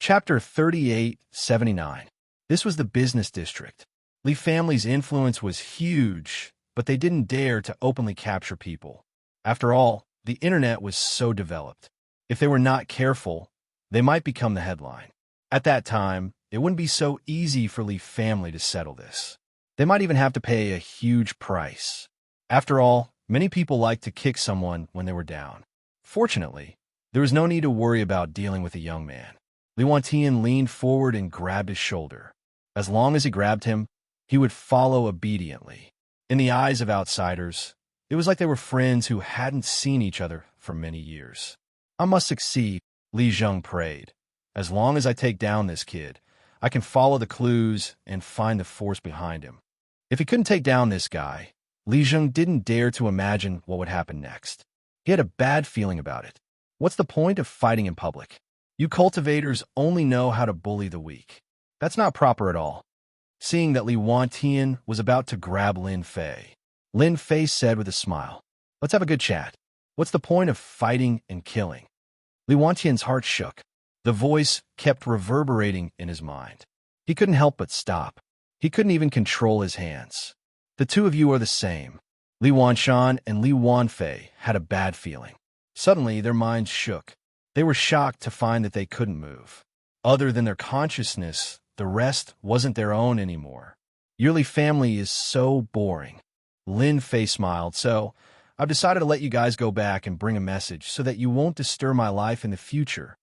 Chapter 3879. This was the business district. Li family's influence was huge, but they didn't dare to openly capture people. After all, the internet was so developed. If they were not careful, they might become the headline. At that time, it wouldn't be so easy for Li family to settle this. They might even have to pay a huge price. After all, many people liked to kick someone when they were down. Fortunately, there was no need to worry about dealing with a young man. Li Wantian leaned forward and grabbed his shoulder. As long as he grabbed him, he would follow obediently. In the eyes of outsiders, it was like they were friends who hadn't seen each other for many years. I must succeed, Li Zheng prayed. As long as I take down this kid, I can follow the clues and find the force behind him. If he couldn't take down this guy, Li Zheng didn't dare to imagine what would happen next. He had a bad feeling about it. What's the point of fighting in public? You cultivators only know how to bully the weak. That's not proper at all. Seeing that Li Wantian was about to grab Lin Fei, Lin Fei said with a smile, "Let's have a good chat. What's the point of fighting and killing?" Li Wantian's heart shook. The voice kept reverberating in his mind. He couldn't help but stop. He couldn't even control his hands. The two of you are the same. Li Wanshan and Li Wanfei had a bad feeling. Suddenly, their minds shook. They were shocked to find that they couldn't move. Other than their consciousness, the rest wasn't their own anymore. Your Li family is so boring. Lin Fei smiled, so I've decided to let you guys go back and bring a message so that you won't disturb my life in the future.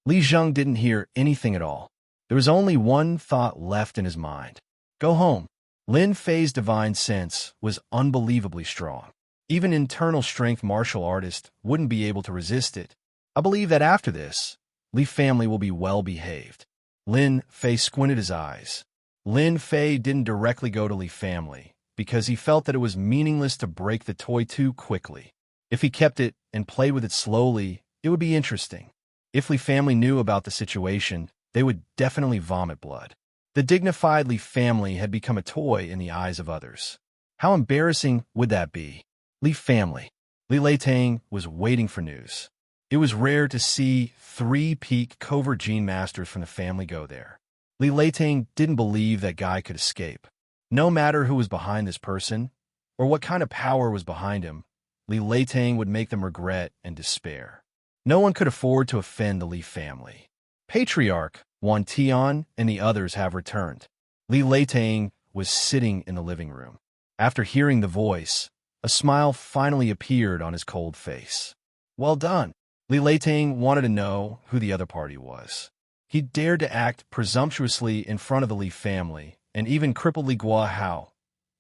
Li Zheng didn't hear anything at all. There was only one thought left in his mind. Go home. Lin Fei's divine sense was unbelievably strong. Even internal strength martial artists wouldn't be able to resist it. I believe that after this, Li family will be well behaved. Lin Fei squinted his eyes. Lin Fei didn't directly go to Li family because he felt that it was meaningless to break the toy too quickly. If he kept it and played with it slowly, it would be interesting. If Li family knew about the situation, they would definitely vomit blood. The dignified Li family had become a toy in the eyes of others. How embarrassing would that be? Li family. Li Leitang was waiting for news. It was rare to see three peak covert gene masters from the family go there. Li Leitang didn't believe that guy could escape. No matter who was behind this person, or what kind of power was behind him, Li Leitang would make them regret and despair. No one could afford to offend the Li family. Patriarch Wan Tian and the others have returned. Li Leitang was sitting in the living room. After hearing the voice, a smile finally appeared on his cold face. Well done. Li Leitang wanted to know who the other party was. He dared to act presumptuously in front of the Li family and even crippled Li Guahao,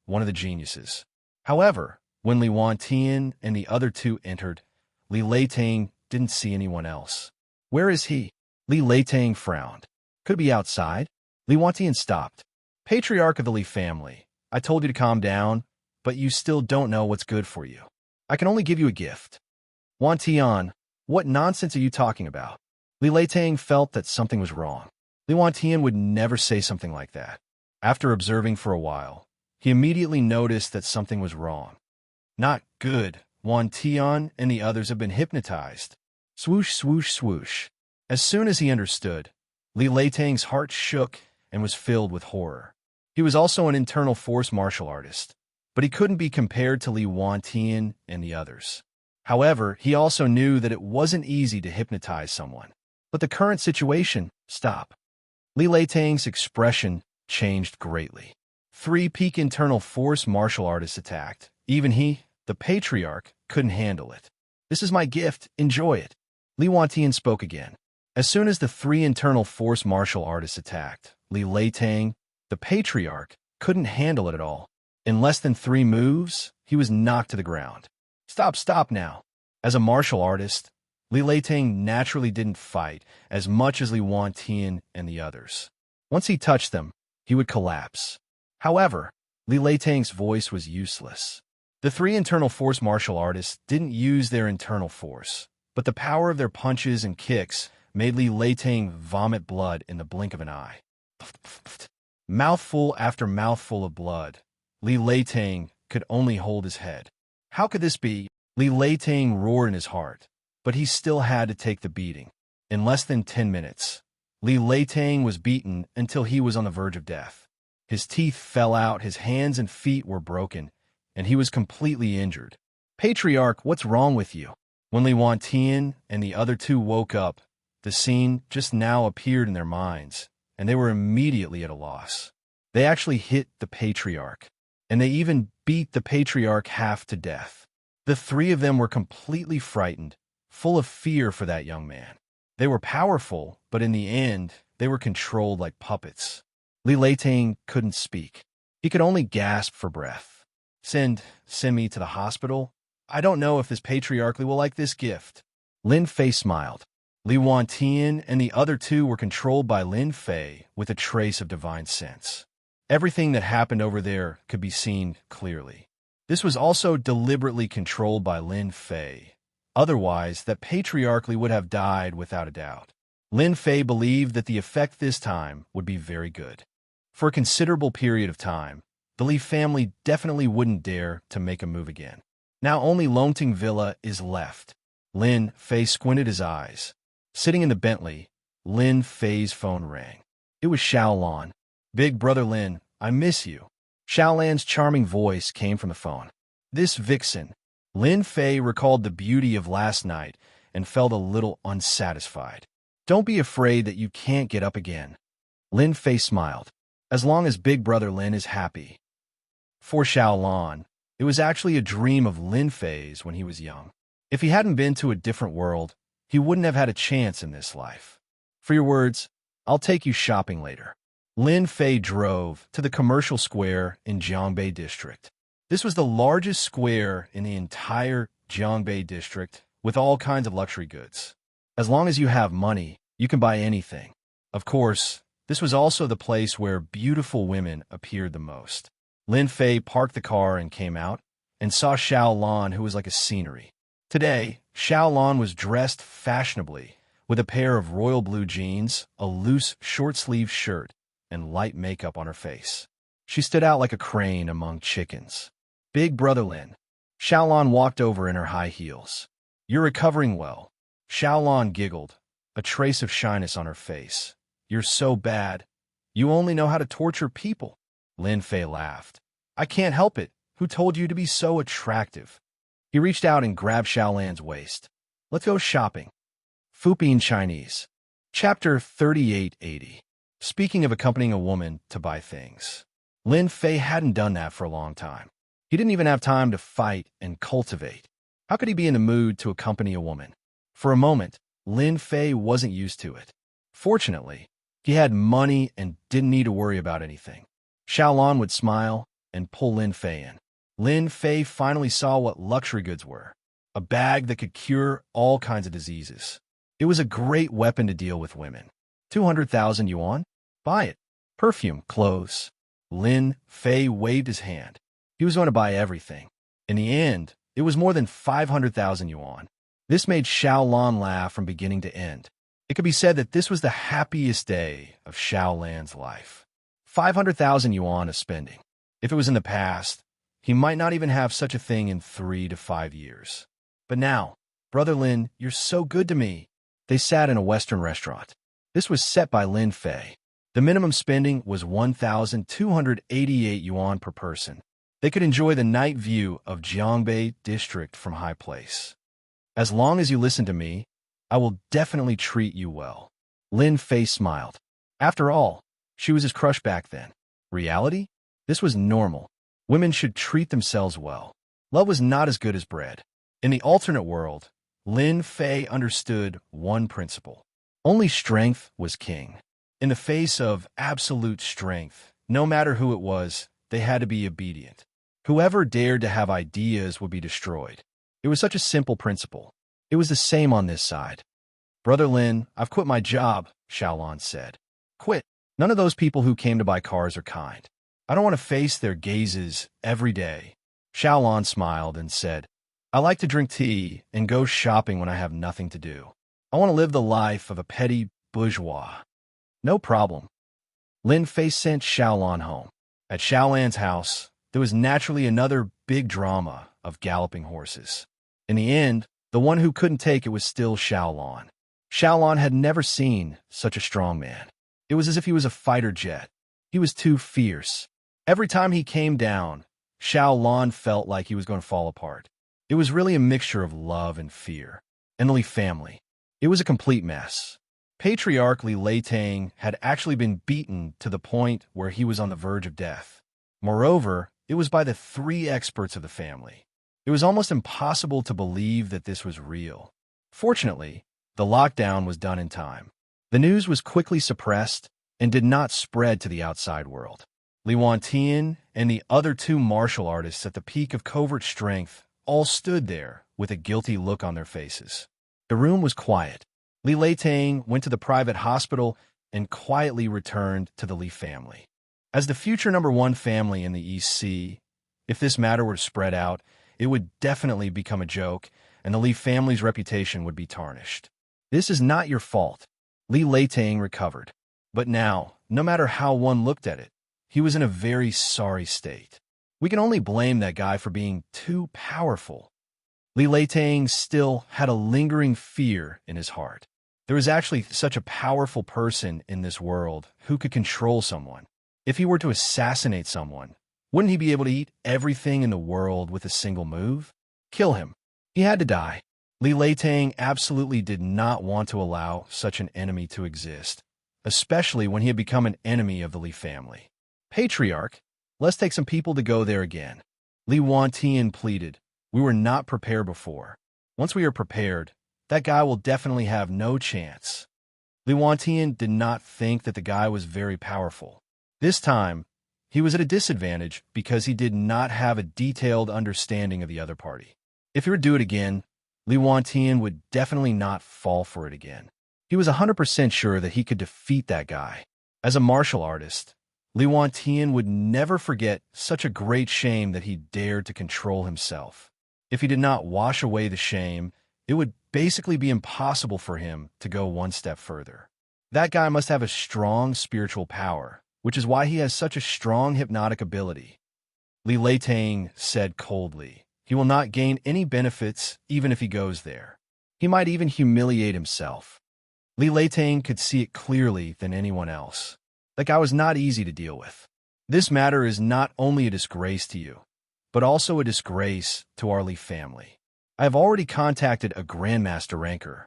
one of the geniuses. However, when Li Wantian and the other two entered, Li Leitang didn't see anyone else. Where is he? Li Leitang frowned. Could be outside. Li Wantian stopped. Patriarch of the Li family, I told you to calm down, but you still don't know what's good for you. I can only give you a gift. Wantian, what nonsense are you talking about? Li Leitang felt that something was wrong. Li Wantian would never say something like that. After observing for a while, he immediately noticed that something was wrong. Not good. Wantian and the others have been hypnotized. Swoosh, swoosh, swoosh. As soon as he understood, Li Leitang's heart shook and was filled with horror. He was also an internal force martial artist, but he couldn't be compared to Li Wantian and the others. However, he also knew that it wasn't easy to hypnotize someone. But the current situation, stop. Li Leitang's expression changed greatly. Three peak internal force martial artists attacked. Even he, the patriarch, couldn't handle it. This is my gift, enjoy it. Li Wantian spoke again. As soon as the three internal force martial artists attacked, Li Leitang, the patriarch, couldn't handle it at all. In less than 3 moves, he was knocked to the ground. Stop now. As a martial artist, Li Leitang naturally didn't fight as much as Li Wantian and the others. Once he touched them, he would collapse. However, Li Leitang's voice was useless. The three internal force martial artists didn't use their internal force, but the power of their punches and kicks made Li Leitang vomit blood in the blink of an eye. Mouthful after mouthful of blood, Li Leitang could only hold his head. How could this be? Li Leitang roared in his heart, but he still had to take the beating. In less than 10 minutes, Li Leitang was beaten until he was on the verge of death. His teeth fell out, his hands and feet were broken, and he was completely injured. Patriarch, what's wrong with you? When Li Wantian and the other two woke up, the scene just now appeared in their minds, and they were immediately at a loss. They actually hit the Patriarch, and they even beat the Patriarch half to death. The three of them were completely frightened, full of fear for that young man. They were powerful, but in the end, they were controlled like puppets. Li Leitang couldn't speak. He could only gasp for breath. Send me to the hospital? I don't know if this Patriarch will like this gift. Lin Fei smiled. Li Wantian and the other two were controlled by Lin Fei with a trace of divine sense. Everything that happened over there could be seen clearly. This was also deliberately controlled by Lin Fei. Otherwise, that Patriarch would have died without a doubt. Lin Fei believed that the effect this time would be very good. For a considerable period of time, the Li family definitely wouldn't dare to make a move again. Now only Longting Villa is left. Lin Fei squinted his eyes. Sitting in the Bentley, Lin Fei's phone rang. It was Xiaolan. Big brother Lin, I miss you. Xiaolan's charming voice came from the phone. This vixen. Lin Fei recalled the beauty of last night and felt a little unsatisfied. Don't be afraid that you can't get up again. Lin Fei smiled. As long as big brother Lin is happy. For Xiaolan, it was actually a dream of Lin Fei's when he was young. If he hadn't been to a different world, he wouldn't have had a chance in this life. For your words, I'll take you shopping later. Lin Fei drove to the commercial square in Jiangbei District. This was the largest square in the entire Jiangbei District with all kinds of luxury goods. As long as you have money, you can buy anything. Of course, this was also the place where beautiful women appeared the most. Lin Fei parked the car and came out and saw Xiaolan, who was like a scenery. Today, Xiaolan was dressed fashionably with a pair of royal blue jeans, a loose short-sleeved shirt, and light makeup on her face. She stood out like a crane among chickens. Big brother Lin. Xiaolan walked over in her high heels. You're recovering well. Xiaolan giggled, a trace of shyness on her face. You're so bad. You only know how to torture people. Lin Fei laughed. I can't help it. Who told you to be so attractive? He reached out and grabbed Xiaolan's waist. Let's go shopping. Fuping Chinese. Chapter 3880. Speaking of accompanying a woman to buy things. Lin Fei hadn't done that for a long time. He didn't even have time to fight and cultivate. How could he be in the mood to accompany a woman? For a moment, Lin Fei wasn't used to it. Fortunately, he had money and didn't need to worry about anything. Xiaolan would smile and pull Lin Fei in. Lin Fei finally saw what luxury goods were. A bag that could cure all kinds of diseases. It was a great weapon to deal with women. 200,000 yuan? Buy it. Perfume, clothes. Lin Fei waved his hand. He was going to buy everything. In the end, it was more than 500,000 yuan. This made Xiaolan laugh from beginning to end. It could be said that this was the happiest day of Xiaolan's life. 500,000 yuan of spending. If it was in the past, he might not even have such a thing in 3 to 5 years. But now, brother Lin, you're so good to me. They sat in a Western restaurant. This was set by Lin Fei. The minimum spending was 1,288 yuan per person. They could enjoy the night view of Jiangbei District from high place. As long as you listen to me, I will definitely treat you well. Lin Fei smiled. After all, she was his crush back then. Reality? This was normal. Women should treat themselves well. Love was not as good as bread. In the alternate world, Lin Fei understood one principle. Only strength was king. In the face of absolute strength, no matter who it was, they had to be obedient. Whoever dared to have ideas would be destroyed. It was such a simple principle. It was the same on this side. Brother Lin, I've quit my job, Xiaolan said. Quit. None of those people who came to buy cars are kind. I don't want to face their gazes every day. Xiaolan smiled and said, I like to drink tea and go shopping when I have nothing to do. I want to live the life of a petty bourgeois. No problem. Lin Fei sent Xiaolan home. At Xiaolan's house, there was naturally another big drama of galloping horses. In the end, the one who couldn't take it was still Xiaolan. Xiaolon had never seen such a strong man. It was as if he was a fighter jet. He was too fierce. Every time he came down, Xiaolon felt like he was going to fall apart. It was really a mixture of love and fear. And the Li family. It was a complete mess. Patriarch Li Leitang had actually been beaten to the point where he was on the verge of death. Moreover, it was by the 3 experts of the family. It was almost impossible to believe that this was real. Fortunately, the lockdown was done in time. The news was quickly suppressed and did not spread to the outside world. Li Wantian and the other 2 martial artists at the peak of covert strength all stood there with a guilty look on their faces. The room was quiet. Li Leitang went to the private hospital and quietly returned to the Li family. As the future #1 family in the East Sea, if this matter were to spread out, it would definitely become a joke, and the Li family's reputation would be tarnished. This is not your fault. Li Leitang recovered. But now, no matter how one looked at it, he was in a very sorry state. We can only blame that guy for being too powerful. Li Leitang still had a lingering fear in his heart. There was actually such a powerful person in this world who could control someone. If he were to assassinate someone, wouldn't he be able to eat everything in the world with a single move? Kill him. He had to die. Li Leitang absolutely did not want to allow such an enemy to exist, especially when he had become an enemy of the Li family. Patriarch, let's take some people to go there again. Li Wantian pleaded. We were not prepared before. Once we are prepared, that guy will definitely have no chance. Li Wantian did not think that the guy was very powerful. This time, he was at a disadvantage because he did not have a detailed understanding of the other party. If he were to do it again, Li Wantian would definitely not fall for it again. He was 100% sure that he could defeat that guy. As a martial artist, Li Wantian would never forget such a great shame that he dared to control himself. If he did not wash away the shame, it would basically be impossible for him to go one step further. That guy must have a strong spiritual power, which is why he has such a strong hypnotic ability. Li Leitang said coldly, he will not gain any benefits even if he goes there. He might even humiliate himself. Li Leitang could see it clearly than anyone else. That guy was not easy to deal with. This matter is not only a disgrace to you, but also a disgrace to our Li family. I have already contacted a Grandmaster ranker.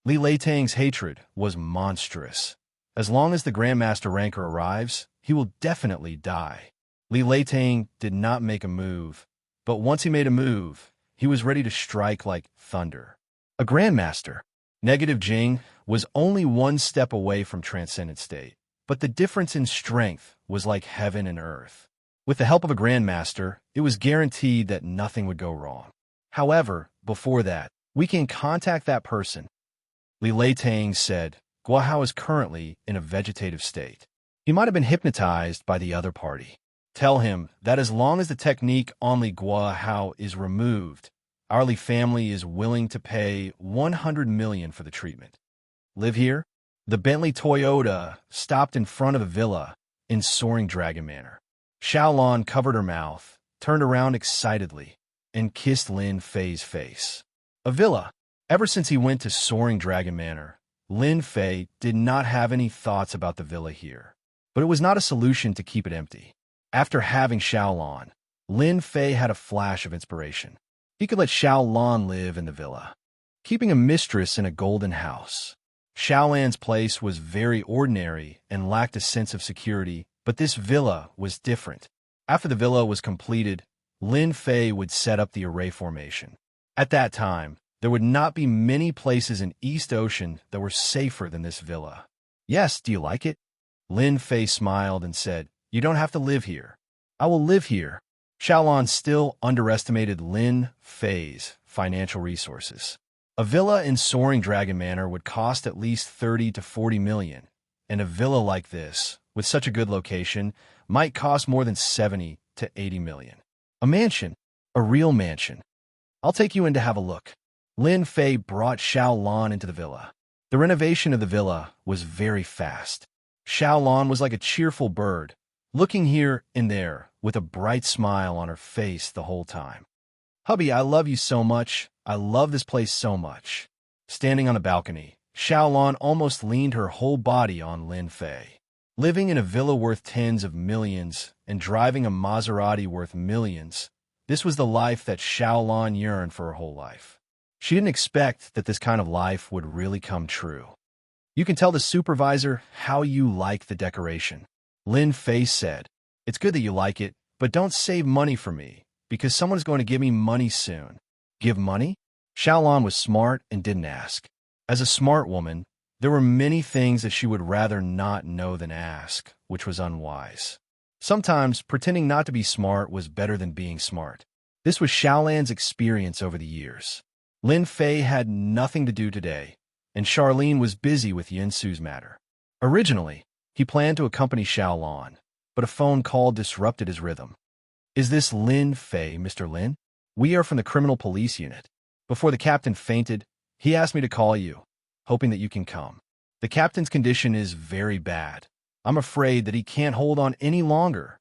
Li Leitang's hatred was monstrous. As long as the Grandmaster ranker arrives, he will definitely die. Li Leitang did not make a move, but once he made a move, he was ready to strike like thunder. A Grandmaster, Negative Jing, was only one step away from Transcendent State, but the difference in strength was like heaven and earth. With the help of a Grandmaster, it was guaranteed that nothing would go wrong. However, before that, we can contact that person. Li Leitang said, Guahao is currently in a vegetative state. He might have been hypnotized by the other party. Tell him that as long as the technique on Li Guahao is removed, our Li family is willing to pay 100 million for the treatment. Live here? The Bentley Toyota stopped in front of a villa in Soaring Dragon Manor. Xiaolon covered her mouth, turned around excitedly, and kissed Lin Fei's face. A villa. Ever since he went to Soaring Dragon Manor, Lin Fei did not have any thoughts about the villa here. But it was not a solution to keep it empty. After having Xiaolon, Lin Fei had a flash of inspiration. He could let Xiaolon live in the villa, keeping a mistress in a golden house. Xiaolan's place was very ordinary and lacked a sense of security, but this villa was different. After the villa was completed, Lin Fei would set up the array formation. At that time, there would not be many places in East Ocean that were safer than this villa. Yes, do you like it? Lin Fei smiled and said, you don't have to live here. I will live here. Xiaolon still underestimated Lin Fei's financial resources. A villa in Soaring Dragon Manor would cost at least 30 to 40 million, and a villa like this, with such a good location, might cost more than 70 to 80 million. A mansion, a real mansion. I'll take you in to have a look. Lin Fei brought Xiaolon into the villa. The renovation of the villa was very fast. Xiaolon was like a cheerful bird, looking here and there with a bright smile on her face the whole time. Hubby, I love you so much. I love this place so much. Standing on the balcony, Xiaolan almost leaned her whole body on Lin Fei. Living in a villa worth tens of millions and driving a Maserati worth millions, this was the life that Xiaolan yearned for her whole life. She didn't expect that this kind of life would really come true. You can tell the supervisor how you like the decoration. Lin Fei said, "It's good that you like it, but don't save money for me, because someone's going to give me money soon." Give money? Xiaolan was smart and didn't ask. As a smart woman, there were many things that she would rather not know than ask, which was unwise. Sometimes, pretending not to be smart was better than being smart. This was Xiaolan's experience over the years. Lin Fei had nothing to do today, and Charlene was busy with Yinsu's matter. Originally, he planned to accompany Xiaolan, but a phone call disrupted his rhythm. "Is this Lin Fei, Mr. Lin? We are from the criminal police unit. Before the captain fainted, he asked me to call you, hoping that you can come. The captain's condition is very bad. I'm afraid that he can't hold on any longer."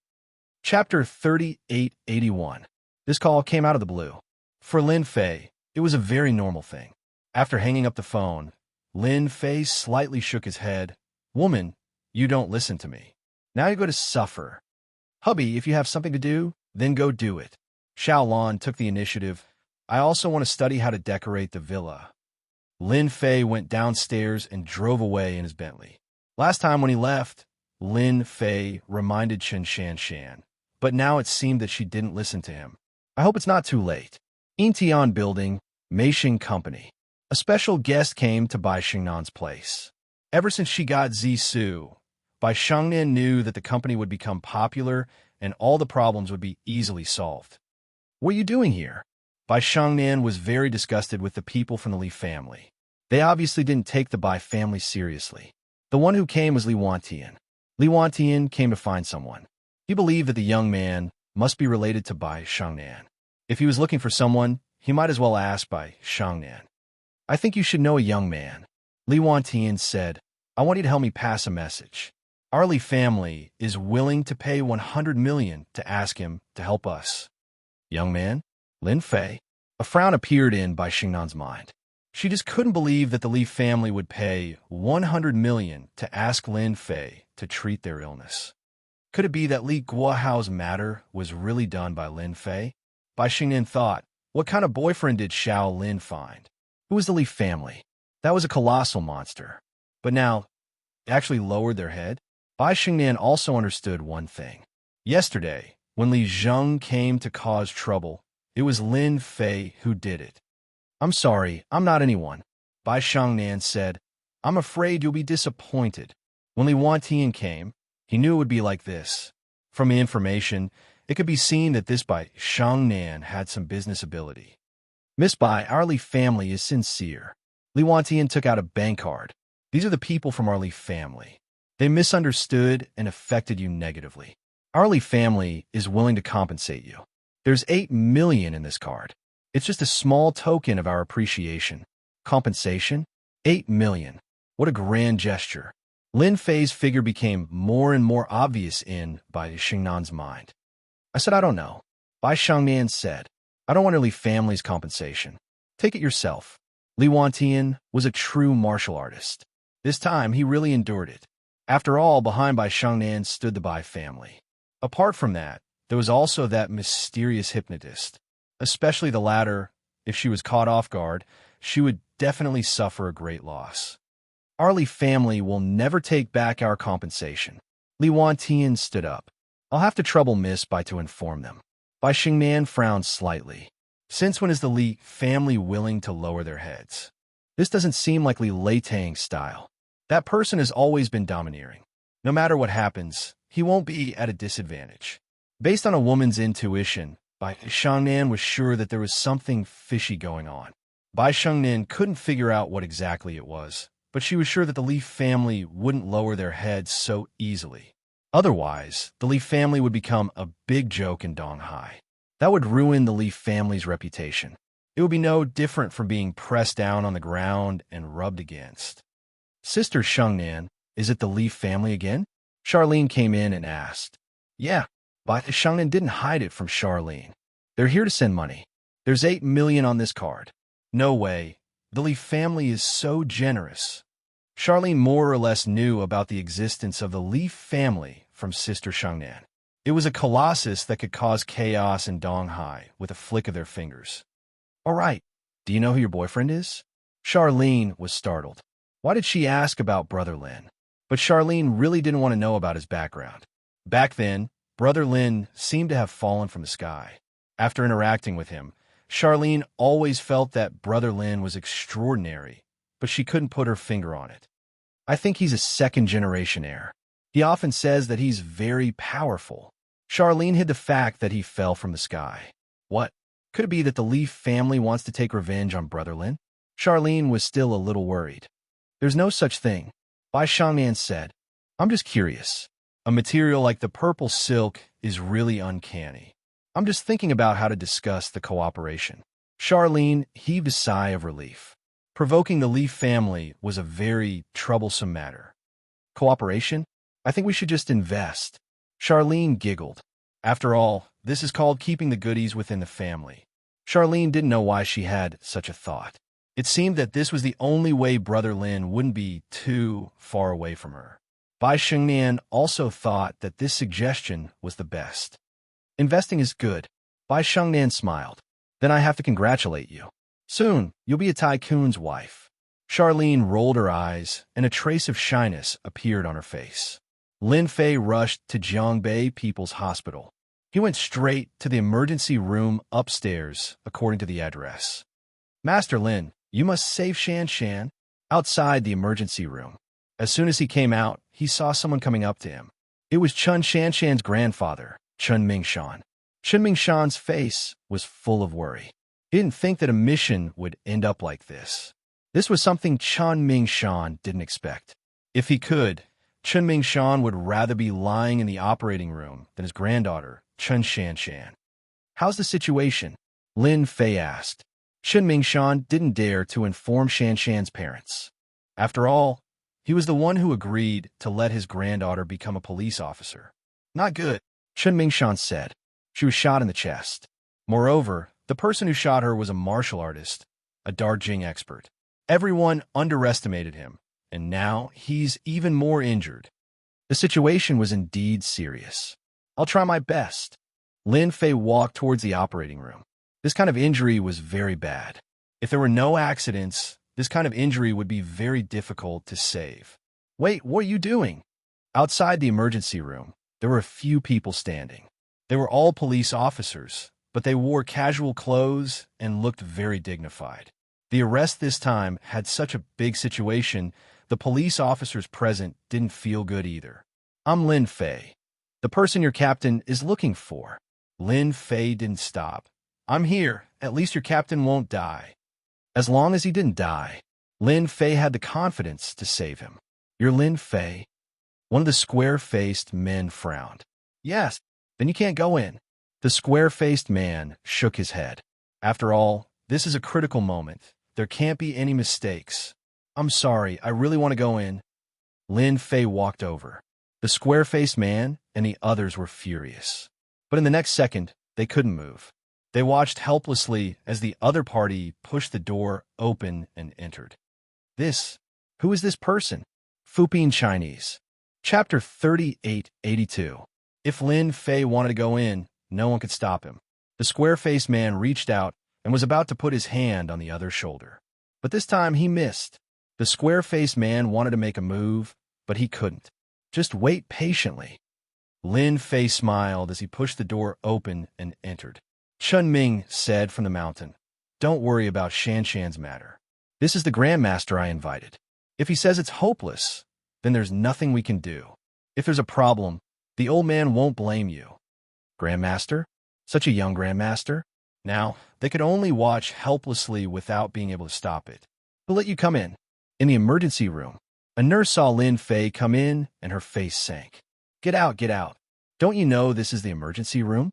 Chapter 3881. This call came out of the blue. For Lin Fei, it was a very normal thing. After hanging up the phone, Lin Fei slightly shook his head. "Woman, you don't listen to me. Now you're going to suffer. Hubby, if you have something to do, then go do it." Xiaolan took the initiative. "I also want to study how to decorate the villa." Lin Fei went downstairs and drove away in his Bentley. Last time when he left, Lin Fei reminded Chen Shan, but now it seemed that she didn't listen to him. I hope it's not too late. Intian Building, Meixing Company. A special guest came to Bai Xingnan's place. Ever since she got Zisu, Bai Xingnan knew that the company would become popular and all the problems would be easily solved. "What are you doing here?" Bai Xingnan was very disgusted with the people from the Li family. They obviously didn't take the Bai family seriously. The one who came was Li Wantian. Li Wantian came to find someone. He believed that the young man must be related to Bai Xingnan. If he was looking for someone, he might as well ask Bai Xingnan. "I think you should know a young man." Li Wantian said, "I want you to help me pass a message. Our Li family is willing to pay 100 million to ask him to help us." Young man? Lin Fei? A frown appeared in Bai Xingnan's mind. She just couldn't believe that the Li family would pay 100 million to ask Lin Fei to treat their illness. Could it be that Li Guohao's matter was really done by Lin Fei? Bai Xingnan thought, what kind of boyfriend did Xiao Lin find? Who was the Li family? That was a colossal monster. But now, they actually lowered their head? Bai Xingnan also understood one thing. Yesterday, when Li Zheng came to cause trouble, it was Lin Fei who did it. "I'm sorry, I'm not anyone," Bai Xingnan said. "I'm afraid you'll be disappointed." When Li Wantian came, he knew it would be like this. From the information, it could be seen that this Bai Xingnan had some business ability. "Miss Bai, our Li family is sincere." Li Wantian took out a bank card. "These are the people from our Li family. They misunderstood and affected you negatively. Our Li family is willing to compensate you. There's 8 million in this card. It's just a small token of our appreciation." Compensation? 8 million. What a grand gesture. Lin Fei's figure became more and more obvious in Bai Xingnan's mind. "I said I don't know." Bai Xingnan said, "I don't want our Li family's compensation. Take it yourself." Li Wantian was a true martial artist. This time, he really endured it. After all, behind Bai Xingnan stood the Bai family. Apart from that, there was also that mysterious hypnotist. Especially the latter, if she was caught off guard, she would definitely suffer a great loss. "Our Li family will never take back our compensation." Li Wantian stood up. "I'll have to trouble Miss Bai to inform them." Bai Xingnan frowned slightly. Since when is the Li family willing to lower their heads? This doesn't seem like Li Leitang's style. That person has always been domineering. No matter what happens, he won't be at a disadvantage. Based on a woman's intuition, Bai Xingnan was sure that there was something fishy going on. Bai Xingnan couldn't figure out what exactly it was, but she was sure that the Li family wouldn't lower their heads so easily. Otherwise, the Li family would become a big joke in Donghai. That would ruin the Li family's reputation. It would be no different from being pressed down on the ground and rubbed against. "Sister Xingnan, is it the Li family again?" Charlene came in and asked. "Yeah." Bai Xingnan didn't hide it from Charlene. "They're here to send money. There's 8 million on this card." "No way. The Li family is so generous. Charlene more or less knew about the existence of the Li family from Sister Shangnan. It was a colossus that could cause chaos in Donghai with a flick of their fingers. All right, do you know who your boyfriend is? Charlene was startled. Why did she ask about Brother Lin? But Charlene really didn't want to know about his background. Back then, Brother Lin seemed to have fallen from the sky. After interacting with him, Charlene always felt that Brother Lin was extraordinary, but she couldn't put her finger on it. I think he's a second-generation heir. He often says that he's very powerful. Charlene hid the fact that he fell from the sky. What? Could it be that the Li family wants to take revenge on Brother Lin? Charlene was still a little worried. There's no such thing, Bai Shangnan said. I'm just curious. A material like the purple silk is really uncanny. I'm just thinking about how to discuss the cooperation. Charlene heaved a sigh of relief. Provoking the Li family was a very troublesome matter. Cooperation? I think we should just invest. Charlene giggled. After all, this is called keeping the goodies within the family. Charlene didn't know why she had such a thought. It seemed that this was the only way Brother Lin wouldn't be too far away from her. Bai Shengnian also thought that this suggestion was the best. Investing is good. Bai Shengnian smiled. Then I have to congratulate you. Soon, you'll be a tycoon's wife. Charlene rolled her eyes, and a trace of shyness appeared on her face. Lin Fei rushed to Jiangbei People's Hospital. He went straight to the emergency room upstairs, according to the address. Master Lin, you must save Shan Shan. Outside the emergency room. As soon as he came out, he saw someone coming up to him. It was Chun Shanshan's grandfather, Chun Mingshan. Chun Mingshan's face was full of worry. He didn't think that a mission would end up like this. This was something Chun Mingshan didn't expect. If he could, Chun Mingshan would rather be lying in the operating room than his granddaughter, Chun Shanshan. How's the situation? Lin Fei asked. Chun Mingshan didn't dare to inform Shanshan's parents. After all, he was the one who agreed to let his granddaughter become a police officer. Not good, Chun Mingshan said. She was shot in the chest. Moreover, the person who shot her was a martial artist, a Darjing expert. Everyone underestimated him, and now he's even more injured. The situation was indeed serious. I'll try my best. Lin Fei walked towards the operating room. This kind of injury was very bad. If there were no accidents, this kind of injury would be very difficult to save. Wait, what are you doing? Outside the emergency room, there were a few people standing. They were all police officers, but they wore casual clothes and looked very dignified. The arrest this time had such a big situation, the police officers present didn't feel good either. I'm Lin Fei. The person your captain is looking for. Lin Fei didn't stop. I'm here. At least your captain won't die. As long as he didn't die, Lin Fei had the confidence to save him. You're Lin Fei? One of the square-faced men frowned. Yes, then you can't go in. The square-faced man shook his head. After all, this is a critical moment. There can't be any mistakes. I'm sorry, I really want to go in. Lin Fei walked over. The square-faced man and the others were furious. But in the next second, they couldn't move. They watched helplessly as the other party pushed the door open and entered. Who is this person? Fuping Chinese. Chapter 3882. If Lin Fei wanted to go in, no one could stop him. The square-faced man reached out and was about to put his hand on the other's shoulder. But this time he missed. The square-faced man wanted to make a move, but he couldn't. Just wait patiently. Lin Fei smiled as he pushed the door open and entered. Chun Ming said from the mountain, Don't worry about Shanshan's matter. This is the Grandmaster I invited. If he says it's hopeless, then there's nothing we can do. If there's a problem, the old man won't blame you. Grandmaster? Such a young Grandmaster? Now, they could only watch helplessly without being able to stop it. We'll let you come in. In the emergency room, a nurse saw Lin Fei come in and her face sank. Get out, get out. Don't you know this is the emergency room?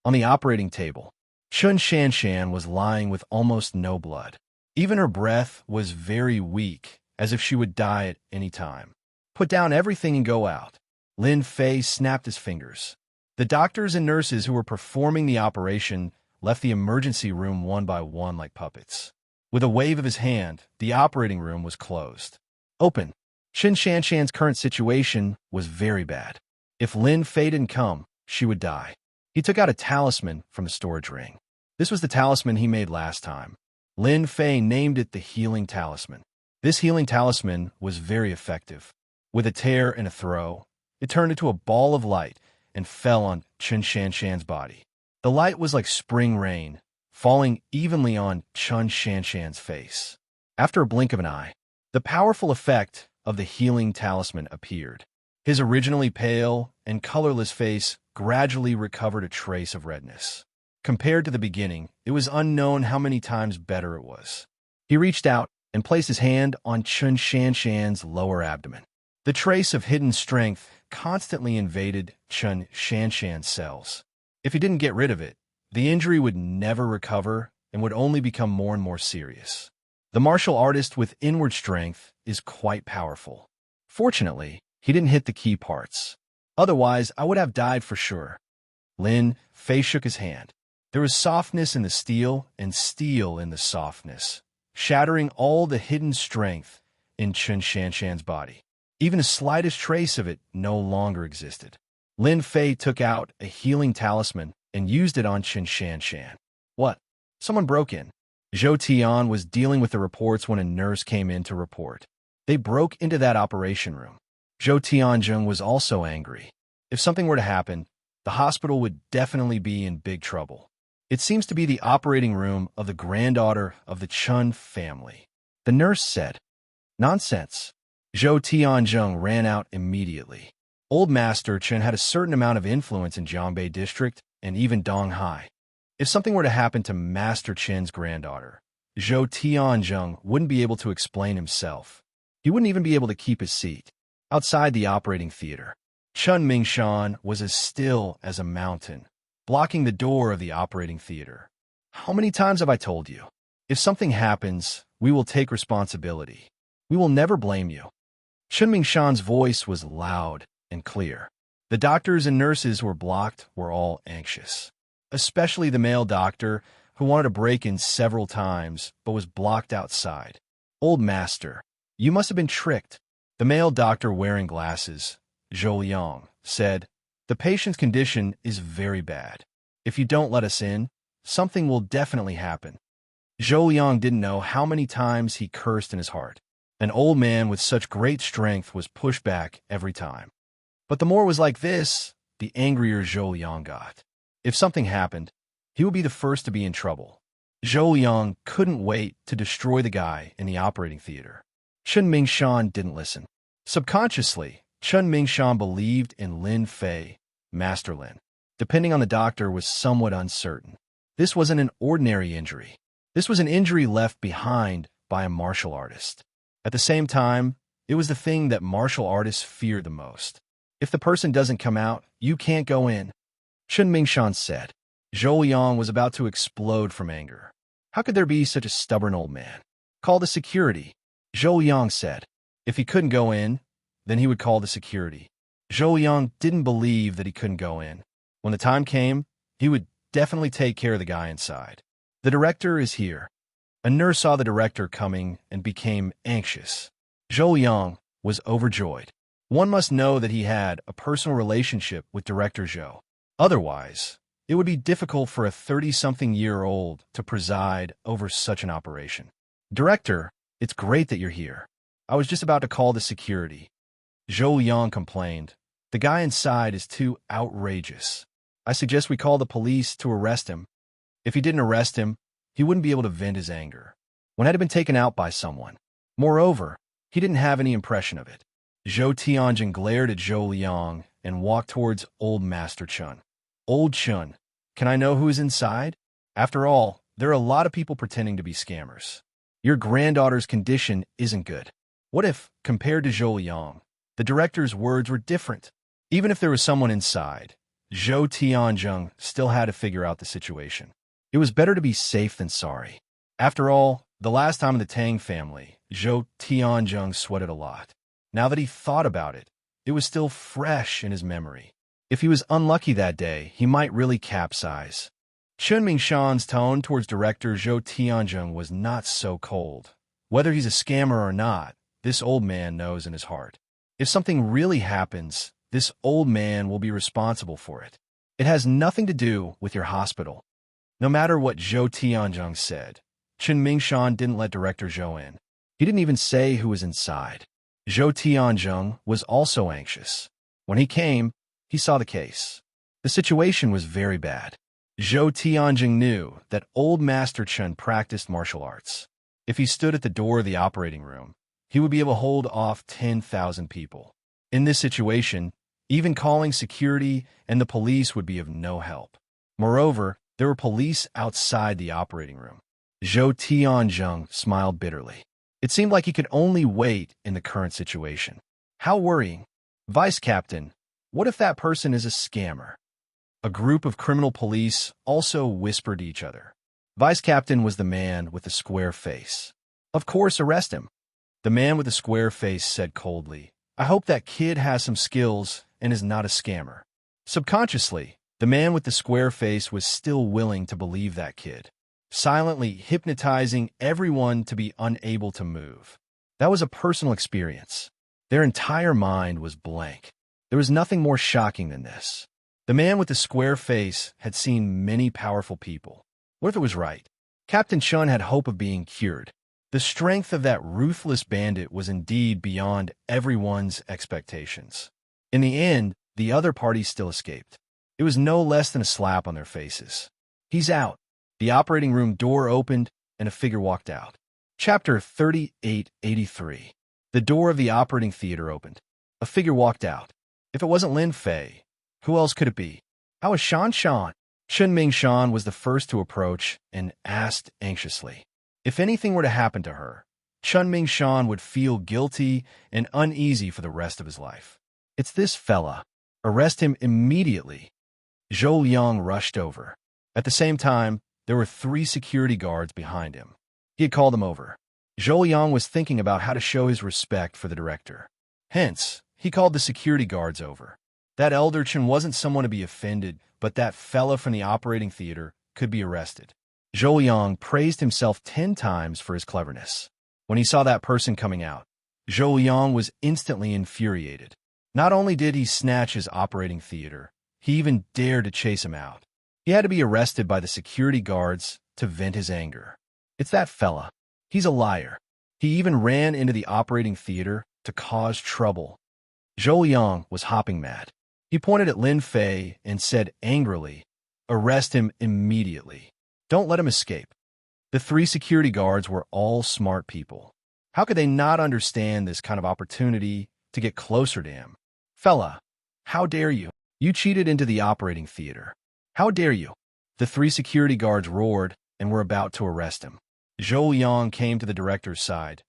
On the operating table, Chun Shanshan was lying with almost no blood. Even her breath was very weak, as if she would die at any time. Put down everything and go out. Lin Fei snapped his fingers. The doctors and nurses who were performing the operation left the emergency room one by one like puppets. With a wave of his hand, the operating room was closed. Open. Chen Shanshan's current situation was very bad. If Lin Fei didn't come, she would die. He took out a talisman from the storage ring. This was the talisman he made last time. Lin Fei named it the Healing Talisman. This healing talisman was very effective. With a tear and a throw, it turned into a ball of light and fell on Chen Shanshan's body. The light was like spring rain, falling evenly on Chen Shanshan's face. After a blink of an eye, the powerful effect of the healing talisman appeared. His originally pale and colorless face gradually recovered a trace of redness. Compared to the beginning, it was unknown how many times better it was. He reached out and placed his hand on Chen Shanshan's lower abdomen. The trace of hidden strength constantly invaded Chen Shanshan's cells. If he didn't get rid of it, the injury would never recover and would only become more and more serious. The martial artist with inward strength is quite powerful. Fortunately, he didn't hit the key parts. Otherwise, I would have died for sure. Lin Fei shook his hand. There was softness in the steel and steel in the softness, shattering all the hidden strength in Chen Shanshan's body. Even the slightest trace of it no longer existed. Lin Fei took out a healing talisman and used it on Chen Shanshan. What? Someone broke in. Zhou Tian was dealing with the reports when a nurse came in to report. They broke into that operation room. Zhou Tianzheng was also angry. If something were to happen, the hospital would definitely be in big trouble. It seems to be the operating room of the granddaughter of the Chun family. The nurse said, "Nonsense." Zhou Tianzheng ran out immediately. Old Master Chen had a certain amount of influence in Jiangbei District and even Donghai. If something were to happen to Master Chen's granddaughter, Zhou Tianzheng wouldn't be able to explain himself. He wouldn't even be able to keep his seat. Outside the operating theater, Chun Mingshan was as still as a mountain, blocking the door of the operating theater. How many times have I told you? If something happens, we will take responsibility. We will never blame you. Chun Mingshan's voice was loud and clear. The doctors and nurses who were blocked were all anxious, especially the male doctor who wanted to break in several times but was blocked outside. "Old Master, you must have been tricked." The male doctor wearing glasses, Zhou Liang, said, "The patient's condition is very bad. If you don't let us in, something will definitely happen." Zhou Liang didn't know how many times he cursed in his heart. An old man with such great strength was pushed back every time. But the more it was like this, the angrier Zhou Liang got. If something happened, he would be the first to be in trouble. Zhou Liang couldn't wait to destroy the guy in the operating theater. Chen Mingshan didn't listen. Subconsciously, Chen Mingshan believed in Lin Fei, Master Lin. Depending on the doctor was somewhat uncertain. This wasn't an ordinary injury. This was an injury left behind by a martial artist. At the same time, it was the thing that martial artists fear the most. If the person doesn't come out, you can't go in. Chen Mingshan said. Zhou Liang was about to explode from anger. How could there be such a stubborn old man? Call the security, Zhou Liang said. If he couldn't go in, then he would call the security. Zhou Liang didn't believe that he couldn't go in. When the time came, he would definitely take care of the guy inside. The director is here. A nurse saw the director coming and became anxious. Zhou Liang was overjoyed. One must know that he had a personal relationship with Director Zhou. Otherwise, it would be difficult for a 30-something-year-old to preside over such an operation. "Director, it's great that you're here. I was just about to call the security." Zhou Liang complained. "The guy inside is too outrageous. I suggest we call the police to arrest him. If he didn't arrest him, he wouldn't be able to vent his anger. One had been taken out by someone. Moreover, he didn't have any impression of it." Zhou Tianjin glared at Zhou Liang and walked towards Old Master Chun. "Old Chun, can I know who is inside? After all, there are a lot of people pretending to be scammers. Your granddaughter's condition isn't good." What if, compared to Zhou Liang, the director's words were different? Even if there was someone inside, Zhou Tianzheng still had to figure out the situation. It was better to be safe than sorry. After all, the last time in the Tang family, Zhou Tianzheng sweated a lot. Now that he thought about it, it was still fresh in his memory. If he was unlucky that day, he might really capsize. Chun Mingshan's tone towards director Zhou Tianzheng was not so cold. Whether he's a scammer or not, this old man knows in his heart. If something really happens, this old man will be responsible for it. It has nothing to do with your hospital. No matter what Zhou Tianzheng said, Chun Mingshan didn't let director Zhou in. He didn't even say who was inside. Zhou Tianzheng was also anxious. When he came, he saw the case. The situation was very bad. Zhou Tianjing knew that old Master Chen practiced martial arts. If he stood at the door of the operating room, he would be able to hold off 10,000 people. In this situation, even calling security and the police would be of no help. Moreover, there were police outside the operating room. Zhou Tianjing smiled bitterly. It seemed like he could only wait in the current situation. How worrying. Vice Captain, what if that person is a scammer? A group of criminal police also whispered to each other. Vice Captain was the man with the square face. Of course, arrest him. The man with the square face said coldly, I hope that kid has some skills and is not a scammer. Subconsciously, the man with the square face was still willing to believe that kid, silently hypnotizing everyone to be unable to move. That was a personal experience. Their entire mind was blank. There was nothing more shocking than this. The man with the square face had seen many powerful people. What if it was right? Captain Chun had hope of being cured. The strength of that ruthless bandit was indeed beyond everyone's expectations. In the end, the other party still escaped. It was no less than a slap on their faces. He's out. The operating room door opened, and a figure walked out. Chapter 3883. The door of the operating theater opened. A figure walked out. If it wasn't Lin Fei, who else could it be? How is Shan? Chun Mingshan was the first to approach and asked anxiously. If anything were to happen to her, Chun Mingshan would feel guilty and uneasy for the rest of his life. It's this fella. Arrest him immediately. Zhou Liang rushed over. At the same time, there were 3 security guards behind him. He had called them over. Zhou Liang was thinking about how to show his respect for the director. Hence, he called the security guards over. That elder Chen wasn't someone to be offended, but that fella from the operating theater could be arrested. Zhou Liang praised himself 10 times for his cleverness. When he saw that person coming out, Zhou Liang was instantly infuriated. Not only did he snatch his operating theater, he even dared to chase him out. He had to be arrested by the security guards to vent his anger. It's that fella. He's a liar. He even ran into the operating theater to cause trouble. Zhou Liang was hopping mad. He pointed at Lin Fei and said angrily, arrest him immediately. Don't let him escape. The 3 security guards were all smart people. How could they not understand this kind of opportunity to get closer to him? Fella, how dare you? You cheated into the operating theater. How dare you? The 3 security guards roared and were about to arrest him. Zhou Liang came to the director's side.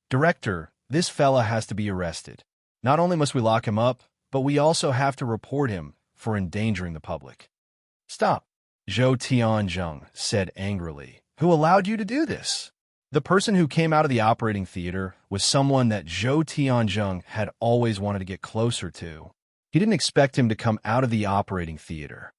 Director, this fella has to be arrested. Not only must we lock him up, but we also have to report him for endangering the public. Stop, Zhou Tianzheng said angrily. Who allowed you to do this? The person who came out of the operating theater was someone that Zhou Tianzheng had always wanted to get closer to. He didn't expect him to come out of the operating theater.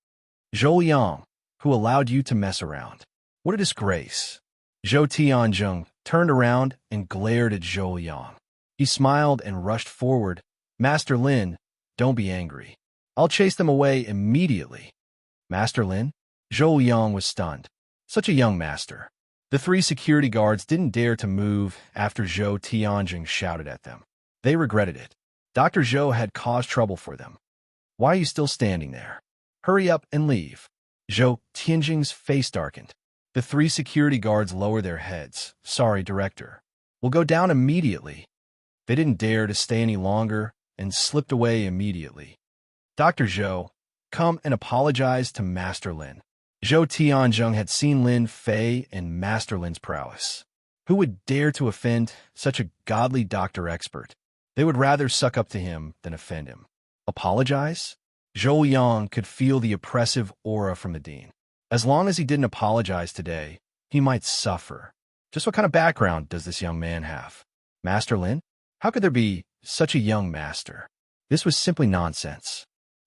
Zhou Liang, who allowed you to mess around? What a disgrace. Zhou Tianzheng turned around and glared at Zhou Liang. He smiled and rushed forward. Master Lin, don't be angry. I'll chase them away immediately. Master Lin? Zhou Liang was stunned. Such a young master. The 3 security guards didn't dare to move after Zhou Tianjing shouted at them. They regretted it. Dr. Zhou had caused trouble for them. Why are you still standing there? Hurry up and leave. Zhou Tianjing's face darkened. The 3 security guards lowered their heads. Sorry, director. We'll go down immediately. They didn't dare to stay any longer and slipped away immediately. Dr. Zhou, come and apologize to Master Lin. Zhou Tianzheng had seen Lin Fei and Master Lin's prowess. Who would dare to offend such a godly doctor expert? They would rather suck up to him than offend him. Apologize? Zhou Yang could feel the oppressive aura from the dean. As long as he didn't apologize today, he might suffer. Just what kind of background does this young man have? Master Lin? How could there be such a young master? This was simply nonsense.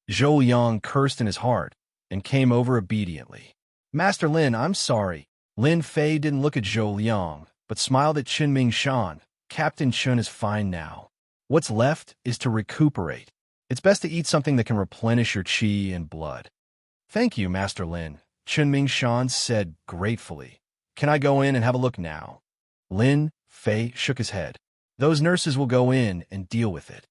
Zhou Yang cursed in his heart and came over obediently. Master Lin, I'm sorry. Lin Fei didn't look at Zhou Liang, but smiled at Qinming Shan. Captain Chun is fine now. What's left is to recuperate. It's best to eat something that can replenish your qi and blood. Thank you, Master Lin, Qinming Shan said gratefully. Can I go in and have a look now? Lin Fei shook his head. Those nurses will go in and deal with it.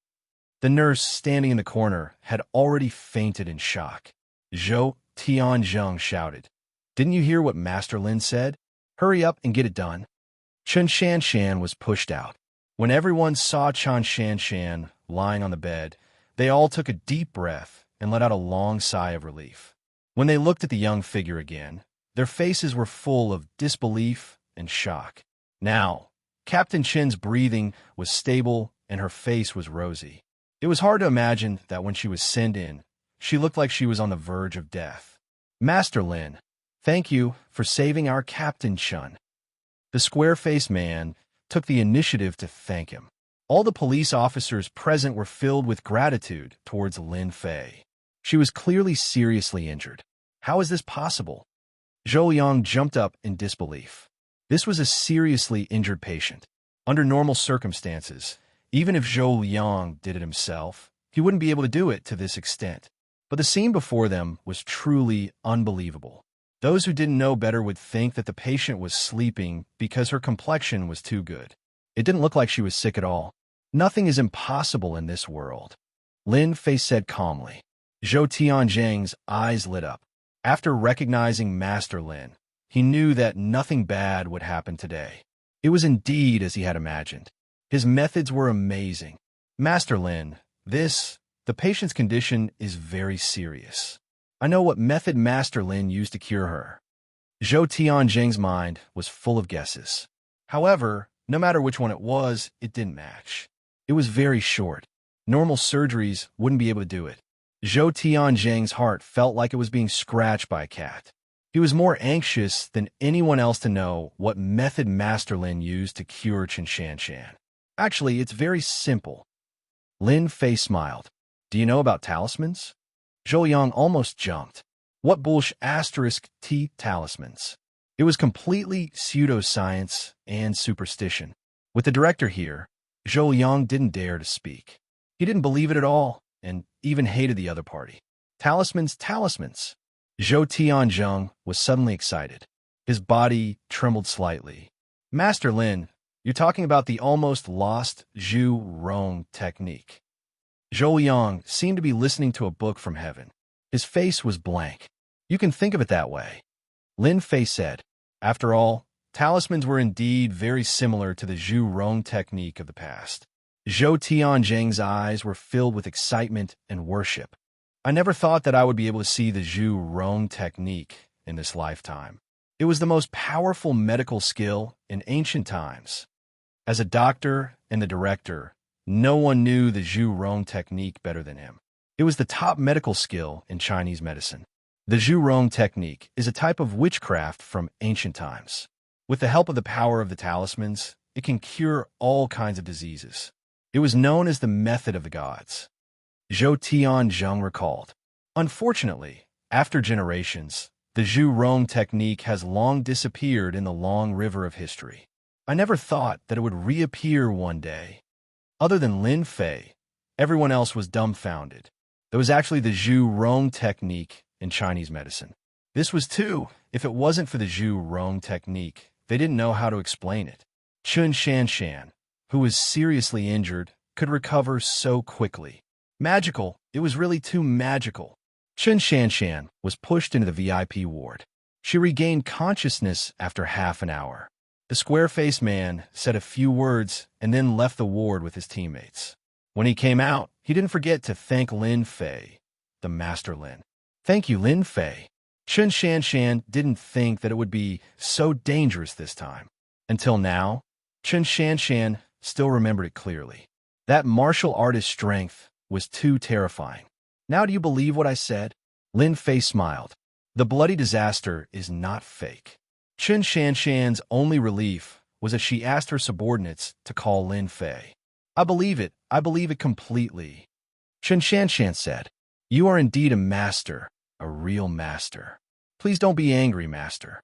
The nurse, standing in the corner, had already fainted in shock. Zhou Tianzheng shouted. Didn't you hear what Master Lin said? Hurry up and get it done. Chen Shanshan was pushed out. When everyone saw Chen Shanshan lying on the bed, they all took a deep breath and let out a long sigh of relief. When they looked at the young figure again, their faces were full of disbelief and shock. Now, Captain Chen's breathing was stable and her face was rosy. It was hard to imagine that when she was sent in, she looked like she was on the verge of death. Master Lin, thank you for saving our Captain Chun. The square-faced man took the initiative to thank him. All the police officers present were filled with gratitude towards Lin Fei. She was clearly seriously injured. How is this possible? Zhou Liang jumped up in disbelief. This was a seriously injured patient. Under normal circumstances, even if Zhou Liang did it himself, he wouldn't be able to do it to this extent. But the scene before them was truly unbelievable. Those who didn't know better would think that the patient was sleeping because her complexion was too good. It didn't look like she was sick at all. Nothing is impossible in this world, Lin Fei said calmly. Zhou Tianzheng's eyes lit up. After recognizing Master Lin, he knew that nothing bad would happen today. It was indeed as he had imagined. His methods were amazing. Master Lin, the patient's condition is very serious. I know what method Master Lin used to cure her. Zhou Tianzheng's mind was full of guesses. However, no matter which one it was, it didn't match. It was very short. Normal surgeries wouldn't be able to do it. Zhou Tianzheng's heart felt like it was being scratched by a cat. He was more anxious than anyone else to know what method Master Lin used to cure Chen Shanshan. Actually, it's very simple. Lin Fei smiled. Do you know about talismans? Zhou Yang almost jumped. What bullshit *T talismans? It was completely pseudoscience and superstition. With the director here, Zhou Yang didn't dare to speak. He didn't believe it at all, and even hated the other party. Talismans. Zhou Tianzheng was suddenly excited. His body trembled slightly. Master Lin, you're talking about the almost lost Zhu Rong technique. Zhou Yang seemed to be listening to a book from heaven. His face was blank. You can think of it that way. Lin Fei said. After all, talismans were indeed very similar to the Zhu Rong technique of the past. Zhou Tianzheng's eyes were filled with excitement and worship. I never thought that I would be able to see the Zhu Rong technique in this lifetime. It was the most powerful medical skill in ancient times. As a doctor and the director, no one knew the Zhu Rong technique better than him. It was the top medical skill in Chinese medicine. The Zhu Rong technique is a type of witchcraft from ancient times. With the help of the power of the talismans, it can cure all kinds of diseases. It was known as the method of the gods. Zhou Tianzheng recalled. Unfortunately, after generations, the Zhu Rong technique has long disappeared in the long river of history. I never thought that it would reappear one day. Other than Lin Fei, everyone else was dumbfounded. There was actually the Zhu Rong technique in Chinese medicine. This was too, if it wasn't for the Zhu Rong technique, they didn't know how to explain it. Chen Shanshan, who was seriously injured, could recover so quickly. Magical, it was really too magical. Chen Shanshan was pushed into the VIP ward. She regained consciousness after half an hour. The square-faced man said a few words and then left the ward with his teammates. When he came out, he didn't forget to thank Lin Fei, the Master Lin. Thank you, Lin Fei. Chen Shanshan didn't think that it would be so dangerous this time. Until now, Chen Shanshan still remembered it clearly. That martial artist's strength was too terrifying. Now do you believe what I said? Lin Fei smiled. The bloody disaster is not fake. Chen Shanshan's only relief was that she asked her subordinates to call Lin Fei. I believe it completely. Chen Shanshan said, You are indeed a master, a real master. Please don't be angry, Master.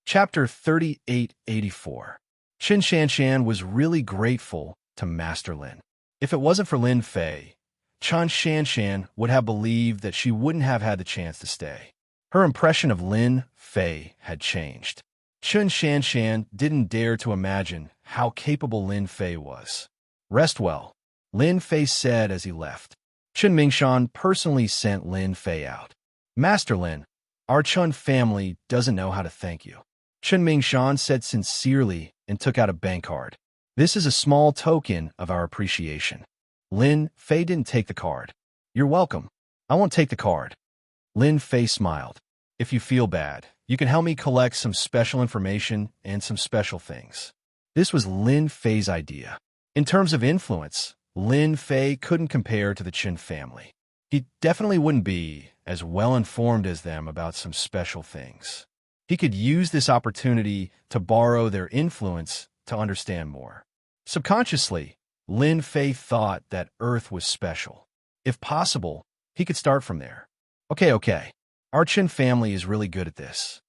Chapter 3884. Qin Shanshan was really grateful to Master Lin. If it wasn't for Lin Fei, Qin Shanshan would have believed that she wouldn't have had the chance to stay. Her impression of Lin Fei had changed. Qin Shanshan didn't dare to imagine how capable Lin Fei was. Rest well, Lin Fei said as he left. Qin Mingshan personally sent Lin Fei out. Master Lin, our Chun family doesn't know how to thank you. Qin Mingshan said sincerely and took out a bank card. This is a small token of our appreciation. Lin Fei didn't take the card. You're welcome. I won't take the card. Lin Fei smiled. If you feel bad, you can help me collect some special information and some special things. This was Lin Fei's idea. In terms of influence, Lin Fei couldn't compare to the Qin family. He definitely wouldn't be as well informed as them about some special things. He could use this opportunity to borrow their influence to understand more. Subconsciously, Lin Fei thought that Earth was special. If possible, he could start from there. Okay. Our Qin family is really good at this.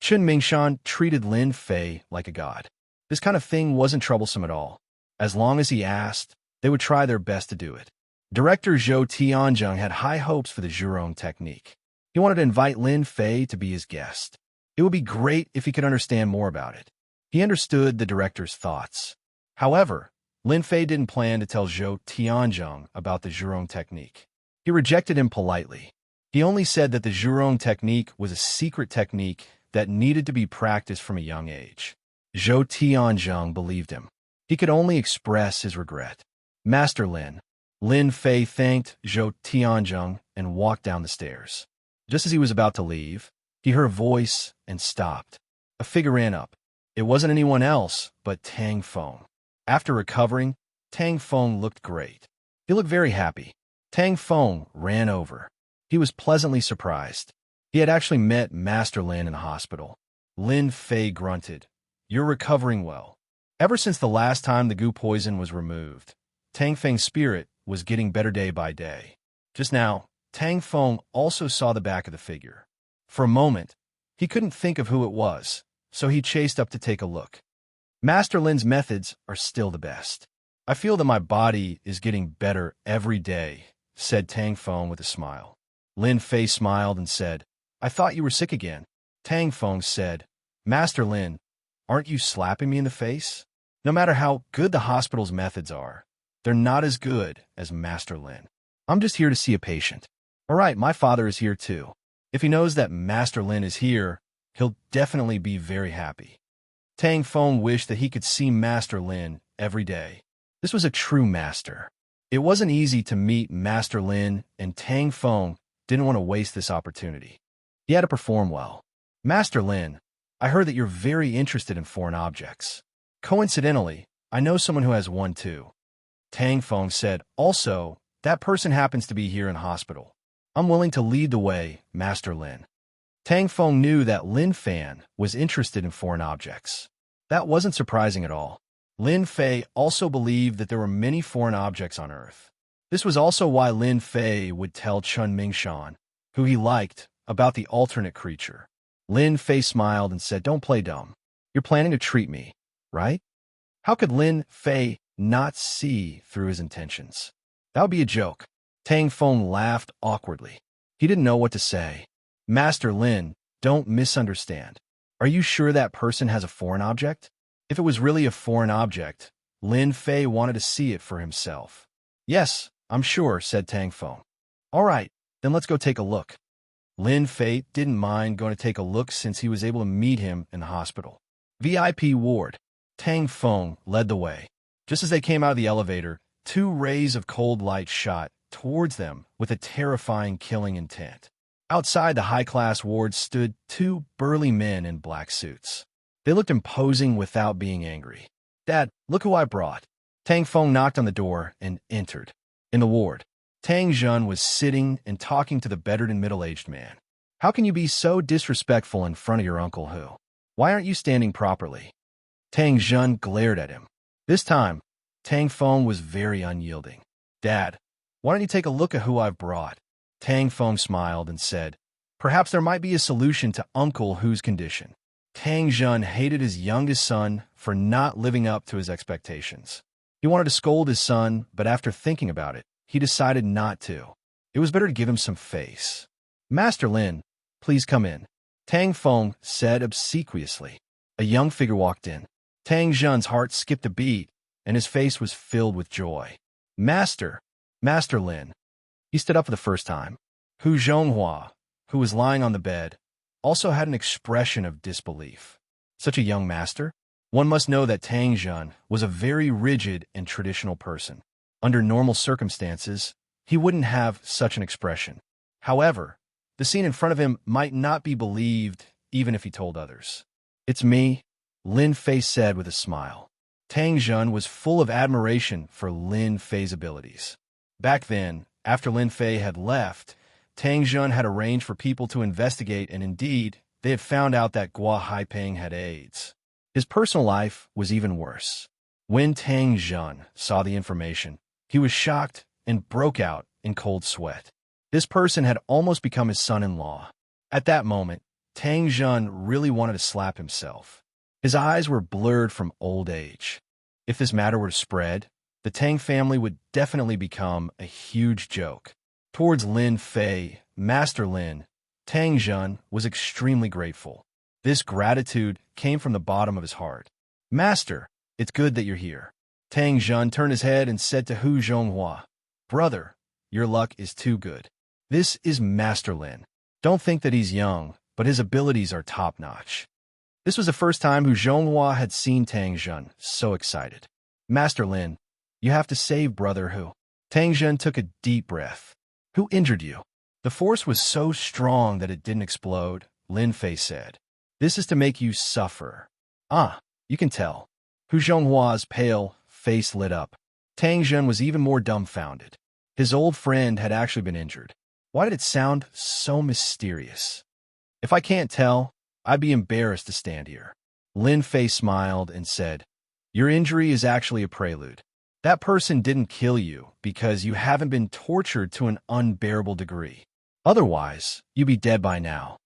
Qin Mingshan treated Lin Fei like a god. This kind of thing wasn't troublesome at all. As long as he asked, they would try their best to do it. Director Zhou Tianzheng had high hopes for the Zhurong technique. He wanted to invite Lin Fei to be his guest. It would be great if he could understand more about it. He understood the director's thoughts. However, Lin Fei didn't plan to tell Zhou Tianzheng about the Zhurong technique. He rejected him politely. He only said that the Zhurong technique was a secret technique that needed to be practiced from a young age. Zhou Tianzheng believed him. He could only express his regret. Master Lin. Lin Fei thanked Zhou Tianzheng and walked down the stairs. Just as he was about to leave, he heard a voice and stopped. A figure ran up. It wasn't anyone else but Tang Feng. After recovering, Tang Feng looked great. He looked very happy. Tang Feng ran over. He was pleasantly surprised. He had actually met Master Lin in the hospital. Lin Fei grunted. You're recovering well. Ever since the last time the goo poison was removed, Tang Feng's spirit was getting better day by day. Just now, Tang Feng also saw the back of the figure. For a moment, he couldn't think of who it was, so he chased up to take a look. Master Lin's methods are still the best. I feel that my body is getting better every day, said Tang Feng with a smile. Lin Fei smiled and said, I thought you were sick again. Tang Feng said, Master Lin, aren't you slapping me in the face? No matter how good the hospital's methods are, they're not as good as Master Lin. I'm just here to see a patient. All right, my father is here too. If he knows that Master Lin is here, he'll definitely be very happy. Tang Feng wished that he could see Master Lin every day. This was a true master. It wasn't easy to meet Master Lin, and Tang Feng didn't want to waste this opportunity. He had to perform well. Master Lin, I heard that you're very interested in foreign objects. Coincidentally, I know someone who has one too. Tang Feng said, also, that person happens to be here in hospital. I'm willing to lead the way, Master Lin. Tang Feng knew that Lin Fan was interested in foreign objects. That wasn't surprising at all. Lin Fei also believed that there were many foreign objects on Earth. This was also why Lin Fei would tell Qin Mingshan, who he liked, about the alternate creature. Lin Fei smiled and said, don't play dumb. You're planning to treat me, right? How could Lin Fei not see through his intentions? That would be a joke. Tang Feng laughed awkwardly. He didn't know what to say. Master Lin, don't misunderstand. Are you sure that person has a foreign object? If it was really a foreign object, Lin Fei wanted to see it for himself. Yes, I'm sure, said Tang Feng. All right, then let's go take a look. Lin Fei didn't mind going to take a look since he was able to meet him in the hospital. VIP ward. Tang Feng led the way. Just as they came out of the elevator, two rays of cold light shot towards them with a terrifying killing intent. Outside the high-class ward stood two burly men in black suits. They looked imposing without being angry. Dad, look who I brought. Tang Feng knocked on the door and entered. In the ward, Tang Zhun was sitting and talking to the better-than-middle-aged man. How can you be so disrespectful in front of your uncle who? Why aren't you standing properly? Tang Zhun glared at him. This time, Tang Feng was very unyielding. Dad, why don't you take a look at who I've brought? Tang Feng smiled and said, Perhaps there might be a solution to Uncle Hu's condition. Tang Jun hated his youngest son for not living up to his expectations. He wanted to scold his son, but after thinking about it, he decided not to. It was better to give him some face. Master Lin, please come in, Tang Feng said obsequiously. A young figure walked in. Tang Jun's heart skipped a beat, and his face was filled with joy. Master Lin. He stood up for the first time. Hu Zhonghua, who was lying on the bed, also had an expression of disbelief. Such a young master? One must know that Tang Jun was a very rigid and traditional person. Under normal circumstances, he wouldn't have such an expression. However, the scene in front of him might not be believed even if he told others. It's me, Lin Fei said with a smile. Tang Jun was full of admiration for Lin Fei's abilities. Back then, after Lin Fei had left, Tang Jun had arranged for people to investigate, and indeed, they had found out that Gua Haipeng had AIDS. His personal life was even worse. When Tang Jun saw the information, he was shocked and broke out in cold sweat. This person had almost become his son-in-law. At that moment, Tang Jun really wanted to slap himself. His eyes were blurred from old age. If this matter were to spread, the Tang family would definitely become a huge joke. Towards Lin Fei, Master Lin, Tang Jun was extremely grateful. This gratitude came from the bottom of his heart. Master, it's good that you're here. Tang Jun turned his head and said to Hu Zhonghua, Brother, your luck is too good. This is Master Lin. Don't think that he's young, but his abilities are top-notch. This was the first time Hu Zhonghua had seen Tang Jun so excited. Master Lin, you have to save Brother Hu. Tang Jun took a deep breath. Who injured you? The force was so strong that it didn't explode, Lin Fei said. This is to make you suffer. Ah, you can tell. Hu Zhonghua's pale face lit up. Tang Jun was even more dumbfounded. His old friend had actually been injured. Why did it sound so mysterious? If I can't tell, I'd be embarrassed to stand here. Lin Fei smiled and said, Your injury is actually a prelude. That person didn't kill you because you haven't been tortured to an unbearable degree. Otherwise, you'd be dead by now.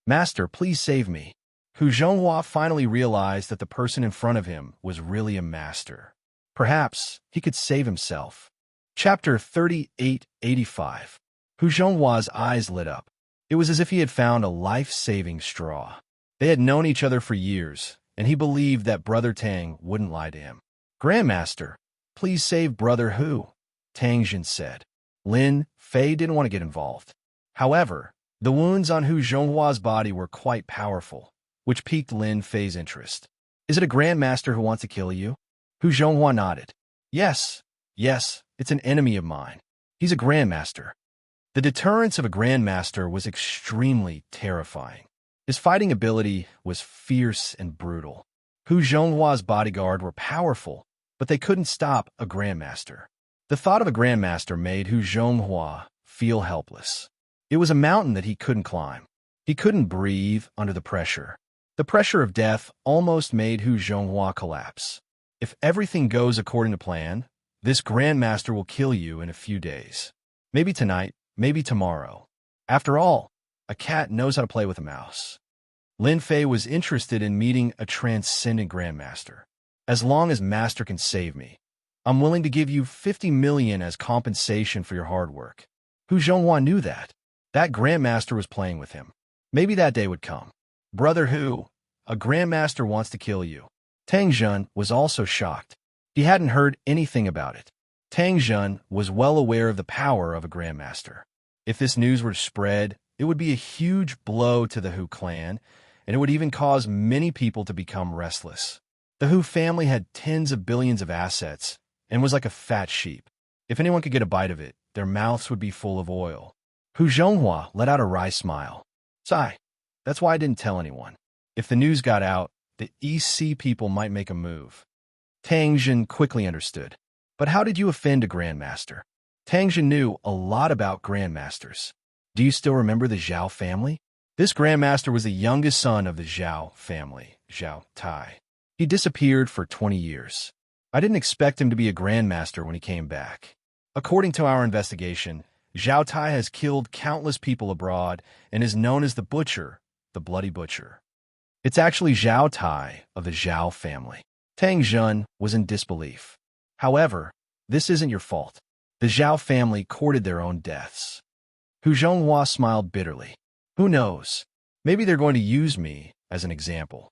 Master, please save me. Hu Zhonghua finally realized that the person in front of him was really a master. Perhaps he could save himself. Chapter 3885. Hu Zhonghua's eyes lit up. It was as if he had found a life-saving straw. They had known each other for years, and he believed that Brother Tang wouldn't lie to him. Grandmaster, please save Brother Hu, Tang Jun said. Lin Fei didn't want to get involved. However, the wounds on Hu Zhonghua's body were quite powerful, which piqued Lin Fei's interest. Is it a grandmaster who wants to kill you? Hu Zhonghua nodded. Yes, it's an enemy of mine. He's a grandmaster. The deterrence of a grandmaster was extremely terrifying. His fighting ability was fierce and brutal. Hu Zhonghua's bodyguard were powerful, but they couldn't stop a grandmaster. The thought of a grandmaster made Hu Zhonghua feel helpless. It was a mountain that he couldn't climb. He couldn't breathe under the pressure. The pressure of death almost made Hu Zhonghua collapse. If everything goes according to plan, this grandmaster will kill you in a few days. Maybe tonight, maybe tomorrow. After all, a cat knows how to play with a mouse. Lin Fei was interested in meeting a transcendent grandmaster. As long as Master can save me, I'm willing to give you 50 million as compensation for your hard work. Hu Zhonghua knew that. That grandmaster was playing with him. Maybe that day would come. Brother Hu, a grandmaster wants to kill you. Tang Jun was also shocked. He hadn't heard anything about it. Tang Jun was well aware of the power of a grandmaster. If this news were to spread, it would be a huge blow to the Hu clan, and it would even cause many people to become restless. The Hu family had tens of billions of assets and was like a fat sheep. If anyone could get a bite of it, their mouths would be full of oil. Hu Zhonghua let out a wry smile. Sigh. That's why I didn't tell anyone. If the news got out, the EC people might make a move. Tang Jun quickly understood. But how did you offend a grandmaster? Tang Jun knew a lot about grandmasters. Do you still remember the Zhao family? This grandmaster was the youngest son of the Zhao family, Zhao Tai. He disappeared for 20 years. I didn't expect him to be a grandmaster when he came back. According to our investigation, Zhao Tai has killed countless people abroad and is known as the Butcher, the Bloody Butcher. It's actually Zhao Tai of the Zhao family. Tang Jun was in disbelief. However, this isn't your fault. The Zhao family courted their own deaths. Hu Zhonghua smiled bitterly. Who knows? Maybe they're going to use me as an example.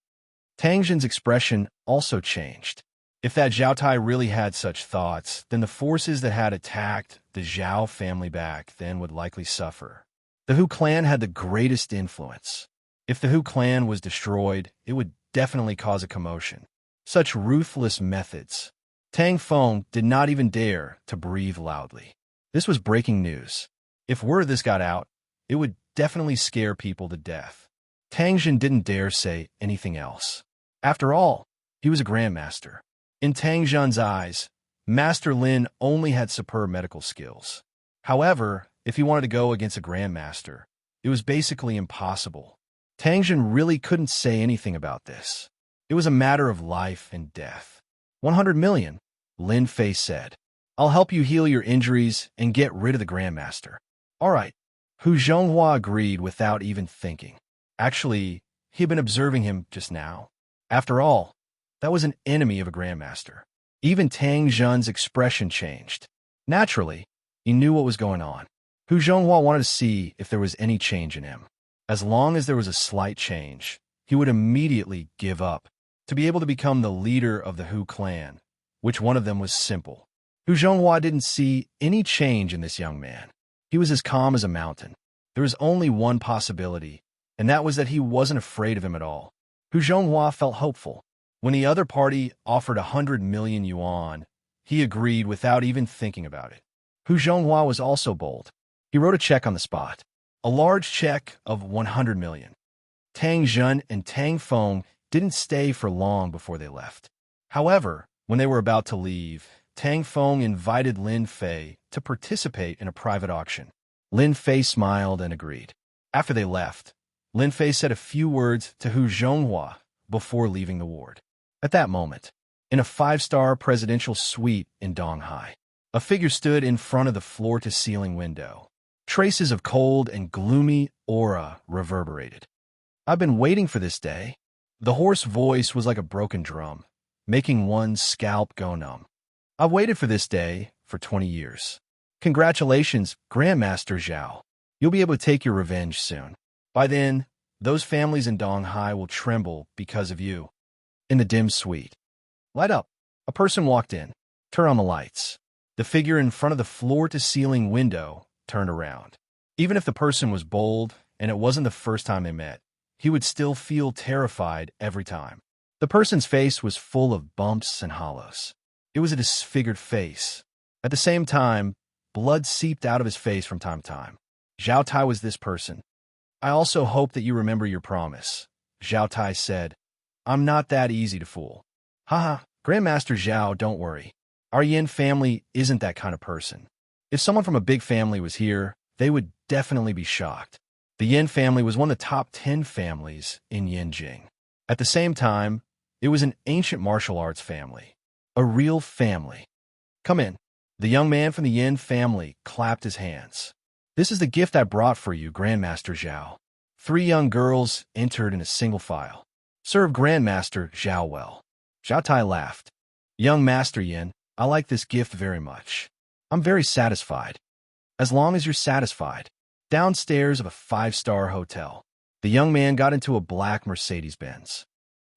Tang Jun's expression also changed. If that Zhao Tai really had such thoughts, then the forces that had attacked the Zhao family back then would likely suffer. The Hu clan had the greatest influence. If the Hu clan was destroyed, it would definitely cause a commotion. Such ruthless methods. Tang Feng did not even dare to breathe loudly. This was breaking news. If word of this got out, it would definitely scare people to death. Tang Jun didn't dare say anything else. After all, he was a grandmaster. In Tang Jun's eyes, Master Lin only had superb medical skills. However, if he wanted to go against a grandmaster, it was basically impossible. Tang Jun really couldn't say anything about this. It was a matter of life and death. 100 million, Lin Fei said. I'll help you heal your injuries and get rid of the grandmaster. All right. Hu Zhonghua agreed without even thinking. Actually, he had been observing him just now. After all, that was an enemy of a grandmaster. Even Tang Jun's expression changed. Naturally, he knew what was going on. Hu Zhonghua wanted to see if there was any change in him. As long as there was a slight change, he would immediately give up. To be able to become the leader of the Hu clan, which one of them was simple. Hu Zhonghua didn't see any change in this young man. He was as calm as a mountain. There was only one possibility, and that was that he wasn't afraid of him at all. Hu Zhonghua felt hopeful. When the other party offered 100 million yuan, he agreed without even thinking about it. Hu Zhonghua was also bold. He wrote a check on the spot. A large check of 100 million. Tang Jun and Tang Feng didn't stay for long before they left. However, when they were about to leave, Tang Feng invited Lin Fei to participate in a private auction. Lin Fei smiled and agreed. After they left, Lin Fei said a few words to Hu Zhonghua before leaving the ward. At that moment, in a 5-star presidential suite in Donghai, a figure stood in front of the floor-to-ceiling window. Traces of cold and gloomy aura reverberated. I've been waiting for this day. The hoarse voice was like a broken drum, making one's scalp go numb. I've waited for this day for 20 years. Congratulations, Grandmaster Zhao. You'll be able to take your revenge soon. By then, those families in Donghai will tremble because of you. In the dim suite. Light up. A person walked in. Turn on the lights. The figure in front of the floor-to-ceiling window turned around. Even if the person was bold and it wasn't the first time they met, he would still feel terrified every time. The person's face was full of bumps and hollows. It was a disfigured face. At the same time, blood seeped out of his face from time to time. Zhao Tai was this person. I also hope that you remember your promise, Zhao Tai said. I'm not that easy to fool. Haha, Grandmaster Zhao, don't worry. Our Yin family isn't that kind of person. If someone from a big family was here, they would definitely be shocked. The Yin family was one of the top 10 families in Yinjing. At the same time, it was an ancient martial arts family. A real family. Come in. The young man from the Yin family clapped his hands. This is the gift I brought for you, Grandmaster Zhao. 3 young girls entered in a single file. Serve Grandmaster Zhao well. Zhao Tai laughed. Young Master Yin, I like this gift very much. I'm very satisfied. As long as you're satisfied. Downstairs of a 5-star hotel, the young man got into a black Mercedes-Benz.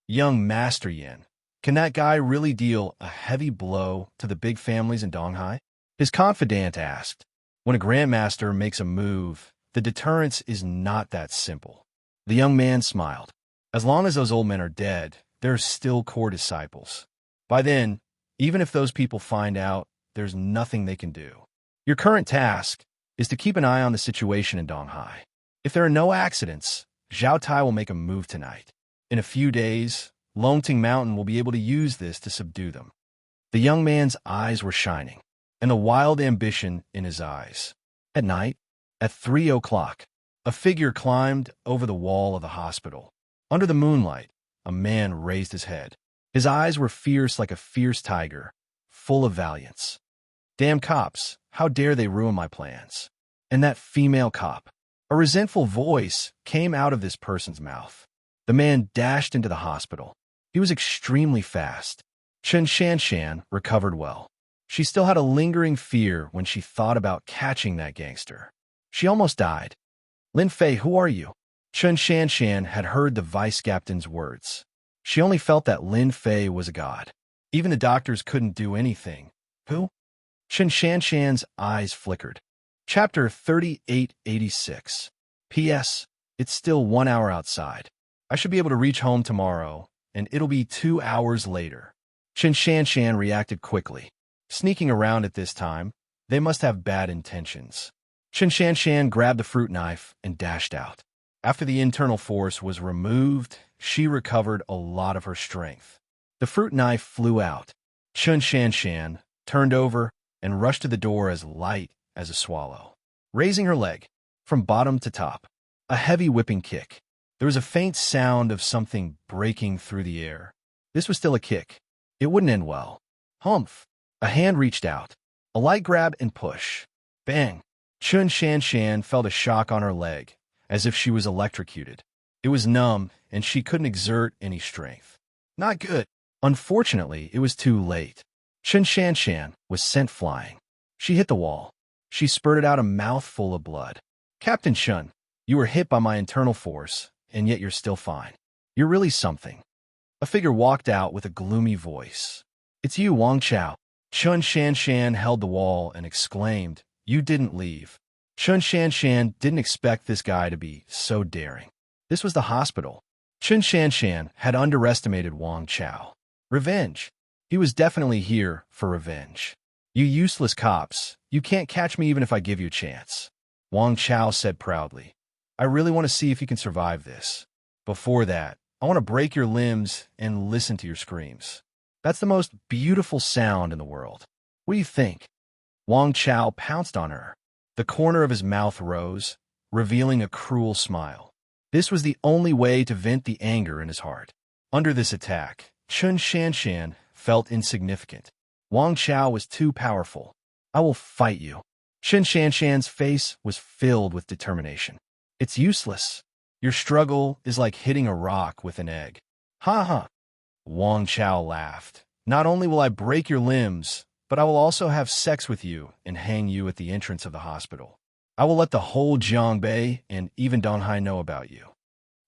Young Master Yin, can that guy really deal a heavy blow to the big families in Donghai? His confidant asked. When a grandmaster makes a move, the deterrence is not that simple. The young man smiled. As long as those old men are dead, there are still core disciples. By then, even if those people find out, there's nothing they can do. Your current task is to keep an eye on the situation in Donghai. If there are no accidents, Zhao Tai will make a move tonight. In a few days, Longting Mountain will be able to use this to subdue them. The young man's eyes were shining, and the wild ambition in his eyes. At night, at 3 o'clock, a figure climbed over the wall of the hospital. Under the moonlight, a man raised his head. His eyes were fierce like a fierce tiger, full of valiance. Damn cops, how dare they ruin my plans? And that female cop. A resentful voice came out of this person's mouth. The man dashed into the hospital. He was extremely fast. Chen Shanshan recovered well. She still had a lingering fear when she thought about catching that gangster. She almost died. Lin Fei, who are you? Chen Shanshan had heard the vice captain's words. She only felt that Lin Fei was a god. Even the doctors couldn't do anything. Who? Chen Shanshan's eyes flickered. Chapter 3886. P.S. It's still 1 hour outside. I should be able to reach home tomorrow, and it'll be 2 hours later. Chen Shanshan reacted quickly. Sneaking around at this time, they must have bad intentions. Chen Shanshan grabbed the fruit knife and dashed out. After the internal force was removed, she recovered a lot of her strength. The fruit knife flew out. Chen Shanshan turned over and rushed to the door as light as a swallow. Raising her leg, from bottom to top, a heavy whipping kick. There was a faint sound of something breaking through the air. This was still a kick. It wouldn't end well. Humph! A hand reached out. A light grab and push. Bang! Chen Shanshan felt a shock on her leg, as if she was electrocuted. It was numb, and she couldn't exert any strength. Not good. Unfortunately, it was too late. Chen Shanshan was sent flying. She hit the wall. She spurted out a mouthful of blood. Captain Chen, you were hit by my internal force, and yet you're still fine. You're really something. A figure walked out with a gloomy voice. It's you, Wang Chao. Chen Shanshan held the wall and exclaimed, You didn't leave. Chen Shanshan didn't expect this guy to be so daring. This was the hospital. Chen Shanshan had underestimated Wang Chao. Revenge. He was definitely here for revenge. You useless cops, you can't catch me even if I give you a chance. Wang Chao said proudly. I really want to see if you can survive this. Before that, I want to break your limbs and listen to your screams. That's the most beautiful sound in the world. What do you think? Wang Chao pounced on her. The corner of his mouth rose, revealing a cruel smile. This was the only way to vent the anger in his heart. Under this attack, Chen Shanshan felt insignificant. Wang Chao was too powerful. I will fight you. Chen Shanshan's face was filled with determination. It's useless. Your struggle is like hitting a rock with an egg. Ha ha. Wang Chao laughed. Not only will I break your limbs, but I will also have sex with you and hang you at the entrance of the hospital. I will let the whole Jiangbei and even Donghai know about you.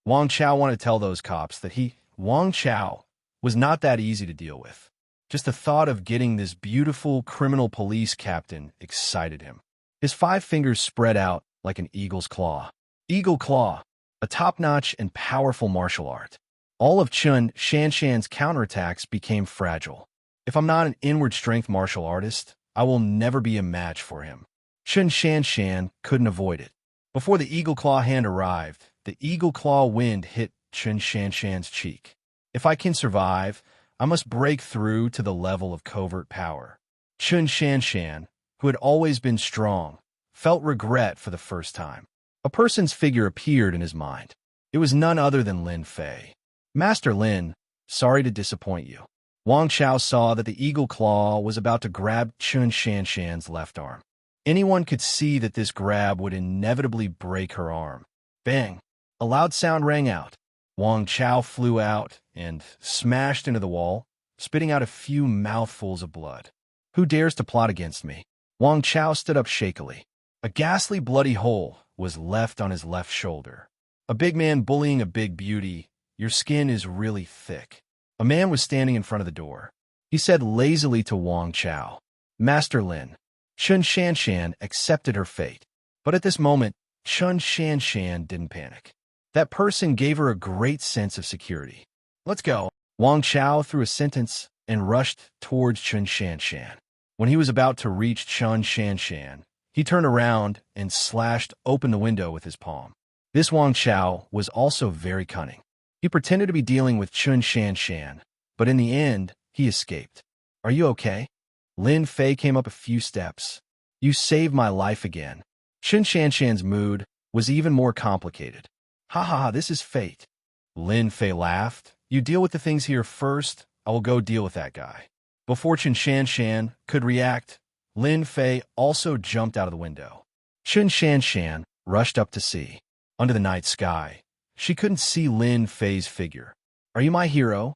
Wang Chao wanted to tell those cops that Wang Chao, was not that easy to deal with. Just the thought of getting this beautiful criminal police captain excited him. His 5 fingers spread out like an eagle's claw. Eagle claw, a top-notch and powerful martial art. All of Chen Shanshan's counterattacks became fragile. If I'm not an inward strength martial artist, I will never be a match for him. Chen Shanshan couldn't avoid it. Before the eagle claw hand arrived, the eagle claw wind hit Chen Shanshan's cheek. If I can survive, I must break through to the level of covert power. Chen Shanshan, who had always been strong, felt regret for the first time. A person's figure appeared in his mind. It was none other than Lin Fei. Master Lin, sorry to disappoint you. Wang Chao saw that the eagle claw was about to grab Chen Shanshan's left arm. Anyone could see that this grab would inevitably break her arm. Bang! A loud sound rang out. Wang Chao flew out and smashed into the wall, spitting out a few mouthfuls of blood. Who dares to plot against me? Wang Chao stood up shakily. A ghastly bloody hole was left on his left shoulder. A big man bullying a big beauty. Your skin is really thick. A man was standing in front of the door. He said lazily to Wang Chao, Master Lin. Chen Shanshan accepted her fate. But at this moment, Chen Shanshan didn't panic. That person gave her a great sense of security. Let's go. Wang Chao threw a sentence and rushed towards Chen Shanshan. When he was about to reach Chen Shanshan, he turned around and slashed open the window with his palm. This Wang Chao was also very cunning. He pretended to be dealing with Chen Shanshan, but in the end, he escaped. Are you okay? Lin Fei came up a few steps. You saved my life again. Chen Shanshan's mood was even more complicated. Ha ha ha, this is fate. Lin Fei laughed. You deal with the things here first, I will go deal with that guy. Before Chen Shanshan could react, Lin Fei also jumped out of the window. Chun Shan rushed up to see. Under the night sky, she couldn't see Lin Fei's figure. Are you my hero?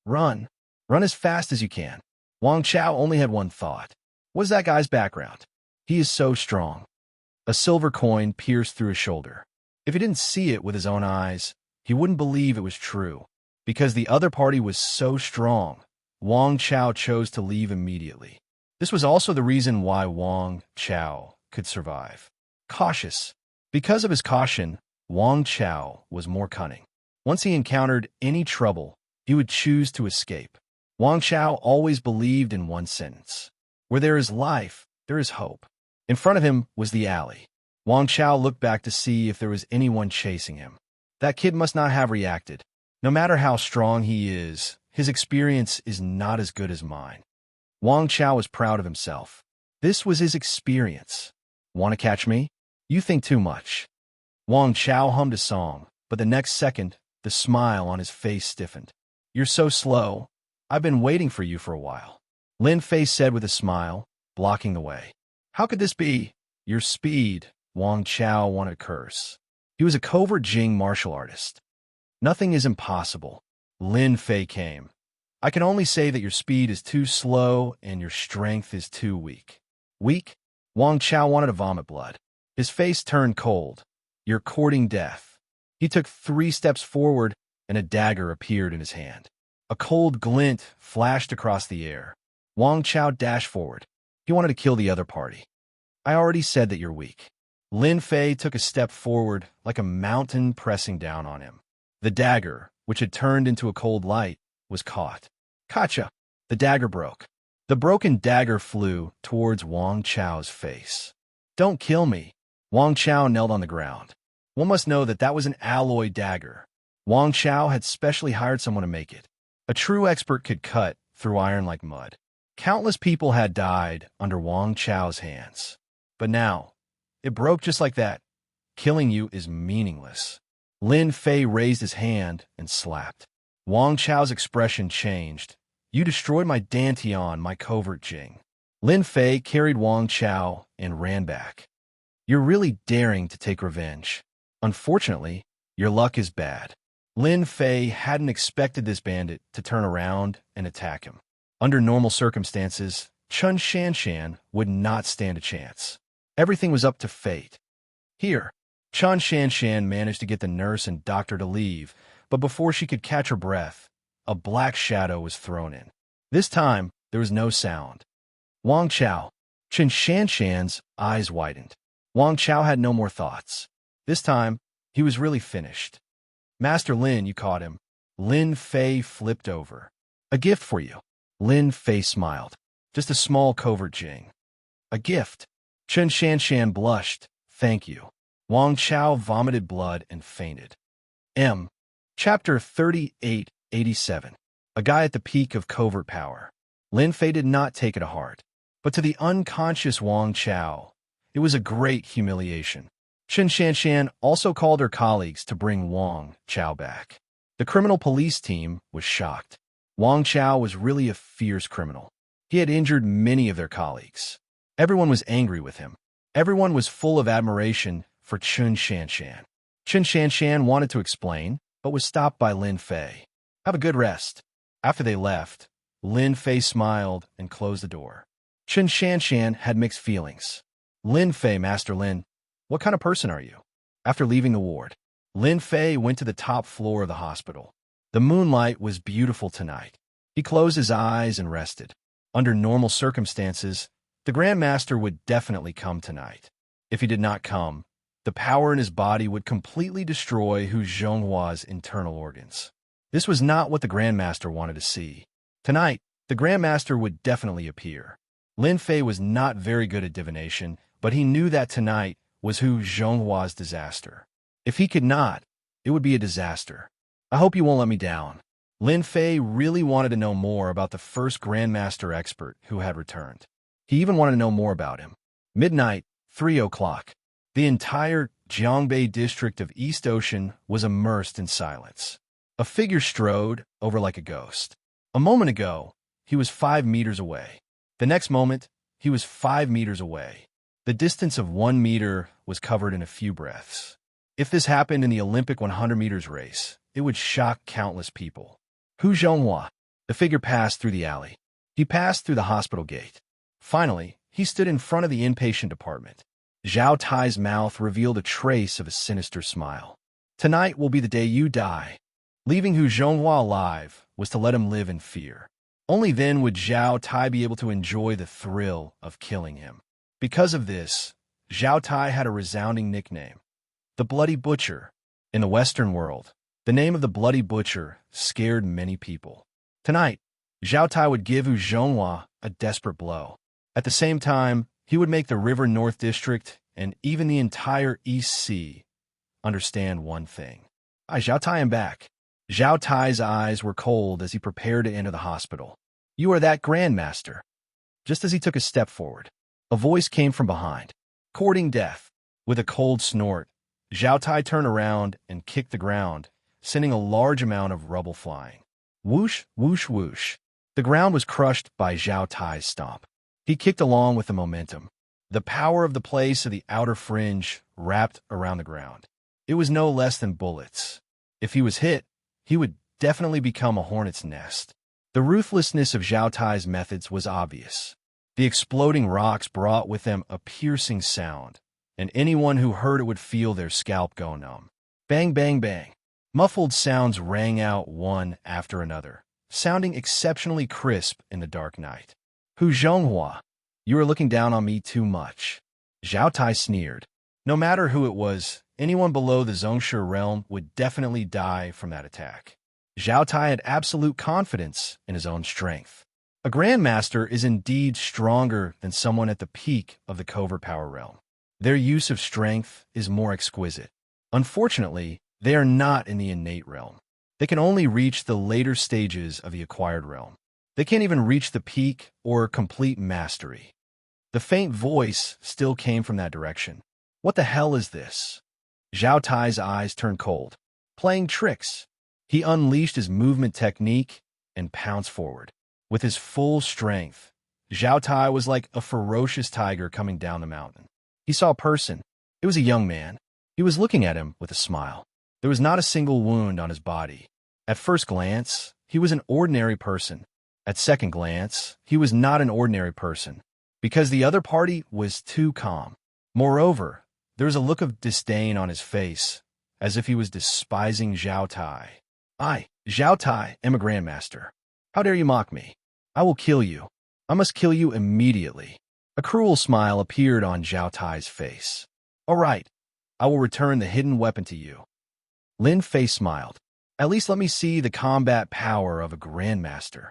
Run. Run as fast as you can. Wang Chao only had one thought. What is that guy's background? He is so strong. A silver coin pierced through his shoulder. If he didn't see it with his own eyes, he wouldn't believe it was true. Because the other party was so strong, Wang Chao chose to leave immediately. This was also the reason why Wang Chao could survive. Cautious. Because of his caution, Wang Chao was more cunning. Once he encountered any trouble, he would choose to escape. Wang Chao always believed in one sentence. Where there is life, there is hope. In front of him was the alley. Wang Chao looked back to see if there was anyone chasing him. That kid must not have reacted. No matter how strong he is, his experience is not as good as mine. Wang Chao was proud of himself. This was his experience. Want to catch me? You think too much. Wang Chao hummed a song, but the next second, the smile on his face stiffened. You're so slow. I've been waiting for you for a while. Lin Fei said with a smile, blocking the way. How could this be? Your speed, Wang Chao wanted to curse. He was a covert Jing martial artist. Nothing is impossible. Lin Fei came. I can only say that your speed is too slow and your strength is too weak. Weak? Wang Chao wanted to vomit blood. His face turned cold. You're courting death. He took 3 steps forward and a dagger appeared in his hand. A cold glint flashed across the air. Wang Chao dashed forward. He wanted to kill the other party. I already said that you're weak. Lin Fei took a step forward like a mountain pressing down on him. The dagger, which had turned into a cold light, was caught. Gotcha! The dagger broke. The broken dagger flew towards Wang Chao's face. Don't kill me. Wang Chao knelt on the ground. One must know that that was an alloy dagger. Wang Chao had specially hired someone to make it. A true expert could cut through iron like mud. Countless people had died under Wang Chao's hands. But now, it broke just like that. Killing you is meaningless. Lin Fei raised his hand and slapped. Wang Chao's expression changed. You destroyed my Dantian, my covert Jing. Lin Fei carried Wang Chao and ran back. You're really daring to take revenge. Unfortunately, your luck is bad. Lin Fei hadn't expected this bandit to turn around and attack him. Under normal circumstances, Chun Shan would not stand a chance. Everything was up to fate. Here, Chun Shan managed to get the nurse and doctor to leave, but before she could catch her breath, a black shadow was thrown in. This time, there was no sound. Wang Chao. Chun Shan's eyes widened. Wang Chao had no more thoughts. This time, he was really finished. Master Lin, you caught him. Lin Fei flipped over. A gift for you. Lin Fei smiled. Just a small covert Jing. A gift. Chun Shan blushed. Thank you. Wang Chao vomited blood and fainted. Chapter 3887. A guy at the peak of covert power. Lin Fei did not take it to heart. But to the unconscious Wang Chao, it was a great humiliation. Chun Shan also called her colleagues to bring Wang Chao back. The criminal police team was shocked. Wang Chao was really a fierce criminal. He had injured many of their colleagues. Everyone was angry with him. Everyone was full of admiration for Chun Shan. Chun Shan wanted to explain, but was stopped by Lin Fei. Have a good rest. After they left, Lin Fei smiled and closed the door. Chun Shan had mixed feelings. Lin Fei, Master Lin, what kind of person are you? After leaving the ward, Lin Fei went to the top floor of the hospital. The moonlight was beautiful tonight. He closed his eyes and rested. Under normal circumstances, the Grand Master would definitely come tonight. If he did not come, the power in his body would completely destroy Hu Zhonghua's internal organs. This was not what the Grand Master wanted to see. Tonight, the Grand Master would definitely appear. Lin Fei was not very good at divination, but he knew that tonight was Hu Zhonghua's disaster. If he could not, it would be a disaster. I hope you won't let me down. Lin Fei really wanted to know more about the first Grandmaster expert who had returned. He even wanted to know more about him. Midnight, 3 o'clock. The entire Jiangbei district of East Ocean was immersed in silence. A figure strode over like a ghost. A moment ago, he was 5 meters away. The next moment, he was 5 meters away. The distance of 1 meter was covered in a few breaths. If this happened in the Olympic 100 meters race, it would shock countless people. Hu Zhonghua. The figure passed through the alley. He passed through the hospital gate. Finally, he stood in front of the inpatient department. Zhao Tai's mouth revealed a trace of a sinister smile. Tonight will be the day you die. Leaving Hu Zhonghua alive was to let him live in fear. Only then would Zhao Tai be able to enjoy the thrill of killing him. Because of this, Zhao Tai had a resounding nickname, the Bloody Butcher. In the Western world, the name of the Bloody Butcher scared many people. Tonight, Zhao Tai would give Hu Zhonghua a desperate blow. At the same time, he would make the River North District and even the entire East Sea understand one thing. Zhao Tai, am back. Zhao Tai's eyes were cold as he prepared to enter the hospital. You are that Grandmaster. Just as he took a step forward, a voice came from behind. Courting death. With a cold snort, Zhao Tai turned around and kicked the ground, sending a large amount of rubble flying. Whoosh, whoosh, whoosh. The ground was crushed by Zhao Tai's stomp. He kicked along with the momentum. The power of the place of the outer fringe wrapped around the ground. It was no less than bullets. If he was hit, he would definitely become a hornet's nest. The ruthlessness of Zhao Tai's methods was obvious. The exploding rocks brought with them a piercing sound, and anyone who heard it would feel their scalp go numb. Bang, bang, bang. Muffled sounds rang out one after another, sounding exceptionally crisp in the dark night. Hu Zhonghua, you are looking down on me too much. Zhao Tai sneered. No matter who it was, anyone below the Zhongshe realm would definitely die from that attack. Zhao Tai had absolute confidence in his own strength. A Grandmaster is indeed stronger than someone at the peak of the covert power realm. Their use of strength is more exquisite. Unfortunately, they are not in the innate realm. They can only reach the later stages of the acquired realm. They can't even reach the peak or complete mastery. The faint voice still came from that direction. What the hell is this? Zhao Tai's eyes turned cold. Playing tricks. He unleashed his movement technique and pounced forward. With his full strength, Zhao Tai was like a ferocious tiger coming down the mountain. He saw a person. It was a young man. He was looking at him with a smile. There was not a single wound on his body. At first glance, he was an ordinary person. At second glance, he was not an ordinary person, because the other party was too calm. Moreover, there was a look of disdain on his face, as if he was despising Zhao Tai. I, Zhao Tai, am a Grandmaster. How dare you mock me? I will kill you. I must kill you immediately. A cruel smile appeared on Zhao Tai's face. All right, I will return the hidden weapon to you. Lin Fei smiled. At least let me see the combat power of a Grandmaster.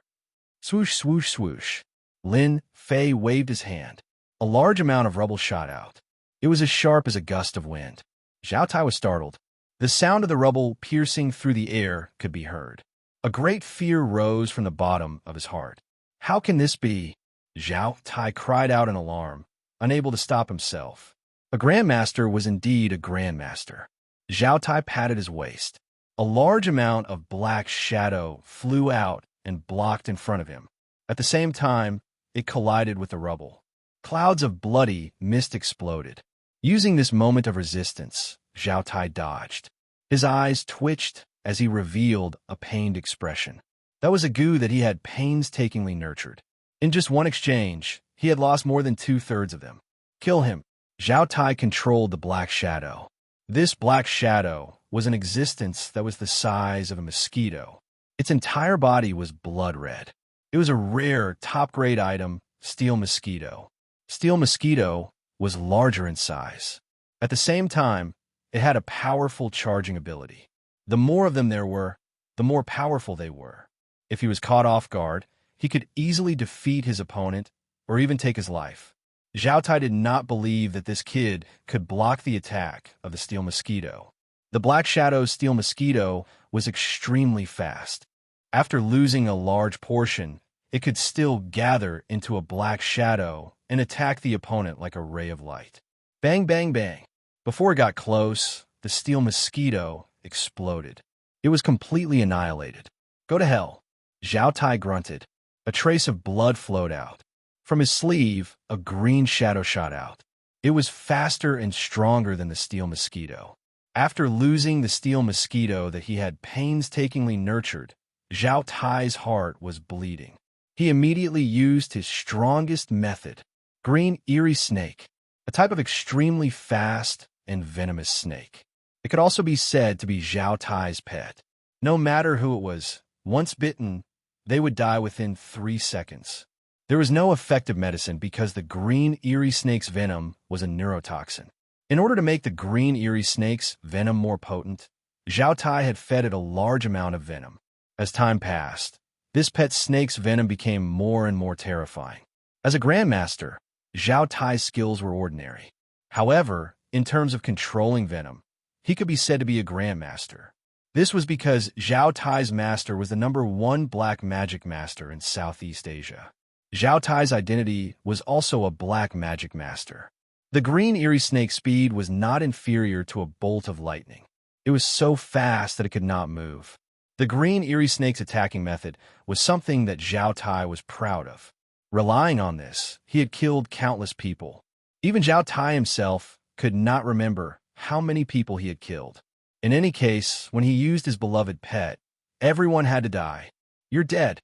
Swoosh, swoosh, swoosh. Lin Fei waved his hand. A large amount of rubble shot out. It was as sharp as a gust of wind. Zhao Tai was startled. The sound of the rubble piercing through the air could be heard. A great fear rose from the bottom of his heart. How can this be? Zhao Tai cried out in alarm, unable to stop himself. A Grandmaster was indeed a Grandmaster. Zhao Tai patted his waist. A large amount of black shadow flew out and blocked in front of him. At the same time, it collided with the rubble. Clouds of bloody mist exploded. Using this moment of resistance, Zhao Tai dodged. His eyes twitched as he revealed a pained expression. That was a goo that he had painstakingly nurtured. In just one exchange, he had lost more than 2/3 of them. Kill him. Zhao Tai controlled the black shadow. This black shadow was an existence that was the size of a mosquito. Its entire body was blood red. It was a rare, top-grade item, steel mosquito. Steel mosquito was larger in size. At the same time, it had a powerful charging ability. The more of them there were, the more powerful they were. If he was caught off guard, he could easily defeat his opponent or even take his life. Zhao Tai did not believe that this kid could block the attack of the steel mosquito. The Black Shadow's steel mosquito was extremely fast. After losing a large portion, it could still gather into a black shadow and attack the opponent like a ray of light. Bang, bang, bang. Before it got close, the steel mosquito exploded. It was completely annihilated. Go to hell. Zhao Tai grunted. A trace of blood flowed out. From his sleeve, a green shadow shot out. It was faster and stronger than the steel mosquito. After losing the steel mosquito that he had painstakingly nurtured, Zhao Tai's heart was bleeding. He immediately used his strongest method, green eerie snake, a type of extremely fast and venomous snake. It could also be said to be Zhao Tai's pet. No matter who it was, once bitten, they would die within 3 seconds. There was no effective medicine because the green eerie snake's venom was a neurotoxin. In order to make the green eerie snake's venom more potent, Zhao Tai had fed it a large amount of venom. As time passed, this pet snake's venom became more and more terrifying. As a grandmaster, Zhao Tai's skills were ordinary. However, in terms of controlling venom, he could be said to be a grandmaster. This was because Zhao Tai's master was the #1 black magic master in Southeast Asia. Zhao Tai's identity was also a black magic master. The green eerie snake's speed was not inferior to a bolt of lightning. It was so fast that it could not move. The green eerie snake's attacking method was something that Zhao Tai was proud of. Relying on this, he had killed countless people. Even Zhao Tai himself could not remember how many people he had killed. In any case, when he used his beloved pet, everyone had to die. "You're dead,"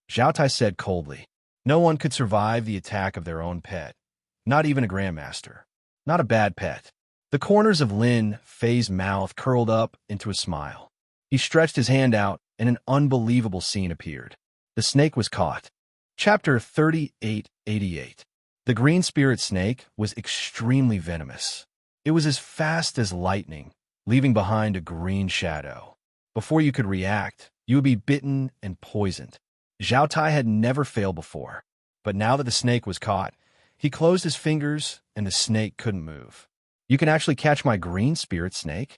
Zhao Tai said coldly. No one could survive the attack of their own pet, not even a grandmaster. Not a bad pet. The corners of Lin Fei's mouth curled up into a smile. He stretched his hand out, and an unbelievable scene appeared. The snake was caught. Chapter 3888. The green spirit snake was extremely venomous. It was as fast as lightning, leaving behind a green shadow. Before you could react, you would be bitten and poisoned. Zhao Tai had never failed before, but now that the snake was caught, he closed his fingers and the snake couldn't move. "You can actually catch my green spirit snake?"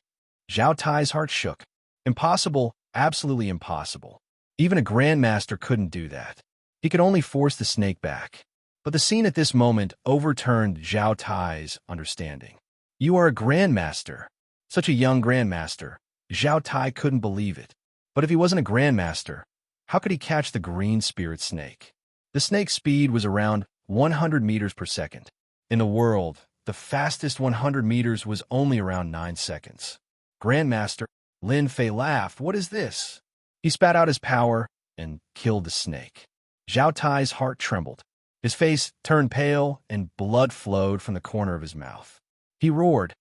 Zhao Tai's heart shook. Impossible, absolutely impossible. Even a grandmaster couldn't do that. He could only force the snake back. But the scene at this moment overturned Zhao Tai's understanding. "You are a grandmaster." Such a young grandmaster. Zhao Tai couldn't believe it. But if he wasn't a grandmaster, how could he catch the green spirit snake? The snake's speed was around 100 meters per second. In the world, the fastest 100 meters was only around 9 seconds. "Grandmaster," Lin Fei laughed. "What is this?" He spat out his power and killed the snake. Zhao Tai's heart trembled. His face turned pale and blood flowed from the corner of his mouth. He roared,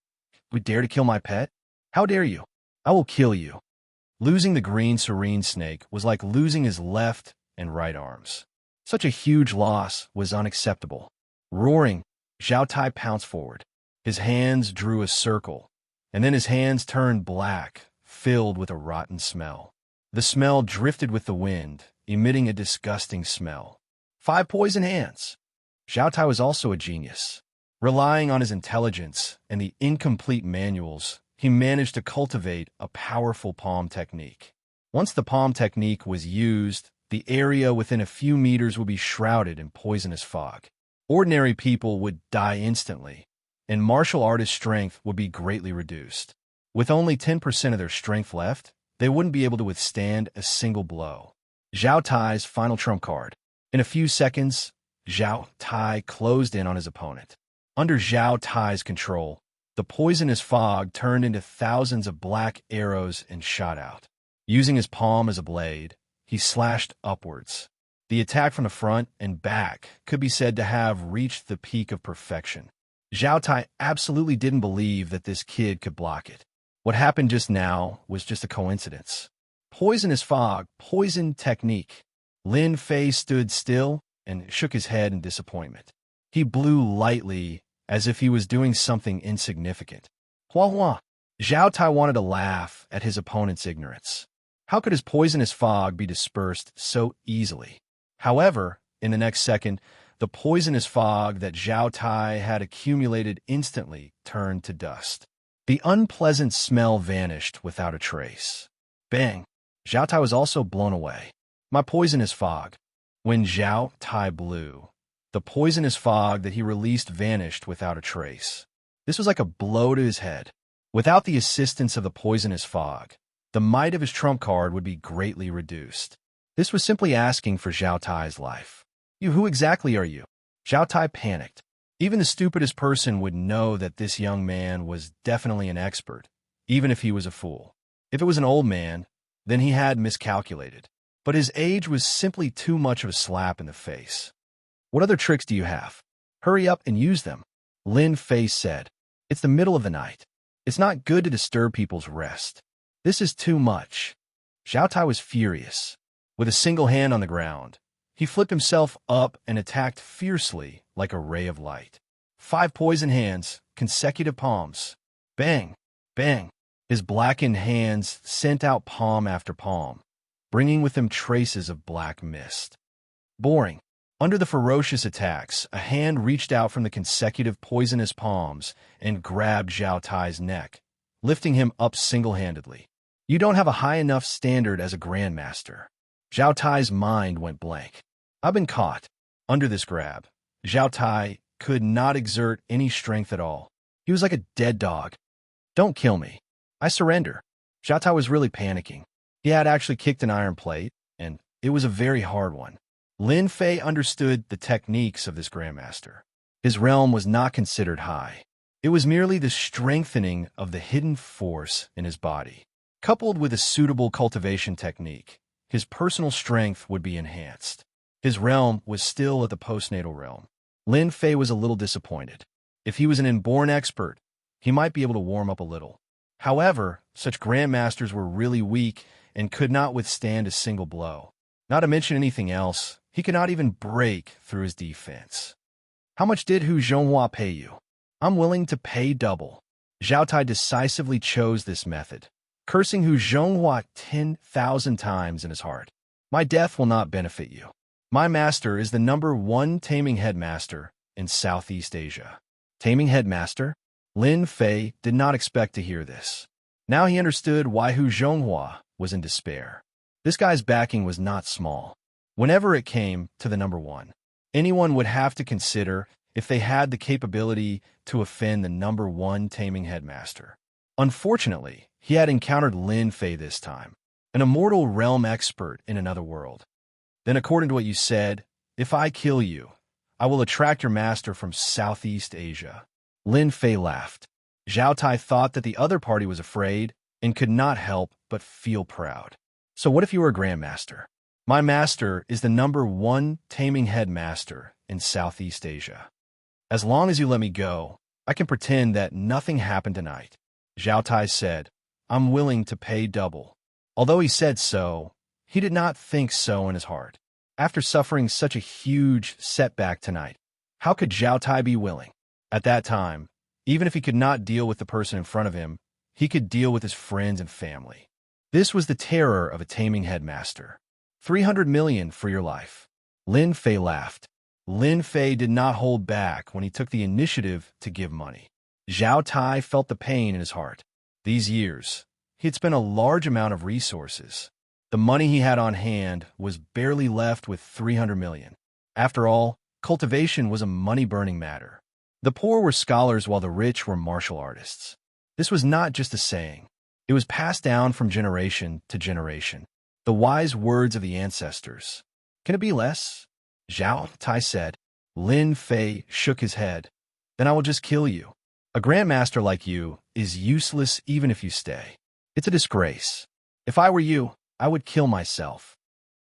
"You dare to kill my pet? How dare you? I will kill you." Losing the green serene snake was like losing his left and right arms. Such a huge loss was unacceptable. Roaring, Zhao Tai pounced forward. His hands drew a circle, and then his hands turned black, filled with a rotten smell. The smell drifted with the wind, emitting a disgusting smell. 5 poison hands. Zhao Tai was also a genius. Relying on his intelligence and the incomplete manuals, he managed to cultivate a powerful palm technique. Once the palm technique was used, the area within a few meters would be shrouded in poisonous fog. Ordinary people would die instantly, and martial artist strength would be greatly reduced. With only 10% of their strength left, they wouldn't be able to withstand a single blow. Zhao Tai's final trump card. In a few seconds, Zhao Tai closed in on his opponent. Under Zhao Tai's control, the poisonous fog turned into thousands of black arrows and shot out. Using his palm as a blade, he slashed upwards. The attack from the front and back could be said to have reached the peak of perfection. Zhao Tai absolutely didn't believe that this kid could block it. What happened just now was just a coincidence. Poisonous fog, poison technique. Lin Fei stood still and shook his head in disappointment. He blew lightly as if he was doing something insignificant. Hua hua. Zhao Tai wanted to laugh at his opponent's ignorance. How could his poisonous fog be dispersed so easily? However, in the next second, the poisonous fog that Zhao Tai had accumulated instantly turned to dust. The unpleasant smell vanished without a trace. Bang! Zhao Tai was also blown away. My poisonous fog. When Zhao Tai blew, the poisonous fog that he released vanished without a trace. This was like a blow to his head. Without the assistance of the poisonous fog, the might of his trump card would be greatly reduced. This was simply asking for Zhao Tai's life. "You, who exactly are you?" Zhao Tai panicked. Even the stupidest person would know that this young man was definitely an expert, even if he was a fool. If it was an old man, then he had miscalculated. But his age was simply too much of a slap in the face. What other tricks do you have? Hurry up and use them, Lin Fei said. It's the middle of the night. It's not good to disturb people's rest. This is too much. Zhao Tai was furious. With a single hand on the ground, he flipped himself up and attacked fiercely like a ray of light. 5 poison hands, consecutive palms. Bang, bang. His blackened hands sent out palm after palm, bringing with them traces of black mist. Boring. Under the ferocious attacks, a hand reached out from the consecutive poisonous palms and grabbed Zhao Tai's neck, lifting him up single-handedly. You don't have a high enough standard as a grandmaster. Zhao Tai's mind went blank. I've been caught. Under this grab, Zhao Tai could not exert any strength at all. He was like a dead dog. Don't kill me. I surrender. Zhao Tai was really panicking. He had actually kicked an iron plate, and it was a very hard one. Lin Fei understood the techniques of this grandmaster. His realm was not considered high. It was merely the strengthening of the hidden force in his body. Coupled with a suitable cultivation technique, his personal strength would be enhanced. His realm was still at the postnatal realm. Lin Fei was a little disappointed. If he was an inborn expert, he might be able to warm up a little. However, such grandmasters were really weak and could not withstand a single blow. Not to mention anything else, he could not even break through his defense. How much did Hu Zhonghua pay you? I'm willing to pay double. Zhao Tai decisively chose this method, cursing Hu Zhonghua 10,000 times in his heart. My death will not benefit you. My master is the #1 taming headmaster in Southeast Asia. Taming headmaster? Lin Fei did not expect to hear this. Now he understood why Hu Zhonghua was in despair. This guy's backing was not small. Whenever it came to the #1, anyone would have to consider if they had the capability to offend the #1 taming headmaster. Unfortunately, he had encountered Lin Fei this time, an immortal realm expert in another world. Then, according to what you said, if I kill you, I will attract your master from Southeast Asia. Lin Fei laughed. Zhao Tai thought that the other party was afraid and could not help but feel proud. So what if you were a grandmaster? My master is the #1 taming headmaster in Southeast Asia. As long as you let me go, I can pretend that nothing happened tonight. Zhao Tai said, I'm willing to pay double. Although he said so, he did not think so in his heart. After suffering such a huge setback tonight, how could Zhao Tai be willing? At that time, even if he could not deal with the person in front of him, he could deal with his friends and family. This was the terror of a taming headmaster. 300 million for your life. Lin Fei laughed. Lin Fei did not hold back when he took the initiative to give money. Zhao Tai felt the pain in his heart. These years, he had spent a large amount of resources. The money he had on hand was barely left with 300 million. After all, cultivation was a money-burning matter. The poor were scholars while the rich were martial artists. This was not just a saying. It was passed down from generation to generation. The wise words of the ancestors. Can it be less? Zhao Tai said. Lin Fei shook his head. Then I will just kill you. A grandmaster like you is useless even if you stay. It's a disgrace. If I were you, I would kill myself.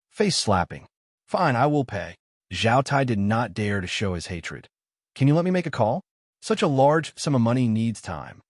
Face slapping. Fine, I will pay. Zhao Tai did not dare to show his hatred. Can you let me make a call? Such a large sum of money needs time.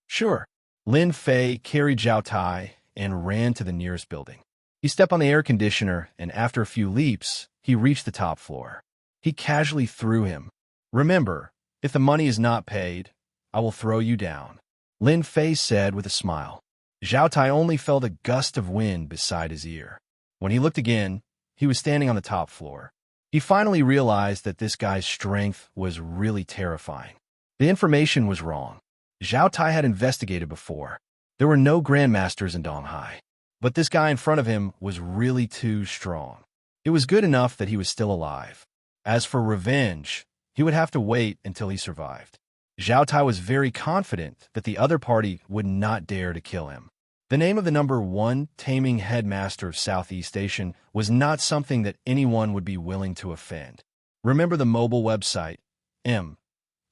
Sure. Lin Fei carried Zhao Tai and ran to the nearest building. He stepped on the air conditioner, and after a few leaps, he reached the top floor. He casually threw him. Remember, if the money is not paid, I will throw you down. Lin Fei said with a smile. Zhao Tai only felt a gust of wind beside his ear. When he looked again, he was standing on the top floor. He finally realized that this guy's strength was really terrifying. The information was wrong. Zhao Tai had investigated before. There were no grandmasters in Donghai. But this guy in front of him was really too strong. It was good enough that he was still alive. As for revenge, he would have to wait until he survived. Zhao Tai was very confident that the other party would not dare to kill him. The name of the #1 taming headmaster of Southeast Asia was not something that anyone would be willing to offend. Remember the mobile website,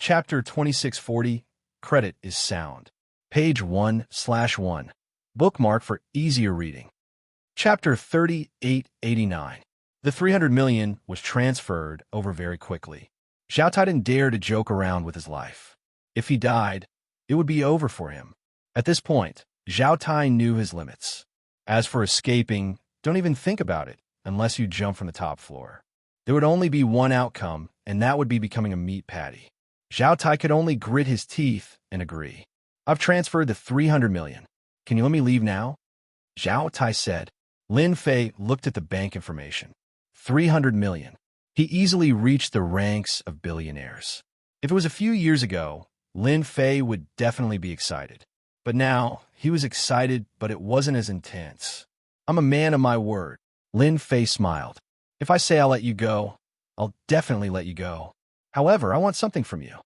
Chapter 2640, Credit is Sound. Page 1/1. Bookmark for easier reading. Chapter 3889. The 300 million was transferred over very quickly. Zhao Tai didn't dare to joke around with his life. If he died, it would be over for him. At this point, Zhao Tai knew his limits. As for escaping, don't even think about it unless you jump from the top floor. There would only be one outcome, and that would be becoming a meat patty. Zhao Tai could only grit his teeth and agree. I've transferred the 300 million. Can you let me leave now? Zhao Tai said. Lin Fei looked at the bank information. 300 million. He easily reached the ranks of billionaires. If it was a few years ago, Lin Fei would definitely be excited. But now, he was excited, but it wasn't as intense. I'm a man of my word. Lin Fei smiled. If I say I'll let you go, I'll definitely let you go. However, I want something from you.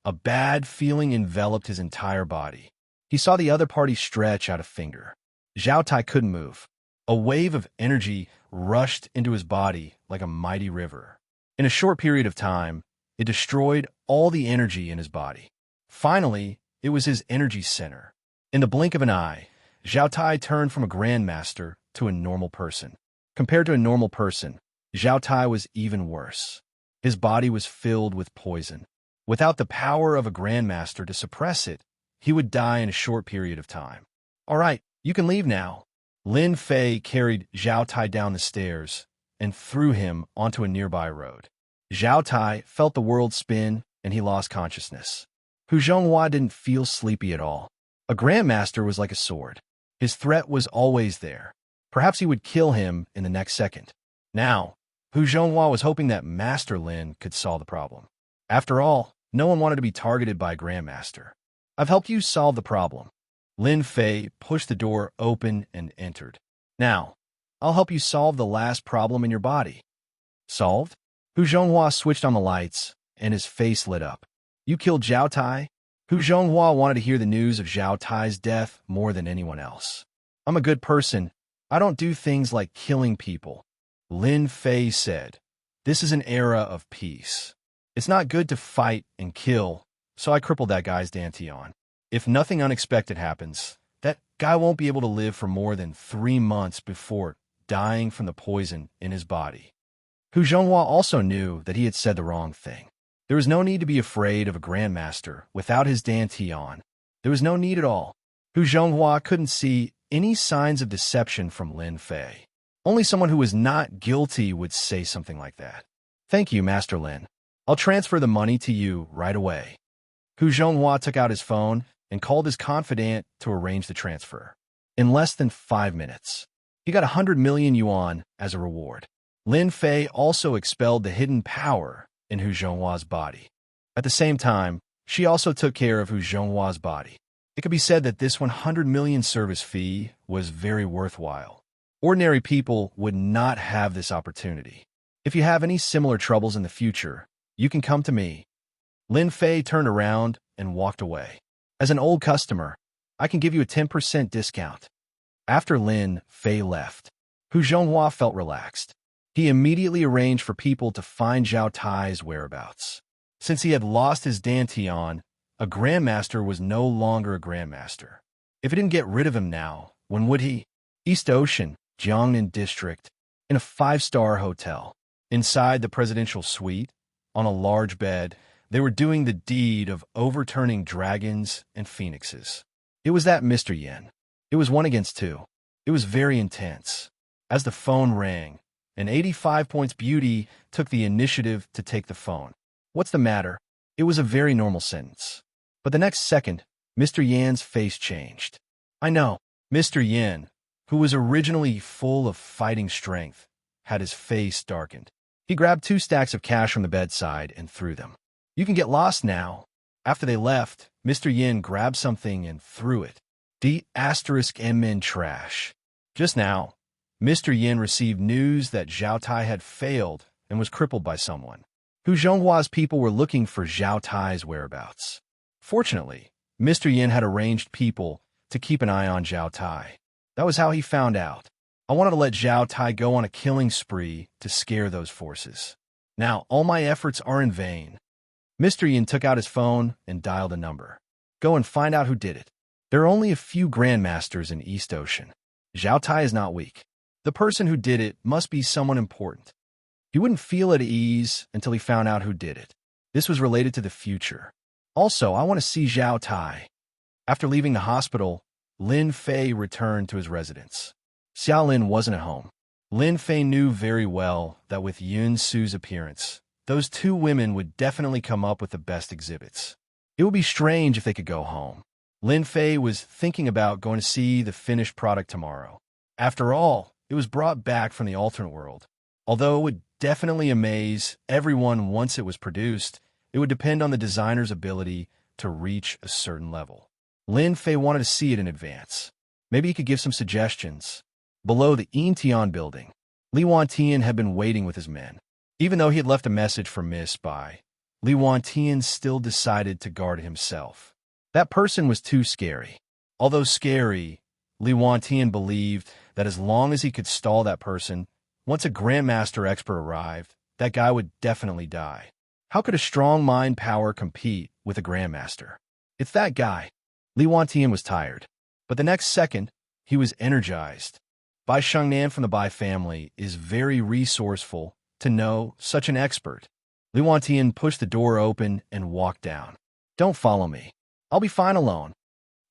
A bad feeling enveloped his entire body. He saw the other party stretch out a finger. Zhao Tai couldn't move. A wave of energy rushed into his body like a mighty river. In a short period of time, it destroyed all the energy in his body. Finally, it was his energy center. In the blink of an eye, Zhao Tai turned from a grandmaster to a normal person. Compared to a normal person, Zhao Tai was even worse. His body was filled with poison. Without the power of a grandmaster to suppress it, he would die in a short period of time. All right, you can leave now. Lin Fei carried Zhao Tai down the stairs and threw him onto a nearby road. Zhao Tai felt the world spin and he lost consciousness. Hu Zhonghua didn't feel sleepy at all. A grandmaster was like a sword. His threat was always there. Perhaps he would kill him in the next second. Now, Hu Zhonghua was hoping that Master Lin could solve the problem. After all, no one wanted to be targeted by a grandmaster. I've helped you solve the problem. Lin Fei pushed the door open and entered. Now, I'll help you solve the last problem in your body. Solved? Hu Zhonghua switched on the lights, and his face lit up. You killed Zhao Tai? Hu Zhonghua wanted to hear the news of Zhao Tai's death more than anyone else. I'm a good person. I don't do things like killing people. Lin Fei said. This is an era of peace. It's not good to fight and kill, so I crippled that guy's dantian. If nothing unexpected happens, that guy won't be able to live for more than 3 months before dying from the poison in his body. Hu Zhonghua also knew that he had said the wrong thing. There was no need to be afraid of a grandmaster without his dantian. There was no need at all. Hu Zhonghua couldn't see any signs of deception from Lin Fei. Only someone who was not guilty would say something like that. Thank you, Master Lin. I'll transfer the money to you right away. Hu Zhonghua took out his phone and called his confidant to arrange the transfer. In less than 5 minutes, he got 100 million yuan as a reward. Lin Fei also expelled the hidden power in Hu Zhonghua's body. At the same time, she also took care of Hu Zhonghua's body. It could be said that this 100 million service fee was very worthwhile. Ordinary people would not have this opportunity. If you have any similar troubles in the future, you can come to me. Lin Fei turned around and walked away. As an old customer, I can give you a 10% discount. After Lin Fei left, Hu Zhonghua felt relaxed. He immediately arranged for people to find Zhao Tai's whereabouts. Since he had lost his dantian, a grandmaster was no longer a grandmaster. If he didn't get rid of him now, when would he? East Ocean, Jiangnan District, in a 5-star hotel. Inside the presidential suite, on a large bed, they were doing the deed of overturning dragons and phoenixes. It was that Mr. Yin. It was 1 against 2. It was very intense. As the phone rang, an 85 points beauty took the initiative to take the phone. What's the matter? It was a very normal sentence. But the next second, Mr. Yan's face changed. I know. Mr. Yan, who was originally full of fighting strength, had his face darkened. He grabbed 2 stacks of cash from the bedside and threw them. You can get lost now. After they left, Mr. Yin grabbed something and threw it. D*MN trash. Just now, Mr. Yin received news that Zhao Tai had failed and was crippled by someone. Hu Zhonghua's people were looking for Zhao Tai's whereabouts. Fortunately, Mr. Yin had arranged people to keep an eye on Zhao Tai. That was how he found out. I wanted to let Zhao Tai go on a killing spree to scare those forces. Now, all my efforts are in vain. Mr. Yin took out his phone and dialed a number. Go and find out who did it. There are only a few grandmasters in East Ocean. Zhao Tai is not weak. The person who did it must be someone important. He wouldn't feel at ease until he found out who did it. This was related to the future. Also, I want to see Zhao Tai. After leaving the hospital, Lin Fei returned to his residence. Xiao Lin wasn't at home. Lin Fei knew very well that with Yun Su's appearance, those two women would definitely come up with the best exhibits. It would be strange if they could go home. Lin Fei was thinking about going to see the finished product tomorrow. After all, it was brought back from the alternate world. Although it would definitely amaze everyone once it was produced, it would depend on the designer's ability to reach a certain level. Lin Fei wanted to see it in advance. Maybe he could give some suggestions. Below the Intian building, Li Wantian had been waiting with his men. Even though he had left a message for Miss Bai, Li Wantian still decided to guard himself. That person was too scary. Although scary, Li Wantian believed that as long as he could stall that person, once a Grandmaster expert arrived, that guy would definitely die. How could a strong mind power compete with a Grandmaster? It's that guy. Li Wantian was tired. But the next second, he was energized. Bai Shengnan from the Bai family is very resourceful to know such an expert. Li Wantian pushed the door open and walked down. Don't follow me. I'll be fine alone.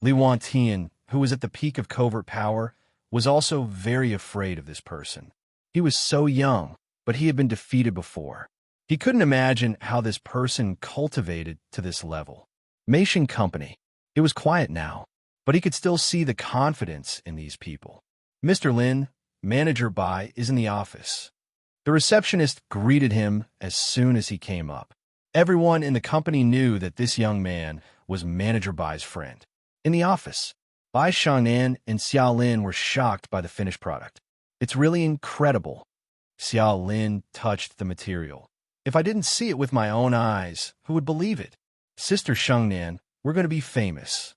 Li Wantian, who was at the peak of covert power, was also very afraid of this person. He was so young, but he had been defeated before. He couldn't imagine how this person cultivated to this level. Meishin Company. It was quiet now, but he could still see the confidence in these people. Mr. Lin, Manager Bai, is in the office. The receptionist greeted him as soon as he came up. Everyone in the company knew that this young man was Manager Bai's friend. In the office, Bai Shengnan and Xiao Lin were shocked by the finished product. It's really incredible. Xiao Lin touched the material. If I didn't see it with my own eyes, who would believe it? Sister Shengnan, we're going to be famous.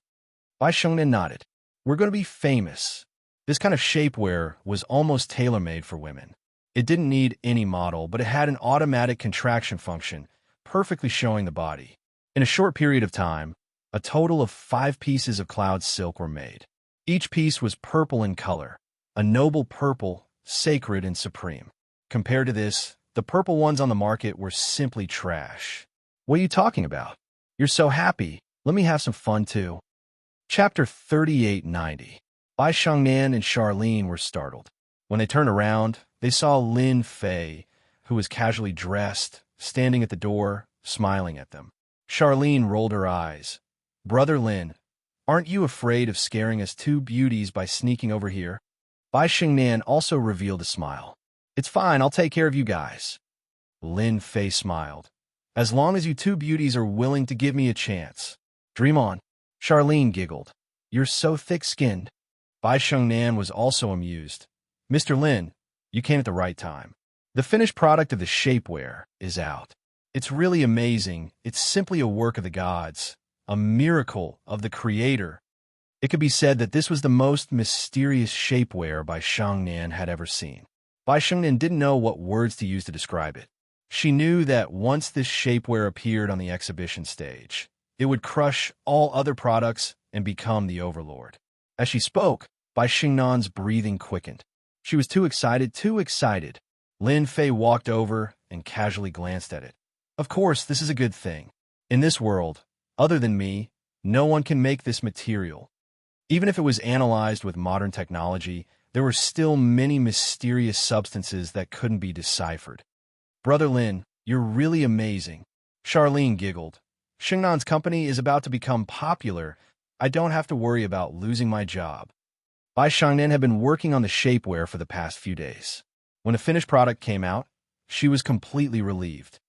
Bai Shengnan nodded. We're going to be famous. This kind of shapewear was almost tailor-made for women. It didn't need any model, but it had an automatic contraction function, perfectly showing the body. In a short period of time, a total of 5 pieces of cloud silk were made. Each piece was purple in color, a noble purple, sacred and supreme. Compared to this, the purple ones on the market were simply trash. What are you talking about? You're so happy. Let me have some fun too. Chapter 3890. Bai Shengnan and Charlene were startled. When they turned around, they saw Lin Fei, who was casually dressed, standing at the door, smiling at them. Charlene rolled her eyes. Brother Lin, aren't you afraid of scaring us two beauties by sneaking over here? Bai Shengnan also revealed a smile. It's fine, I'll take care of you guys. Lin Fei smiled. As long as you two beauties are willing to give me a chance. Dream on. Charlene giggled. You're so thick-skinned. Bai Shengnan was also amused. Mr. Lin, you came at the right time. The finished product of the shapewear is out. It's really amazing. It's simply a work of the gods, a miracle of the Creator. It could be said that this was the most mysterious shapewear Bai Shengnan had ever seen. Bai Shengnan didn't know what words to use to describe it. She knew that once this shapewear appeared on the exhibition stage, it would crush all other products and become the overlord. As she spoke, Bai Shengnan's breathing quickened. She was too excited, too excited. Lin Fei walked over and casually glanced at it. Of course, this is a good thing. In this world, other than me, no one can make this material. Even if it was analyzed with modern technology, there were still many mysterious substances that couldn't be deciphered. Brother Lin, you're really amazing. Charlene giggled. Shengnan's company is about to become popular. I don't have to worry about losing my job. Bai Shengnan had been working on the shapewear for the past few days. When the finished product came out, she was completely relieved.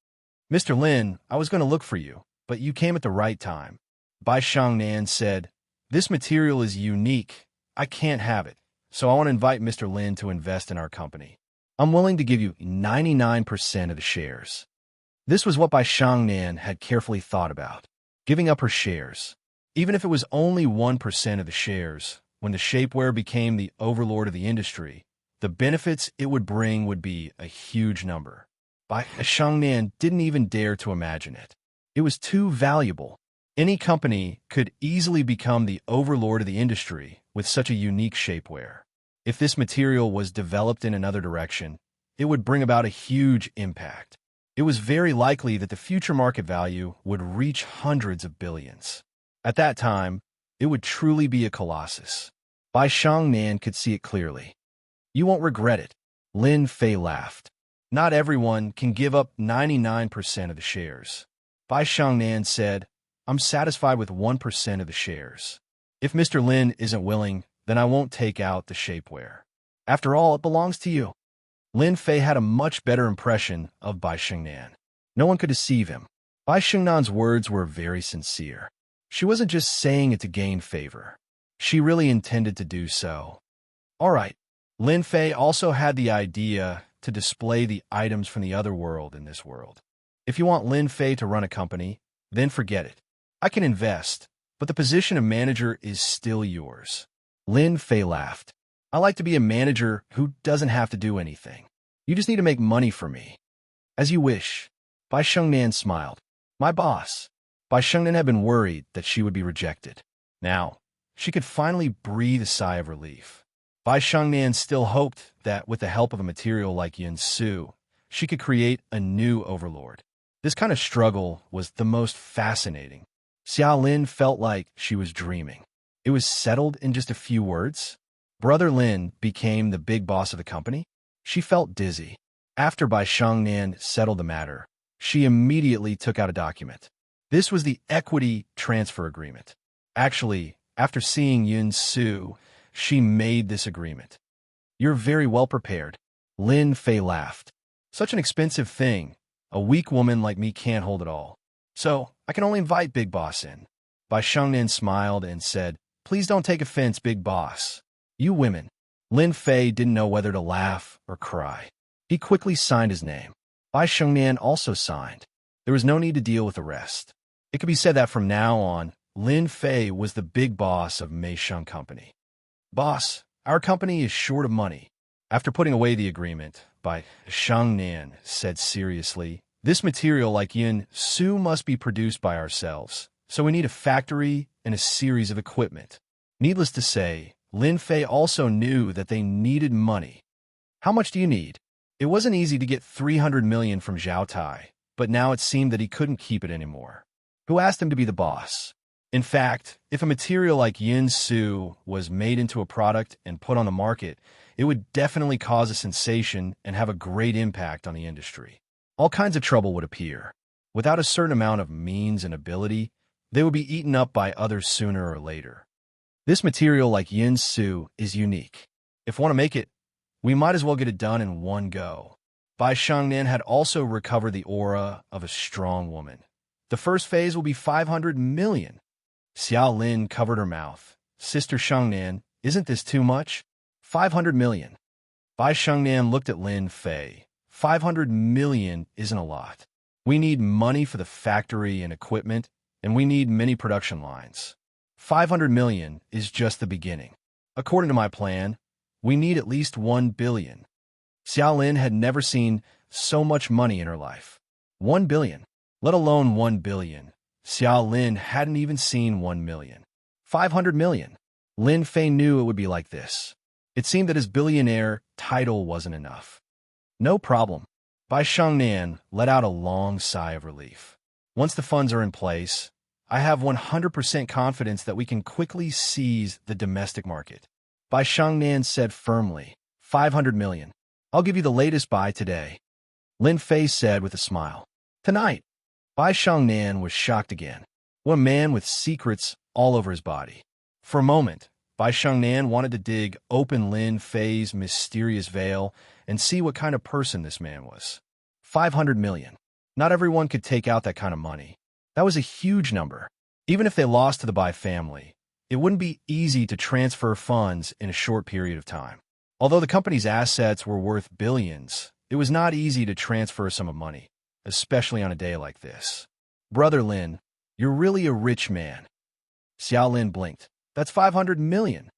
Mr. Lin, I was going to look for you, but you came at the right time. Bai Shengnan said, this material is unique. I can't have it, so I want to invite Mr. Lin to invest in our company. I'm willing to give you 99% of the shares. This was what Bai Shengnan had carefully thought about, giving up her shares. Even if it was only 1% of the shares, when the shapewear became the overlord of the industry, the benefits it would bring would be a huge number. Bai Shengnan didn't even dare to imagine it. It was too valuable. Any company could easily become the overlord of the industry with such a unique shapewear. If this material was developed in another direction, it would bring about a huge impact. It was very likely that the future market value would reach hundreds of billions. At that time, it would truly be a colossus. Bai Shangnan could see it clearly. You won't regret it. Lin Fei laughed. Not everyone can give up 99% of the shares. Bai Shangnan said, I'm satisfied with 1% of the shares. If Mr. Lin isn't willing, then I won't take out the shapewear. After all, it belongs to you. Lin Fei had a much better impression of Bai Shengnan. No one could deceive him. Bai Shengnan's words were very sincere. She wasn't just saying it to gain favor. She really intended to do so. All right. Lin Fei also had the idea to display the items from the other world in this world. If you want Lin Fei to run a company, then forget it. I can invest, but the position of manager is still yours. Lin Fei laughed. I like to be a manager who doesn't have to do anything. You just need to make money for me. As you wish. Bai Shengnan smiled. My boss. Bai Shengnan had been worried that she would be rejected. Now, she could finally breathe a sigh of relief. Bai Shengnan still hoped that with the help of a material like Yin Su, she could create a new overlord. This kind of struggle was the most fascinating. Xiao Lin felt like she was dreaming. It was settled in just a few words. Brother Lin became the big boss of the company. She felt dizzy. After Bai Shengnan settled the matter, she immediately took out a document. This was the equity transfer agreement. Actually, after seeing Yin Su, she made this agreement. You're very well prepared. Lin Fei laughed. Such an expensive thing. A weak woman like me can't hold it all. So, I can only invite Big Boss in. Bai Shengnan smiled and said, Please don't take offense, Big Boss. You women. Lin Fei didn't know whether to laugh or cry. He quickly signed his name. Bai Shengnan also signed. There was no need to deal with the rest. It could be said that from now on, Lin Fei was the big boss of Mei Sheng Company. Boss, our company is short of money. After putting away the agreement, Bai Shengnan said seriously, This material like Yin Su must be produced by ourselves, so we need a factory and a series of equipment. Needless to say, Lin Fei also knew that they needed money. How much do you need? It wasn't easy to get 300 million from Zhao Tai, but now it seemed that he couldn't keep it anymore. Who asked him to be the boss? In fact, if a material like Yin Su was made into a product and put on the market, it would definitely cause a sensation and have a great impact on the industry. All kinds of trouble would appear. Without a certain amount of means and ability, they would be eaten up by others sooner or later. This material like Yin Su is unique. If we want to make it, we might as well get it done in one go. Bai Shengnan had also recovered the aura of a strong woman. The first phase will be 500 million. Xiao Lin covered her mouth. Sister Shengnan, isn't this too much? 500 million. Bai Shengnan looked at Lin Fei. 500 million isn't a lot. We need money for the factory and equipment, and we need many production lines. 500 million is just the beginning. According to my plan, we need at least 1 billion. Xiao Lin had never seen so much money in her life. 1 billion, let alone 1 billion. Xiao Lin hadn't even seen 1 million. 500 million. Lin Fei knew it would be like this. It seemed that his billionaire title wasn't enough. No problem. Bai Shengnan let out a long sigh of relief. Once the funds are in place, I have 100% confidence that we can quickly seize the domestic market. Bai Shengnan said firmly, 500 million. I'll give you the latest buy today. Lin Fei said with a smile. Tonight. Bai Shengnan was shocked again. What a man with secrets all over his body. For a moment, Bai Shengnan wanted to dig open Lin Fei's mysterious veil and see what kind of person this man was. 500 million. Not everyone could take out that kind of money. That was a huge number. Even if they lost to the Bai family, it wouldn't be easy to transfer funds in a short period of time. Although the company's assets were worth billions, it was not easy to transfer a sum of money, especially on a day like this. Brother Lin, you're really a rich man. Xiao Lin blinked. That's 500 million.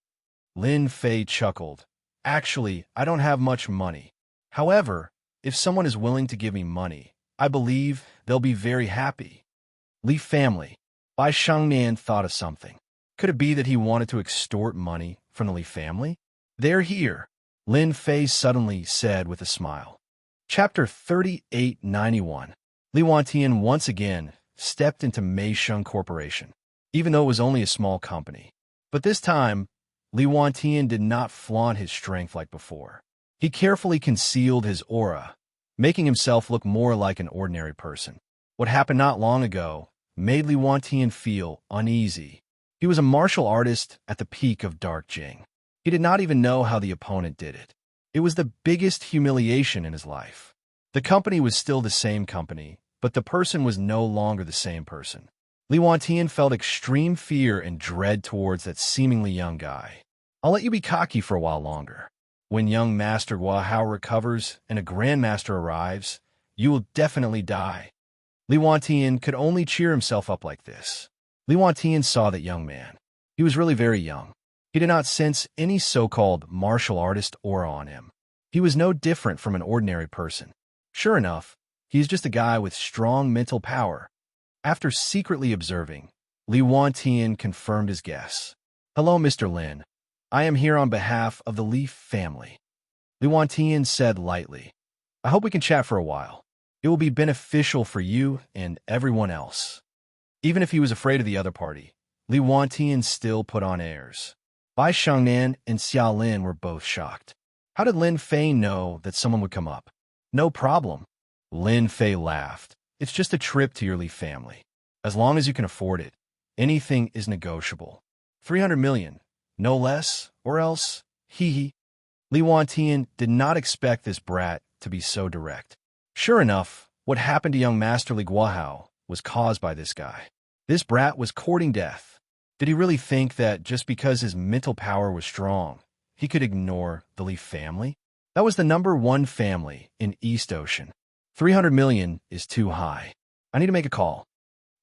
Lin Fei chuckled. Actually, I don't have much money. However, if someone is willing to give me money, I believe they'll be very happy. Li family. Bai Shengnan thought of something. Could it be that he wanted to extort money from the Li family? They're here, Lin Fei suddenly said with a smile. Chapter 3891. Li Wantian once again stepped into Mei Sheng Corporation, even though it was only a small company. But this time, Li Wantian did not flaunt his strength like before. He carefully concealed his aura, making himself look more like an ordinary person. What happened not long ago made Li Wantian feel uneasy. He was a martial artist at the peak of Dark Jing. He did not even know how the opponent did it. It was the biggest humiliation in his life. The company was still the same company, but the person was no longer the same person. Li Wantian felt extreme fear and dread towards that seemingly young guy. I'll let you be cocky for a while longer. When young Master Guahao recovers and a Grandmaster arrives, you will definitely die. Li Wantian could only cheer himself up like this. Li Wantian saw that young man. He was really very young. He did not sense any so-called martial artist aura on him. He was no different from an ordinary person. Sure enough, he is just a guy with strong mental power. After secretly observing, Li Wantian confirmed his guess. Hello, Mr. Lin. I am here on behalf of the Li family. Li Wantian said lightly. I hope we can chat for a while. It will be beneficial for you and everyone else. Even if he was afraid of the other party, Li Wantian still put on airs. Bai Shengnan and Xiao Lin were both shocked. How did Lin Fei know that someone would come up? No problem. Lin Fei laughed. It's just a trip to your Li family. As long as you can afford it, anything is negotiable. 300 million, no less, or else, hee. Li Wantian did not expect this brat to be so direct. Sure enough, what happened to young Master Li Guahao was caused by this guy. This brat was courting death. Did he really think that just because his mental power was strong, he could ignore the Li family? That was the #1 family in East Ocean. 300 million is too high. I need to make a call.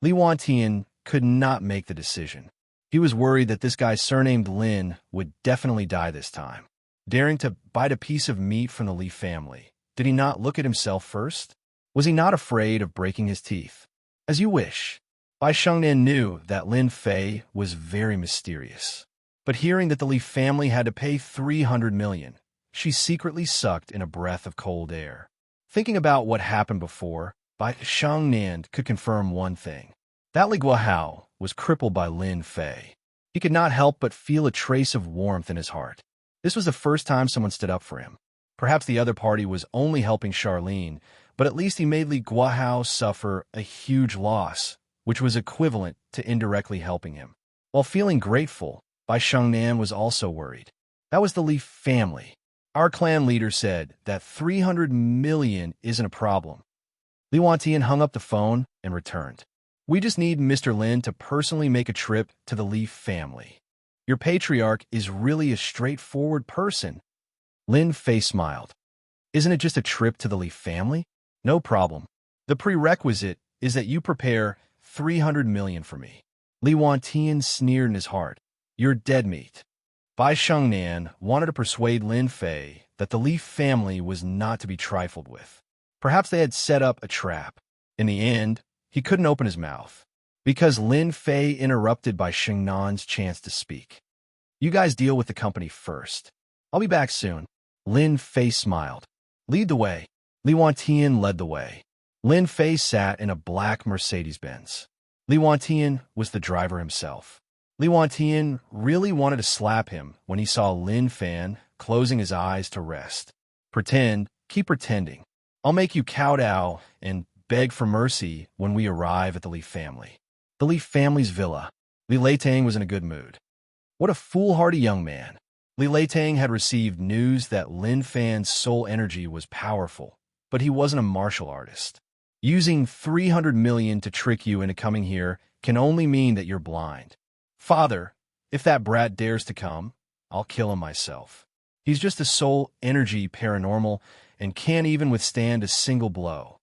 Li Wantian could not make the decision. He was worried that this guy surnamed Lin would definitely die this time. Daring to bite a piece of meat from the Li family, did he not look at himself first? Was he not afraid of breaking his teeth? As you wish. Bai Shengnan knew that Lin Fei was very mysterious. But hearing that the Li family had to pay 300 million, she secretly sucked in a breath of cold air. Thinking about what happened before, Bai Shengnan could confirm one thing. That Li Guahao was crippled by Lin Fei. He could not help but feel a trace of warmth in his heart. This was the first time someone stood up for him. Perhaps the other party was only helping Charlene, but at least he made Li Guahao suffer a huge loss, which was equivalent to indirectly helping him. While feeling grateful, Bai Shengnan was also worried. That was the Li family. Our clan leader said that 300 million isn't a problem. Li Wantian hung up the phone and returned. We just need Mr. Lin to personally make a trip to the Li family. Your patriarch is really a straightforward person. Lin Fei smiled. Isn't it just a trip to the Li family? No problem. The prerequisite is that you prepare 300 million for me. Li Wantian sneered in his heart. You're dead meat. Bai Shengnan wanted to persuade Lin Fei that the Li family was not to be trifled with. Perhaps they had set up a trap. In the end, he couldn't open his mouth, because Lin Fei interrupted Bai Shengnan's chance to speak. You guys deal with the company first. I'll be back soon. Lin Fei smiled. Lead the way. Li Wantian led the way. Lin Fei sat in a black Mercedes-Benz. Li Wantian was the driver himself. Li Wantian really wanted to slap him when he saw Lin Fan closing his eyes to rest. Pretend, keep pretending. I'll make you kowtow and beg for mercy when we arrive at the Li family. The Li family's villa. Li Leitang was in a good mood. What a foolhardy young man. Li Leitang had received news that Lin Fan's soul energy was powerful, but he wasn't a martial artist. Using 300 million to trick you into coming here can only mean that you're blind. Father, if that brat dares to come, I'll kill him myself. He's just a soul energy paranormal and can't even withstand a single blow.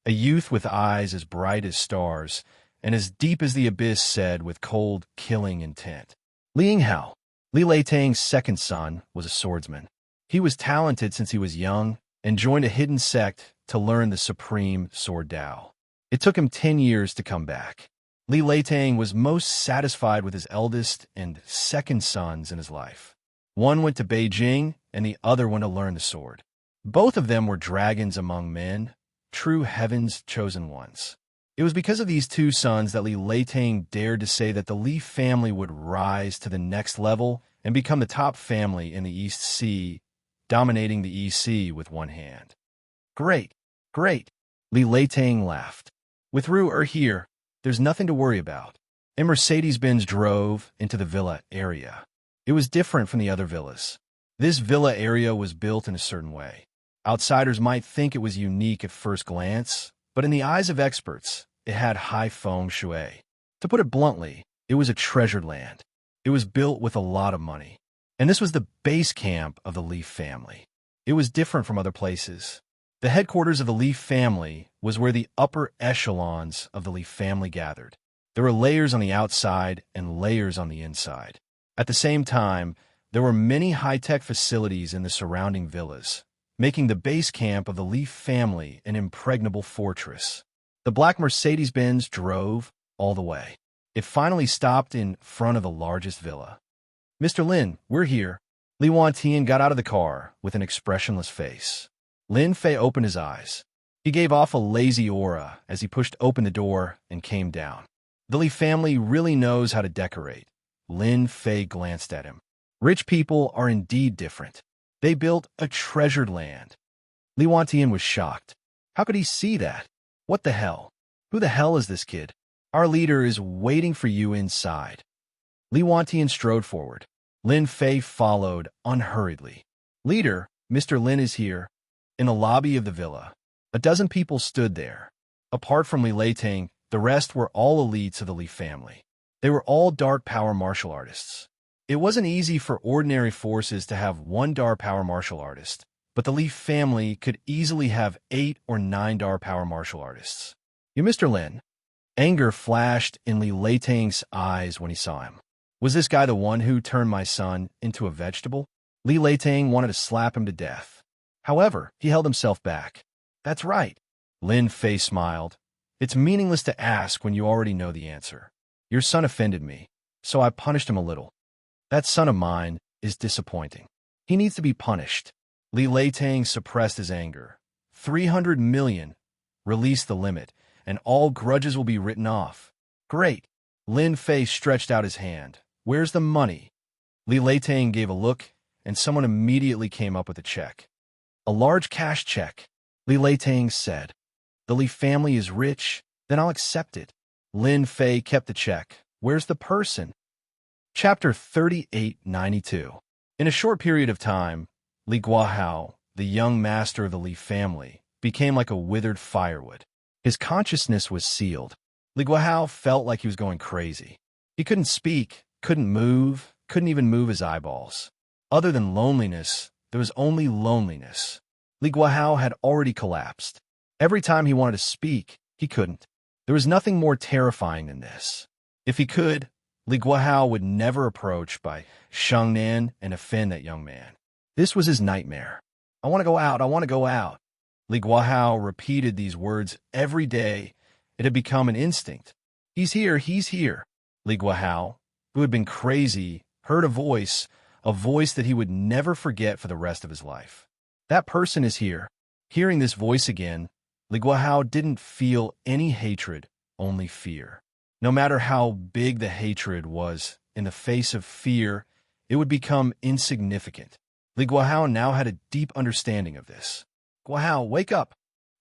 A youth with eyes as bright as stars and as deep as the abyss said with cold, killing intent. Li Yinghao, Li Leitang's second son, was a swordsman. He was talented since he was young and joined a hidden sect to learn the supreme sword Dao. It took him 10 years to come back. Li Leitang was most satisfied with his eldest and second sons in his life. One went to Beijing, and the other went to learn the sword. Both of them were dragons among men, true heaven's chosen ones. It was because of these two sons that Li Leitang dared to say that the Li family would rise to the next level and become the top family in the East Sea, dominating the EC with one hand. Great, great, Li Leitang laughed. With Ru here, there's nothing to worry about. A Mercedes-Benz drove into the villa area. It was different from the other villas. This villa area was built in a certain way. Outsiders might think it was unique at first glance, but in the eyes of experts, it had high feng shui. To put it bluntly, it was a treasured land. It was built with a lot of money. And this was the base camp of the Leaf family. It was different from other places. The headquarters of the Leaf family was where the upper echelons of the Leaf family gathered. There were layers on the outside and layers on the inside. At the same time, there were many high-tech facilities in the surrounding villas, making the base camp of the Leaf family an impregnable fortress. The black Mercedes-Benz drove all the way. It finally stopped in front of the largest villa. "Mr. Lin, we're here." Li Wantian got out of the car with an expressionless face. Lin Fei opened his eyes. He gave off a lazy aura as he pushed open the door and came down. The Li family really knows how to decorate. Lin Fei glanced at him. Rich people are indeed different. They built a treasured land. Li Wantian was shocked. How could he see that? What the hell? Who the hell is this kid? Our leader is waiting for you inside. Li Wantian strode forward. Lin Fei followed unhurriedly. "Leader, Mr. Lin is here." In the lobby of the villa, a dozen people stood there. Apart from Li Leitang, the rest were all elites of the Li family. They were all dark power martial artists. It wasn't easy for ordinary forces to have one dark power martial artist, but the Li family could easily have 8 or 9 dark power martial artists. "You, Mr. Lin?" Anger flashed in Li Leitang's eyes when he saw him. Was this guy the one who turned my son into a vegetable? Li Leitang wanted to slap him to death. However, he held himself back. "That's right." Lin Fei smiled. "It's meaningless to ask when you already know the answer. Your son offended me, so I punished him a little. That son of mine is disappointing. He needs to be punished." Li Leitang suppressed his anger. 300 million. Release the limit, and all grudges will be written off. "Great." Lin Fei stretched out his hand. "Where's the money?" Li Leitang gave a look, and someone immediately came up with a check. "A large cash check," Li Leitang said. "The Li family is rich, then I'll accept it." Lin Fei kept the check. "Where's the person?" Chapter 3892. In a short period of time, Li Guahao, the young master of the Li family, became like a withered firewood. His consciousness was sealed. Li Guahao felt like he was going crazy. He couldn't speak, couldn't move, couldn't even move his eyeballs. Other than loneliness, there was only loneliness. Li Guahao had already collapsed. Every time he wanted to speak, he couldn't. There was nothing more terrifying than this. If he could, Li Guahao would never approach by Shengnan and offend that young man. This was his nightmare. "I want to go out, I want to go out." Li Guahao repeated these words every day. It had become an instinct. "He's here, he's here." Li Guahao, who had been crazy, heard a voice that he would never forget for the rest of his life. "That person is here." Hearing this voice again, Li Guahao didn't feel any hatred, only fear. No matter how big the hatred was, in the face of fear, it would become insignificant. Li Guahao now had a deep understanding of this. "Guahao, wake up!"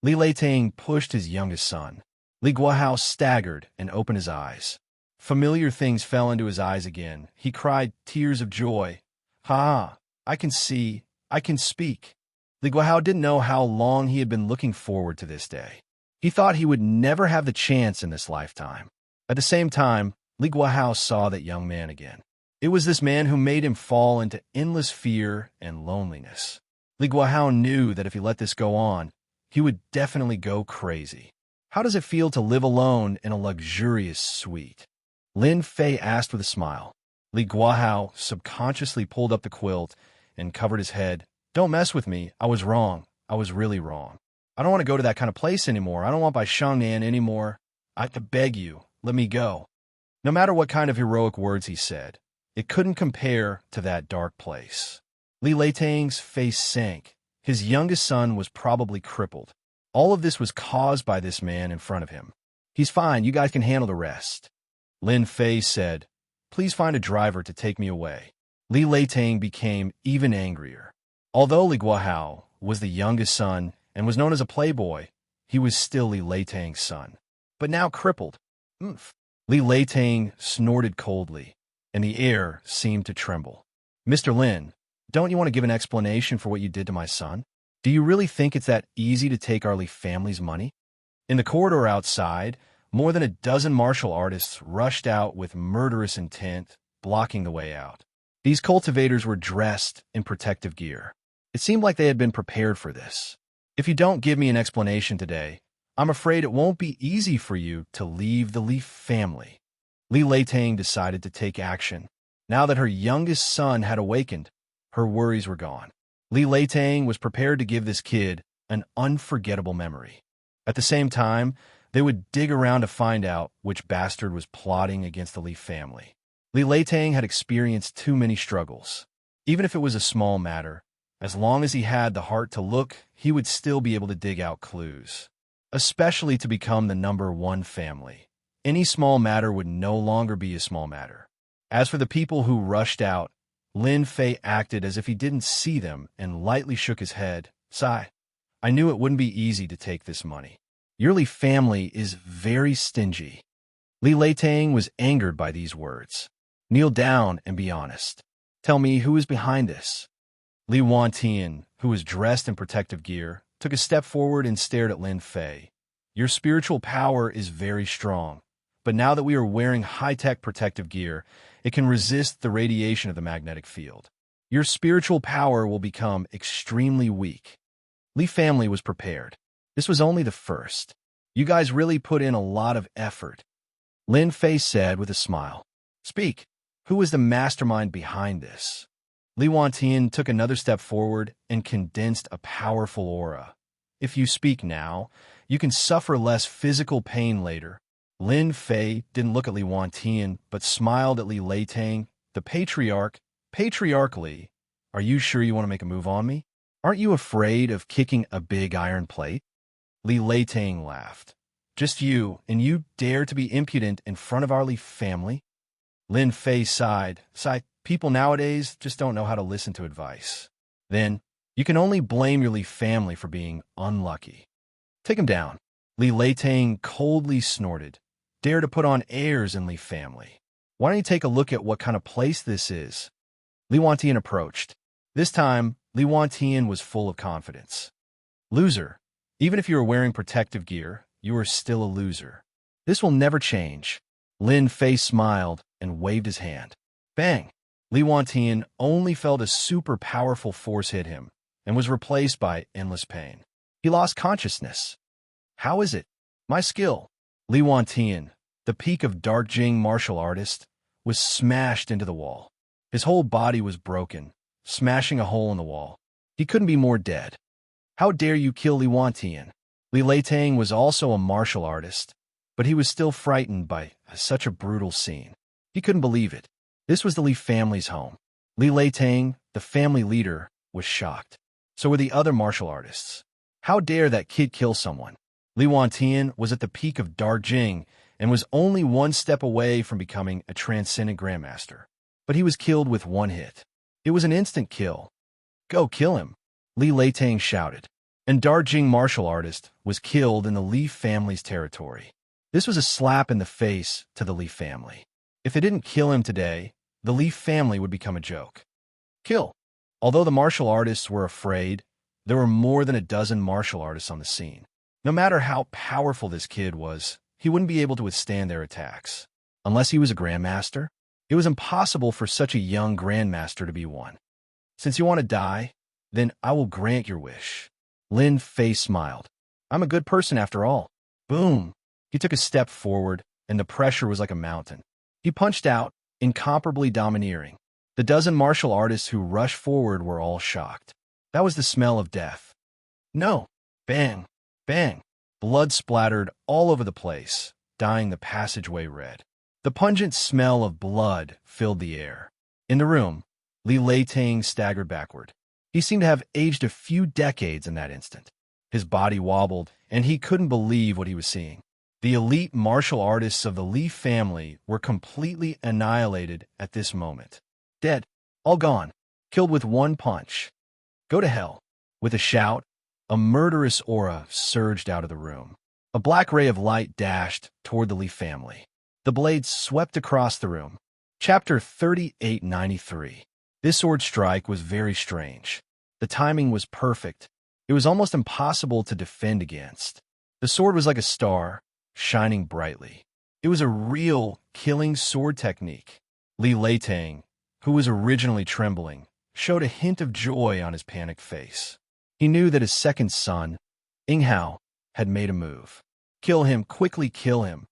Li Leitang pushed his youngest son. Li Guahao staggered and opened his eyes. Familiar things fell into his eyes again. He cried tears of joy. "Ha! I can see. I can speak." Li Guahao didn't know how long he had been looking forward to this day. He thought he would never have the chance in this lifetime. At the same time, Li Guahao saw that young man again. It was this man who made him fall into endless fear and loneliness. Li Guahao knew that if he let this go on, he would definitely go crazy. "How does it feel to live alone in a luxurious suite?" Lin Fei asked with a smile. Li Guahao subconsciously pulled up the quilt and covered his head. "Don't mess with me. I was wrong. I was really wrong. I don't want to go to that kind of place anymore. I don't want by Shengnan anymore. I have to beg you. let me go." No matter what kind of heroic words he said, it couldn't compare to that dark place. Li Leitang's face sank. His youngest son was probably crippled. All of this was caused by this man in front of him. "He's fine, you guys can handle the rest." Lin Fei said, "Please find a driver to take me away." Li Leitang became even angrier. Although Li Guohao was the youngest son and was known as a playboy, he was still Li Leitang's son. But now crippled. Oomph. Li Leitang snorted coldly, and the air seemed to tremble. "Mr. Lin, don't you want to give an explanation for what you did to my son? Do you really think it's that easy to take our Li family's money?" In the corridor outside, more than a dozen martial artists rushed out with murderous intent, blocking the way out. These cultivators were dressed in protective gear. It seemed like they had been prepared for this. "If you don't give me an explanation today, I'm afraid it won't be easy for you to leave the Li family." Li Leitang decided to take action. Now that her youngest son had awakened, her worries were gone. Li Leitang was prepared to give this kid an unforgettable memory. At the same time, they would dig around to find out which bastard was plotting against the Li family. Li Leitang had experienced too many struggles. Even if it was a small matter, as long as he had the heart to look, he would still be able to dig out clues. Especially to become the #1 family. Any small matter would no longer be a small matter. As for the people who rushed out, Lin Fei acted as if he didn't see them and lightly shook his head. "Sigh, I knew it wouldn't be easy to take this money. Your Li family is very stingy." Li Leitang was angered by these words. "Kneel down and be honest. Tell me who is behind this." Li Wantian, who was dressed in protective gear, took a step forward and stared at Lin Fei. "Your spiritual power is very strong, but now that we are wearing high-tech protective gear, it can resist the radiation of the magnetic field. Your spiritual power will become extremely weak." Li family was prepared. This was only the first. "You guys really put in a lot of effort," Lin Fei said with a smile. "Speak. Who is the mastermind behind this?" Li Wantian took another step forward and condensed a powerful aura. "If you speak now, you can suffer less physical pain later." Lin Fei didn't look at Li Wantian, but smiled at Li Leitang, the patriarch. "Patriarchally, are you sure you want to make a move on me? Aren't you afraid of kicking a big iron plate?" Li Leitang laughed. "Just you, and you dare to be impudent in front of our Li family?" Lin Fei sighed. "People nowadays just don't know how to listen to advice." "Then, you can only blame your Li family for being unlucky. Take him down." Li Leitang coldly snorted. "Dare to put on airs in Li family. Why don't you take a look at what kind of place this is?" Li Wantian approached. This time, Li Wantian was full of confidence. "Loser. Even if you are wearing protective gear, you are still a loser. This will never change." Lin Fei smiled and waved his hand. Bang! Li Wantian only felt a super powerful force hit him and was replaced by endless pain. He lost consciousness. "How is it?" "My skill." Li Wantian, the peak of Dark Jing martial artist, was smashed into the wall. His whole body was broken, smashing a hole in the wall. He couldn't be more dead. "How dare you kill Li Wantian?" Li Leitang was also a martial artist, but he was still frightened by such a brutal scene. He couldn't believe it. This was the Li family's home. Li Leitang, the family leader, was shocked. So were the other martial artists. How dare that kid kill someone? Li Wantian was at the peak of Dark Jing and was only one step away from becoming a transcendent grandmaster. But he was killed with one hit. It was an instant kill. "Go kill him," Li Leitang shouted. And Dark Jing martial artist was killed in the Li family's territory. This was a slap in the face to the Li family. If they didn't kill him today, the Li family would become a joke. Kill. Although the martial artists were afraid, there were more than a dozen martial artists on the scene. No matter how powerful this kid was, he wouldn't be able to withstand their attacks. Unless he was a grandmaster, it was impossible for such a young grandmaster to be one. "Since you want to die, then I will grant your wish." Lin Fei smiled. "I'm a good person after all." Boom! He took a step forward, and the pressure was like a mountain. He punched out, incomparably domineering. The dozen martial artists who rushed forward were all shocked. That was the smell of death. "No!" Bang! Bang! Blood splattered all over the place. dyeing the passageway red. The pungent smell of blood filled the air. In the room, Li Leitang staggered backward. He seemed to have aged a few decades in that instant. His body wobbled, and he couldn't believe what he was seeing. The elite martial artists of the Li family were completely annihilated at this moment. Dead. All gone. Killed with one punch. Go to hell. With a shout, a murderous aura surged out of the room. A black ray of light dashed toward the Li family. The blade swept across the room. Chapter 3893. This sword strike was very strange. The timing was perfect. It was almost impossible to defend against. The sword was like a star, shining brightly. It was a real killing sword technique. Li Leitang, who was originally trembling, showed a hint of joy on his panicked face. He knew that his second son, Ing Hao, had made a move. Kill him, quickly kill him.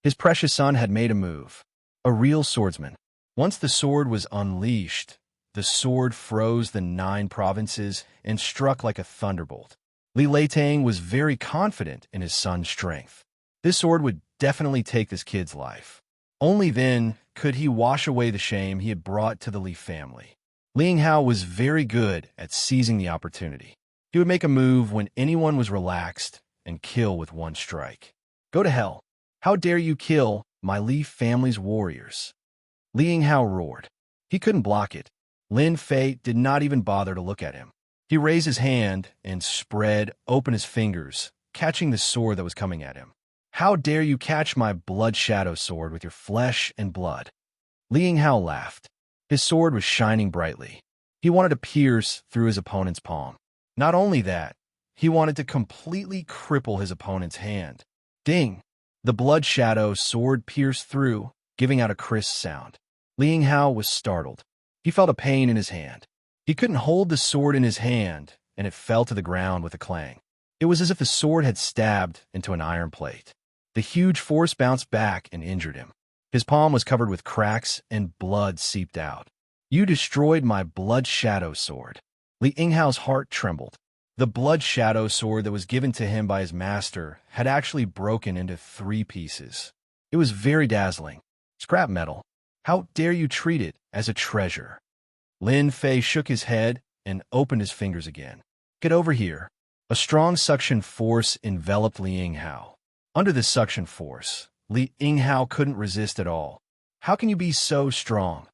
His precious son had made a move. A real swordsman. Once the sword was unleashed, the sword froze the 9 provinces and struck like a thunderbolt. Li Leitang was very confident in his son's strength. This sword would definitely take this kid's life. Only then could he wash away the shame he had brought to the Li family. Ling Hao was very good at seizing the opportunity. He would make a move when anyone was relaxed and kill with one strike. Go to hell. How dare you kill my Li family's warriors? Ling Hao roared. He couldn't block it. Lin Fei did not even bother to look at him. He raised his hand and spread open his fingers, catching the sword that was coming at him. How dare you catch my blood shadow sword with your flesh and blood? Ling Hao laughed. His sword was shining brightly. He wanted to pierce through his opponent's palm. Not only that, he wanted to completely cripple his opponent's hand. Ding! The blood shadow sword pierced through, giving out a crisp sound. Ling Hao was startled. He felt a pain in his hand. He couldn't hold the sword in his hand, and it fell to the ground with a clang. It was as if the sword had stabbed into an iron plate. The huge force bounced back and injured him. His palm was covered with cracks and blood seeped out. You destroyed my blood shadow sword. Li Inghao's heart trembled. The blood shadow sword that was given to him by his master had actually broken into 3 pieces. It was very dazzling. Scrap metal. How dare you treat it as a treasure? Lin Fei shook his head and opened his fingers again. Get over here. A strong suction force enveloped Li Inghao. Under this suction force, Li Inghao couldn't resist at all. How can you be so strong?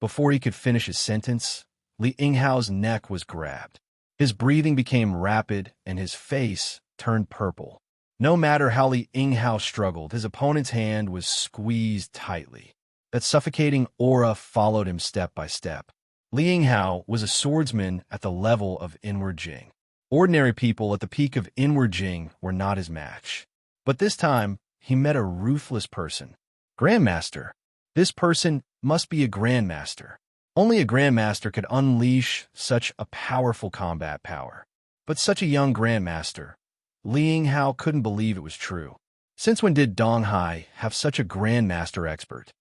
Before he could finish his sentence, Li Inghao's neck was grabbed. His breathing became rapid and his face turned purple. No matter how Li Inghao struggled, his opponent's hand was squeezed tightly. That suffocating aura followed him step by step. Li Inghao was a swordsman at the level of Inward Jing. Ordinary people at the peak of Inward Jing were not his match. But this time, he met a ruthless person. Grandmaster. This person must be a grandmaster. Only a grandmaster could unleash such a powerful combat power. But such a young grandmaster. Li Inghao couldn't believe it was true. Since when did Dong Hai have such a grandmaster expert?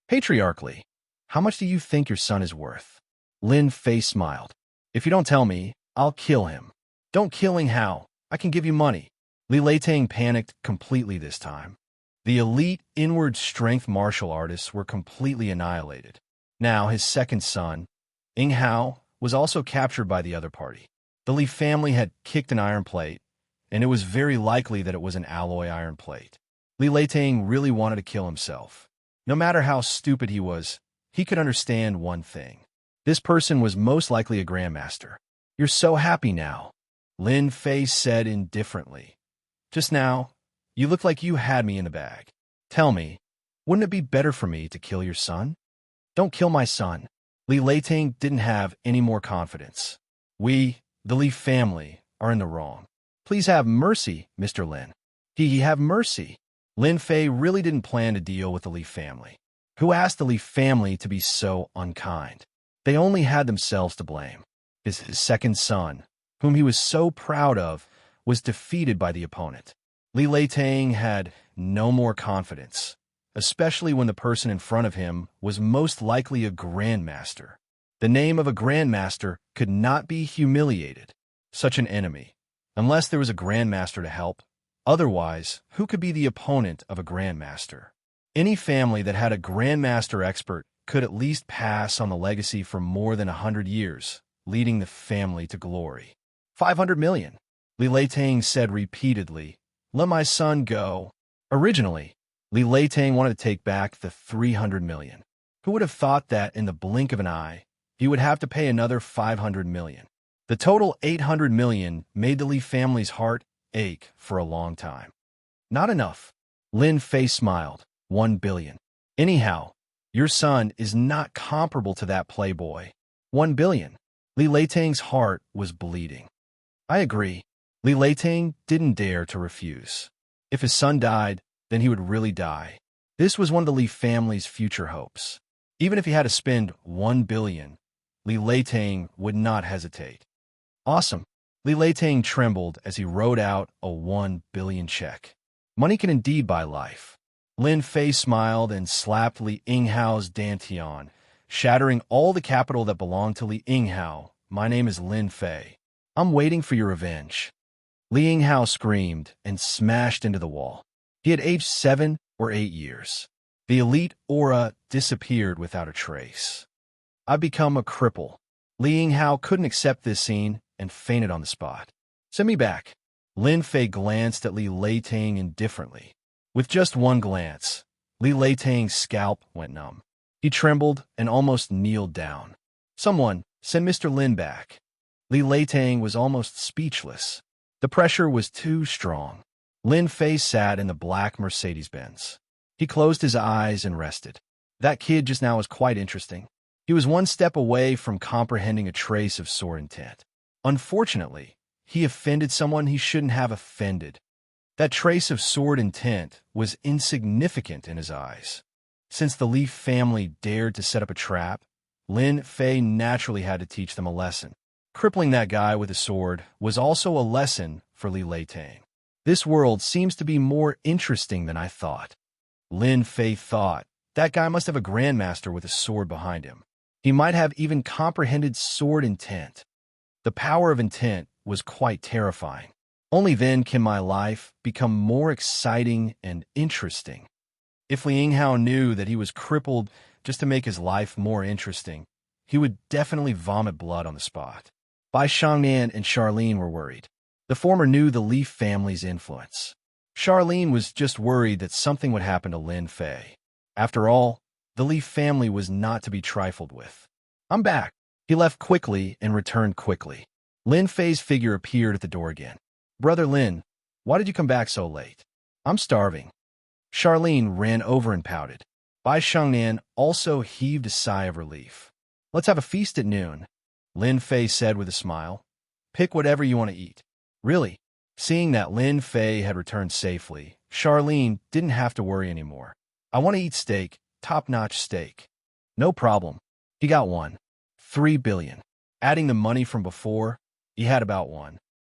Patriarchally, how much do you think your son is worth? Lin Fei smiled. If you don't tell me, I'll kill him. Don't kill Inghao. I can give you money. Li Leitang panicked completely this time. The elite inward strength martial artists were completely annihilated. Now his second son, Inghao, was also captured by the other party. The Li family had kicked an iron plate, and it was very likely that it was an alloy iron plate. Li Leitang really wanted to kill himself. No matter how stupid he was, he could understand one thing. This person was most likely a grandmaster. You're so happy now, Lin Fei said indifferently. Just now, you look like you had me in the bag. Tell me, wouldn't it be better for me to kill your son? Don't kill my son. Li Leitang didn't have any more confidence. We, the Li family, are in the wrong. Please have mercy, Mr. Lin. He have mercy. Lin Fei really didn't plan to deal with the Li family. Who asked the Li family to be so unkind? They only had themselves to blame. His second son, whom he was so proud of, was defeated by the opponent. Li Leitang had no more confidence, especially when the person in front of him was most likely a grandmaster. The name of a grandmaster could not be humiliated. Such an enemy, unless there was a grandmaster to help, Otherwise, who could be the opponent of a grandmaster? Any family that had a grandmaster expert could at least pass on the legacy for more than 100 years, leading the family to glory. 500 million. Li Leitang said repeatedly, "Let my son go." Originally, Li Leitang wanted to take back the 300 million. Who would have thought that in the blink of an eye, he would have to pay another 500 million? The total 800 million made the Li family's heart ache for a long time. Not enough. Lin Fei smiled. 1 billion. Anyhow, your son is not comparable to that playboy. 1 billion. Li Leitang's heart was bleeding. I agree. Li Leitang didn't dare to refuse. If his son died, then he would really die. This was one of the Li family's future hopes. Even if he had to spend 1 billion, Li Leitang would not hesitate. Awesome. Li Leitang trembled as he wrote out a 1 billion check. Money can indeed buy life. Lin Fei smiled and slapped Li Yinghao's dantian, shattering all the capital that belonged to Li Yinghao. My name is Lin Fei. I'm waiting for your revenge. Li Yinghao screamed and smashed into the wall. He had aged 7 or 8 years. The elite aura disappeared without a trace. I've become a cripple. Li Yinghao couldn't accept this scene and fainted on the spot. Send me back. Lin Fei glanced at Li Leitang indifferently. With just one glance, Li Leitang's scalp went numb. He trembled and almost kneeled down. Someone, send Mr. Lin back. Li Leitang was almost speechless. The pressure was too strong. Lin Fei sat in the black Mercedes-Benz. He closed his eyes and rested. That kid just now was quite interesting. He was one step away from comprehending a trace of sore intent. Unfortunately, he offended someone he shouldn't have offended. That trace of sordid intent was insignificant in his eyes. Since the Li family dared to set up a trap, Lin Fei naturally had to teach them a lesson. Crippling that guy with a sword was also a lesson for Li Leitang. This world seems to be more interesting than I thought. Lin Fei thought, that guy must have a grandmaster with a sword behind him. He might have even comprehended sword intent. The power of intent was quite terrifying. Only then can my life become more exciting and interesting. If Li Yinghao knew that he was crippled just to make his life more interesting, he would definitely vomit blood on the spot. Bai Shangnan and Charlene were worried. The former knew the Li family's influence. Charlene was just worried that something would happen to Lin Fei. After all, the Li family was not to be trifled with. I'm back. He left quickly and returned quickly. Lin Fei's figure appeared at the door again. Brother Lin, why did you come back so late? I'm starving. Charlene ran over and pouted. Bai Shangnan also heaved a sigh of relief. Let's have a feast at noon, Lin Fei said with a smile. Pick whatever you want to eat. Really? Seeing that Lin Fei had returned safely, Charlene didn't have to worry anymore. I want to eat steak, top-notch steak. No problem. He got 3 billion. Adding the money from before, he had about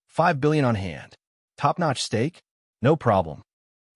5 billion on hand. Top-notch steak? No problem.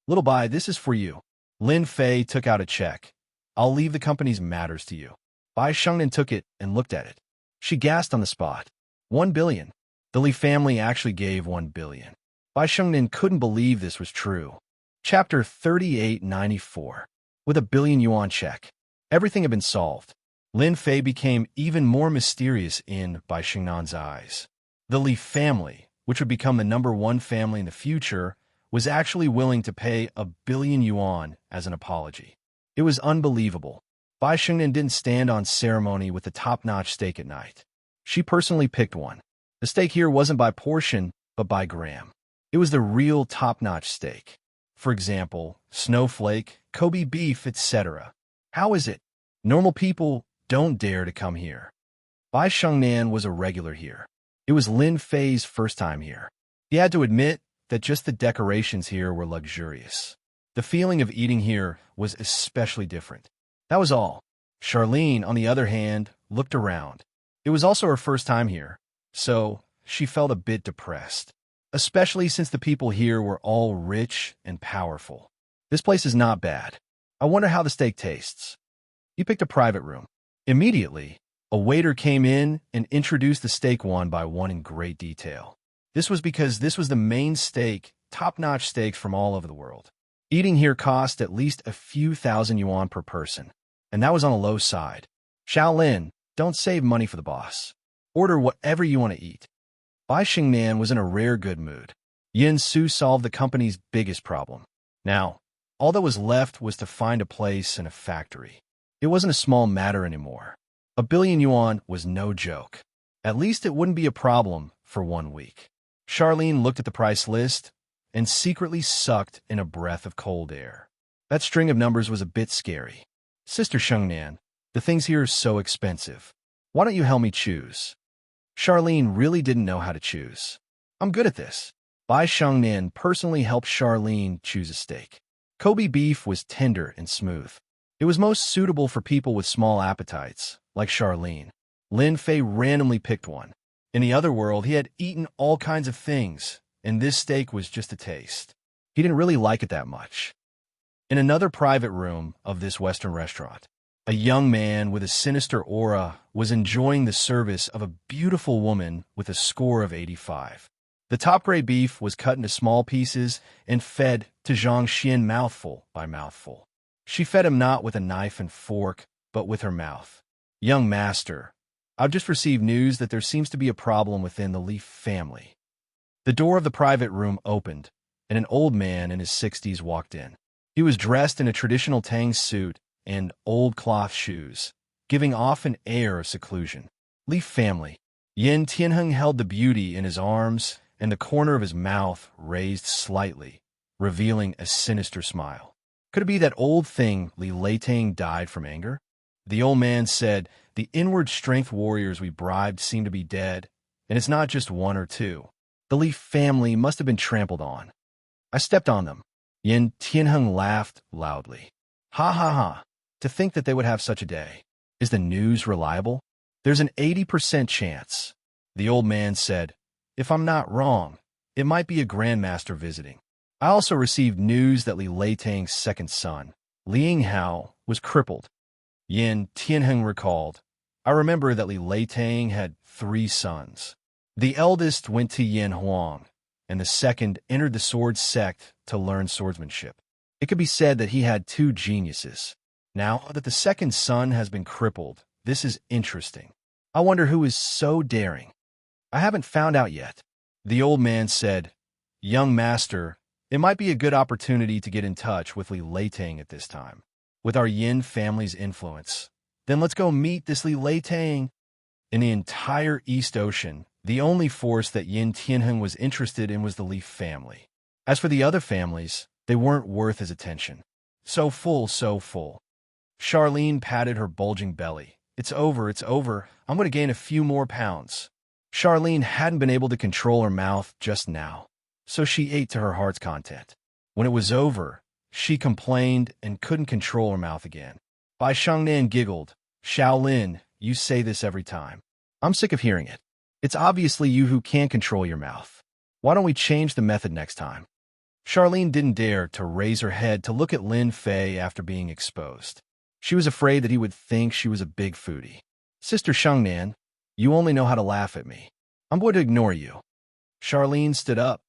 Little Bai, this is for you. Lin Fei took out a check. I'll leave the company's matters to you. Bai Shengnan took it and looked at it. She gasped on the spot. 1 billion. The Li family actually gave 1 billion. Bai Shengnan couldn't believe this was true. Chapter 3894. With a billion yuan check. Everything had been solved. Lin Fei became even more mysterious in Bai Shengnan's eyes. The Li family, which would become the #1 family in the future, was actually willing to pay 1 billion yuan as an apology. It was unbelievable. Bai Shengnan didn't stand on ceremony with the top-notch steak at night. She personally picked one. The steak here wasn't by portion, but by gram. It was the real top-notch steak. For example, snowflake, Kobe beef, etc. How is it? Normal people don't dare to come here. Bai Shengnan was a regular here. It was Lin Fei's first time here. He had to admit that just the decorations here were luxurious. The feeling of eating here was especially different. That was all. Charlene, on the other hand, looked around. It was also her first time here, so she felt a bit depressed, especially since the people here were all rich and powerful. This place is not bad. I wonder how the steak tastes. He picked a private room. Immediately, a waiter came in and introduced the steak one by one in great detail. This was because this was the main steak top-notch steaks from all over the world. Eating here cost at least a few thousand yuan per person, and that was on the low side. Shaolin, don't save money for the boss. Order whatever you want to eat. Bai Xingnan was in a rare good mood. Yin Su solved the company's biggest problem. Now, all that was left was to find a place in a factory. It wasn't a small matter anymore. 1 billion yuan was no joke. At least it wouldn't be a problem for 1 week. Charlene looked at the price list and secretly sucked in a breath of cold air. That string of numbers was a bit scary. Sister Shengnan, the things here are so expensive. Why don't you help me choose? Charlene really didn't know how to choose. I'm good at this. Bai Shengnan personally helped Charlene choose a steak. Kobe beef was tender and smooth. It was most suitable for people with small appetites, like Charlene. Lin Fei randomly picked one. In the other world, he had eaten all kinds of things, and this steak was just a taste. He didn't really like it that much. In another private room of this Western restaurant, a young man with a sinister aura was enjoying the service of a beautiful woman with a score of 85. The top-grade beef was cut into small pieces and fed to Zhang Xian mouthful by mouthful. She fed him not with a knife and fork, but with her mouth. Young master, I've just received news that there seems to be a problem within the Li family. The door of the private room opened, and an old man in his 60s walked in. He was dressed in a traditional Tang suit and old cloth shoes, giving off an air of seclusion. Li family. Yin Tianheng held the beauty in his arms, and the corner of his mouth raised slightly, revealing a sinister smile. Could it be that old thing Li Leitang died from anger? The old man said, the inward strength warriors we bribed seem to be dead, and it's not just 1 or 2. The Li family must have been trampled on. I stepped on them. Yin Tianheng laughed loudly. Ha ha ha. To think that they would have such a day. Is the news reliable? There's an 80% chance. The old man said, if I'm not wrong, it might be a grandmaster visiting. I also received news that Li Leitang's second son, Liang Hao, was crippled. Yin Tianheng recalled, I remember that Li Leitang had 3 sons. The eldest went to Yin Huang, and the second entered the sword sect to learn swordsmanship. It could be said that he had 2 geniuses. Now that the second son has been crippled, this is interesting. I wonder who is so daring. I haven't found out yet. The old man said, young master, it might be a good opportunity to get in touch with Li Leitang at this time. With our Yin family's influence, then let's go meet this Li Leitang. In the entire East Ocean, the only force that Yin Tianheng was interested in was the Li family. As for the other families, they weren't worth his attention. So full, so full. Charlene patted her bulging belly. It's over, it's over. I'm going to gain a few more pounds. Charlene hadn't been able to control her mouth just now, so she ate to her heart's content. When it was over, she complained and couldn't control her mouth again. Bai Shengnan giggled. Shaolin, you say this every time. I'm sick of hearing it. It's obviously you who can't control your mouth. Why don't we change the method next time? Charlene didn't dare to raise her head to look at Lin Fei after being exposed. She was afraid that he would think she was a big foodie. Sister Shengnan, you only know how to laugh at me. I'm going to ignore you. Charlene stood up.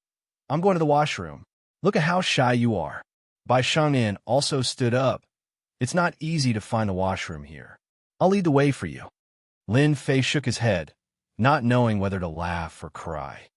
I'm going to the washroom. Look at how shy you are. Bai Shengnan also stood up. It's not easy to find a washroom here. I'll lead the way for you. Lin Fei shook his head, not knowing whether to laugh or cry.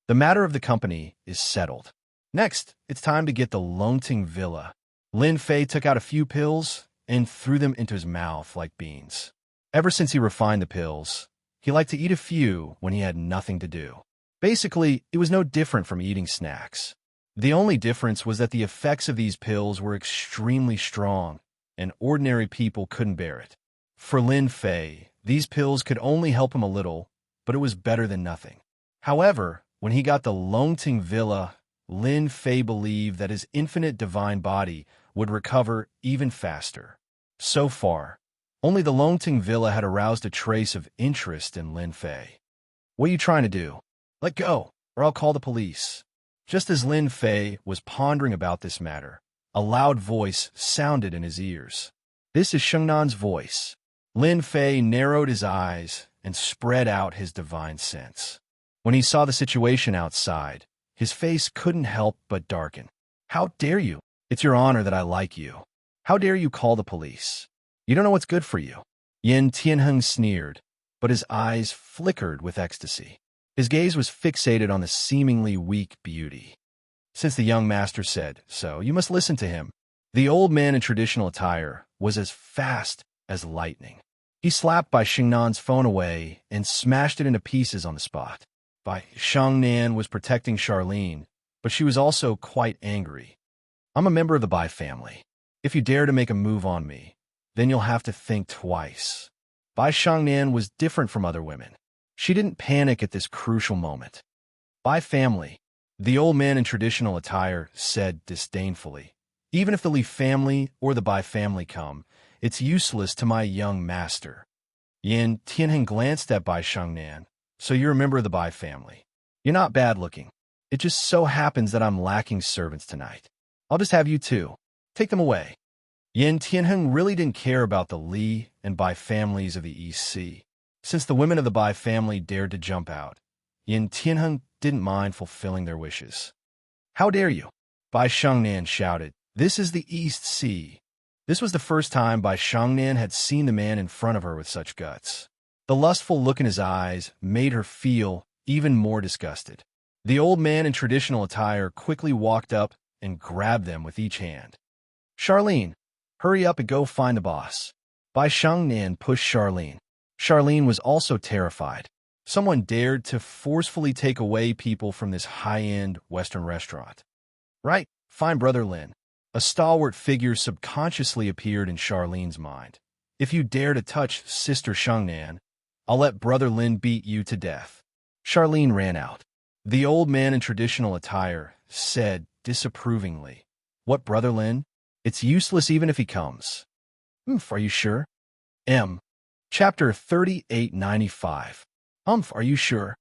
The matter of the company is settled. Next, it's time to get the Longting Villa. Lin Fei took out a few pills and threw them into his mouth like beans. Ever since he refined the pills, he liked to eat a few when he had nothing to do. Basically, it was no different from eating snacks. The only difference was that the effects of these pills were extremely strong, and ordinary people couldn't bear it. For Lin Fei, these pills could only help him a little, but it was better than nothing. However, when he got the Longting Villa, Lin Fei believed that his infinite divine body would recover even faster. So far, only the Longting Villa had aroused a trace of interest in Lin Fei. What are you trying to do? Let go, or I'll call the police. Just as Lin Fei was pondering about this matter, a loud voice sounded in his ears. This is Shengnan's voice. Lin Fei narrowed his eyes and spread out his divine sense. When he saw the situation outside, His face couldn't help but darken. "How dare you? It's your honor that I like you. How dare you call the police? You don't know what's good for you." Yin Tianheng sneered, but his eyes flickered with ecstasy. His gaze was fixated on the seemingly weak beauty. Since the young master said so, you must listen to him. The old man in traditional attire was as fast as lightning. He slapped Bai Xingnan's phone away and smashed it into pieces on the spot. Bai Xingnan was protecting Charlene, but she was also quite angry. "I'm a member of the Bai family. If you dare to make a move on me, then you'll have to think twice." Bai Xingnan was different from other women. She didn't panic at this crucial moment. "Bai family," the old man in traditional attire said disdainfully. "Even if the Li family or the Bai family come, it's useless to my young master." Yin Tianheng glanced at Bai Xingnan. "So you're a member of the Bai family. You're not bad looking. It just so happens that I'm lacking servants tonight. I'll just have you two. Take them away." Yin Tianheng really didn't care about the Li and Bai families of the East Sea. Since the women of the Bai family dared to jump out, Yin Tianheng didn't mind fulfilling their wishes. "How dare you?" Bai Xingnan shouted. "This is the East Sea." This was the first time Bai Xingnan had seen the man in front of her with such guts. The lustful look in his eyes made her feel even more disgusted. The old man in traditional attire quickly walked up and grabbed them with each hand. "Charlene, hurry up and go find the boss." Bai Xingnan pushed Charlene. Charlene was also terrified. Someone dared to forcefully take away people from this high-end Western restaurant. "Right, find Brother Lin." A stalwart figure subconsciously appeared in Charlene's mind. "If you dare to touch Sister Xingnan, I'll let Brother Lin beat you to death." Charlene ran out. The old man in traditional attire said disapprovingly, "What, Brother Lin? It's useless even if he comes." Are you sure?" Chapter 3895. Are you sure?"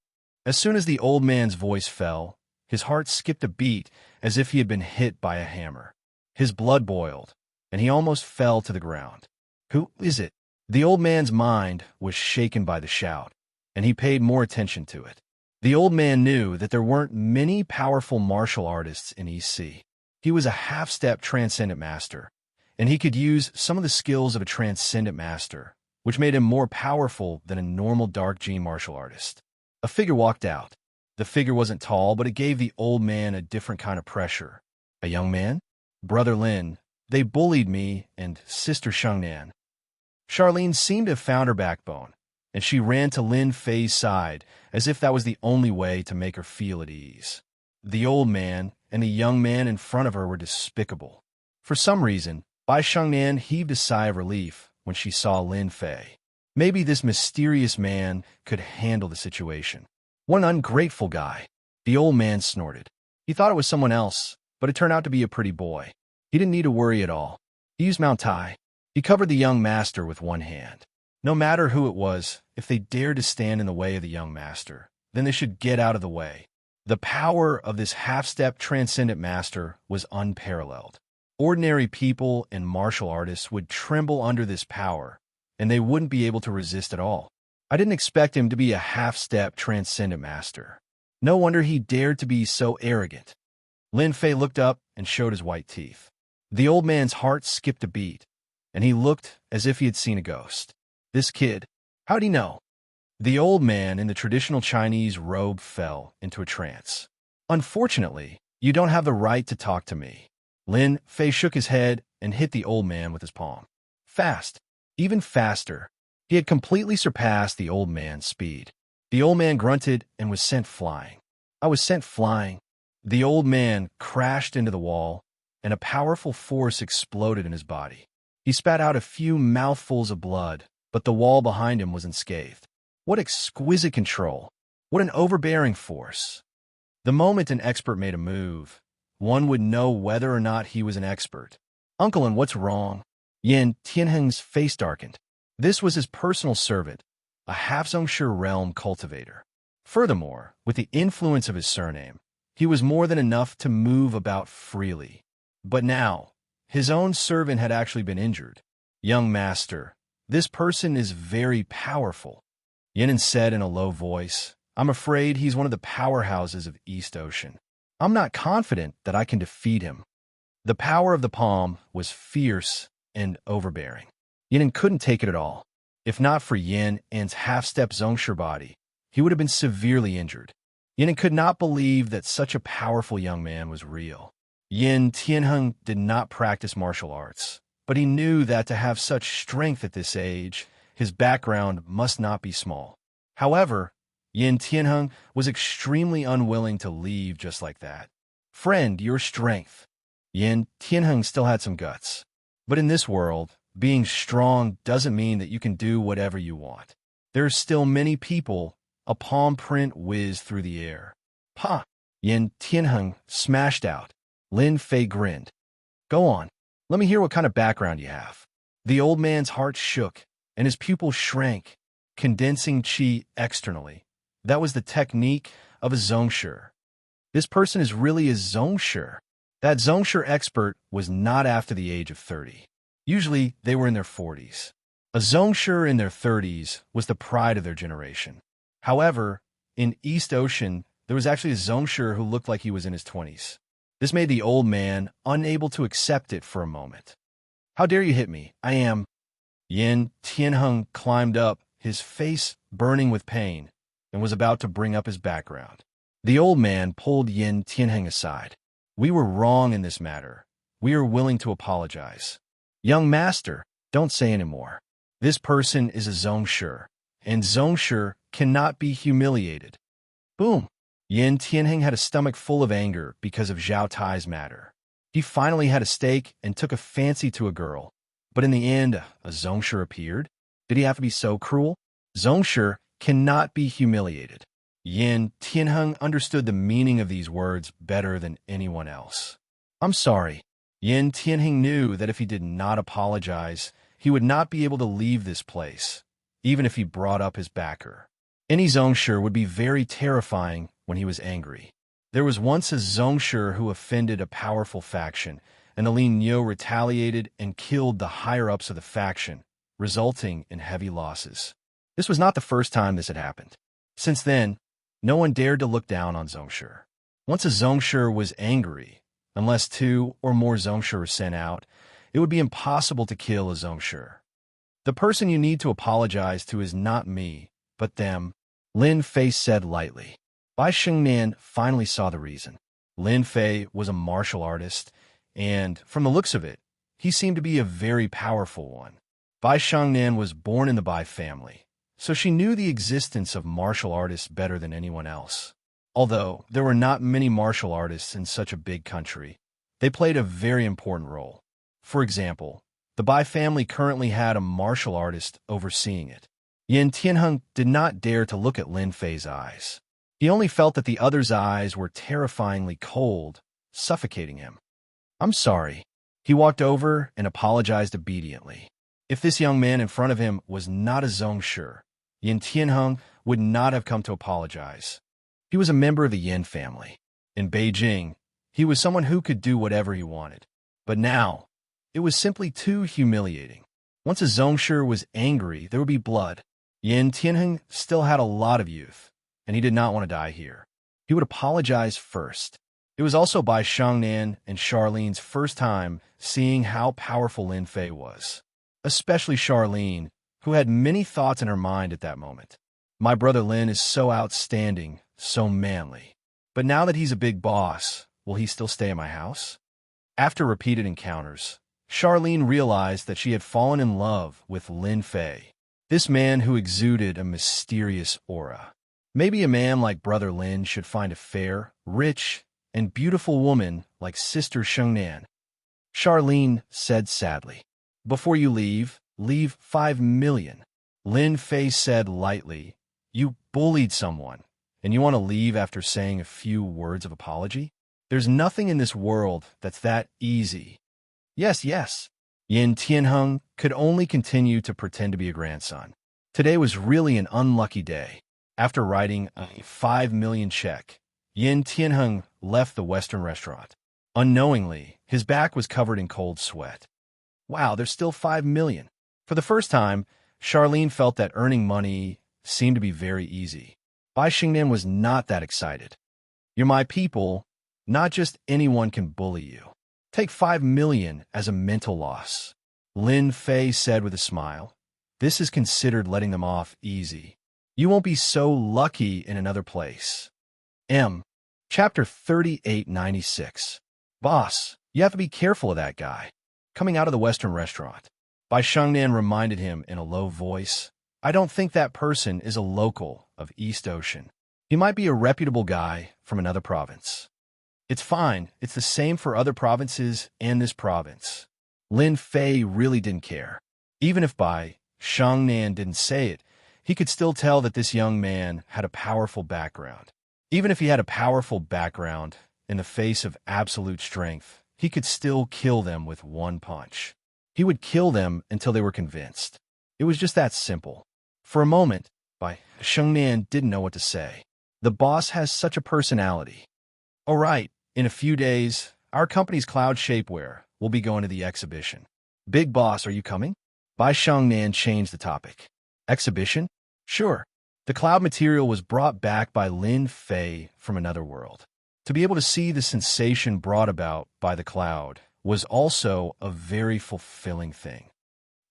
As soon as the old man's voice fell, his heart skipped a beat as if he had been hit by a hammer. His blood boiled, and he almost fell to the ground. "Who is it?" The old man's mind was shaken by the shout, and he paid more attention to it. The old man knew that there weren't many powerful martial artists in East Sea. He was a half-step transcendent master, and he could use some of the skills of a transcendent master, which made him more powerful than a normal dark gene martial artist. A figure walked out. The figure wasn't tall, but it gave the old man a different kind of pressure. "A young man? Brother Lin, they bullied me and Sister Xingnan." Charlene seemed to have found her backbone, and she ran to Lin Fei's side as if that was the only way to make her feel at ease. The old man and the young man in front of her were despicable. For some reason, Bai Xingnan heaved a sigh of relief when she saw Lin Fei. Maybe this mysterious man could handle the situation. "What an ungrateful guy," the old man snorted. He thought it was someone else, but it turned out to be a pretty boy. He didn't need to worry at all. He used Mount Tai. He covered the young master with one hand. No matter who it was, if they dared to stand in the way of the young master, then they should get out of the way. The power of this half-step transcendent master was unparalleled. Ordinary people and martial artists would tremble under this power, and they wouldn't be able to resist at all. I didn't expect him to be a half-step transcendent master. No wonder he dared to be so arrogant. Lin Fei looked up and showed his white teeth. The old man's heart skipped a beat, and he looked as if he had seen a ghost. This kid, how'd he know? The old man in the traditional Chinese robe fell into a trance. "Unfortunately, you don't have the right to talk to me." Lin Fei shook his head and hit the old man with his palm. Fast, even faster. He had completely surpassed the old man's speed. The old man grunted and was sent flying. "I was sent flying." The old man crashed into the wall, and a powerful force exploded in his body. He spat out a few mouthfuls of blood, but the wall behind him was unscathed. What exquisite control! What an overbearing force! The moment an expert made a move, one would know whether or not he was an expert. "Uncle, and what's wrong?" Yin Tianheng's face darkened. This was his personal servant, a half-Zhongshu realm cultivator. Furthermore, with the influence of his surname, he was more than enough to move about freely. But now, his own servant had actually been injured. "Young master, this person is very powerful," Yin said in a low voice. "I'm afraid he's one of the powerhouses of East Ocean." I'm not confident that I can defeat him. The power of the palm was fierce and overbearing. Yin couldn't take it at all. If not for Yin An's half-step Zhongshu body, he would have been severely injured. Yin could not believe that such a powerful young man was real. Yin Tianheng did not practice martial arts, but he knew that to have such strength at this age, his background must not be small. However, Yin Tianheng was extremely unwilling to leave just like that. Friend, your strength. Yin Tianheng still had some guts. But in this world, being strong doesn't mean that you can do whatever you want. There are still many people. A palm print whizzed through the air. "Pa!" Yin Tianheng smashed out. Lin Fei grinned. "Go on. Let me hear what kind of background you have." The old man's heart shook, and his pupils shrank, condensing qi externally. That was the technique of a Zhongshu. This person is really a Zhongshu. That Zhongshu expert was not after the age of 30. Usually, they were in their 40s. A Zhongshu in their 30s was the pride of their generation. However, in East Ocean, there was actually a Zhongshu who looked like he was in his 20s. This made the old man unable to accept it for a moment. "How dare you hit me? I am..." Yin Tianheng climbed up, his face burning with pain, and was about to bring up his background. The old man pulled Yin Tianheng aside. "We were wrong in this matter. We are willing to apologize." "Young master, don't say anymore. This person is a Zhongshu, and Zhongshu cannot be humiliated." Boom! Yin Tianheng had a stomach full of anger because of Zhao Tai's matter. He finally had a stake and took a fancy to a girl. But in the end, a Zhongshu appeared? Did he have to be so cruel? Zhongshu cannot be humiliated. Yin Tianheng understood the meaning of these words better than anyone else. "I'm sorry." Yin Tianheng knew that if he did not apologize, he would not be able to leave this place, even if he brought up his backer. Any Zhongshu would be very terrifying when he was angry. There was once a Zhongshu who offended a powerful faction, and the Lin Yo retaliated and killed the higher-ups of the faction, resulting in heavy losses. This was not the first time this had happened. Since then, no one dared to look down on Zhongshu. Once a Zhongshu was angry, unless 2 or more Zhongshu were sent out, it would be impossible to kill a Zhongshu. "The person you need to apologize to is not me, but them," Lin Fei said lightly. Bai Shengnan finally saw the reason. Lin Fei was a martial artist, and, from the looks of it, he seemed to be a very powerful one. Bai Shengnan was born in the Bai family, so she knew the existence of martial artists better than anyone else. Although there were not many martial artists in such a big country, they played a very important role. For example, the Bai family currently had a martial artist overseeing it. Yin Tianheng did not dare to look at Lin Fei's eyes. He only felt that the other's eyes were terrifyingly cold, suffocating him. "I'm sorry." He walked over and apologized obediently. If this young man in front of him was not a Zhongshu, Yin Tianheng would not have come to apologize. He was a member of the Yin family. In Beijing, he was someone who could do whatever he wanted. But now, it was simply too humiliating. Once a Zhongshu was angry, there would be blood. Yin Tianheng still had a lot of youth, and he did not want to die here. He would apologize first. It was also Bai Shengnan and Charlene's first time seeing how powerful Lin Fei was. Especially Charlene, who had many thoughts in her mind at that moment. "My brother Lin is so outstanding, so manly. But now that he's a big boss, will he still stay at my house?" After repeated encounters, Charlene realized that she had fallen in love with Lin Fei, this man who exuded a mysterious aura. Maybe a man like Brother Lin should find a fair, rich, and beautiful woman like Sister Shengnan. Charlene said sadly. "Before you leave 5 million. Lin Fei said lightly. "You bullied someone, and you want to leave after saying a few words of apology? There's nothing in this world that's that easy." Yes. Yin Tianheng could only continue to pretend to be a grandson. Today was really an unlucky day. After writing a 5 million check, Yin Tianheng left the Western restaurant. Unknowingly, his back was covered in cold sweat. Wow, there's still 5 million. For the first time, Charlene felt that earning money seemed to be very easy. Bai Xingnan was not that excited. "You're my people, Not just anyone can bully you. Take 5 million as a mental loss. Lin Fei said with a smile. This is considered letting them off easy. You won't be so lucky in another place. Chapter 3896. Boss, you have to be careful of that guy. Coming out of the Western restaurant. Bai Shengnan reminded him in a low voice. I don't think that person is a local of East Ocean. He might be a reputable guy from another province. It's fine. It's the same for other provinces and this province. Lin Fei really didn't care. Even if Bai Shengnan didn't say it, he could still tell that this young man had a powerful background. Even if he had a powerful background, in the face of absolute strength, he could still kill them with one punch. He would kill them until they were convinced. It was just that simple. For a moment, Bai Shengnan didn't know what to say. The boss has such a personality. All right, in a few days, our company's cloud shapewear will be going to the exhibition. Big boss, are you coming? Bai Shengnan changed the topic. Exhibition? Sure. The cloud material was brought back by Lin Fei from another world. To be able to see the sensation brought about by the cloud was also a very fulfilling thing.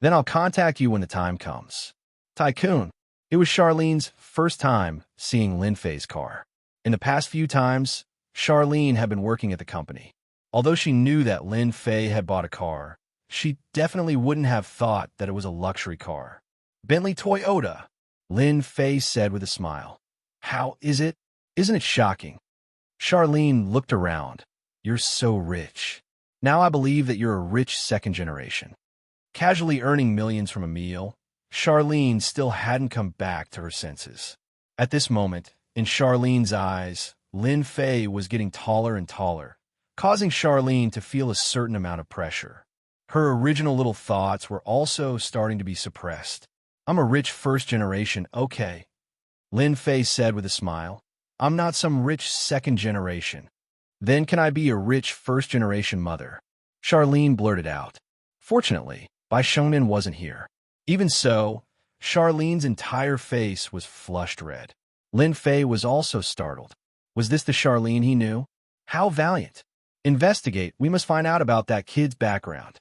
Then I'll contact you when the time comes. Tycoon. It was Charlene's first time seeing Lin Fei's car. In the past few times, Charlene had been working at the company. Although she knew that Lin Fei had bought a car, she definitely wouldn't have thought that it was a luxury car. Bentley Toyota, Lin Fei said with a smile. How is it? Isn't it shocking? Charlene looked around. You're so rich. Now I believe that you're a rich second generation. Casually earning millions from a meal, Charlene still hadn't come back to her senses. At this moment, in Charlene's eyes, Lin Fei was getting taller and taller, causing Charlene to feel a certain amount of pressure. Her original little thoughts were also starting to be suppressed. I'm a rich first generation, okay, Lin Fei said with a smile. I'm not some rich second generation. Then can I be a rich first generation mother? Charlene blurted out. Fortunately, Bai Shengnan wasn't here. Even so, Charlene's entire face was flushed red. Lin Fei was also startled. Was this the Charlene he knew? How valiant. Investigate, we must find out about that kid's background.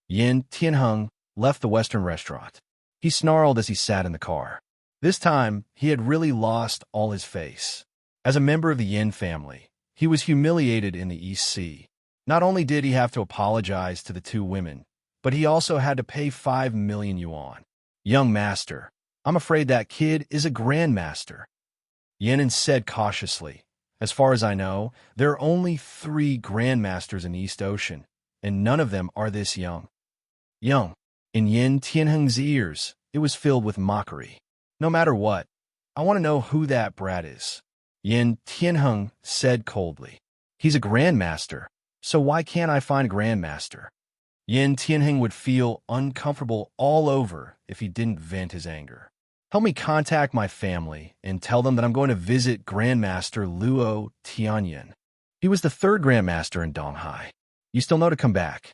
Yin Tianheng left the Western restaurant. He snarled as he sat in the car. This time, he had really lost all his face. As a member of the Yin family, he was humiliated in the East Sea. Not only did he have to apologize to the two women, but he also had to pay 5 million yuan. Young master, I'm afraid that kid is a grandmaster. Yin said cautiously. As far as I know, there are only 3 grandmasters in East Ocean, and none of them are this young. Young. In Yin Tianheng's ears, it was filled with mockery. No matter what, I want to know who that brat is. Yin Tianheng said coldly. He's a grandmaster, so why can't I find a grandmaster? Yin Tianheng would feel uncomfortable all over if he didn't vent his anger. Help me contact my family and tell them that I'm going to visit Grandmaster Luo Tianyan. He was the 3rd Grandmaster in Donghai. You still know to come back.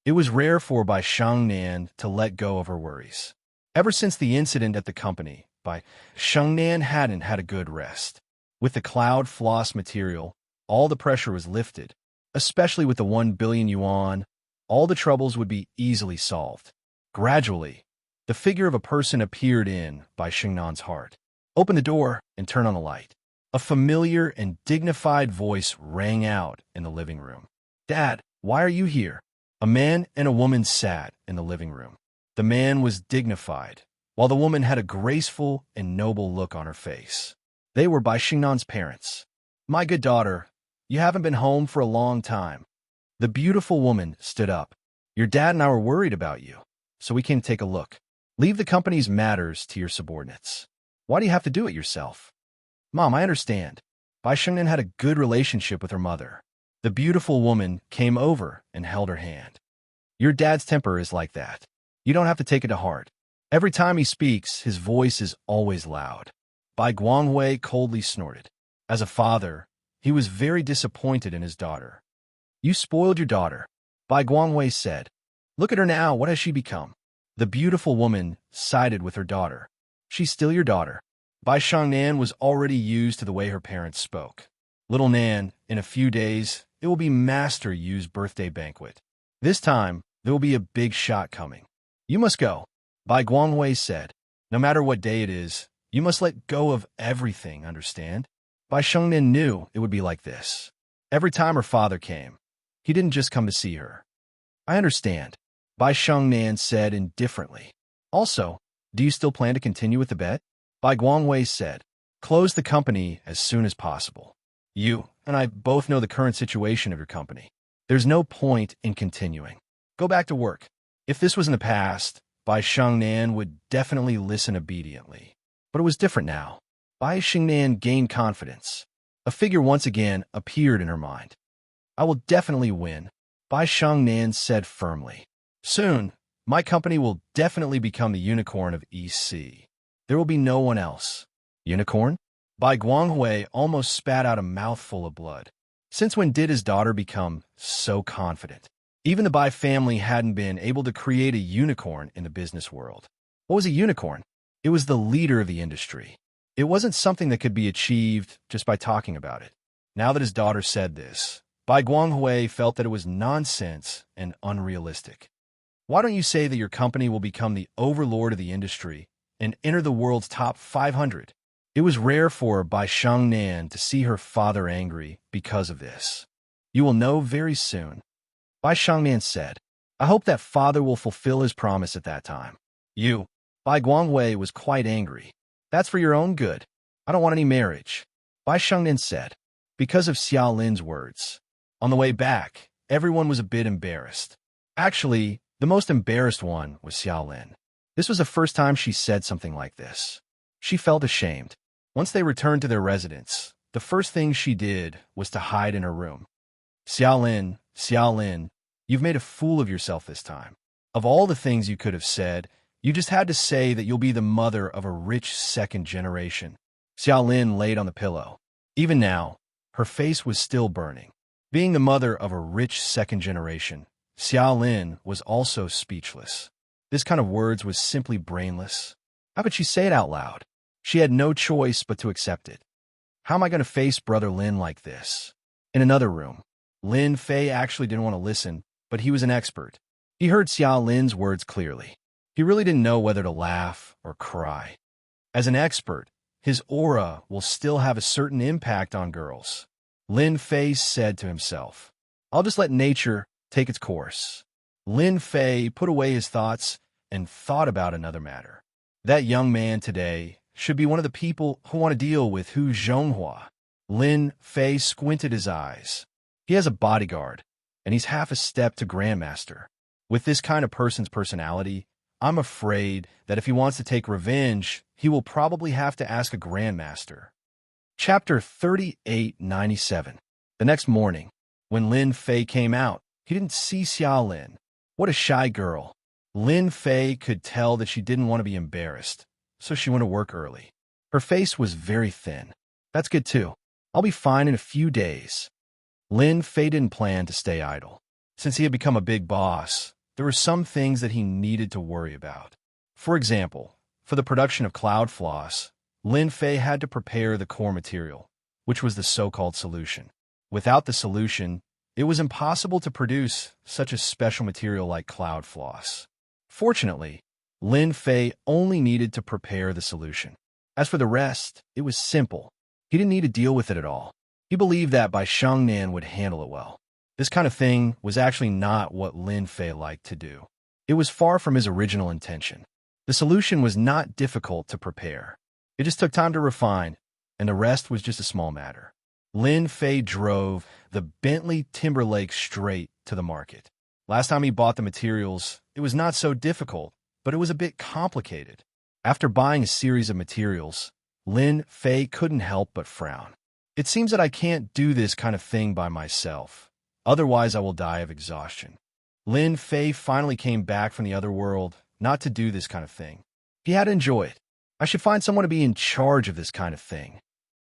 It was rare for Bai Shengnan to let go of her worries. Ever since the incident at the company, Bai Shengnan hadn't had a good rest. With the cloud floss material, all the pressure was lifted, especially with the 1 billion yuan. All the troubles would be easily solved. Gradually, the figure of a person appeared in Bai Shengnan's heart. Open the door and turn on the light. A familiar and dignified voice rang out in the living room. Dad, why are you here? A man and a woman sat in the living room. The man was dignified, while the woman had a graceful and noble look on her face. They were Bai Shengnan's parents. My good daughter, you haven't been home for a long time. The beautiful woman stood up. Your dad and I were worried about you, so we came to take a look. Leave the company's matters to your subordinates. Why do you have to do it yourself? Mom, I understand. Bai Shengnan had a good relationship with her mother. The beautiful woman came over and held her hand. Your dad's temper is like that. You don't have to take it to heart. Every time he speaks, his voice is always loud. Bai Guanghui coldly snorted. As a father, he was very disappointed in his daughter. You spoiled your daughter, Bai Guanghui said. Look at her now, what has she become? The beautiful woman sided with her daughter. She's still your daughter. Bai Shengnan was already used to the way her parents spoke. Little Nan, in a few days, it will be Master Yu's birthday banquet. This time, there will be a big shot coming. You must go. Bai Guanghui said. No matter what day it is, you must let go of everything, understand? Bai Shengnan knew it would be like this. Every time her father came, he didn't just come to see her. I understand, Bai Shengnan said indifferently. Also, do you still plan to continue with the bet? Bai Guanghui said. Close the company as soon as possible. You and I both know the current situation of your company. There's no point in continuing. Go back to work. If this was in the past, Bai Shengnan would definitely listen obediently. But it was different now. Bai Shengnan gained confidence. A figure once again appeared in her mind. I will definitely win, Bai Shengnan said firmly. Soon, my company will definitely become the unicorn of EC. There will be no one else. Unicorn? Bai Guanghui almost spat out a mouthful of blood. Since when did his daughter become so confident? Even the Bai family hadn't been able to create a unicorn in the business world. What was a unicorn? It was the leader of the industry. It wasn't something that could be achieved just by talking about it. Now that his daughter said this, Bai Guanghui felt that it was nonsense and unrealistic. Why don't you say that your company will become the overlord of the industry and enter the world's top 500? It was rare for Bai Shengnan to see her father angry because of this. You will know very soon, Bai Shengnan said. I hope that father will fulfill his promise at that time. You, Bai Guanghui was quite angry. That's for your own good. I don't want any marriage, Bai Shengnan said, because of Xiao Lin's words. On the way back, everyone was a bit embarrassed. Actually, the most embarrassed one was Xiao Lin. This was the first time she said something like this. She felt ashamed. Once they returned to their residence, the first thing she did was to hide in her room. Xiao Lin, you've made a fool of yourself this time. Of all the things you could have said, you just had to say that you'll be the mother of a rich second generation. Xiao Lin laid on the pillow. Even now, her face was still burning. Being the mother of a rich second generation, Xiao Lin was also speechless. This kind of words was simply brainless. How could she say it out loud? She had no choice but to accept it. How am I going to face Brother Lin like this? In another room, Lin Fei actually didn't want to listen, but he was an expert. He heard Xiao Lin's words clearly. He really didn't know whether to laugh or cry. As an expert, his aura will still have a certain impact on girls. Lin Fei said to himself, I'll just let nature take its course. Lin Fei put away his thoughts and thought about another matter. That young man today should be one of the people who want to deal with Hu Zhonghua. Lin Fei squinted his eyes. He has a bodyguard, and he's half a step to Grandmaster. With this kind of person's personality, I'm afraid that if he wants to take revenge, he will probably have to ask a Grandmaster. Chapter 3897. The next morning, when Lin Fei came out, he didn't see Xiao Lin. What a shy girl. Lin Fei could tell that she didn't want to be embarrassed, so she went to work early. Her face was very thin. That's good too. I'll be fine in a few days. Lin Fei didn't plan to stay idle. Since he had become a big boss, there were some things that he needed to worry about. For example, for the production of cloud floss, Lin Fei had to prepare the core material, which was the so-called solution. Without the solution, it was impossible to produce such a special material like cloud floss. Fortunately, Lin Fei only needed to prepare the solution. As for the rest, it was simple. He didn't need to deal with it at all. He believed that Bai Shengnan would handle it well. This kind of thing was actually not what Lin Fei liked to do. It was far from his original intention. The solution was not difficult to prepare. It just took time to refine, and the rest was just a small matter. Lin Fei drove the Bentley Timberlake straight to the market. Last time he bought the materials, it was not so difficult, but it was a bit complicated. After buying a series of materials, Lin Fei couldn't help but frown. It seems that I can't do this kind of thing by myself. Otherwise, I will die of exhaustion. Lin Fei finally came back from the other world, not to do this kind of thing. He had to enjoy it. I should find someone to be in charge of this kind of thing.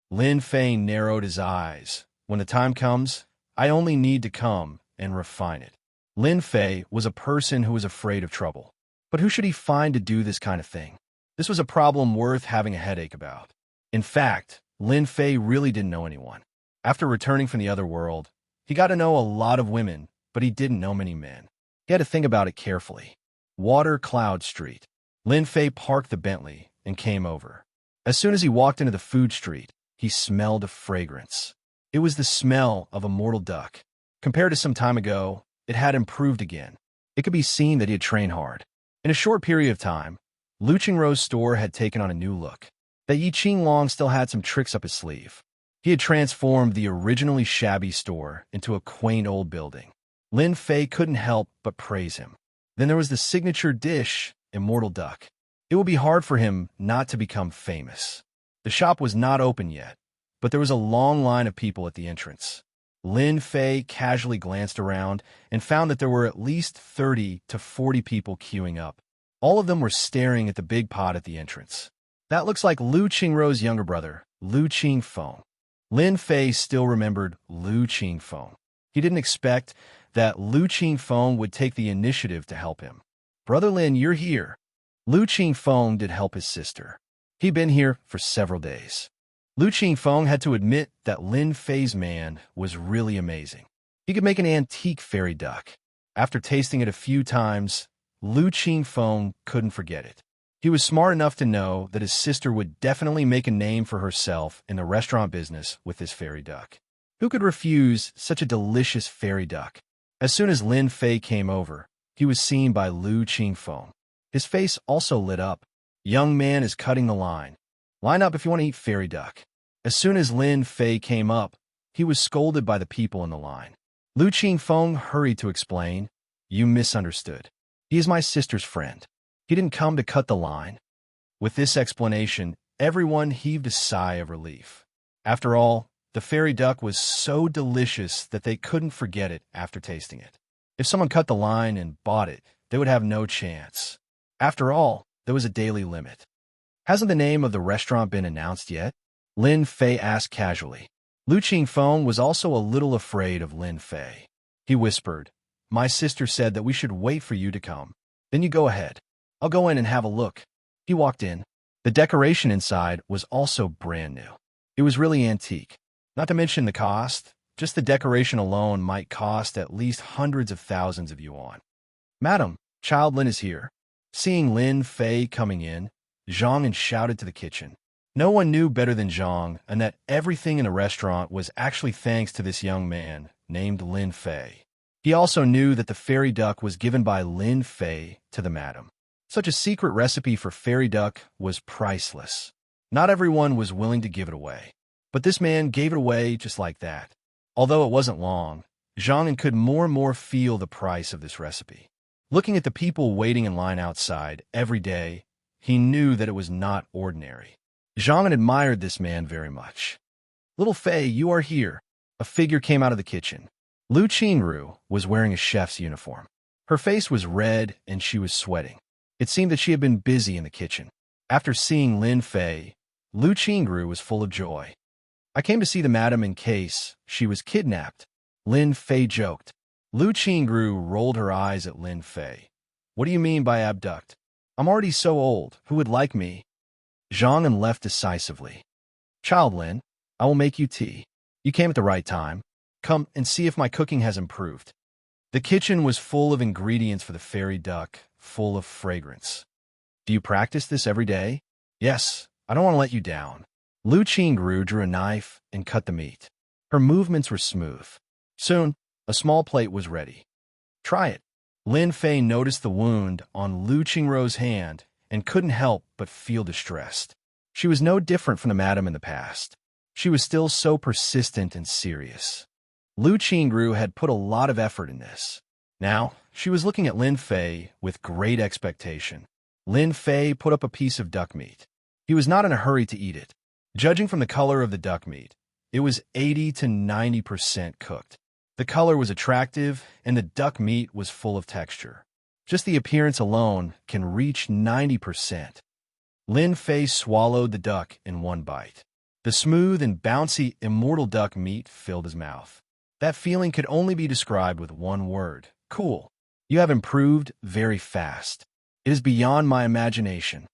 Lin Fei narrowed his eyes. When the time comes, I only need to come and refine it. Lin Fei was a person who was afraid of trouble. But who should he find to do this kind of thing? This was a problem worth having a headache about. In fact, Lin Fei really didn't know anyone. After returning from the other world, he got to know a lot of women, but he didn't know many men. He had to think about it carefully. Water Cloud Street. Lin Fei parked the Bentley and came over. As soon as he walked into the food street, he smelled a fragrance. It was the smell of a mortal duck. Compared to some time ago, it had improved again. It could be seen that he had trained hard. In a short period of time, Lu Qingrou's store had taken on a new look. That Yi Qinglong still had some tricks up his sleeve. He had transformed the originally shabby store into a quaint old building. Lin Fei couldn't help but praise him. Then there was the signature dish, Immortal Duck. It would be hard for him not to become famous. The shop was not open yet, but there was a long line of people at the entrance. Lin Fei casually glanced around and found that there were at least 30 to 40 people queuing up. All of them were staring at the big pot at the entrance. That looks like Lu Qingrou's younger brother, Lu Qingfeng. Lin Fei still remembered Lu Qingfeng. He didn't expect that Lu Qingfeng would take the initiative to help him. "Brother Lin, you're here." Lu Qingfeng did help his sister. He'd been here for several days. Lu Qingfeng had to admit that Lin Fei's man was really amazing. He could make an antique fairy duck. After tasting it a few times, Lu Qingfeng couldn't forget it. He was smart enough to know that his sister would definitely make a name for herself in the restaurant business with this fairy duck. Who could refuse such a delicious fairy duck? As soon as Lin Fei came over, he was seen by Lu Qingfeng. His face also lit up. "Young man is cutting the line. Line up if you want to eat fairy duck." As soon as Lin Fei came up, he was scolded by the people in the line. Lu Qingfeng hurried to explain, "You misunderstood. He is my sister's friend. He didn't come to cut the line." With this explanation, everyone heaved a sigh of relief. After all, the fairy duck was so delicious that they couldn't forget it after tasting it. If someone cut the line and bought it, they would have no chance. After all, there was a daily limit. "Hasn't the name of the restaurant been announced yet?" Lin Fei asked casually. Lu Qingfeng was also a little afraid of Lin Fei. He whispered, "My sister said that we should wait for you to come. Then you go ahead. I'll go in and have a look." He walked in. The decoration inside was also brand new. It was really antique. Not to mention the cost. Just the decoration alone might cost at least hundreds of thousands of yuan. "Madam, Child Lin is here." Seeing Lin Fei coming in, Zhang shouted to the kitchen. No one knew better than Zhang, and that everything in the restaurant was actually thanks to this young man named Lin Fei. He also knew that the fairy duck was given by Lin Fei to the madam. Such a secret recipe for fairy duck was priceless. Not everyone was willing to give it away. But this man gave it away just like that. Although it wasn't long, Zhang could more and more feel the price of this recipe. Looking at the people waiting in line outside every day, he knew that it was not ordinary. Zhang admired this man very much. "Little Fei, you are here." A figure came out of the kitchen. Lu Qingru was wearing a chef's uniform. Her face was red and she was sweating. It seemed that she had been busy in the kitchen. After seeing Lin Fei, Lu Qingru was full of joy. "I came to see the madam in case she was kidnapped," Lin Fei joked. Lu Qingru rolled her eyes at Lin Fei. "What do you mean by abduct? I'm already so old. Who would like me?" Zhang left decisively. "Child Lin, I will make you tea. You came at the right time. Come and see if my cooking has improved." The kitchen was full of ingredients for the fairy duck, full of fragrance. "Do you practice this every day?" "Yes, I don't want to let you down." Lu Qingru drew a knife and cut the meat. Her movements were smooth. Soon, a small plate was ready. "Try it." Lin Fei noticed the wound on Lu Qingrou's hand and couldn't help but feel distressed. She was no different from the madam in the past. She was still so persistent and serious. Lu Qingru had put a lot of effort in this. Now, she was looking at Lin Fei with great expectation. Lin Fei put up a piece of duck meat. He was not in a hurry to eat it. Judging from the color of the duck meat, it was 80 to 90% cooked. The color was attractive, and the duck meat was full of texture. Just the appearance alone can reach 90%. Lin Fei swallowed the duck in one bite. The smooth and bouncy immortal duck meat filled his mouth. That feeling could only be described with one word: cool. "You have improved very fast. It is beyond my imagination."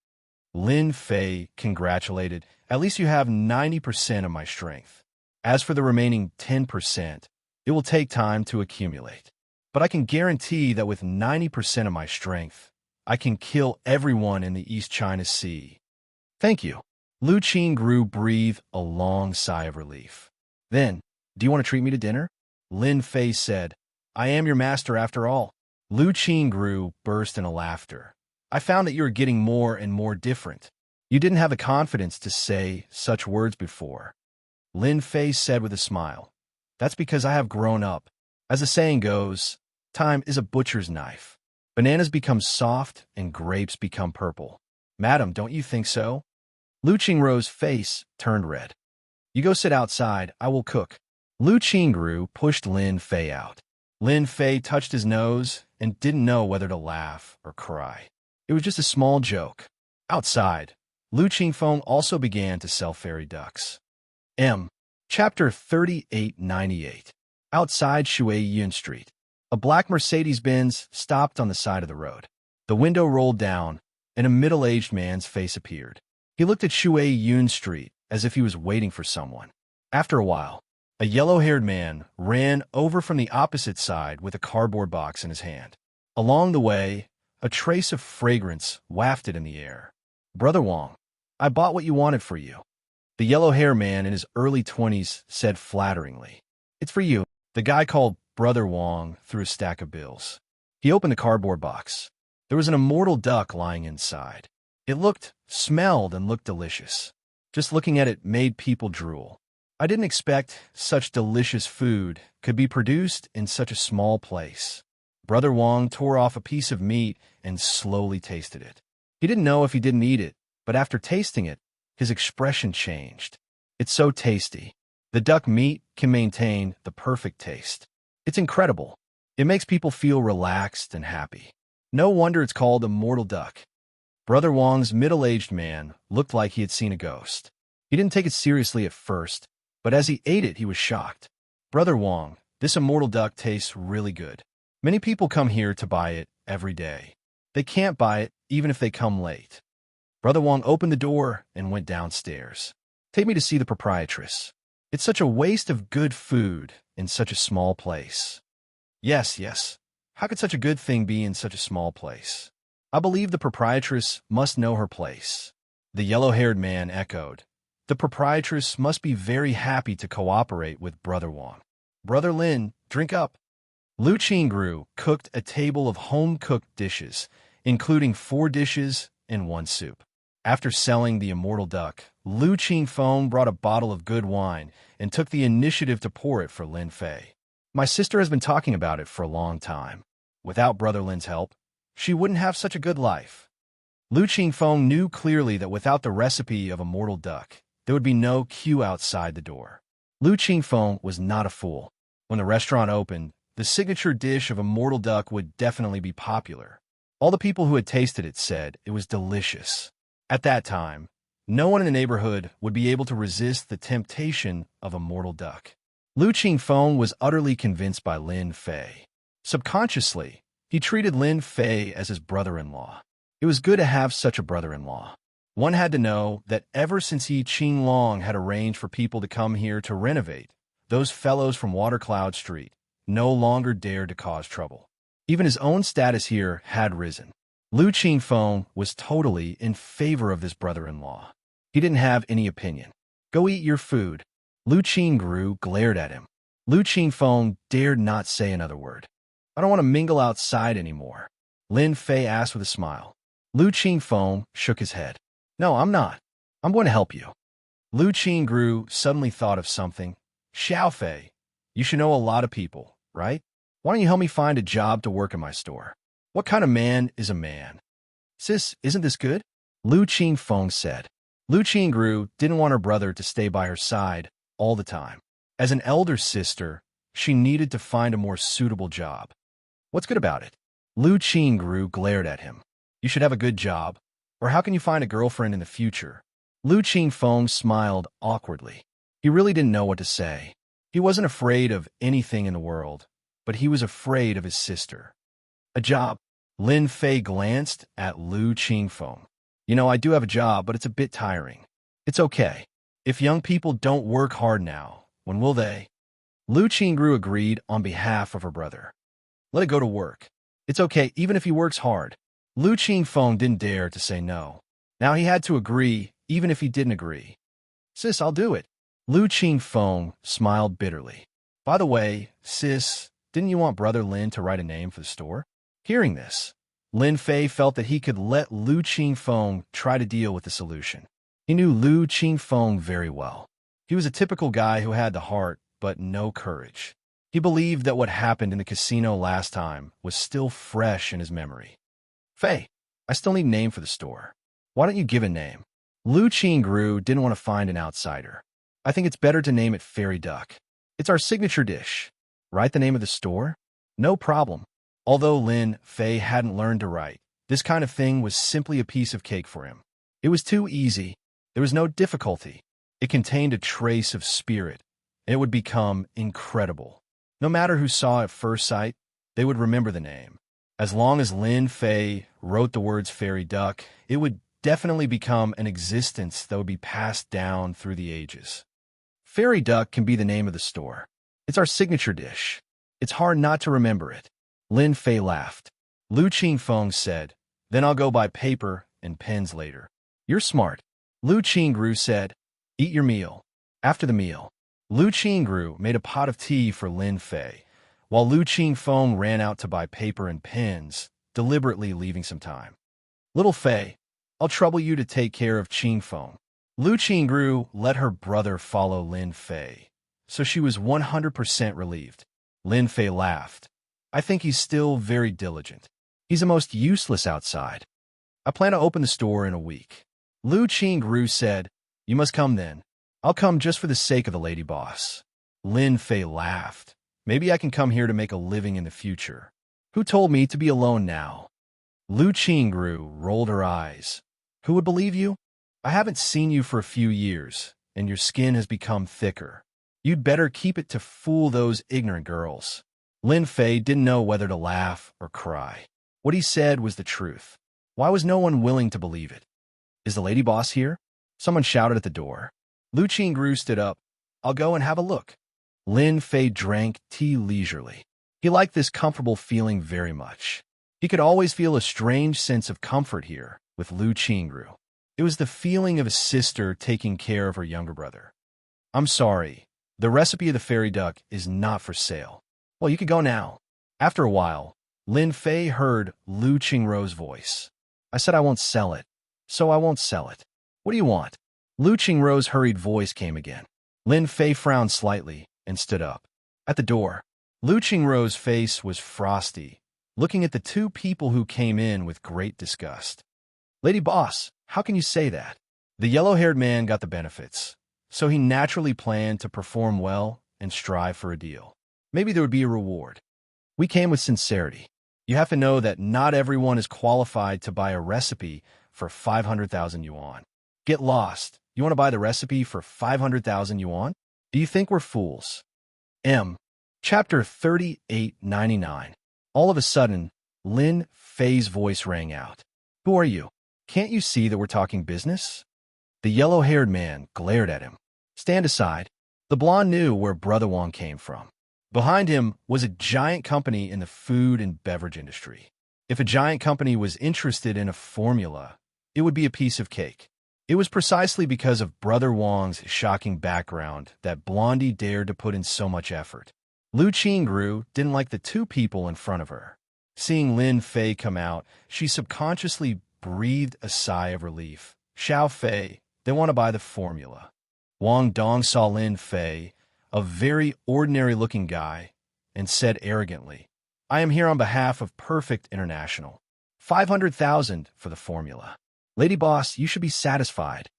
Lin Fei congratulated. "At least you have 90% of my strength." As for the remaining 10%, it will take time to accumulate. But I can guarantee that with 90% of my strength, I can kill everyone in the East China Sea. Thank you. Lu Qingru breathed a long sigh of relief. Then, do you want to treat me to dinner? Lin Fei said, I am your master after all. Lu Qingru burst into laughter. I found that you were getting more and more different. You didn't have the confidence to say such words before. Lin Fei said with a smile, That's because I have grown up. As the saying goes, time is a butcher's knife. Bananas become soft and grapes become purple. Madam, don't you think so? Lu Qingru's face turned red. You go sit outside, I will cook. Lu Qingru pushed Lin Fei out. Lin Fei touched his nose and didn't know whether to laugh or cry. It was just a small joke. Outside, Lu Qingfeng also began to sell fairy ducks. Chapter 3898. Outside Shuiyun Street, a black Mercedes-Benz stopped on the side of the road. The window rolled down, and a middle-aged man's face appeared. He looked at Shuiyun Street as if he was waiting for someone. After a while, a yellow-haired man ran over from the opposite side with a cardboard box in his hand. Along the way, a trace of fragrance wafted in the air. Brother Wang, I bought what you wanted for you. The yellow-haired man in his early 20s said flatteringly. It's for you. The guy called Brother Wang threw a stack of bills. He opened the cardboard box. There was an immortal duck lying inside. It smelled and looked delicious. Just looking at it made people drool. I didn't expect such delicious food could be produced in such a small place. Brother Wang tore off a piece of meat and slowly tasted it. He didn't know if he didn't eat it, but after tasting it, his expression changed. It's so tasty. The duck meat can maintain the perfect taste. It's incredible. It makes people feel relaxed and happy. No wonder it's called immortal duck. Brother Wang's middle-aged man looked like he had seen a ghost. He didn't take it seriously at first, but as he ate it, he was shocked. Brother Wang, this immortal duck tastes really good. Many people come here to buy it every day. They can't buy it even if they come late. Brother Wang opened the door and went downstairs. Take me to see the proprietress. It's such a waste of good food in such a small place. Yes. How could such a good thing be in such a small place? I believe the proprietress must know her place. The yellow-haired man echoed. The proprietress must be very happy to cooperate with Brother Wang. Brother Lin, drink up. Lu Qingru cooked a table of home-cooked dishes, including 4 dishes and 1 soup. After selling the immortal duck, Lu Qingfeng brought a bottle of good wine and took the initiative to pour it for Lin Fei. My sister has been talking about it for a long time. Without Brother Lin's help, she wouldn't have such a good life. Lu Qingfeng knew clearly that without the recipe of immortal duck, there would be no queue outside the door. Lu Qingfeng was not a fool. When the restaurant opened, the signature dish of immortal duck would definitely be popular. All the people who had tasted it said it was delicious. At that time, no one in the neighborhood would be able to resist the temptation of immortal duck. Lu Qingfeng was utterly convinced by Lin Fei. Subconsciously, he treated Lin Fei as his brother-in-law. It was good to have such a brother-in-law. One had to know that ever since Qing Long had arranged for people to come here to renovate, those fellows from Watercloud Street no longer dared to cause trouble. Even his own status here had risen. Lu Qingfeng was totally in favor of this brother-in-law. He didn't have any opinion. Go eat your food. Lu Qingru glared at him. Lu Qingfeng dared not say another word. I don't want to mingle outside anymore. Lin Fei asked with a smile. Lu Qingfeng shook his head. No, I'm not. I'm going to help you. Lu Qingru suddenly thought of something. Xiao Fei, you should know a lot of people, right? Why don't you help me find a job to work in my store? What kind of man is a man? Sis, isn't this good? Lu Qingfeng said. Lu Qingru didn't want her brother to stay by her side all the time. As an elder sister, she needed to find a more suitable job. What's good about it? Lu Qingru glared at him. You should have a good job, or how can you find a girlfriend in the future? Lu Qingfeng smiled awkwardly. He really didn't know what to say. He wasn't afraid of anything in the world, but he was afraid of his sister. A job. Lin Fei glanced at Lu Qingfeng. You know, I do have a job, but it's a bit tiring. It's okay. If young people don't work hard now, When will they? Lu Qingru agreed on behalf of her brother. Let it go to work. It's okay, even if he works hard. Lu Qingfeng didn't dare to say no. Now he had to agree, even if he didn't agree. Sis, I'll do it. Lu Qingfeng smiled bitterly. By the way, sis, didn't you want Brother Lin to write a name for the store? Hearing this, Lin Fei felt that he could let Lu Qingfeng try to deal with the solution. He knew Lu Qingfeng very well. He was a typical guy who had the heart, but no courage. He believed that what happened in the casino last time was still fresh in his memory. Fei, I still need a name for the store. Why don't you give a name? Lu Qingru didn't want to find an outsider. I think it's better to name it Fairy Duck. It's our signature dish. Write the name of the store? No problem. Although Lin Fei hadn't learned to write, this kind of thing was simply a piece of cake for him. It was too easy. There was no difficulty. It contained a trace of spirit, and it would become incredible. No matter who saw it at first sight, they would remember the name. As long as Lin Fei wrote the words Fairy Duck, it would definitely become an existence that would be passed down through the ages. Fairy Duck can be the name of the store. It's our signature dish. It's hard not to remember it. Lin Fei laughed. Lu Qingfeng said, then I'll go buy paper and pens later. You're smart. Lu Qingru said, eat your meal. After the meal, Lu Qingru made a pot of tea for Lin Fei, while Lu Qingfeng ran out to buy paper and pens, deliberately leaving some time. Little Fei, I'll trouble you to take care of Qingfeng. Lu Qingru let her brother follow Lin Fei, so she was 100% relieved. Lin Fei laughed. I think he's still very diligent. He's the most useless outside. I plan to open the store in a week. Lu Qingru said, you must come then. I'll come just for the sake of the lady boss. Lin Fei laughed. Maybe I can come here to make a living in the future. Who told me to be alone now? Lu Qingru rolled her eyes. Who would believe you? I haven't seen you for a few years, and your skin has become thicker. You'd better keep it to fool those ignorant girls. Lin Fei didn't know whether to laugh or cry. What he said was the truth. Why was no one willing to believe it? Is the lady boss here? Someone shouted at the door. Lu Qingru stood up. I'll go and have a look. Lin Fei drank tea leisurely. He liked this comfortable feeling very much. He could always feel a strange sense of comfort here with Lu Qingru. It was the feeling of a sister taking care of her younger brother. I'm sorry. The recipe of the fairy duck is not for sale. Well, you could go now. After a while, Lin Fei heard Lu Qingru's voice. I said I won't sell it, so I won't sell it. What do you want? Lu Qingru's hurried voice came again. Lin Fei frowned slightly and stood up. At the door, Lu Qingru's face was frosty, looking at the two people who came in with great disgust. Lady boss, how can you say that? The yellow-haired man got the benefits, so he naturally planned to perform well and strive for a deal. Maybe there would be a reward. We came with sincerity. You have to know that not everyone is qualified to buy a recipe for 500,000 yuan. Get lost. You want to buy the recipe for 500,000 yuan? Do you think we're fools? Chapter 3899. All of a sudden, Lin Fei's voice rang out. Who are you? Can't you see that we're talking business? The yellow-haired man glared at him. Stand aside. The blonde knew where Brother Wang came from. Behind him was a giant company in the food and beverage industry. If a giant company was interested in a formula, it would be a piece of cake. It was precisely because of Brother Wang's shocking background that Blondie dared to put in so much effort. Lu Qingru didn't like the two people in front of her. Seeing Lin Fei come out, she subconsciously breathed a sigh of relief. Xiao Fei, they want to buy the formula. Wang Dong saw Lin Fei, a very ordinary-looking guy, and said arrogantly, I am here on behalf of Perfect International. 500,000 for the formula. Lady boss, you should be satisfied.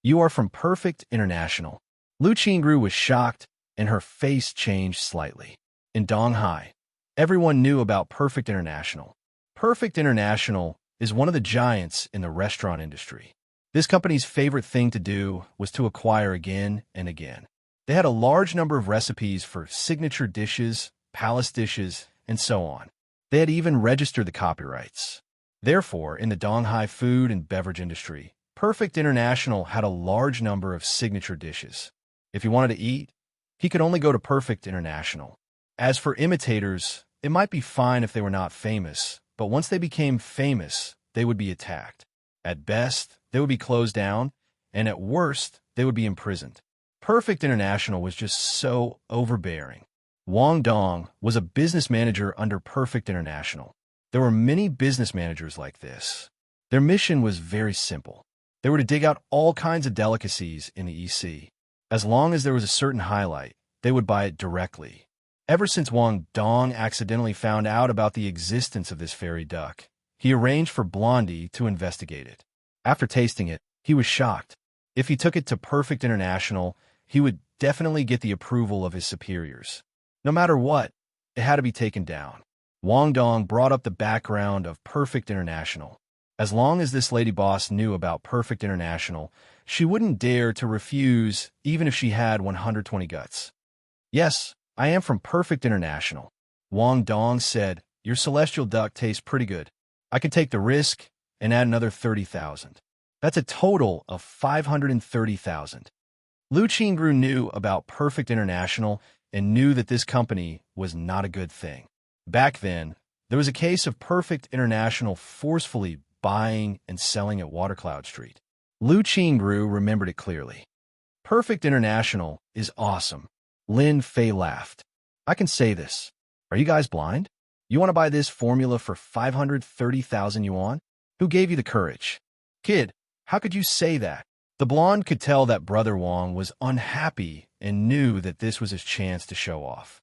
You are from Perfect International. Lu Qingru was shocked, and her face changed slightly. In Donghai, everyone knew about Perfect International. Perfect International is one of the giants in the restaurant industry. This company's favorite thing to do was to acquire again and again. They had a large number of recipes for signature dishes, palace dishes, and so on. They had even registered the copyrights. Therefore, in the Donghai food and beverage industry, Perfect International had a large number of signature dishes. If you wanted to eat, He could only go to Perfect International. As for imitators, it might be fine if they were not famous, but once they became famous, they would be attacked. At best, they would be closed down, and at worst, they would be imprisoned. Perfect International was just so overbearing. Wang Dong was a business manager under Perfect International. There were many business managers like this. Their mission was very simple. They were to dig out all kinds of delicacies in the EC. As long as there was a certain highlight, they would buy it directly. Ever since Wang Dong accidentally found out about the existence of this fairy duck, he arranged for Blondie to investigate it. After tasting it, he was shocked. If he took it to Perfect International, he would definitely get the approval of his superiors. No matter what, it had to be taken down. Wang Dong brought up the background of Perfect International. As long as this lady boss knew about Perfect International, she wouldn't dare to refuse even if she had 120 guts. Yes, I am from Perfect International. Wang Dong said, your celestial duck tastes pretty good. I could take the risk and add another 30,000. That's a total of 530,000. Lu Qingru knew about Perfect International and knew that this company was not a good thing. Back then, there was a case of Perfect International forcefully buying and selling at Watercloud Street. Lu Qingru remembered it clearly. Perfect International is awesome. Lin Fei laughed. I can say this. Are you guys blind? You want to buy this formula for 530,000 yuan? Who gave you the courage? Kid, how could you say that? The blonde could tell that Brother Wang was unhappy and knew that this was his chance to show off.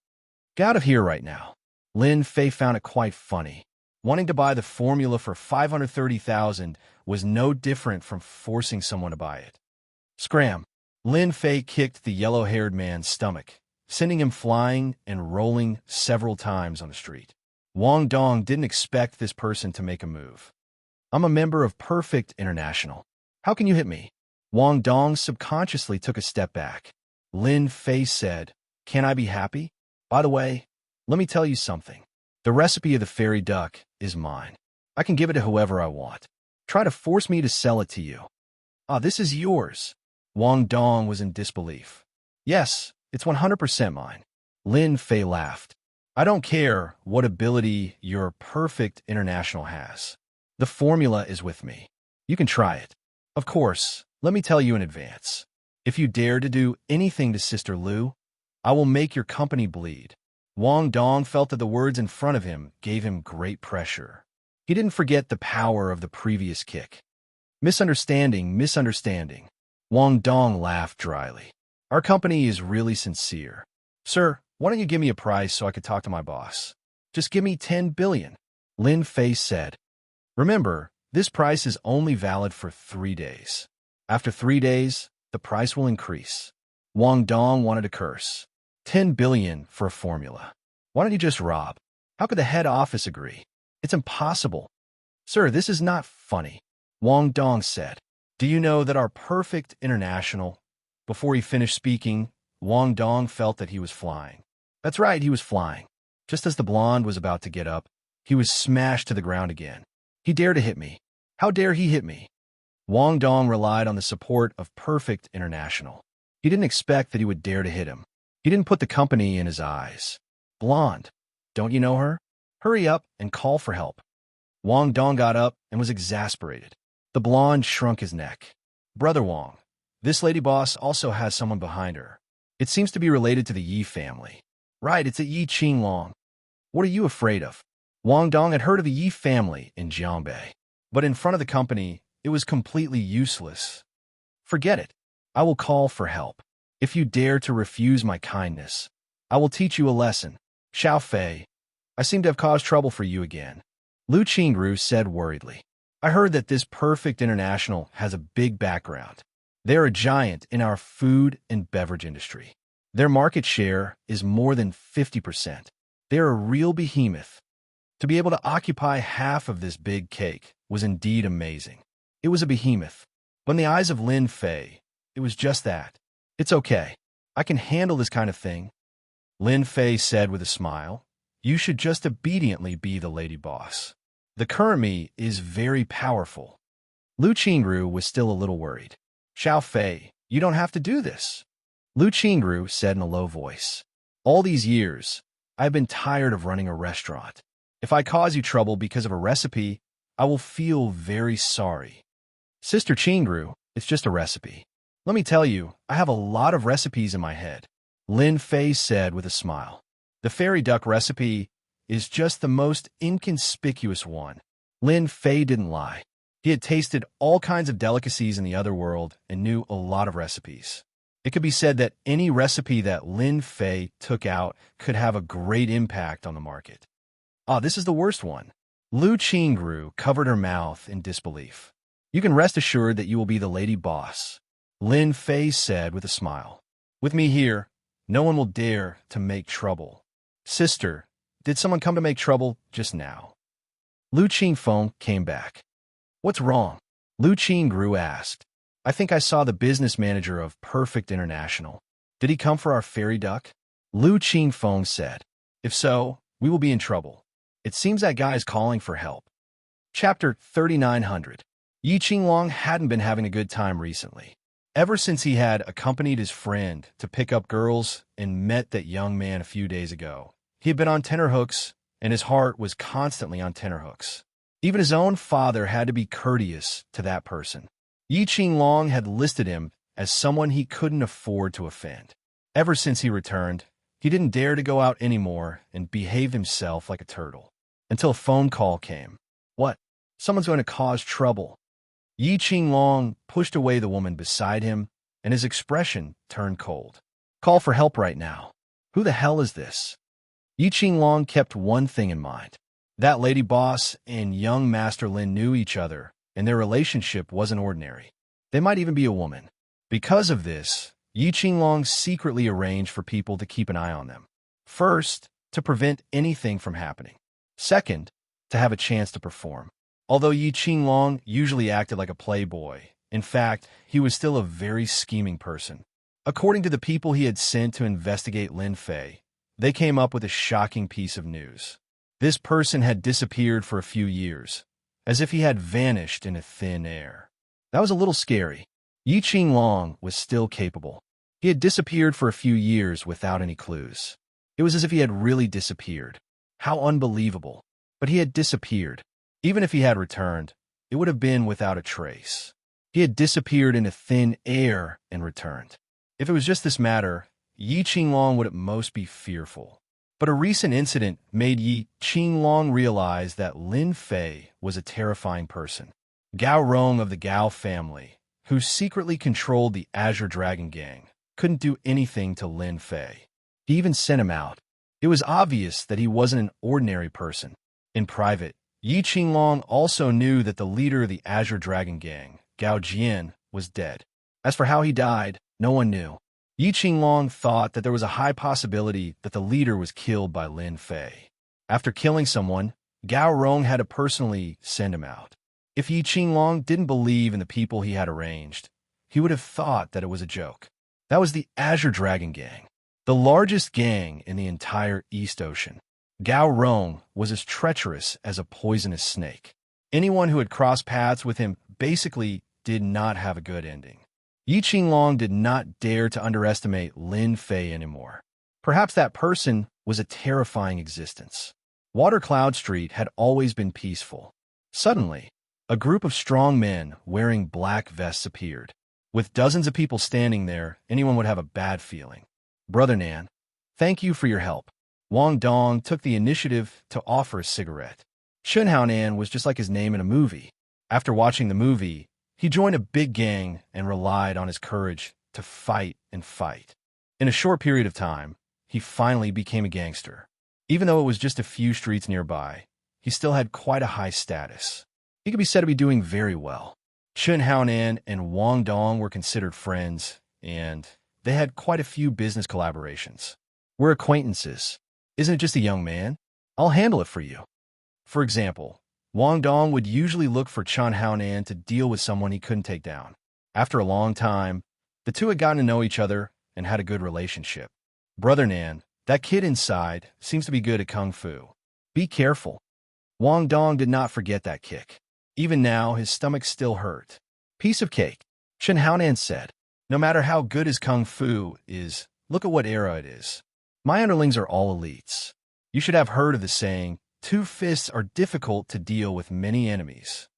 Get out of here right now. Lin Fei found it quite funny. Wanting to buy the formula for 530,000 was no different from forcing someone to buy it. Scram! Lin Fei kicked the yellow-haired man's stomach, sending him flying and rolling several times on the street. Wang Dong didn't expect this person to make a move. I'm a member of Perfect International. How can you hit me? Wang Dong subconsciously took a step back. Lin Fei said, can I be happy? By the way, let me tell you something. The recipe of the fairy duck is mine. I can give it to whoever I want. Try to force me to sell it to you. Ah, this is yours. Wang Dong was in disbelief. Yes, it's 100% mine. Lin Fei laughed. I don't care what ability your Perfect International has. The formula is with me. You can try it. Of course, let me tell you in advance. If you dare to do anything to Sister Lu, I will make your company bleed. Wang Dong felt that the words in front of him gave him great pressure. He didn't forget the power of the previous kick. Misunderstanding, misunderstanding. Wang Dong laughed dryly. Our company is really sincere. Sir, why don't you give me a price so I could talk to my boss? Just give me 10 billion. Lin Fei said. Remember, this price is only valid for 3 days. After 3 days, the price will increase. Wang Dong wanted to curse. 10 billion for a formula. Why don't you just rob? How could the head office agree? It's impossible. Sir, this is not funny. Wang Dong said. Do you know that our Perfect International? Before he finished speaking, Wang Dong felt that he was flying. That's right, he was flying. Just as the blonde was about to get up, he was smashed to the ground again. He dared to hit me. How dare he hit me? Wang Dong relied on the support of Perfect International. He didn't expect that he would dare to hit him. He didn't put the company in his eyes. Blonde, don't you know her? Hurry up and call for help. Wang Dong got up and was exasperated. The blonde shrunk his neck. Brother Wang, this lady boss also has someone behind her. It seems to be related to the Yi family. Right, it's a Yi Qinglong. What are you afraid of? Wang Dong had heard of the Yi family in Jiangbei, but in front of the company, it was completely useless. Forget it. I will call for help. If you dare to refuse my kindness, I will teach you a lesson. Xiao Fei, I seem to have caused trouble for you again. Lu Qingru said worriedly. I heard that this Perfect International has a big background. They're a giant in our food and beverage industry. Their market share is more than 50%. They're a real behemoth. To be able to occupy half of this big cake was indeed amazing. It was a behemoth. But in the eyes of Lin Fei, it was just that. It's okay. I can handle this kind of thing. Lin Fei said with a smile. You should just obediently be the lady boss. The current me is very powerful. Lu Qingru was still a little worried. Xiao Fei, you don't have to do this. Lu Qingru said in a low voice. All these years, I've been tired of running a restaurant. If I cause you trouble because of a recipe, I will feel very sorry. Sister Qingru, it's just a recipe. Let me tell you, I have a lot of recipes in my head, Lin Fei said with a smile. The fairy duck recipe is just the most inconspicuous one. Lin Fei didn't lie. He had tasted all kinds of delicacies in the other world and knew a lot of recipes. It could be said that any recipe that Lin Fei took out could have a great impact on the market. This is the worst one. Lu Qingru covered her mouth in disbelief. You can rest assured that you will be the lady boss, Lin Fei said with a smile. With me here, no one will dare to make trouble. Sister, did someone come to make trouble just now? Lu Qingfeng came back. What's wrong? Lu Qingru asked. I think I saw the business manager of Perfect International. Did he come for our fairy duck? Lu Qingfeng said. If so, we will be in trouble. It seems that guy is calling for help. Chapter 3900. Yi Qinglong hadn't been having a good time recently. Ever since he had accompanied his friend to pick up girls and met that young man a few days ago, he had been on tenterhooks, and his heart was constantly on tenterhooks. Even his own father had to be courteous to that person. Yi Qinglong had listed him as someone he couldn't afford to offend. Ever since he returned, he didn't dare to go out anymore and behave himself like a turtle. Until a phone call came. What? Someone's going to cause trouble. Yi Qinglong pushed away the woman beside him, and his expression turned cold. Call for help right now. Who the hell is this? Yi Qinglong kept one thing in mind. That lady boss and young Master Lin knew each other, and their relationship wasn't ordinary. They might even be a woman. Because of this, Yi Qinglong secretly arranged for people to keep an eye on them. First, to prevent anything from happening. Second, to have a chance to perform. Although Yi Qinglong usually acted like a playboy, in fact, he was still a very scheming person. According to the people he had sent to investigate Lin Fei, they came up with a shocking piece of news. This person had disappeared for a few years, as if he had vanished into thin air. That was a little scary. Yi Qinglong was still capable. He had disappeared for a few years without any clues. It was as if he had really disappeared. How unbelievable. But he had disappeared. Even if he had returned, it would have been without a trace. He had disappeared into thin air and returned. If it was just this matter, Yi Qinglong would at most be fearful. But a recent incident made Yi Qinglong realize that Lin Fei was a terrifying person. Gao Rong of the Gao family, who secretly controlled the Azure Dragon Gang, couldn't do anything to Lin Fei. He even sent him out. It was obvious that he wasn't an ordinary person. In private, Yi Qinglong also knew that the leader of the Azure Dragon Gang, Gao Jian, was dead. As for how he died, no one knew. Yi Qinglong thought that there was a high possibility that the leader was killed by Lin Fei. After killing someone, Gao Rong had to personally send him out. If Yi Qinglong didn't believe in the people he had arranged, he would have thought that it was a joke. That was the Azure Dragon Gang, the largest gang in the entire East Ocean. Gao Rong was as treacherous as a poisonous snake. Anyone who had crossed paths with him basically did not have a good ending. Yi Qinglong did not dare to underestimate Lin Fei anymore. Perhaps that person was a terrifying existence. Water Cloud Street had always been peaceful. Suddenly, a group of strong men wearing black vests appeared. With dozens of people standing there, anyone would have a bad feeling. Brother Nan, thank you for your help. Wang Dong took the initiative to offer a cigarette. Shun Haonan was just like his name in a movie. After watching the movie, he joined a big gang and relied on his courage to fight and fight. In a short period of time, he finally became a gangster. Even though it was just a few streets nearby, he still had quite a high status. He could be said to be doing very well. Shun Haonan and Wang Dong were considered friends, and they had quite a few business collaborations. We're acquaintances. Isn't it just a young man? I'll handle it for you. For example, Wang Dong would usually look for Chun Haonan to deal with someone he couldn't take down. After a long time, the two had gotten to know each other and had a good relationship. Brother Nan, that kid inside seems to be good at kung fu. Be careful. Wang Dong did not forget that kick. Even now, his stomach still hurt. Piece of cake, Shen Haonan said. No matter how good his kung fu is, look at what era it is. My underlings are all elites. You should have heard of the saying, 2 fists are difficult to deal with many enemies.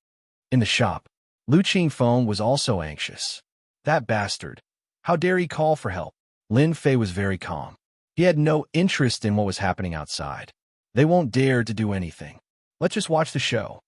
In the shop, Lu Qingfeng was also anxious. That bastard. How dare he call for help? Lin Fei was very calm. He had no interest in what was happening outside. They won't dare to do anything. Let's just watch the show.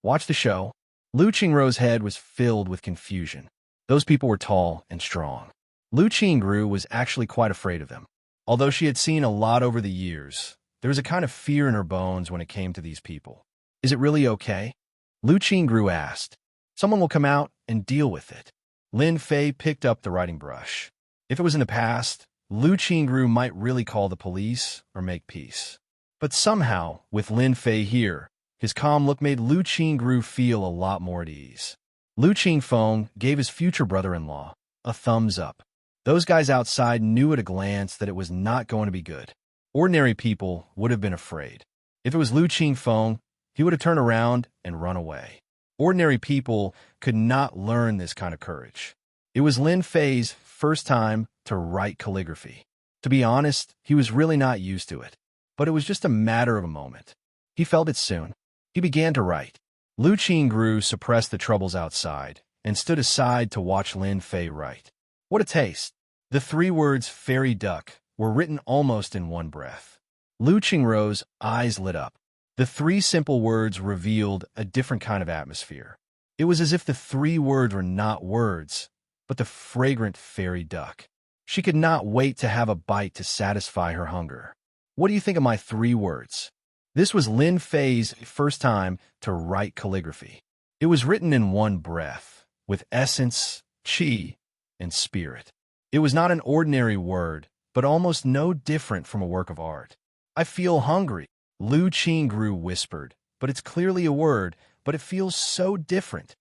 Watch the show? Lu Qingruo's head was filled with confusion. Those people were tall and strong. Lu Qingru was actually quite afraid of them. Although she had seen a lot over the years, there was a kind of fear in her bones when it came to these people. Is it really okay? Lu Qingru asked. Someone will come out and deal with it. Lin Fei picked up the writing brush. If it was in the past, Lu Qingru might really call the police or make peace. But somehow, with Lin Fei here, his calm look made Lu Qingru feel a lot more at ease. Lu Qingfeng gave his future brother-in-law a thumbs up. Those guys outside knew at a glance that it was not going to be good. Ordinary people would have been afraid. If it was Lu Qingfeng, he would have turned around and run away. Ordinary people could not learn this kind of courage. It was Lin Fei's first time to write calligraphy. To be honest, he was really not used to it. But it was just a matter of a moment. He felt it soon. He began to write. Lu Qingru suppressed the troubles outside and stood aside to watch Lin Fei write. What a taste! The 3 words fairy duck were written almost in one breath. Lu Qingruo's eyes lit up. The 3 simple words revealed a different kind of atmosphere. It was as if the 3 words were not words, but the fragrant fairy duck. She could not wait to have a bite to satisfy her hunger. What do you think of my 3 words? This was Lin Fei's first time to write calligraphy. It was written in one breath, with essence, qi, and spirit. It was not an ordinary word, but almost no different from a work of art. I feel hungry, Lu Qingru whispered, but it's clearly a word, but it feels so different.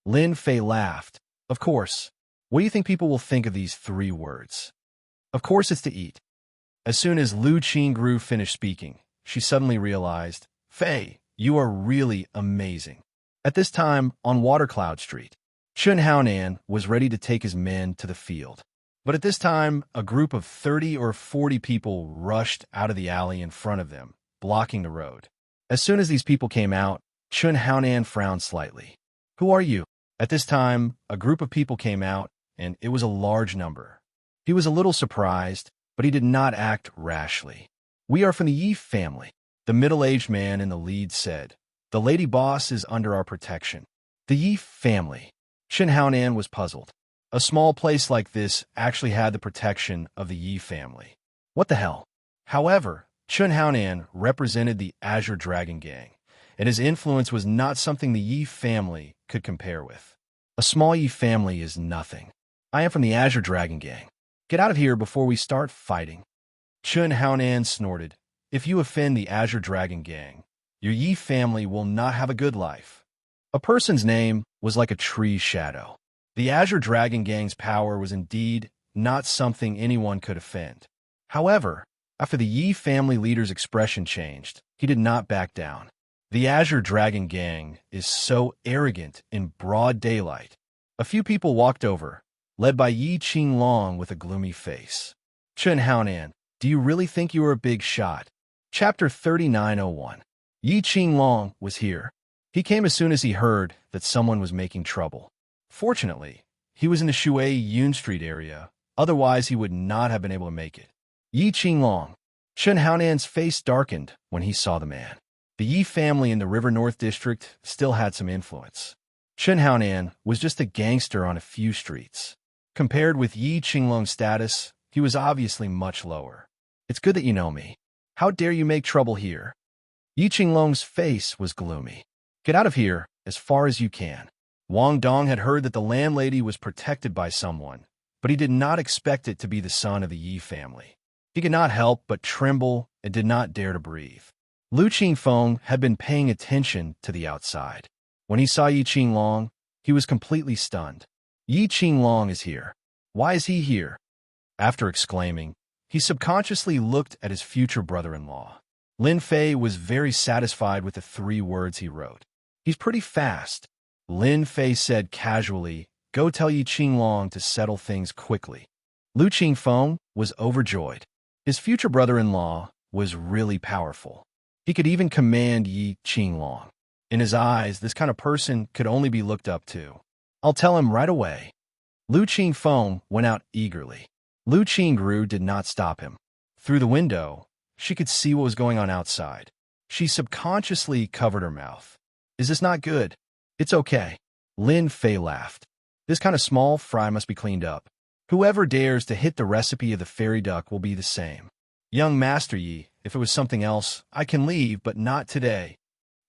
Lin Fei laughed. Of course. What do you think people will think of these 3 words? Of course it's to eat. As soon as Lu Qingru finished speaking, she suddenly realized, Fei, you are really amazing. At this time, on Watercloud Street, Chun Haonan was ready to take his men to the field. But at this time, a group of 30 or 40 people rushed out of the alley in front of them, blocking the road. As soon as these people came out, Chun Haonan frowned slightly. Who are you? At this time, a group of people came out, and it was a large number. He was a little surprised, but he did not act rashly. We are from the Yi family, the middle-aged man in the lead said. The lady boss is under our protection. The Yi family. Chun Haonan was puzzled. A small place like this actually had the protection of the Yi family. What the hell? However, Chun Haonan represented the Azure Dragon Gang, and his influence was not something the Yi family could compare with. A small Yi family is nothing. I am from the Azure Dragon Gang. Get out of here before we start fighting. Chun Haonan snorted. If you offend the Azure Dragon Gang, your Yi family will not have a good life. A person's name was like a tree's shadow. The Azure Dragon Gang's power was indeed not something anyone could offend. However, after the Yi family leader's expression changed, he did not back down. The Azure Dragon Gang is so arrogant in broad daylight. A few people walked over, led by Yi Qinglong with a gloomy face. Chun Haonan, do you really think you are a big shot? Chapter 3901. Yi Qinglong was here. He came as soon as he heard that someone was making trouble. Fortunately, he was in the Shui Yun Street area, otherwise he would not have been able to make it. Yi Qinglong. Chun Haonan's face darkened when he saw the man. The Yi family in the River North District still had some influence. Chun Haonan was just a gangster on a few streets. Compared with Yi Qinglong's status, he was obviously much lower. It's good that you know me. How dare you make trouble here? Yi Qinglong's face was gloomy. Get out of here as far as you can. Wang Dong had heard that the landlady was protected by someone, but he did not expect it to be the son of the Yi family. He could not help but tremble and did not dare to breathe. Lu Qingfeng had been paying attention to the outside. When he saw Yi Qinglong, he was completely stunned. Yi Qinglong is here. Why is he here? After exclaiming, he subconsciously looked at his future brother-in-law. Lin Fei was very satisfied with the 3 words he wrote. He's pretty fast, Lin Fei said casually, Go tell Yi Qinglong to settle things quickly. Lu Qingfeng was overjoyed. His future brother-in-law was really powerful. He could even command Yi Qinglong. In his eyes, this kind of person could only be looked up to. I'll tell him right away. Lu Qingfeng went out eagerly. Lu Qingru did not stop him. Through the window, she could see what was going on outside. She subconsciously covered her mouth. Is this not good? It's okay. Lin Fei laughed. This kind of small fry must be cleaned up. Whoever dares to hit the recipe of the fairy duck will be the same. Young Master Yi, if it was something else, I can leave, but not today.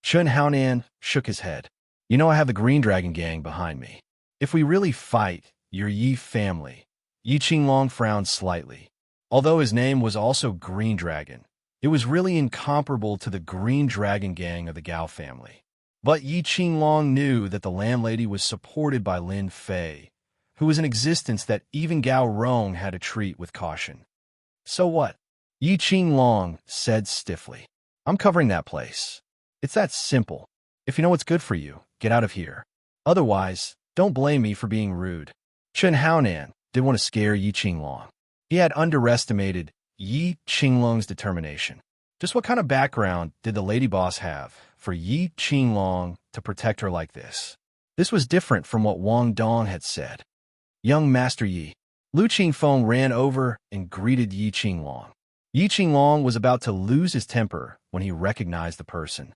Chun Haonan shook his head. You know I have the Green Dragon Gang behind me. If we really fight, your Yi family. Yi Qinglong frowned slightly. Although his name was also Green Dragon, it was really incomparable to the Green Dragon Gang of the Gao family. But Yi Qinglong knew that the landlady was supported by Lin Fei, who was an existence that even Gao Rong had to treat with caution. So what? Yi Qinglong said stiffly. I'm covering that place. It's that simple. If you know what's good for you, get out of here. Otherwise, don't blame me for being rude. Chun Haonan didn't want to scare Yi Qinglong. He had underestimated Yi Qinglong's determination. Just what kind of background did the lady boss have for Yi Qinglong to protect her like this? This was different from what Wang Dong had said. Young Master Yi. Lu Qingfeng ran over and greeted Yi Qinglong. Yi Qinglong was about to lose his temper when he recognized the person.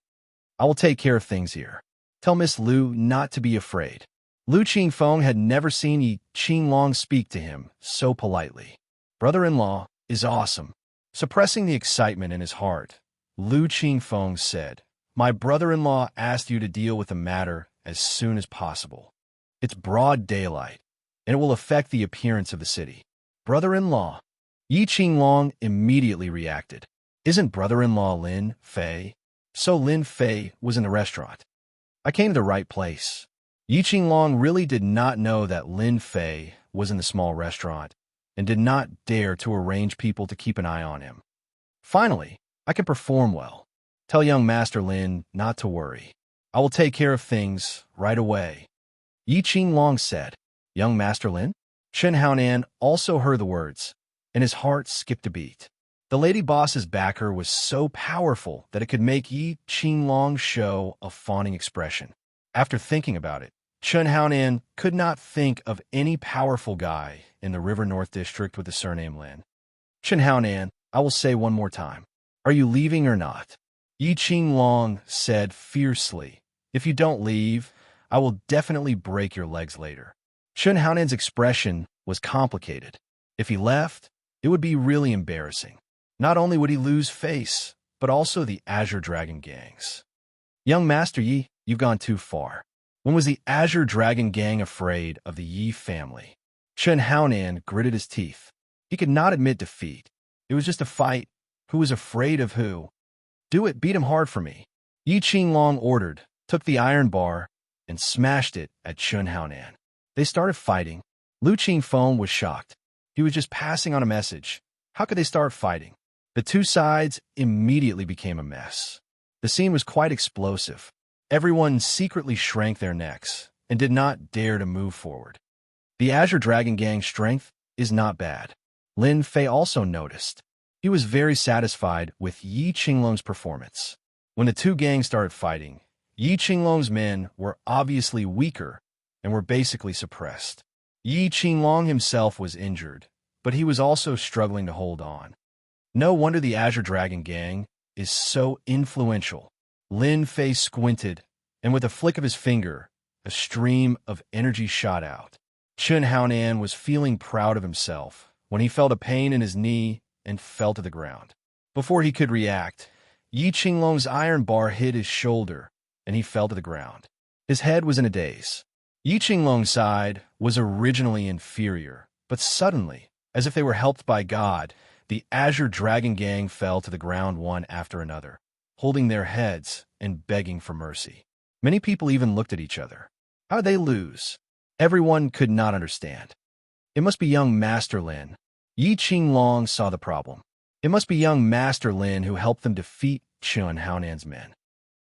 I will take care of things here. Tell Miss Lu not to be afraid. Lu Qingfeng had never seen Yi Qinglong speak to him so politely. Brother-in-law is awesome. Suppressing the excitement in his heart, Lu Qingfeng said, My brother-in-law asked you to deal with the matter as soon as possible. It's broad daylight, and it will affect the appearance of the city. Brother-in-law. Yi Qinglong immediately reacted. Isn't brother-in-law Lin Fei? So Lin Fei was in the restaurant. I came to the right place. Yi Qinglong really did not know that Lin Fei was in the small restaurant and did not dare to arrange people to keep an eye on him. Finally, I can perform well. Tell young Master Lin not to worry. I will take care of things right away. Yi Qinglong said. Young Master Lin? Chun Haonan also heard the words, and his heart skipped a beat. The lady boss's backer was so powerful that it could make Yi Qinglong show a fawning expression. After thinking about it, Chun Haonan could not think of any powerful guy in the River North District with the surname Lin. Chun Haonan, I will say one more time. Are you leaving or not? Yi Qinglong said fiercely. If you don't leave, I will definitely break your legs later. Chun Haonan's expression was complicated. If he left, it would be really embarrassing. Not only would he lose face, but also the Azure Dragon gangs. Young Master Yi, you've gone too far. When was the Azure Dragon gang afraid of the Yi family? Chun Haonan gritted his teeth. He could not admit defeat. It was just a fight. Who was afraid of who? Do it, beat him hard for me. Yi Qinglong ordered, took the iron bar, and smashed it at Chun Haonan. They started fighting. Lu Qingfeng was shocked. He was just passing on a message. How could they start fighting? The two sides immediately became a mess. The scene was quite explosive. Everyone secretly shrank their necks and did not dare to move forward. The Azure Dragon Gang's strength is not bad. Lin Fei also noticed. He was very satisfied with Yi Qinglong's performance. When the two gangs started fighting, Yi Qinglong's men were obviously weaker and were basically suppressed. Yi Qinglong himself was injured, but he was also struggling to hold on. No wonder the Azure Dragon Gang is so influential. Lin Fei squinted, and with a flick of his finger, a stream of energy shot out. Chun Haonan was feeling proud of himself when he felt a pain in his knee and fell to the ground. Before he could react, Yi Qinglong's iron bar hit his shoulder, and he fell to the ground. His head was in a daze. Yi Qinglong's side was originally inferior, but suddenly, as if they were helped by God, the Azure Dragon Gang fell to the ground one after another, holding their heads and begging for mercy. Many people even looked at each other. How did they lose? Everyone could not understand. It must be young Master Lin. Yi Qinglong saw the problem. It must be young Master Lin who helped them defeat Chun Haonan's men.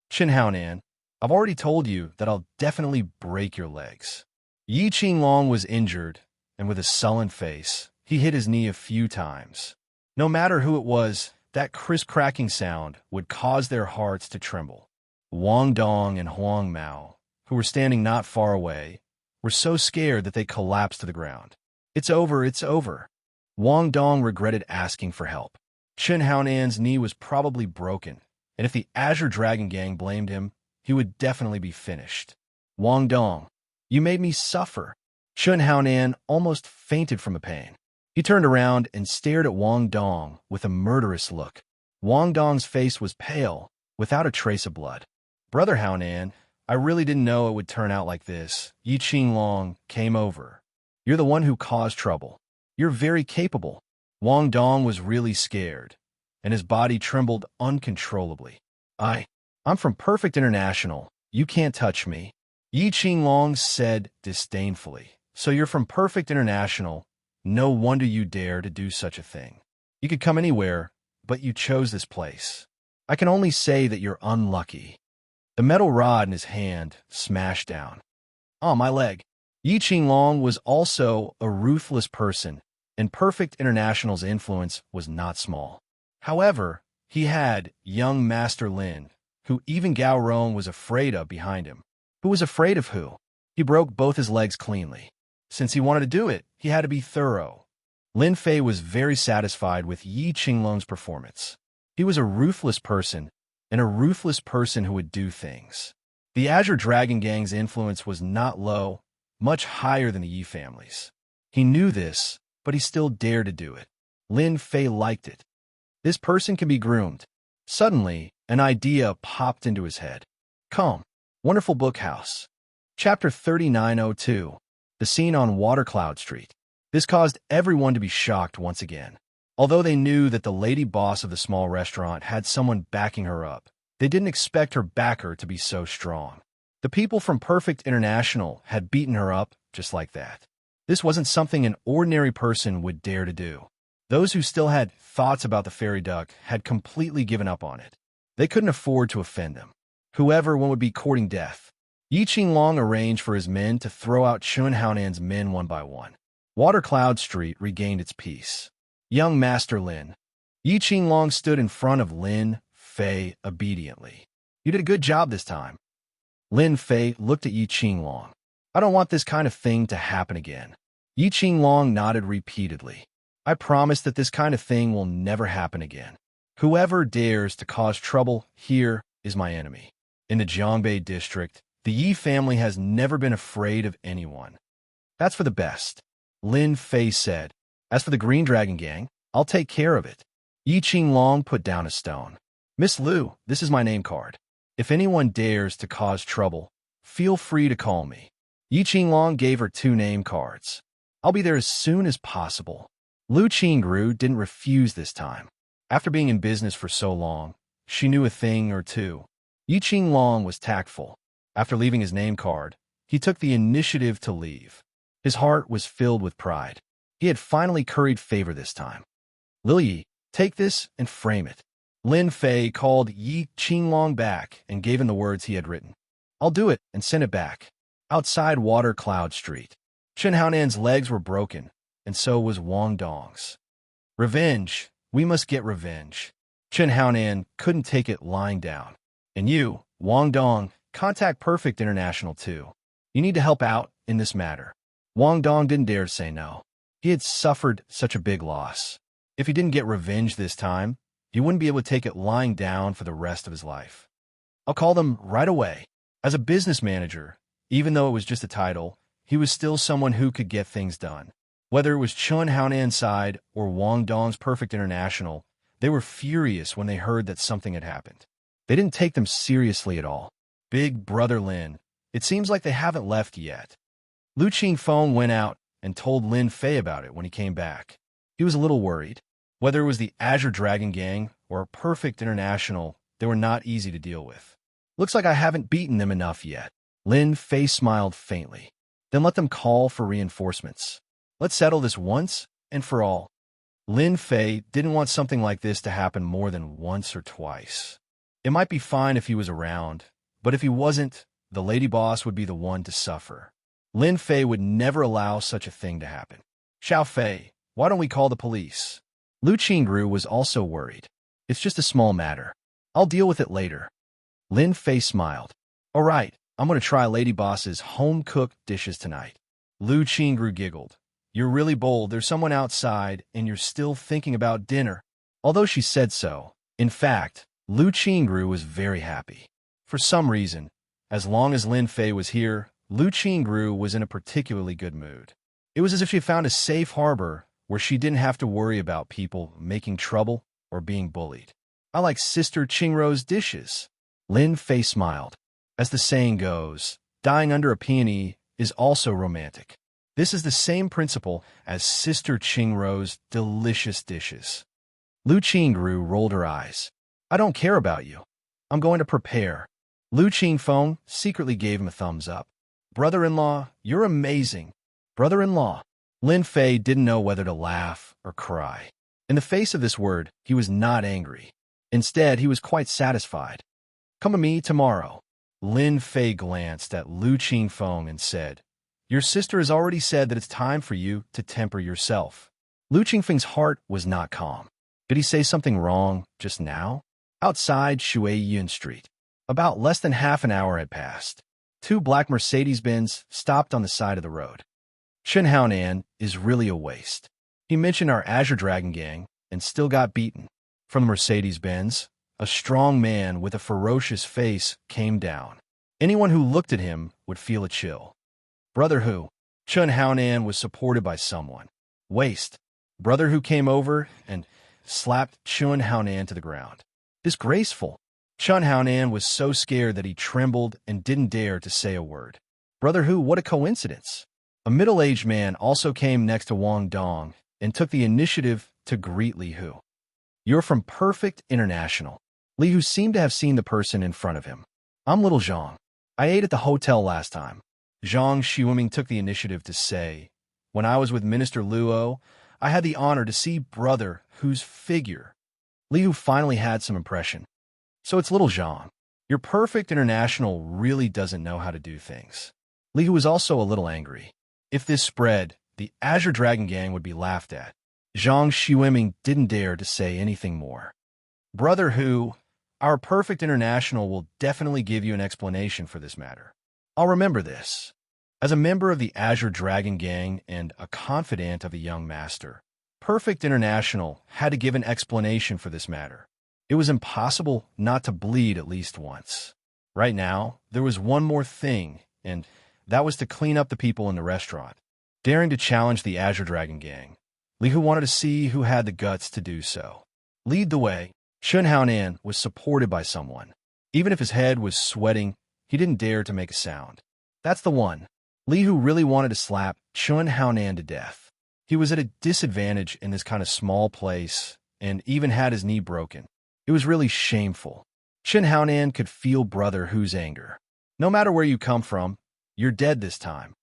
Chun Haonan, I've already told you that I'll definitely break your legs. Yi Qinglong was injured, and with a sullen face, he hit his knee a few times. No matter who it was, that crisp cracking sound would cause their hearts to tremble. Wang Dong and Huang Mao, who were standing not far away, were so scared that they collapsed to the ground. It's over, it's over. Wang Dong regretted asking for help. Chen Haonan's knee was probably broken, and if the Azure Dragon Gang blamed him, he would definitely be finished. Wang Dong, you made me suffer. Chen Haonan almost fainted from the pain. He turned around and stared at Wang Dong with a murderous look. Wang Dong's face was pale, without a trace of blood. Brother Haonan, I really didn't know it would turn out like this. Yi Qinglong came over. You're the one who caused trouble. You're very capable. Wang Dong was really scared, and his body trembled uncontrollably. I'm from Perfect International. You can't touch me. Yi Qinglong said disdainfully. So you're from Perfect International. No wonder you dare to do such a thing. You could come anywhere, but you chose this place. I can only say that you're unlucky. The metal rod in his hand smashed down. Oh, my leg. Yi Qinglong was also a ruthless person, and Perfect International's influence was not small. However, he had young Master Lin, who even Gao Rong was afraid of behind him. Who was afraid of who? He broke both his legs cleanly. Since he wanted to do it, he had to be thorough. Lin Fei was very satisfied with Yi Qinglong's performance. He was a ruthless person, and a ruthless person who would do things. The Azure Dragon Gang's influence was not low, much higher than the Yi family's. He knew this, but he still dared to do it. Lin Fei liked it. This person can be groomed. Suddenly, an idea popped into his head. Come, wonderful book house. Chapter 3902. The scene on Watercloud Street. This caused everyone to be shocked once again. Although they knew that the lady boss of the small restaurant had someone backing her up, they didn't expect her backer to be so strong. The people from Perfect International had beaten her up just like that. This wasn't something an ordinary person would dare to do. Those who still had thoughts about the fairy duck had completely given up on it. They couldn't afford to offend them. Whoever one would be courting death. Yi Qinglong arranged for his men to throw out Chen Haonan's men one by one. Watercloud Street regained its peace. Young Master Lin. Yi Qinglong stood in front of Lin Fei obediently. You did a good job this time. Lin Fei looked at Yi Qinglong. I don't want this kind of thing to happen again. Yi Qinglong nodded repeatedly. I promise that this kind of thing will never happen again. Whoever dares to cause trouble here is my enemy. In the Jiangbei district, the Yi family has never been afraid of anyone. That's for the best, Lin Fei said. As for the Green Dragon Gang, I'll take care of it. Yi Qinglong put down a stone. Miss Liu, this is my name card. If anyone dares to cause trouble, feel free to call me. Yi Qinglong gave her 2 name cards. I'll be there as soon as possible. Lu Qingru didn't refuse this time. After being in business for so long, she knew a thing or two. Yi Qinglong was tactful. After leaving his name card, he took the initiative to leave. His heart was filled with pride. He had finally curried favor this time. Lil Yi, take this and frame it. Lin Fei called Yi Qinglong back and gave him the words he had written. I'll do it and send it back. Outside Watercloud Street, Chen Haonan's legs were broken, and so was Wang Dong's. Revenge. We must get revenge. Chen Haonan couldn't take it lying down. And you, Wang Dong, contact Perfect International too. You need to help out in this matter. Wang Dong didn't dare to say no. He had suffered such a big loss. If he didn't get revenge this time, he wouldn't be able to take it lying down for the rest of his life. I'll call them right away. As a business manager, even though it was just a title, he was still someone who could get things done. Whether it was Chen Haonan's side or Wang Dong's Perfect International, they were furious when they heard that something had happened. They didn't take them seriously at all. Big Brother Lin, it seems like they haven't left yet. Lu Qingfeng went out and told Lin Fei about it when he came back. He was a little worried. Whether it was the Azure Dragon Gang or Perfect International, they were not easy to deal with. Looks like I haven't beaten them enough yet. Lin Fei smiled faintly. Then let them call for reinforcements. Let's settle this once and for all. Lin Fei didn't want something like this to happen more than once or twice. It might be fine if he was around, but if he wasn't, the lady boss would be the one to suffer. Lin Fei would never allow such a thing to happen. Xiao Fei, why don't we call the police? Lu Qingru was also worried. It's just a small matter. I'll deal with it later. Lin Fei smiled. All right, I'm going to try Lady Boss's home-cooked dishes tonight. Lu Qingru giggled. You're really bold. There's someone outside, and you're still thinking about dinner. Although she said so, in fact, Lu Qingru was very happy. For some reason, as long as Lin Fei was here, Lu Qingru was in a particularly good mood. It was as if she found a safe harbor where she didn't have to worry about people making trouble or being bullied. I like Sister Qingrou's dishes. Lin Fei smiled. As the saying goes, dying under a peony is also romantic. This is the same principle as Sister Qingrou's delicious dishes. Lu Qingru rolled her eyes. I don't care about you. I'm going to prepare. Lu Qingfeng secretly gave him a thumbs up. Brother-in-law, you're amazing. Brother-in-law. Lin Fei didn't know whether to laugh or cry. In the face of this word, he was not angry. Instead, he was quite satisfied. Come to me tomorrow. Lin Fei glanced at Lu Qingfeng and said, Your sister has already said that it's time for you to temper yourself. Lu Qingfeng's heart was not calm. Did he say something wrong just now? Outside Shuiyun Street, about less than half an hour had passed. 2 black Mercedes-Benz stopped on the side of the road. Chen Haonan is really a waste. He mentioned our Azure Dragon gang and still got beaten. From the Mercedes-Benz, a strong man with a ferocious face came down. Anyone who looked at him would feel a chill. Brother Hu. Chen Haonan was supported by someone. Waste. Brother Hu came over and slapped Chen Haonan to the ground. Disgraceful. Chen Haonan was so scared that he trembled and didn't dare to say a word. Brother Hu, what a coincidence. A middle-aged man also came next to Wang Dong and took the initiative to greet Li Hu. You're from Perfect International. Li Hu seemed to have seen the person in front of him. I'm little Zhang. I ate at the hotel last time. Zhang Xiuming took the initiative to say, When I was with Minister Luo, I had the honor to see Brother Hu's figure. Li Hu finally had some impression. So it's little Zhang. Your Perfect International really doesn't know how to do things. Li Hu was also a little angry. If this spread, the Azure Dragon gang would be laughed at. Zhang Xiuming didn't dare to say anything more. Brother Hu, our Perfect International will definitely give you an explanation for this matter. I'll remember this. As a member of the Azure Dragon gang and a confidant of the young master, Perfect International had to give an explanation for this matter. It was impossible not to bleed at least once. Right now, there was one more thing, and that was to clean up the people in the restaurant. Daring to challenge the Azure Dragon gang, Li Hu wanted to see who had the guts to do so. Lead the way. Chen Haonan was supported by someone. Even if his head was sweating, he didn't dare to make a sound. That's the one. Li Hu really wanted to slap Chen Haonan to death. He was at a disadvantage in this kind of small place and even had his knee broken. It was really shameful. Chen Haonan could feel Brother Hu's anger. No matter where you come from, you're dead this time.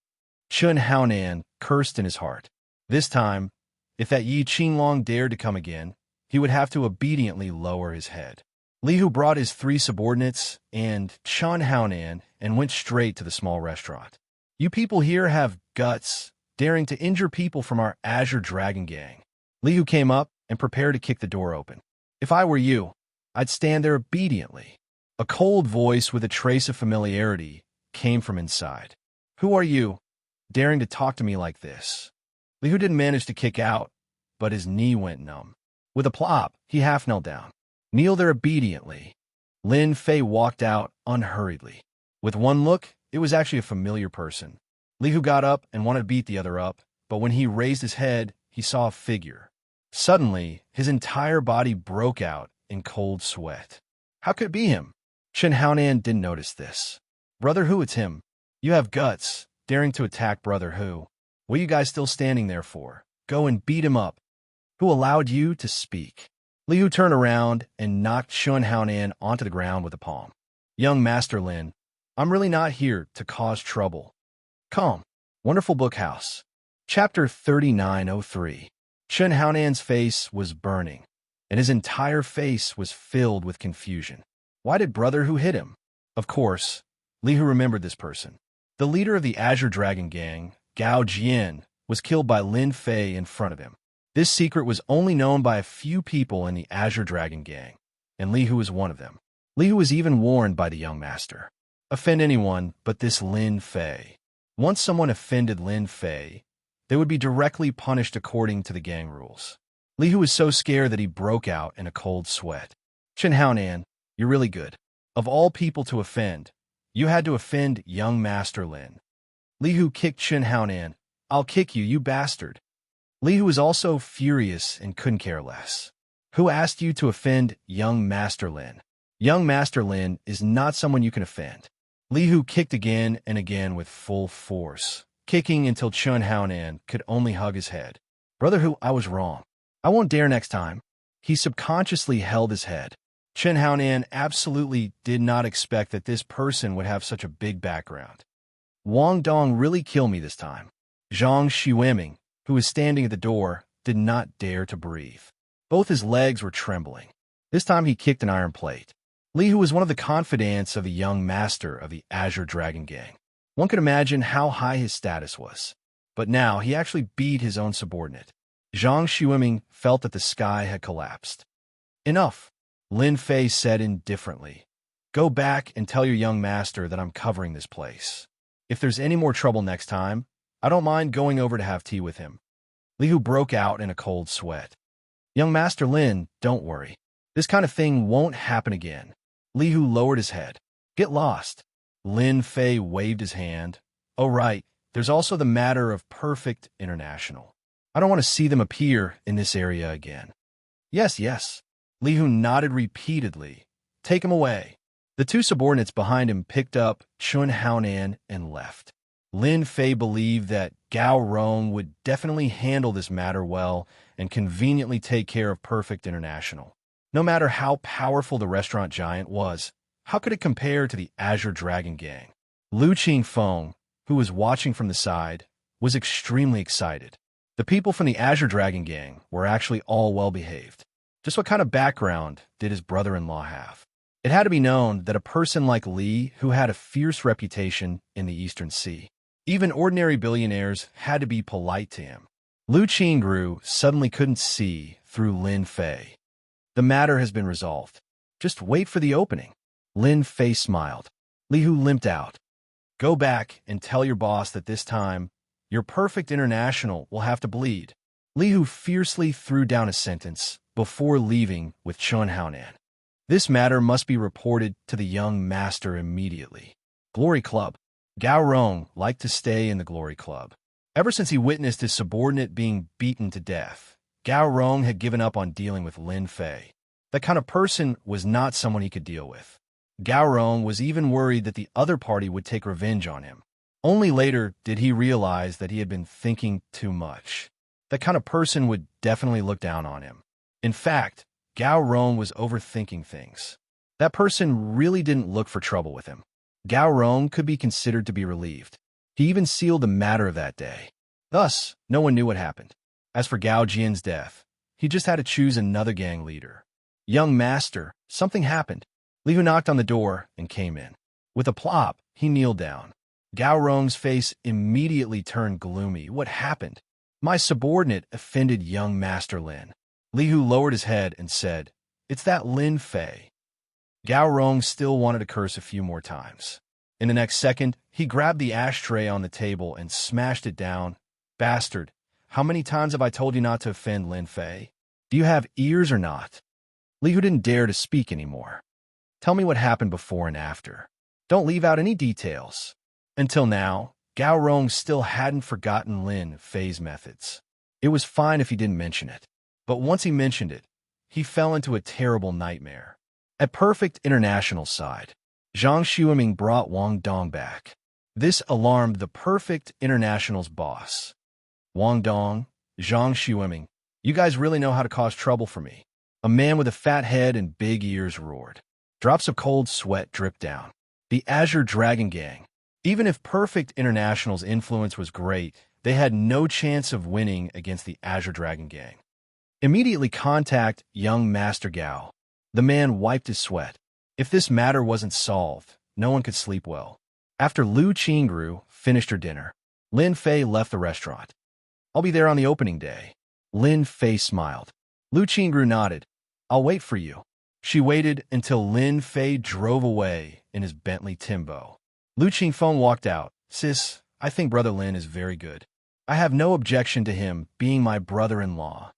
Chen Haonan cursed in his heart. This time, if that Yi Qinglong dared to come again, he would have to obediently lower his head. Li Hu brought his 3 subordinates and Chen Haonan and went straight to the small restaurant. You people here have guts, daring to injure people from our Azure Dragon gang. Li Hu came up and prepared to kick the door open. If I were you, I'd stand there obediently. A cold voice with a trace of familiarity came from inside. Who are you, daring to talk to me like this? Li Hu didn't manage to kick out, but his knee went numb. With a plop, he half knelt down. Kneel there obediently. Lin Fei walked out unhurriedly. With one look, it was actually a familiar person. Li Hu got up and wanted to beat the other up, but when he raised his head, he saw a figure. Suddenly, his entire body broke out in cold sweat. How could it be him? Chen Haonan didn't notice this. Brother Hu, it's him. You have guts, daring to attack Brother Hu. What are you guys still standing there for? Go and beat him up. Who allowed you to speak? Li Hu turned around and knocked Chen Haonan onto the ground with a palm. Young Master Lin, I'm really not here to cause trouble. Calm. Wonderful Book House. Chapter 3903. Chen Haonan's face was burning, and his entire face was filled with confusion. Why did Brother Hu hit him? Of course, Li Hu remembered this person. The leader of the Azure Dragon Gang, Gao Jian, was killed by Lin Fei in front of him. This secret was only known by a few people in the Azure Dragon Gang, and Li Hu was one of them. Li Hu was even warned by the young master. Offend anyone but this Lin Fei. Once someone offended Lin Fei, they would be directly punished according to the gang rules. Li Hu was so scared that he broke out in a cold sweat. Chen Haonan, you're really good. Of all people to offend, you had to offend young Master Lin. Li Hu kicked Chen Haonan. I'll kick you, you bastard. Li Hu was also furious and couldn't care less. Who asked you to offend young Master Lin? Young Master Lin is not someone you can offend. Li Hu kicked again and again with full force, kicking until Chen Haonan could only hug his head. Brother Hu, I was wrong. I won't dare next time. He subconsciously held his head. Chen Haonan absolutely did not expect that this person would have such a big background. Wang Dong really killed me this time. Zhang Xueming, who was standing at the door, did not dare to breathe. Both his legs were trembling. This time he kicked an iron plate. Li Hu was one of the confidants of the young master of the Azure Dragon Gang. One could imagine how high his status was. But now he actually beat his own subordinate. Zhang Xueming felt that the sky had collapsed. Enough, Lin Fei said indifferently. Go back and tell your young master that I'm covering this place. If there's any more trouble next time, I don't mind going over to have tea with him. Li Hu broke out in a cold sweat. Young Master Lin, don't worry. This kind of thing won't happen again. Li Hu lowered his head. Get lost. Lin Fei waved his hand. Oh right, there's also the matter of Perfect International. I don't want to see them appear in this area again. Yes, yes. Li Hu nodded repeatedly. Take him away. The two subordinates behind him picked up Chen Haonan and left. Lin Fei believed that Gao Rong would definitely handle this matter well and conveniently take care of Perfect International. No matter how powerful the restaurant giant was, how could it compare to the Azure Dragon Gang? Lu Qingfeng, who was watching from the side, was extremely excited. The people from the Azure Dragon Gang were actually all well-behaved. Just what kind of background did his brother-in-law have? It had to be known that a person like Li, who had a fierce reputation in the Eastern Sea, even ordinary billionaires had to be polite to him. Lu Qingru suddenly couldn't see through Lin Fei. The matter has been resolved. Just wait for the opening. Lin Fei smiled. Li Hu limped out. Go back and tell your boss that this time, your Perfect International will have to bleed. Li Hu fiercely threw down a sentence before leaving with Chen Haonan. This matter must be reported to the young master immediately. Glory Club. Gao Rong liked to stay in the Glory Club. Ever since he witnessed his subordinate being beaten to death, Gao Rong had given up on dealing with Lin Fei. That kind of person was not someone he could deal with. Gao Rong was even worried that the other party would take revenge on him. Only later did he realize that he had been thinking too much. That kind of person would definitely look down on him. In fact, Gao Rong was overthinking things. That person really didn't look for trouble with him. Gao Rong could be considered to be relieved. He even sealed the matter of that day. Thus, no one knew what happened. As for Gao Jian's death, he just had to choose another gang leader. Young master, something happened. Li Hu knocked on the door and came in. With a plop, he kneeled down. Gao Rong's face immediately turned gloomy. What happened? My subordinate offended young Master Lin. Li Hu lowered his head and said, It's that Lin Fei. Gao Rong still wanted to curse a few more times. In the next second, he grabbed the ashtray on the table and smashed it down. Bastard, how many times have I told you not to offend Lin Fei? Do you have ears or not? Li Hu didn't dare to speak anymore. Tell me what happened before and after. Don't leave out any details. Until now, Gao Rong still hadn't forgotten Lin Fei's methods. It was fine if he didn't mention it. But once he mentioned it, he fell into a terrible nightmare. At Perfect International's side, Zhang Xueming brought Wang Dong back. This alarmed the Perfect International's boss. Wang Dong, Zhang Xueming, you guys really know how to cause trouble for me. A man with a fat head and big ears roared. Drops of cold sweat dripped down. The Azure Dragon Gang. Even if Perfect International's influence was great, they had no chance of winning against the Azure Dragon Gang. Immediately contact young Master Gao. The man wiped his sweat. If this matter wasn't solved, no one could sleep well. After Lu Qingru finished her dinner, Lin Fei left the restaurant. I'll be there on the opening day. Lin Fei smiled. Lu Qingru nodded. I'll wait for you. She waited until Lin Fei drove away in his Bentley Timbo. Lu Qingfeng walked out. Sis, I think Brother Lin is very good. I have no objection to him being my brother-in-law.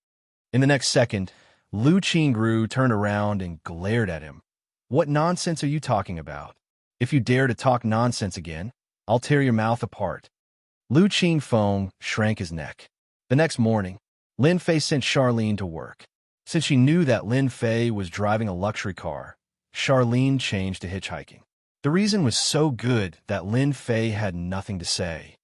In the next second, Lu Qingru turned around and glared at him. What nonsense are you talking about? If you dare to talk nonsense again, I'll tear your mouth apart. Lu Qingfeng shrank his neck. The next morning, Lin Fei sent Charlene to work. Since she knew that Lin Fei was driving a luxury car, Charlene changed to hitchhiking. The reason was so good that Lin Fei had nothing to say.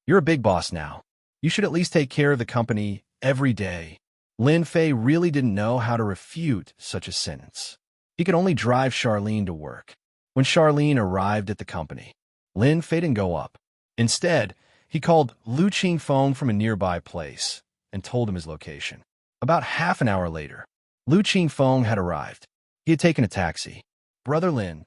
You're a big boss now. You should at least take care of the company every day. Lin Fei really didn't know how to refute such a sentence. He could only drive Charlene to work. When Charlene arrived at the company, Lin Fei didn't go up. Instead, he called Lu Qingfeng from a nearby place and told him his location. About half an hour later, Lu Qingfeng had arrived. He had taken a taxi. Brother Lin.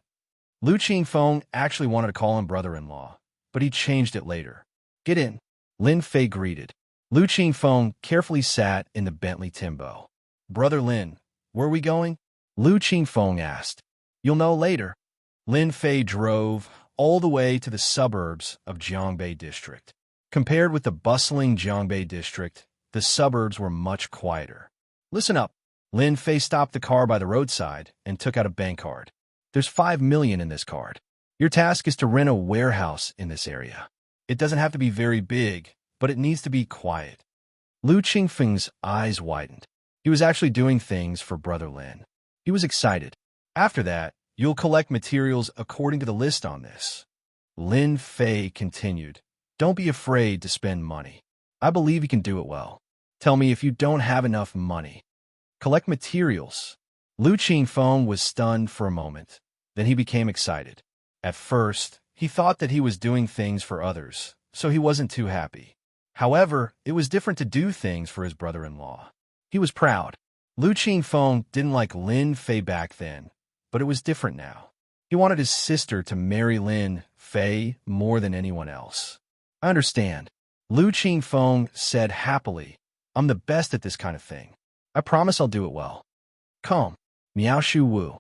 Lu Qingfeng actually wanted to call him brother-in-law, but he changed it later. Get in. Lin Fei greeted. Lu Qingfeng carefully sat in the Bentley Timbo. Brother Lin, where are we going? Lu Qingfeng asked. You'll know later. Lin Fei drove all the way to the suburbs of Jiangbei District. Compared with the bustling Jiangbei District, the suburbs were much quieter. Listen up. Lin Fei stopped the car by the roadside and took out a bank card. There's 5 million in this card. Your task is to rent a warehouse in this area. It doesn't have to be very big, but it needs to be quiet. Lu Qingfeng's eyes widened. He was actually doing things for Brother Lin. He was excited. After that, you'll collect materials according to the list on this. Lin Fei continued. Don't be afraid to spend money. I believe you can do it well. Tell me if you don't have enough money. Collect materials. Lu Qingfeng was stunned for a moment. Then he became excited. At first, he thought that he was doing things for others, so he wasn't too happy. However, it was different to do things for his brother-in-law. He was proud. Lu Qingfeng didn't like Lin Fei back then, but it was different now. He wanted his sister to marry Lin Fei more than anyone else. I understand. Lu Qingfeng said happily, I'm the best at this kind of thing. I promise I'll do it well. Come. Miao Shu Wu.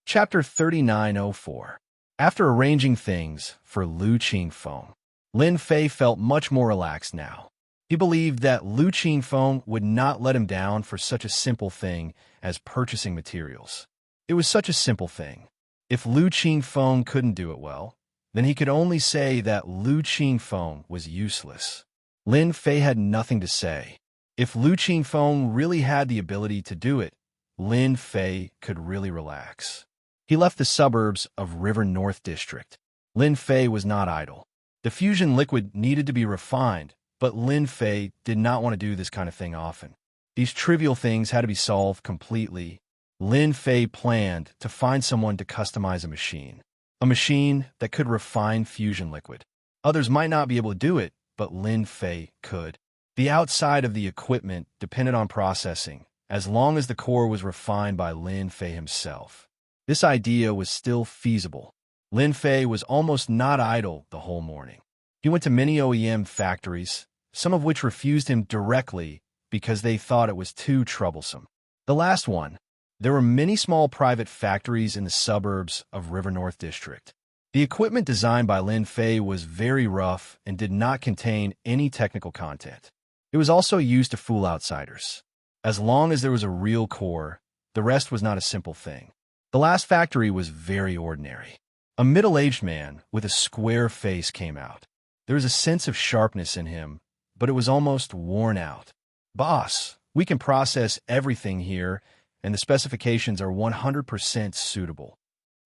Chapter 3904. After arranging things for Lu Qingfeng, Lin Fei felt much more relaxed now. He believed that Lu Qingfeng would not let him down for such a simple thing as purchasing materials. It was such a simple thing. If Lu Qingfeng couldn't do it well, then he could only say that Lu Qingfeng was useless. Lin Fei had nothing to say. If Lu Qingfeng really had the ability to do it, Lin Fei could really relax. He left the suburbs of River North District. Lin Fei was not idle. The fusion liquid needed to be refined, but Lin Fei did not want to do this kind of thing often. These trivial things had to be solved completely. Lin Fei planned to find someone to customize a machine that could refine fusion liquid. Others might not be able to do it, but Lin Fei could. The outside of the equipment depended on processing, as long as the core was refined by Lin Fei himself. This idea was still feasible. Lin Fei was almost not idle the whole morning. He went to many OEM factories, some of which refused him directly because they thought it was too troublesome. The last one, there were many small private factories in the suburbs of River North District. The equipment designed by Lin Fei was very rough and did not contain any technical content. It was also used to fool outsiders. As long as there was a real core, the rest was not a simple thing. The last factory was very ordinary. A middle-aged man with a square face came out. There was a sense of sharpness in him, but it was almost worn out. Boss, we can process everything here, and the specifications are 100% suitable.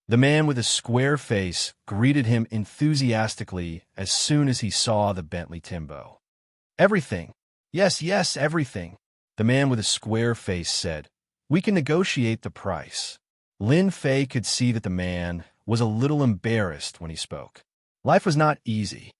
The man with a square face greeted him enthusiastically as soon as he saw the Bentley Timbo. Everything. Yes, everything. The man with a square face said, we can negotiate the price. Lin Fei could see that the man was a little embarrassed when he spoke. Life was not easy.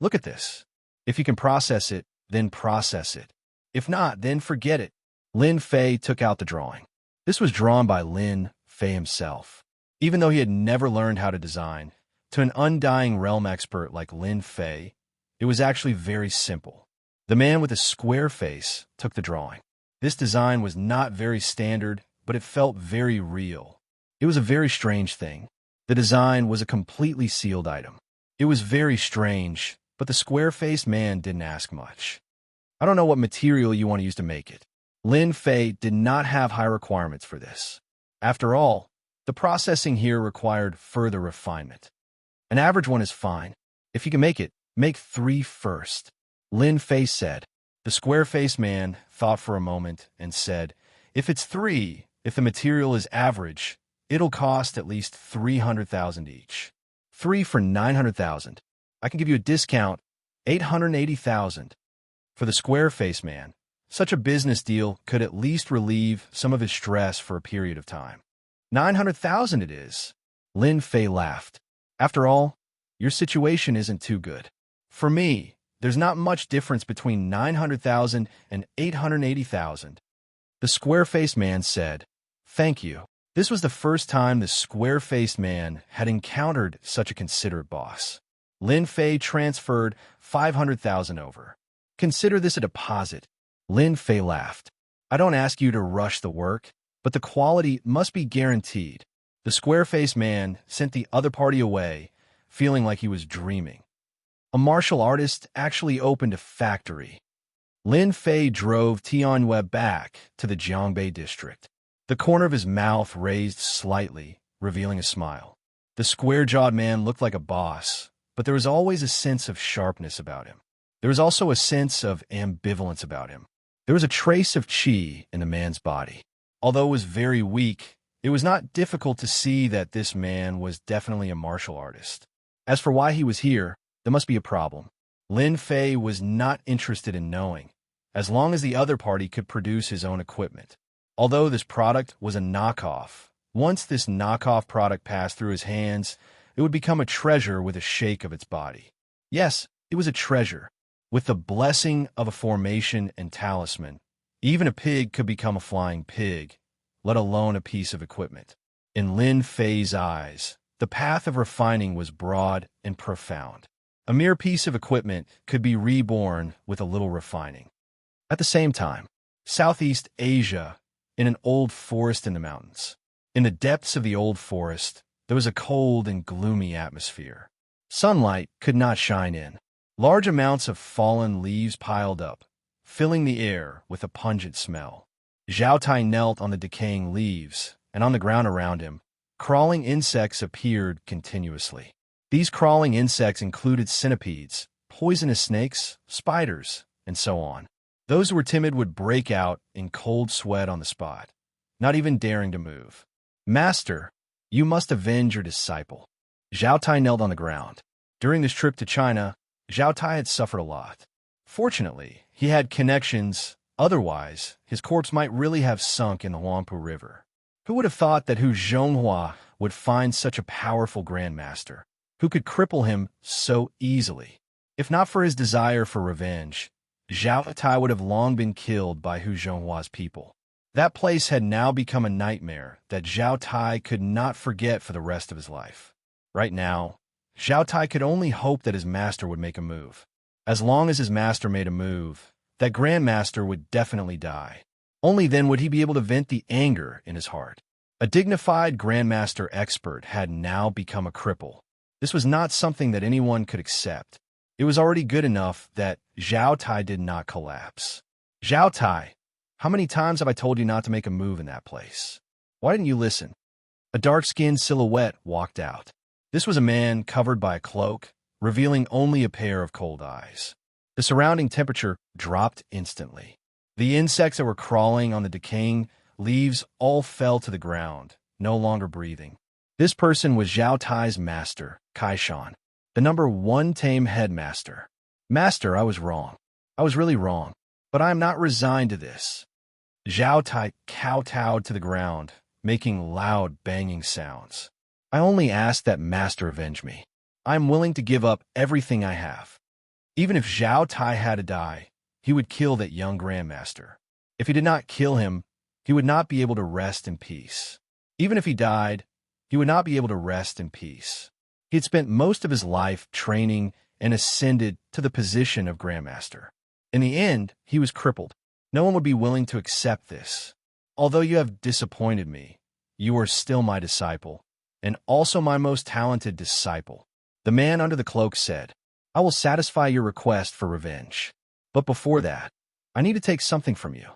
Look at this. If you can process it, then process it. If not, then forget it. Lin Fei took out the drawing. This was drawn by Lin Fei himself. Even though he had never learned how to design, To an undying realm expert like Lin Fei, it was actually very simple. The man with a square face took the drawing. This design was not very standard, but it felt very real. It was a very strange thing. The design was a completely sealed item. It was very strange, but the square-faced man didn't ask much. I don't know what material you want to use to make it. Lin Fei did not have high requirements for this. After all, the processing here required further refinement. An average one is fine. If you can make it, make 3 first. Lin Fei said. The square-faced man thought for a moment and said, if it's 3, if the material is average, it'll cost at least 300,000 each. 3 for 900,000. I can give you a discount, 880,000. For the square-faced man, such a business deal could at least relieve some of his stress for a period of time. 900,000 it is. Lin Fei laughed. After all, your situation isn't too good. For me, there's not much difference between 900,000 and 880,000. The square-faced man said, thank you. This was the first time the square-faced man had encountered such a considerate boss. Lin Fei transferred 500,000 over. Consider this a deposit. Lin Fei laughed. I don't ask you to rush the work, but the quality must be guaranteed. The square-faced man sent the other party away, feeling like he was dreaming. A martial artist actually opened a factory. Lin Fei drove Tianyue back to the Jiangbei district. The corner of his mouth raised slightly, revealing a smile. The square-jawed man looked like a boss, but there was always a sense of sharpness about him. There was also a sense of ambivalence about him. There was a trace of qi in the man's body. Although it was very weak, it was not difficult to see that this man was definitely a martial artist. As for why he was here, there must be a problem. Lin Fei was not interested in knowing, as long as the other party could produce his own equipment. Although this product was a knockoff, once this knockoff product passed through his hands, it would become a treasure with a shake of its body. Yes, it was a treasure. With the blessing of a formation and talisman, even a pig could become a flying pig, let alone a piece of equipment. In Lin Fei's eyes, the path of refining was broad and profound. A mere piece of equipment could be reborn with a little refining. At the same time, Southeast Asia, in an old forest in the mountains. In the depths of the old forest, there was a cold and gloomy atmosphere. Sunlight could not shine in. Large amounts of fallen leaves piled up, filling the air with a pungent smell. Zhao Tai knelt on the decaying leaves, and on the ground around him, crawling insects appeared continuously. These crawling insects included centipedes, poisonous snakes, spiders, and so on. Those who were timid would break out in cold sweat on the spot, not even daring to move. Master, you must avenge your disciple. Zhao Tai knelt on the ground. During this trip to China, Zhao Tai had suffered a lot. Fortunately, he had connections, otherwise, his corpse might really have sunk in the Huangpu River. Who would have thought that Hu Zhonghua would find such a powerful grandmaster, who could cripple him so easily? If not for his desire for revenge, Zhao Tai would have long been killed by Hu Zhonghua's people. That place had now become a nightmare that Zhao Tai could not forget for the rest of his life. Right now, Zhao Tai could only hope that his master would make a move. As long as his master made a move, that grandmaster would definitely die. Only then would he be able to vent the anger in his heart. A dignified grandmaster expert had now become a cripple. This was not something that anyone could accept. It was already good enough that Zhao Tai did not collapse. Zhao Tai, how many times have I told you not to make a move in that place? Why didn't you listen? A dark-skinned silhouette walked out. This was a man covered by a cloak, revealing only a pair of cold eyes. The surrounding temperature dropped instantly. The insects that were crawling on the decaying leaves all fell to the ground, no longer breathing. This person was Zhao Tai's master, Kaishan, the #1 tame headmaster. Master, I was wrong. I was really wrong, but I am not resigned to this. Zhao Tai kowtowed to the ground, making loud banging sounds. I only ask that master avenge me. I am willing to give up everything I have. Even if Zhao Tai had to die, he would kill that young grandmaster. If he did not kill him, he would not be able to rest in peace. Even if he died, he would not be able to rest in peace. He had spent most of his life training and ascended to the position of Grandmaster. In the end, he was crippled. No one would be willing to accept this. Although you have disappointed me, you are still my disciple, and also my most talented disciple. The man under the cloak said, I will satisfy your request for revenge. But before that, I need to take something from you.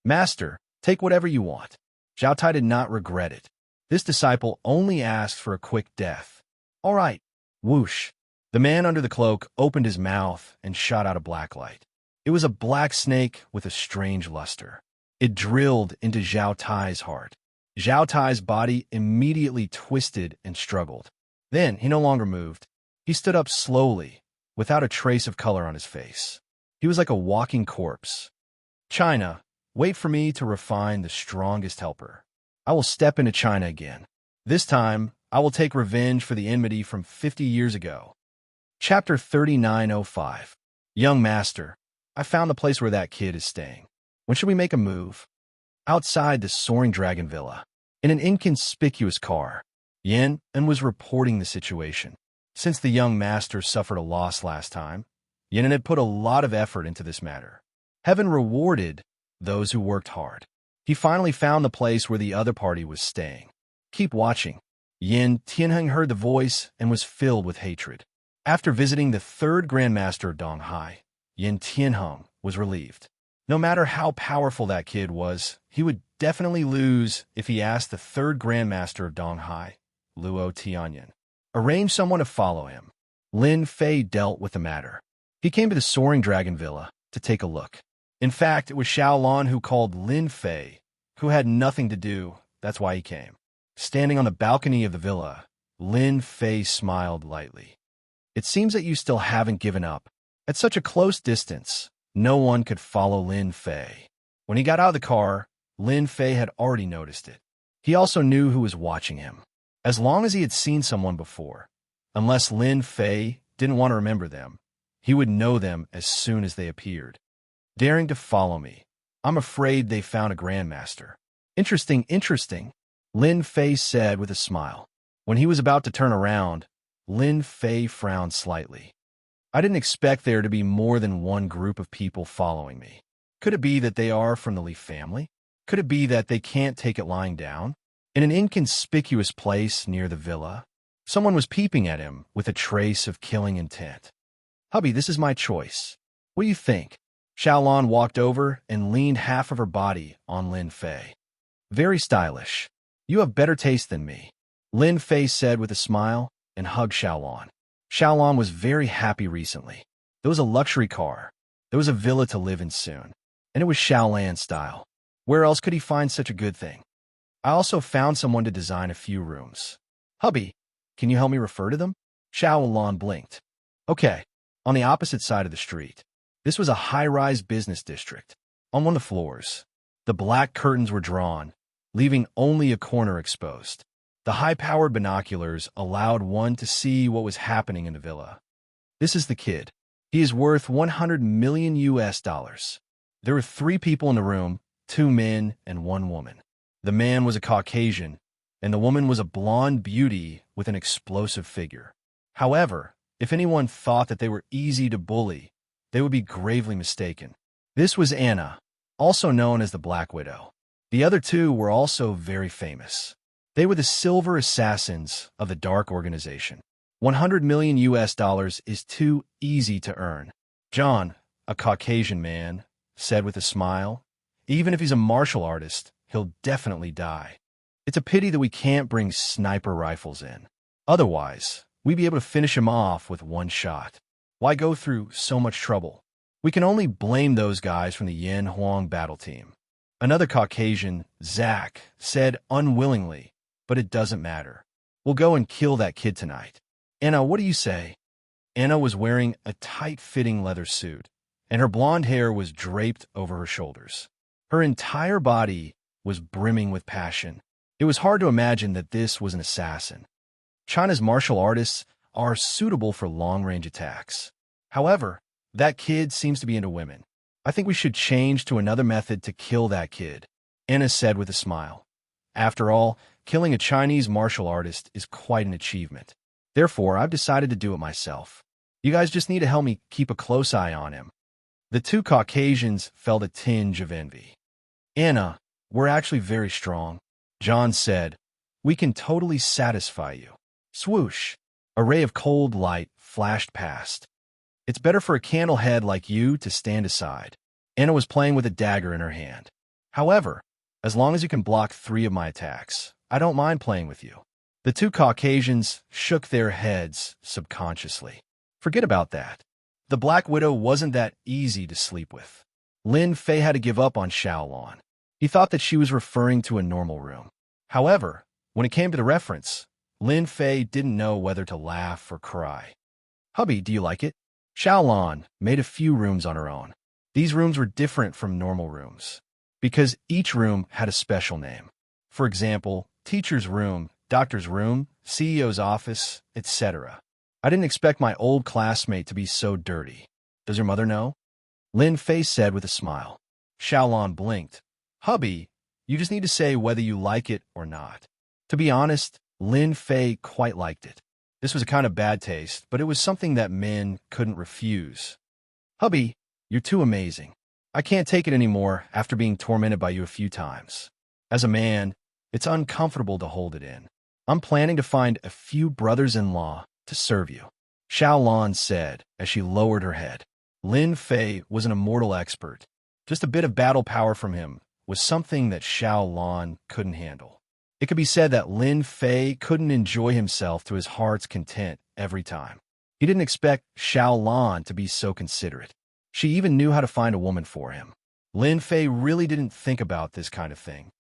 Master, take whatever you want. Zhao Tai did not regret it. This disciple only asked for a quick death. All right. Whoosh. The man under the cloak opened his mouth and shot out a black light. It was a black snake with a strange luster. It drilled into Zhao Tai's heart. Zhao Tai's body immediately twisted and struggled. Then he no longer moved. He stood up slowly, without a trace of color on his face. He was like a walking corpse. China, wait for me to refine the strongest helper. I will step into China again. This time, I will take revenge for the enmity from 50 years ago. Chapter 3905. Young Master, I found the place where that kid is staying. When should we make a move? Outside the Soaring Dragon Villa, in an inconspicuous car, Yin was reporting the situation. Since the young master suffered a loss last time, Yin had put a lot of effort into this matter. Heaven rewarded those who worked hard. He finally found the place where the other party was staying. Keep watching. Yin Tianheng heard the voice and was filled with hatred. After visiting the third Grandmaster of Donghai, Yin Tianheng was relieved. No matter how powerful that kid was, he would definitely lose if he asked the third Grandmaster of Donghai, Luo Tianyan, arrange someone to follow him. Lin Fei dealt with the matter. He came to the Soaring Dragon Villa to take a look. In fact, it was Xiaolon who called Lin Fei, who had nothing to do. That's why he came. Standing on the balcony of the villa, Lin Fei smiled lightly. It seems that you still haven't given up. At such a close distance, no one could follow Lin Fei. When he got out of the car, Lin Fei had already noticed it. He also knew who was watching him. As long as he had seen someone before, unless Lin Fei didn't want to remember them, he would know them as soon as they appeared. Daring to follow me. I'm afraid they found a Grandmaster. Interesting, Lin Fei said with a smile. When he was about to turn around, Lin Fei frowned slightly. I didn't expect there to be more than one group of people following me. Could it be that they are from the Li family? Could it be that they can't take it lying down? In an inconspicuous place near the villa, someone was peeping at him with a trace of killing intent. Hubby, this is my choice. What do you think? Xiaolon walked over and leaned half of her body on Lin Fei. Very stylish. You have better taste than me, Lin Fei said with a smile and hugged Xiaolon. Xiaolon was very happy recently. There was a luxury car. There was a villa to live in soon. And it was Xiaolan style. Where else could he find such a good thing? I also found someone to design a few rooms. Hubby, can you help me refer to them? Xiaolon blinked. Okay, on the opposite side of the street. This was a high-rise business district. On one of the floors, the black curtains were drawn, leaving only a corner exposed. The high-powered binoculars allowed one to see what was happening in the villa. This is the kid. He is worth $100 million. There were 3 people in the room, 2 men and 1 woman. The man was a Caucasian, and the woman was a blonde beauty with an explosive figure. However, if anyone thought that they were easy to bully, they would be gravely mistaken. This was Anna, also known as the Black Widow. The other 2 were also very famous. They were the Silver Assassins of the Dark Organization. $100 million is too easy to earn. John, a Caucasian man, said with a smile, even if he's a martial artist, he'll definitely die. It's a pity that we can't bring sniper rifles in. Otherwise, we'd be able to finish him off with 1 shot. Why go through so much trouble? We can only blame those guys from the Yan Huang battle team. Another Caucasian, Zach, said unwillingly, but it doesn't matter. We'll go and kill that kid tonight. Anna, what do you say? Anna was wearing a tight-fitting leather suit, and her blonde hair was draped over her shoulders. Her entire body was brimming with passion. It was hard to imagine that this was an assassin. China's martial artists are suitable for long-range attacks. However, that kid seems to be into women. I think we should change to another method to kill that kid, Anna said with a smile. After all, killing a Chinese martial artist is quite an achievement. Therefore, I've decided to do it myself. You guys just need to help me keep a close eye on him." The two Caucasians felt a tinge of envy. "Anna, we're actually very strong," John said. "We can totally satisfy you." Swoosh! A ray of cold light flashed past. "It's better for a candle head like you to stand aside." Anna was playing with a dagger in her hand. "However, as long as you can block 3 of my attacks, I don't mind playing with you." The two Caucasians shook their heads subconsciously. Forget about that. The Black Widow wasn't that easy to sleep with. Lin Fei had to give up on Xiaolon. He thought that she was referring to a normal room. However, when it came to the reference, Lin Fei didn't know whether to laugh or cry. "Hubby, do you like it?" Xiaolon made a few rooms on her own. These rooms were different from normal rooms, because each room had a special name. For example, teacher's room, doctor's room, CEO's office, etc. "I didn't expect my old classmate to be so dirty. Does your mother know?" Lin Fei said with a smile. Xiaolon blinked. "Hubby, you just need to say whether you like it or not." To be honest, Lin Fei quite liked it. This was a kind of bad taste, but it was something that men couldn't refuse. "Hubby, you're too amazing. I can't take it anymore after being tormented by you a few times. As a man, it's uncomfortable to hold it in. I'm planning to find a few brothers-in-law to serve you," Xiaolon said as she lowered her head. Lin Fei was an immortal expert. Just a bit of battle power from him was something that Xiaolon couldn't handle. It could be said that Lin Fei couldn't enjoy himself to his heart's content every time. He didn't expect Xiaolon to be so considerate. She even knew how to find a woman for him. Lin Fei really didn't think about this kind of thing.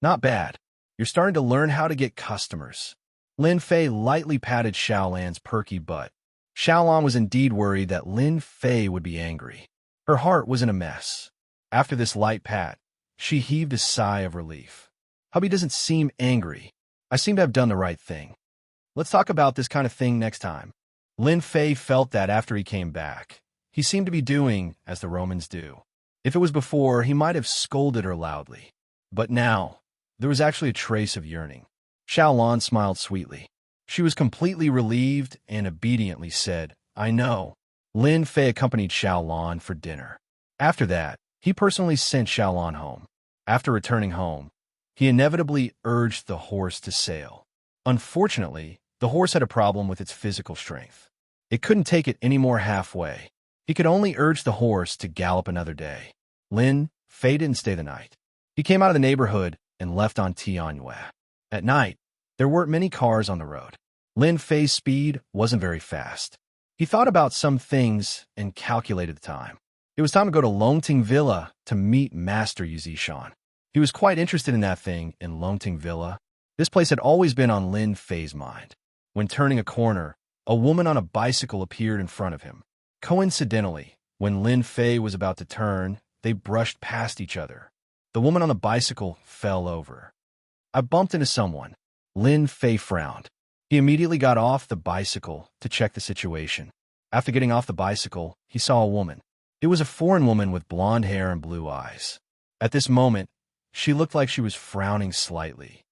"Not bad. You're starting to learn how to get customers." Lin Fei lightly patted Xiaolon's perky butt. Xiaolon was indeed worried that Lin Fei would be angry. Her heart was in a mess. After this light pat, she heaved a sigh of relief. "Hubby doesn't seem angry. I seem to have done the right thing. Let's talk about this kind of thing next time." Lin Fei felt that after he came back, he seemed to be doing as the Romans do. If it was before, he might have scolded her loudly. But now, there was actually a trace of yearning. Xiaolon smiled sweetly. She was completely relieved and obediently said, "I know." Lin Fei accompanied Xiaolon for dinner. After that, he personally sent Xiaolon home. After returning home, he inevitably urged the horse to sail. Unfortunately, the horse had a problem with its physical strength. It couldn't take it any more halfway. He could only urge the horse to gallop another day. Lin Fei didn't stay the night. He came out of the neighborhood and left on Tianyue. At night, there weren't many cars on the road. Lin Fei's speed wasn't very fast. He thought about some things and calculated the time. It was time to go to Longting Villa to meet Master Yuzishan. He was quite interested in that thing in Longting Villa. This place had always been on Lin Fei's mind. When turning a corner, a woman on a bicycle appeared in front of him. Coincidentally, when Lin Fei was about to turn, they brushed past each other. The woman on the bicycle fell over. "I bumped into someone." Lin Fei frowned. He immediately got off the bicycle to check the situation. After getting off the bicycle, he saw a woman. It was a foreign woman with blonde hair and blue eyes. At this moment, she looked like she was frowning slightly.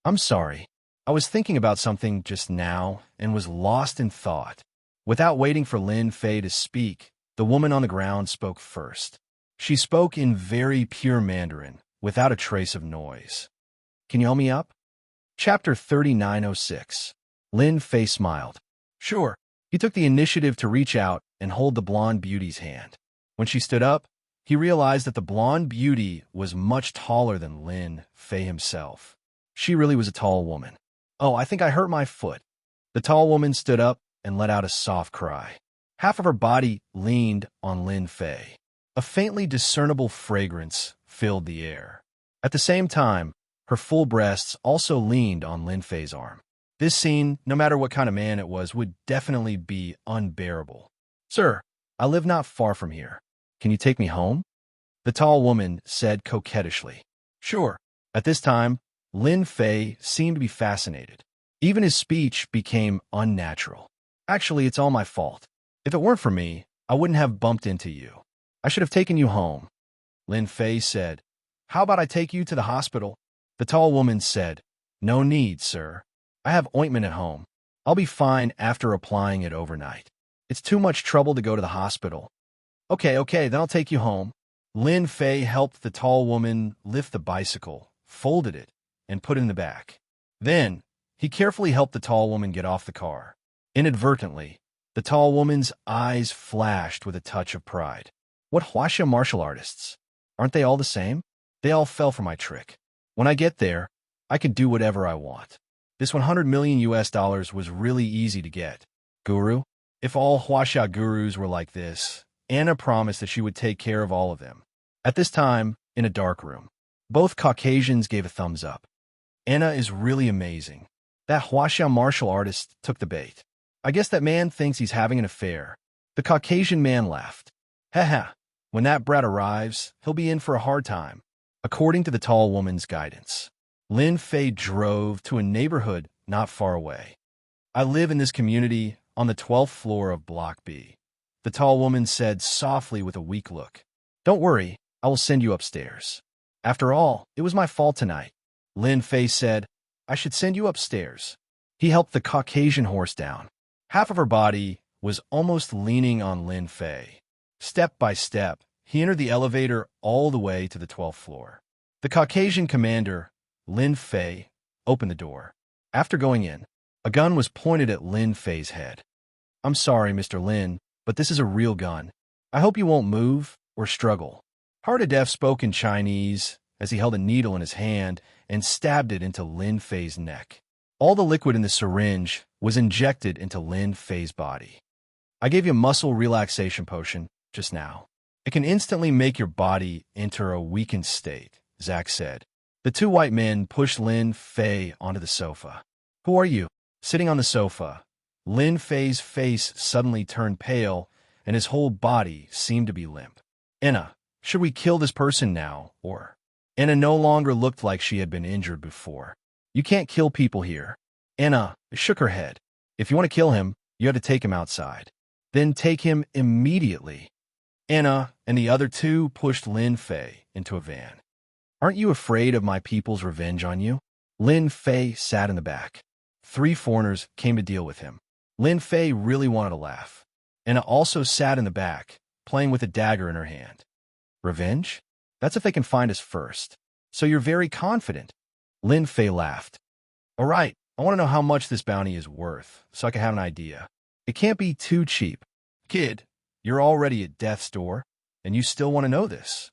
"I'm sorry. I was thinking about something just now and was lost in thought." Without waiting for Lin Fei to speak, the woman on the ground spoke first. She spoke in very pure Mandarin, without a trace of noise. "Can you help me up?" Chapter 3906. Lin Fei smiled. "Sure." He took the initiative to reach out and hold the blonde beauty's hand. When she stood up, he realized that the blonde beauty was much taller than Lin Fei himself. She really was a tall woman. "Oh, I think I hurt my foot." The tall woman stood up and let out a soft cry. Half of her body leaned on Lin Fei. A faintly discernible fragrance filled the air. At the same time, her full breasts also leaned on Lin Fei's arm. This scene, no matter what kind of man it was, would definitely be unbearable. "Sir, I live not far from here. Can you take me home?" The tall woman said coquettishly. "Sure." At this time, Lin Fei seemed to be fascinated. Even his speech became unnatural. "Actually, it's all my fault. If it weren't for me, I wouldn't have bumped into you. I should have taken you home." Lin Fei said, "How about I take you to the hospital?" The tall woman said, "No need, sir. I have ointment at home." I'll be fine after applying it overnight. It's too much trouble to go to the hospital. Okay, then I'll take you home. Lin Fei helped the tall woman lift the bicycle, folded it, and put it in the back. Then, he carefully helped the tall woman get off the car. Inadvertently, the tall woman's eyes flashed with a touch of pride. What Huaxia martial artists? Aren't they all the same? They all fell for my trick. When I get there, I can do whatever I want. This 100 million US dollars was really easy to get. Guru? If all Huaxia gurus were like this, Anna promised that she would take care of all of them. At this time, in a dark room, both Caucasians gave a thumbs up. Anna is really amazing. That Huaxia martial artist took the bait. I guess that man thinks he's having an affair. The Caucasian man laughed. Haha, when that brat arrives, he'll be in for a hard time. According to the tall woman's guidance, Lin Fei drove to a neighborhood not far away. I live in this community on the 12th floor of Block B. The tall woman said softly with a weak look. Don't worry, I will send you upstairs. After all, it was my fault tonight. Lin Fei said, I should send you upstairs. He helped the Caucasian horse down. Half of her body was almost leaning on Lin Fei. Step by step, he entered the elevator all the way to the 12th floor. The Caucasian commander, Lin Fei, opened the door. After going in, a gun was pointed at Lin Fei's head. I'm sorry, Mr. Lin, but this is a real gun. I hope you won't move or struggle. Hardadef spoke in Chinese as he held a needle in his hand and stabbed it into Lin Fei's neck. All the liquid in the syringe was injected into Lin Fei's body. I gave you a muscle relaxation potion just now. It can instantly make your body enter a weakened state, Zach said. The two white men pushed Lin Fei onto the sofa. Who are you? Sitting on the sofa, Lin Fei's face suddenly turned pale and his whole body seemed to be limp. Anna, should we kill this person now, or? Anna no longer looked like she had been injured before. You can't kill people here. Anna shook her head. If you want to kill him, you have to take him outside. Then take him immediately. Anna and the other two pushed Lin Fei into a van. Aren't you afraid of my people's revenge on you? Lin Fei sat in the back. 3 foreigners came to deal with him. Lin Fei really wanted to laugh. Anna also sat in the back, playing with a dagger in her hand. Revenge? That's if they can find us first. So you're very confident. Lin Fei laughed. All right, I want to know how much this bounty is worth, so I can have an idea. It can't be too cheap. Kid, you're already at death's door, and you still want to know this.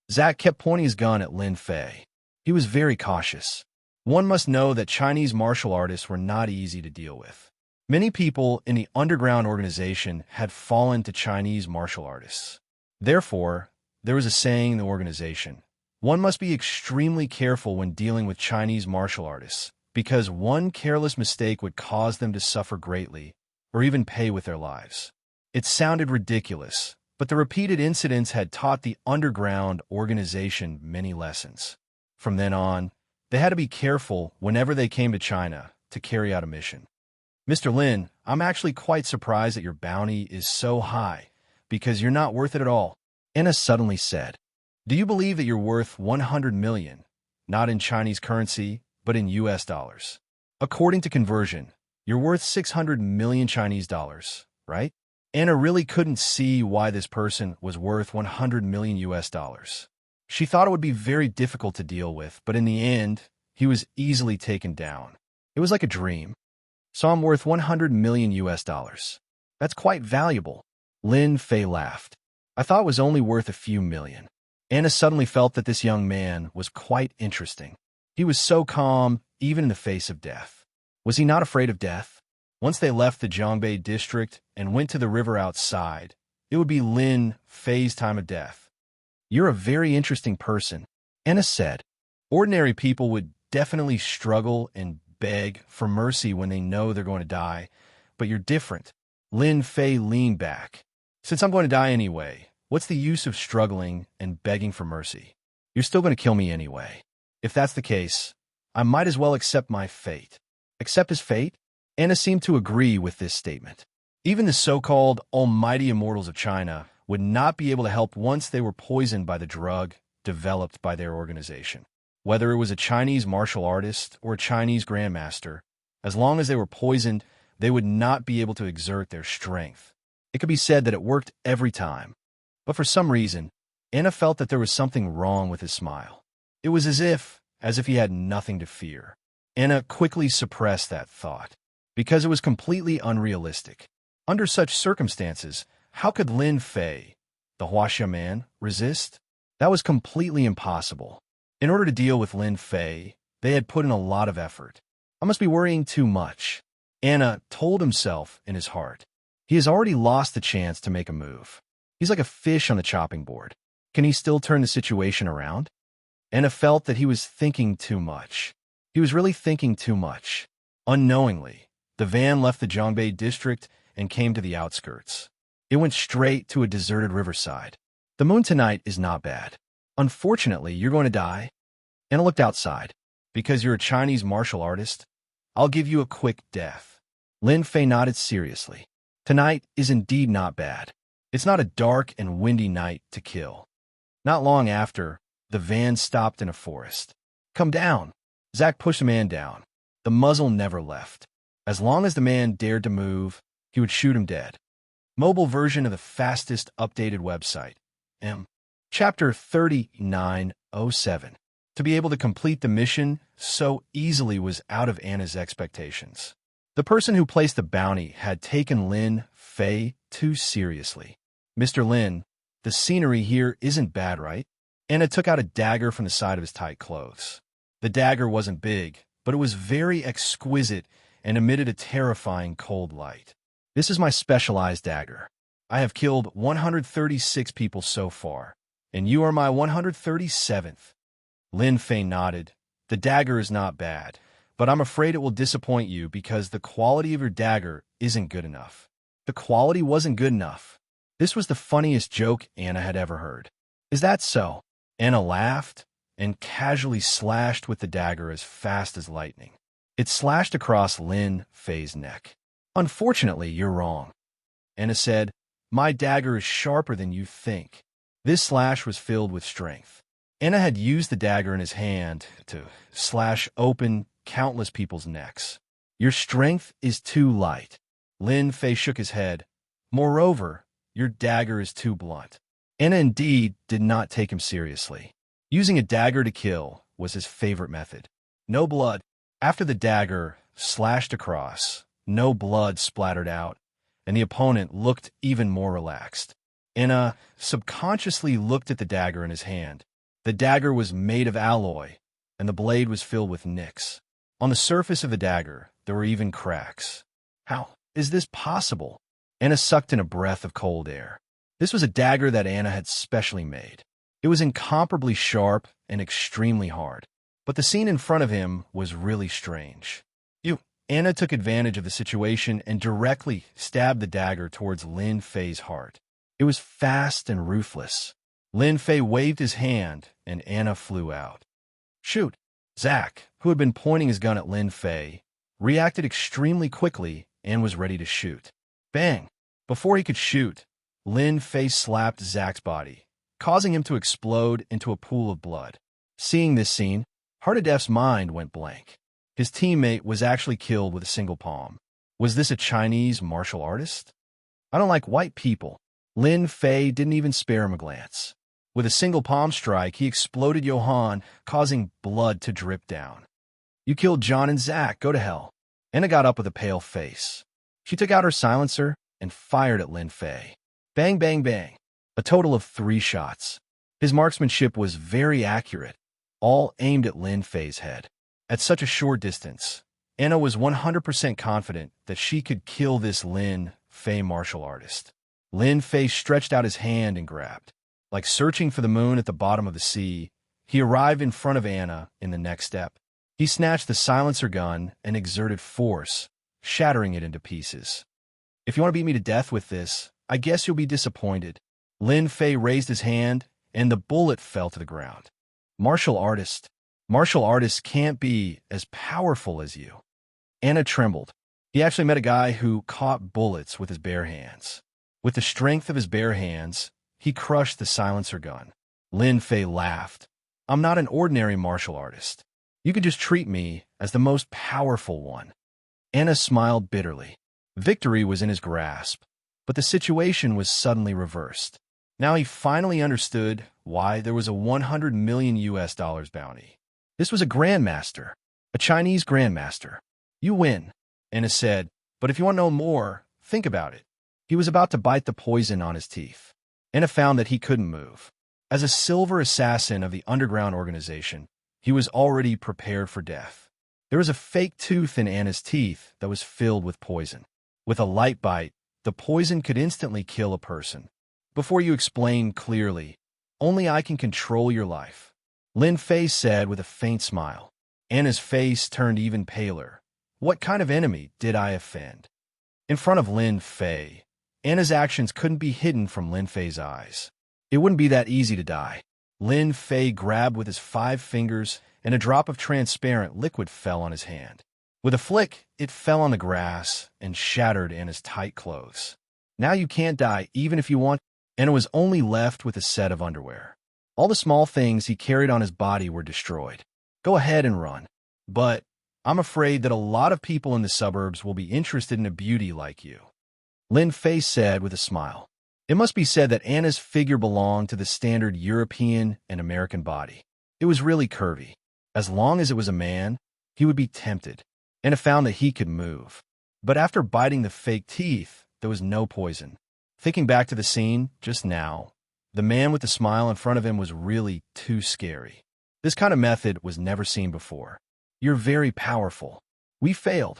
Zach kept pointing his gun at Lin Fei. He was very cautious. One must know that Chinese martial artists were not easy to deal with. Many people in the underground organization had fallen to Chinese martial artists. Therefore, there was a saying in the organization, one must be extremely careful when dealing with Chinese martial artists, because one careless mistake would cause them to suffer greatly, or even pay with their lives. It sounded ridiculous, but the repeated incidents had taught the underground organization many lessons. From then on, they had to be careful whenever they came to China to carry out a mission. Mr. Lin, I'm actually quite surprised that your bounty is so high, because you're not worth it at all. Anna suddenly said, do you believe that you're worth 100 million, not in Chinese currency, but in US dollars? According to conversion, you're worth 600 million Chinese dollars, right? Anna really couldn't see why this person was worth 100 million US dollars. She thought it would be very difficult to deal with, but in the end, he was easily taken down. It was like a dream. So I'm worth 100 million US dollars. That's quite valuable. Lin Fei laughed. I thought it was only worth a few million. Anna suddenly felt that this young man was quite interesting. He was so calm, even in the face of death. Was he not afraid of death? Once they left the Zhongbei district and went to the river outside, it would be Lin Fei's time of death. You're a very interesting person, Anna said. Ordinary people would definitely struggle and beg for mercy when they know they're going to die, but you're different. Lin Fei leaned back. Since I'm going to die anyway, what's the use of struggling and begging for mercy? You're still going to kill me anyway. If that's the case, I might as well accept my fate. Accept his fate? Anna seemed to agree with this statement. Even the so-called almighty immortals of China would not be able to help once they were poisoned by the drug developed by their organization. Whether it was a Chinese martial artist or a Chinese grandmaster, as long as they were poisoned, they would not be able to exert their strength. It could be said that it worked every time. But for some reason, Anna felt that there was something wrong with his smile. It was as if he had nothing to fear. Anna quickly suppressed that thought, because it was completely unrealistic. Under such circumstances, how could Lin Fei, the Huaxia man, resist? That was completely impossible. In order to deal with Lin Fei, they had put in a lot of effort. I must be worrying too much, Anna told himself in his heart. He has already lost the chance to make a move. He's like a fish on the chopping board. Can he still turn the situation around? Anna felt that he was thinking too much. He was really thinking too much. Unknowingly, the van left the Zhongbei district and came to the outskirts. It went straight to a deserted riverside. The moon tonight is not bad. Unfortunately, you're going to die. Anna looked outside. Because you're a Chinese martial artist, I'll give you a quick death. Lin Fei nodded seriously. Tonight is indeed not bad. It's not a dark and windy night to kill. Not long after, the van stopped in a forest. Come down. Zack pushed the man down. The muzzle never left. As long as the man dared to move, he would shoot him dead. Mobile version of the fastest updated website. Chapter 3907. To be able to complete the mission so easily was out of Anna's expectations. The person who placed the bounty had taken Lin Fei too seriously. Mr. Lin, the scenery here isn't bad, right? Anna took out a dagger from the side of his tight clothes. The dagger wasn't big, but it was very exquisite and emitted a terrifying cold light. This is my specialized dagger. I have killed 136 people so far, and you are my 137th. Lin Fei nodded. The dagger is not bad, but I'm afraid it will disappoint you because the quality of your dagger isn't good enough. The quality wasn't good enough. This was the funniest joke Anna had ever heard. Is that so? Anna laughed and casually slashed with the dagger as fast as lightning. It slashed across Lin Fei's neck. Unfortunately, you're wrong. Anna said, my dagger is sharper than you think. This slash was filled with strength. Anna had used the dagger in his hand to slash open countless people's necks. Your strength is too light. Lin Fei shook his head. Moreover, your dagger is too blunt. Anna indeed did not take him seriously. Using a dagger to kill was his favorite method. No blood. After the dagger slashed across, no blood splattered out, and the opponent looked even more relaxed. Anna subconsciously looked at the dagger in his hand. The dagger was made of alloy, and the blade was filled with nicks. On the surface of the dagger, there were even cracks. How is this possible? Anna sucked in a breath of cold air. This was a dagger that Anna had specially made. It was incomparably sharp and extremely hard. But the scene in front of him was really strange. Anna took advantage of the situation and directly stabbed the dagger towards Lin Fei's heart. It was fast and ruthless. Lin Fei waved his hand, and Anna flew out. Shoot! Zack, who had been pointing his gun at Lin Fei, reacted extremely quickly and was ready to shoot. Bang! Before he could shoot, Lin Fei slapped Zack's body, causing him to explode into a pool of blood. Seeing this scene, Hardadef's mind went blank. His teammate was actually killed with a single palm. Was this a Chinese martial artist? I don't like white people. Lin Fei didn't even spare him a glance. With a single palm strike, he exploded Johann, causing blood to drip down. You killed John and Zack. Go to hell. Anna got up with a pale face. She took out her silencer and fired at Lin Fei. Bang, bang, bang. A total of 3 shots. His marksmanship was very accurate, all aimed at Lin Fei's head. At such a short distance, Anna was 100% confident that she could kill this Lin Fei martial artist. Lin Fei stretched out his hand and grabbed. Like searching for the moon at the bottom of the sea, he arrived in front of Anna in the next step. He snatched the silencer gun and exerted force, shattering it into pieces. If you want to beat me to death with this, I guess you'll be disappointed. Lin Fei raised his hand, and the bullet fell to the ground. Martial artists can't be as powerful as you. Anna trembled. He actually met a guy who caught bullets with his bare hands. With the strength of his bare hands, he crushed the silencer gun. Lin Fei laughed. I'm not an ordinary martial artist. You could just treat me as the most powerful one. Anna smiled bitterly. Victory was in his grasp, but the situation was suddenly reversed. Now he finally understood why there was a 100 million US dollars bounty. This was a grandmaster, a Chinese grandmaster. You win, Anna said, but if you want to know more, think about it. He was about to bite the poison on his teeth. Anna found that he couldn't move. As a silver assassin of the underground organization, he was already prepared for death. There was a fake tooth in Anna's teeth that was filled with poison. With a light bite, the poison could instantly kill a person. Before you explain clearly, only I can control your life, Lin Fei said with a faint smile. Anna's face turned even paler. What kind of enemy did I offend? In front of Lin Fei, Anna's actions couldn't be hidden from Lin Fei's eyes. It wouldn't be that easy to die. Lin Fei grabbed with his 5 fingers, and a drop of transparent liquid fell on his hand. With a flick, it fell on the grass and shattered Anna's tight clothes. Now you can't die even if you want. Anna was only left with a set of underwear. All the small things he carried on his body were destroyed. Go ahead and run. But I'm afraid that a lot of people in the suburbs will be interested in a beauty like you, Lin Fei said with a smile. It must be said that Anna's figure belonged to the standard European and American body. It was really curvy. As long as it was a man, he would be tempted. Anna found that he could move. But after biting the fake teeth, there was no poison. Thinking back to the scene just now, the man with the smile in front of him was really too scary. This kind of method was never seen before. You're very powerful. We failed.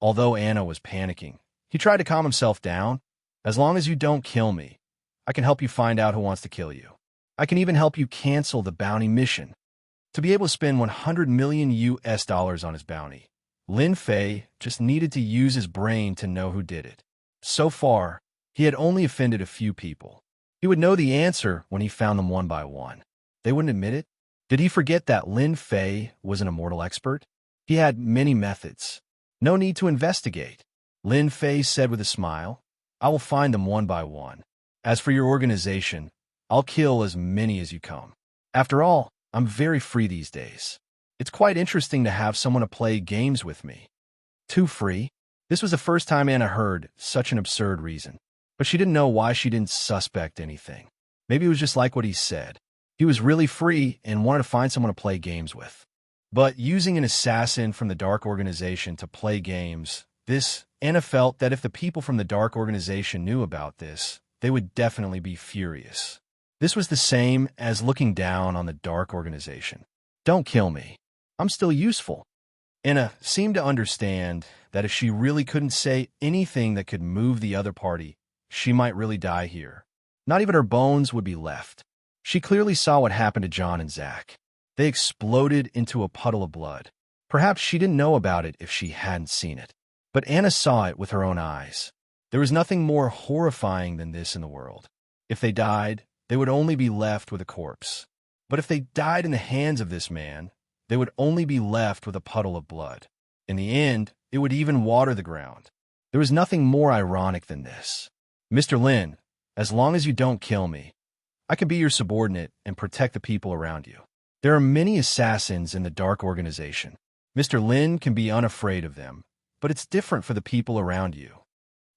Although Anna was panicking, he tried to calm himself down. As long as you don't kill me, I can help you find out who wants to kill you. I can even help you cancel the bounty mission. To be able to spend 100 million US dollars on his bounty, Lin Fei just needed to use his brain to know who did it. So far, he had only offended a few people. He would know the answer when he found them one by one. They wouldn't admit it. Did he forget that Lin Fei was an immortal expert? He had many methods. No need to investigate, Lin Fei said with a smile. I will find them one by one. As for your organization, I'll kill as many as you come. After all, I'm very free these days. It's quite interesting to have someone to play games with me. Too free? This was the first time Anna heard such an absurd reason. But she didn't know why she didn't suspect anything. Maybe it was just like what he said. He was really free and wanted to find someone to play games with. But using an assassin from the Dark Organization to play games, Anna felt that if the people from the Dark Organization knew about this, they would definitely be furious. This was the same as looking down on the Dark Organization. Don't kill me. I'm still useful. Anna seemed to understand that if she really couldn't say anything that could move the other party, she might really die here. Not even her bones would be left. She clearly saw what happened to John and Zach. They exploded into a puddle of blood. Perhaps she didn't know about it if she hadn't seen it. But Anna saw it with her own eyes. There was nothing more horrifying than this in the world. If they died, they would only be left with a corpse. But if they died in the hands of this man, they would only be left with a puddle of blood. In the end, it would even water the ground. There was nothing more ironic than this. Mr. Lin, as long as you don't kill me, I can be your subordinate and protect the people around you. There are many assassins in the Dark Organization. Mr. Lin can be unafraid of them, but it's different for the people around you.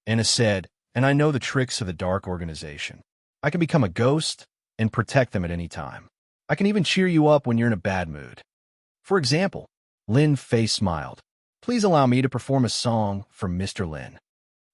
Anna said, and I know the tricks of the Dark Organization. I can become a ghost and protect them at any time. I can even cheer you up when you're in a bad mood. For example, Lin Fei smiled. Please allow me to perform a song for Mr. Lin.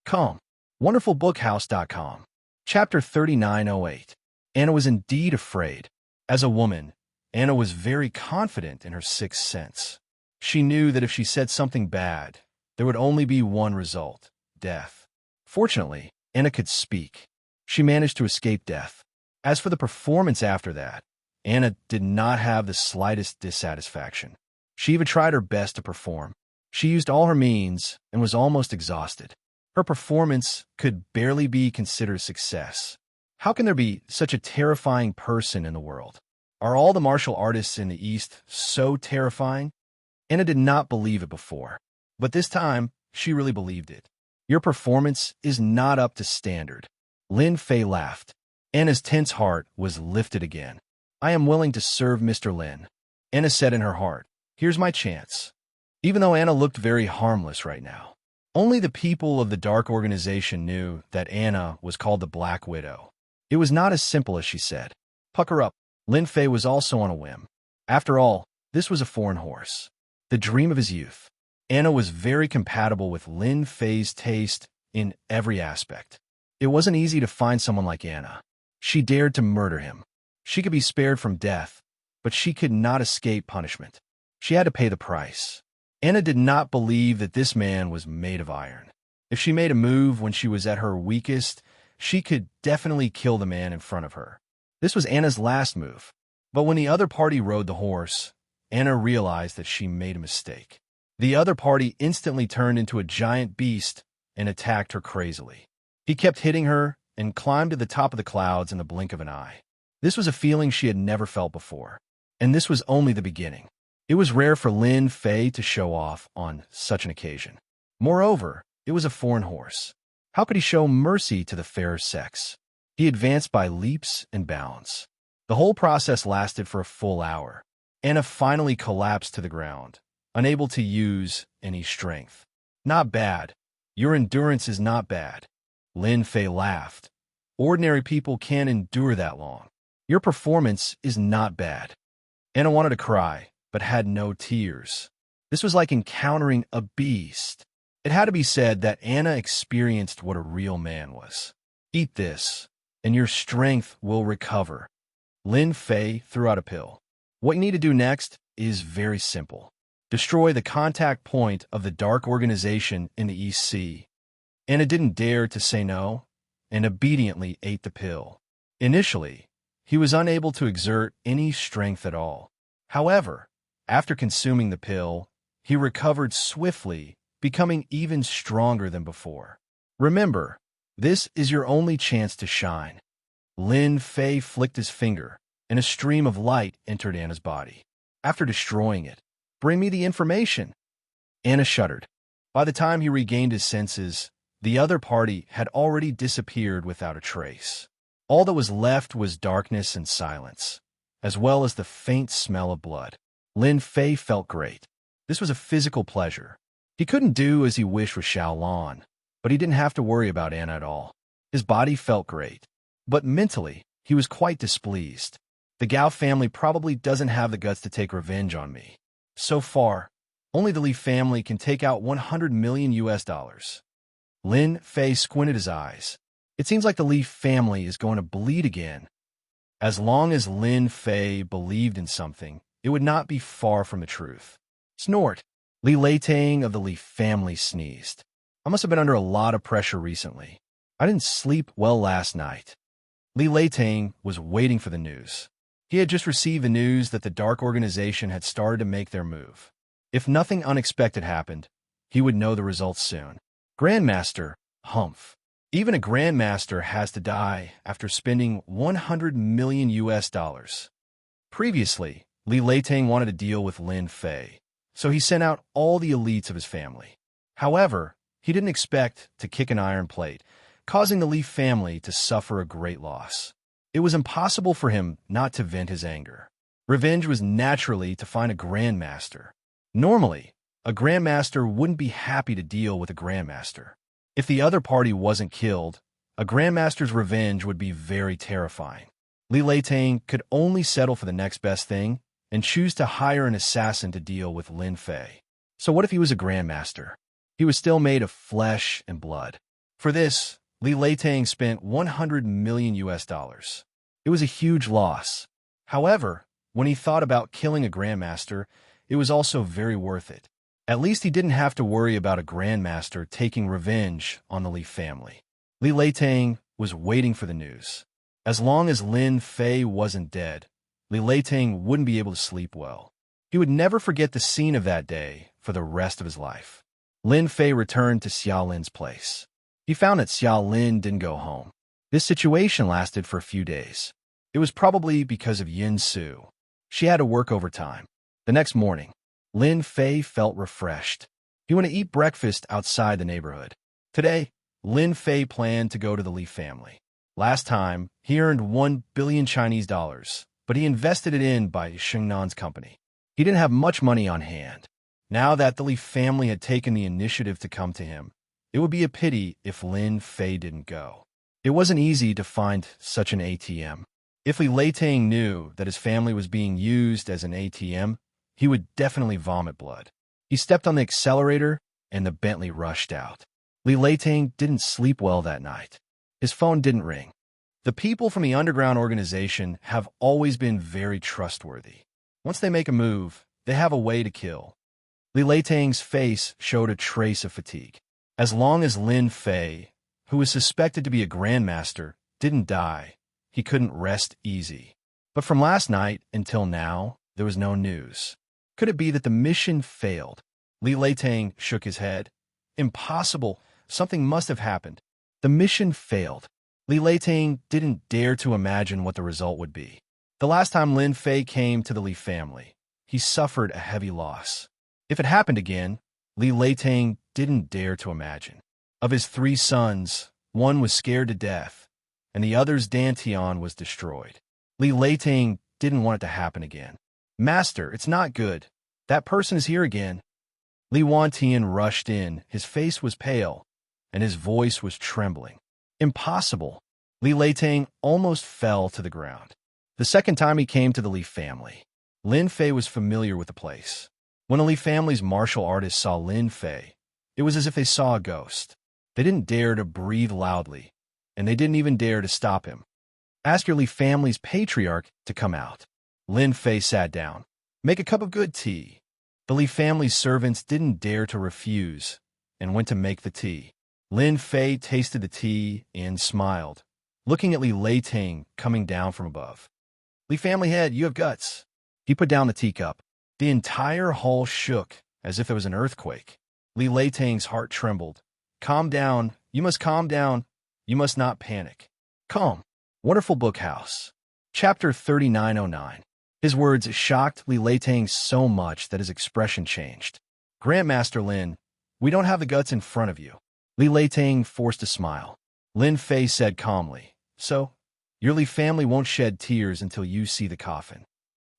Come. WonderfulBookhouse.com. Chapter 3908. Anna was indeed afraid. As a woman, Anna was very confident in her sixth sense. She knew that if she said something bad, there would only be one result: death. Fortunately, Anna could speak. She managed to escape death. As for the performance after that, Anna did not have the slightest dissatisfaction. She even tried her best to perform. She used all her means and was almost exhausted. Her performance could barely be considered a success. How can there be such a terrifying person in the world? Are all the martial artists in the East so terrifying? Anna did not believe it before, but this time she really believed it. Your performance is not up to standard. Lin Fei laughed. Anna's tense heart was lifted again. I am willing to serve Mr. Lin. Anna said in her heart, here's my chance. Even though Anna looked very harmless right now, Only the people of the dark organization knew that Anna was called the Black Widow. It was not as simple as she said. Pucker up. Lin Fei was also on a whim. After all, this was a foreign horse, the dream of his youth. Anna was very compatible with Lin Fei's taste in every aspect. It wasn't easy to find someone like Anna. She dared to murder him. She could be spared from death, but she could not escape punishment. She had to pay the price. Anna did not believe that this man was made of iron. If she made a move when she was at her weakest, she could definitely kill the man in front of her. This was Anna's last move. But when the other party rode the horse, Anna realized that she made a mistake. The other party instantly turned into a giant beast and attacked her crazily. He kept hitting her and climbed to the top of the clouds in the blink of an eye. This was a feeling she had never felt before. And this was only the beginning. It was rare for Lin Fei to show off on such an occasion. Moreover, it was a foreign horse. How could he show mercy to the fairer sex? He advanced by leaps and bounds. The whole process lasted for a full hour. Anna finally collapsed to the ground, unable to use any strength. Not bad. Your endurance is not bad. Lin Fei laughed. Ordinary people can't endure that long. Your performance is not bad. Anna wanted to cry, but had no tears. This was like encountering a beast. It had to be said that Anna experienced what a real man was. Eat this, and your strength will recover. Lin Fei threw out a pill. What you need to do next is very simple. Destroy the contact point of the dark organization in the East Sea. Anna didn't dare to say no, and obediently ate the pill. Initially, he was unable to exert any strength at all. However, after consuming the pill, he recovered swiftly, becoming even stronger than before. Remember, this is your only chance to shine. Lin Fei flicked his finger, and a stream of light entered Anna's body. After destroying it, bring me the information. Anna shuddered. By the time he regained his senses, the other party had already disappeared without a trace. All that was left was darkness and silence, as well as the faint smell of blood. Lin Fei felt great. This was a physical pleasure. He couldn't do as he wished with Xiaolan, but he didn't have to worry about Anna at all. His body felt great, but mentally, he was quite displeased. The Gao family probably doesn't have the guts to take revenge on me. So far, only the Li family can take out $100 million. Lin Fei squinted his eyes. It seems like the Li family is going to bleed again. As long as Lin Fei believed in something, it would not be far from the truth. Snort. Li Leitang of the Li family sneezed. I must have been under a lot of pressure recently. I didn't sleep well last night. Li Leitang was waiting for the news. He had just received the news that the Dark Organization had started to make their move. If nothing unexpected happened, he would know the results soon. Grandmaster, humph. Even a grandmaster has to die after spending $100 million. Previously, Li Leitang wanted to deal with Lin Fei, so he sent out all the elites of his family. However, he didn't expect to kick an iron plate, causing the Li family to suffer a great loss. It was impossible for him not to vent his anger. Revenge was naturally to find a grandmaster. Normally, a grandmaster wouldn't be happy to deal with a grandmaster. If the other party wasn't killed, a grandmaster's revenge would be very terrifying. Li Leitang could only settle for the next best thing and choose to hire an assassin to deal with Lin Fei. So what if he was a grandmaster? He was still made of flesh and blood. For this, Li Leitang spent $100 million. It was a huge loss. However, when he thought about killing a grandmaster, it was also very worth it. At least he didn't have to worry about a grandmaster taking revenge on the Li family. Li Leitang was waiting for the news. As long as Lin Fei wasn't dead, Li Leitang wouldn't be able to sleep well. He would never forget the scene of that day for the rest of his life. Lin Fei returned to Xiaolin's place. He found that Xiaolin didn't go home. This situation lasted for a few days. It was probably because of Yin Su. She had to work overtime. The next morning, Lin Fei felt refreshed. He went to eat breakfast outside the neighborhood. Today, Lin Fei planned to go to the Li family. Last time, he earned 1 billion Chinese dollars, but he invested it in by Xingnan's company. He didn't have much money on hand. Now that the Li family had taken the initiative to come to him, It would be a pity if Lin Fei didn't go. It wasn't easy to find such an ATM. If Li Leitang knew that his family was being used as an ATM, he would definitely vomit blood. He stepped on the accelerator, and the Bentley rushed out. Li Leitang didn't sleep well that night. His phone didn't ring. The people from the underground organization have always been very trustworthy. Once they make a move, they have a way to kill. Li Leitang's face showed a trace of fatigue. As long as Lin Fei, who was suspected to be a grandmaster, didn't die, he couldn't rest easy. But from last night until now, there was no news. Could it be that the mission failed? Li Leitang shook his head. Impossible. Something must have happened. The mission failed. Li Leitang didn't dare to imagine what the result would be. The last time Lin Fei came to the Li family, he suffered a heavy loss. If it happened again, Li Leitang didn't dare to imagine. Of his 3 sons, one was scared to death, and the other's dantian was destroyed. Li Leitang didn't want it to happen again. Master, it's not good. That person is here again. Li Wantian rushed in. His face was pale, and his voice was trembling. Impossible. Li Leitang almost fell to the ground. The second time he came to the Li family, Lin Fei was familiar with the place. When the Li family's martial artists saw Lin Fei, it was as if they saw a ghost. They didn't dare to breathe loudly, and they didn't even dare to stop him. Ask your Li family's patriarch to come out. Lin Fei sat down. Make a cup of good tea. The Li family's servants didn't dare to refuse and went to make the tea. Lin Fei tasted the tea and smiled, looking at Li Leitang coming down from above. Li family head, you have guts. He put down the teacup. The entire hall shook as if there was an earthquake. Li Leitang's heart trembled. Calm down. You must calm down. You must not panic. Calm. Wonderful Book House. Chapter 3909. His words shocked Li Leitang so much that his expression changed. Grandmaster Lin, we don't have the guts in front of you. Li Leitang forced a smile. Lin Fei said calmly, so, your Li family won't shed tears until you see the coffin.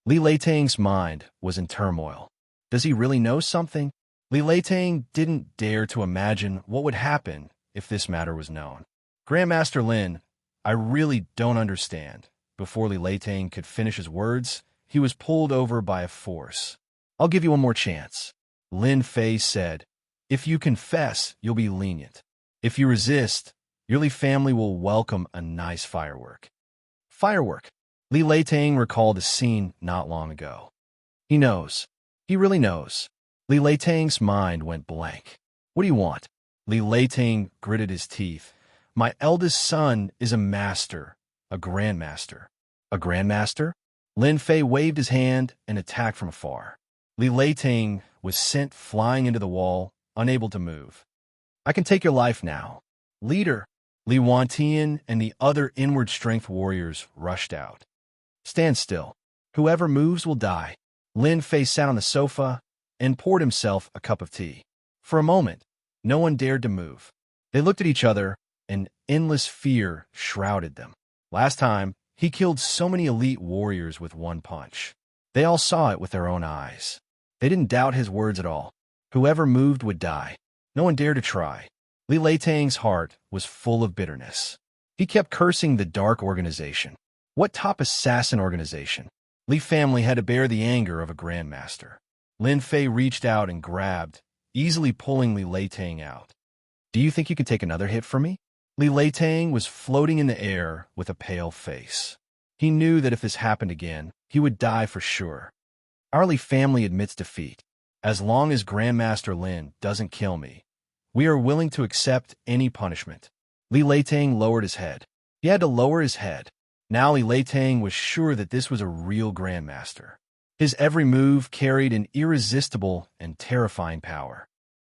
Li Leitang's mind was in turmoil. Does he really know something? Li Leitang didn't dare to imagine what would happen if this matter was known. Grandmaster Lin, I really don't understand. Before Li Leitang could finish his words, he was pulled over by a force. I'll give you one more chance. Lin Fei said, if you confess, you'll be lenient. If you resist, your Li family will welcome a nice firework. Firework. Li Leitang recalled a scene not long ago. He knows. He really knows. Li Leitang's mind went blank. What do you want? Li Leitang gritted his teeth. My eldest son is a master, a grandmaster. A grandmaster? Lin Fei waved his hand and attacked from afar. Li Leitang was sent flying into the wall, unable to move. I can take your life now. Leader, Li Wantian and the other inward strength warriors rushed out. Stand still. Whoever moves will die. Lin Fei sat on the sofa and poured himself a cup of tea. For a moment, no one dared to move. They looked at each other, and endless fear shrouded them. Last time, he killed so many elite warriors with one punch. They all saw it with their own eyes. They didn't doubt his words at all. Whoever moved would die. No one dared to try. Li Leitang's heart was full of bitterness. He kept cursing the dark organization. What top assassin organization? Li family had to bear the anger of a grandmaster. Lin Fei reached out and grabbed, easily pulling Li Leitang out. Do you think you can take another hit from me? Li Leitang was floating in the air with a pale face. He knew that if this happened again, he would die for sure. Our Li family admits defeat. As long as Grandmaster Lin doesn't kill me, we are willing to accept any punishment. Li Leitang lowered his head. He had to lower his head. Now Li Leitang was sure that this was a real grandmaster. His every move carried an irresistible and terrifying power.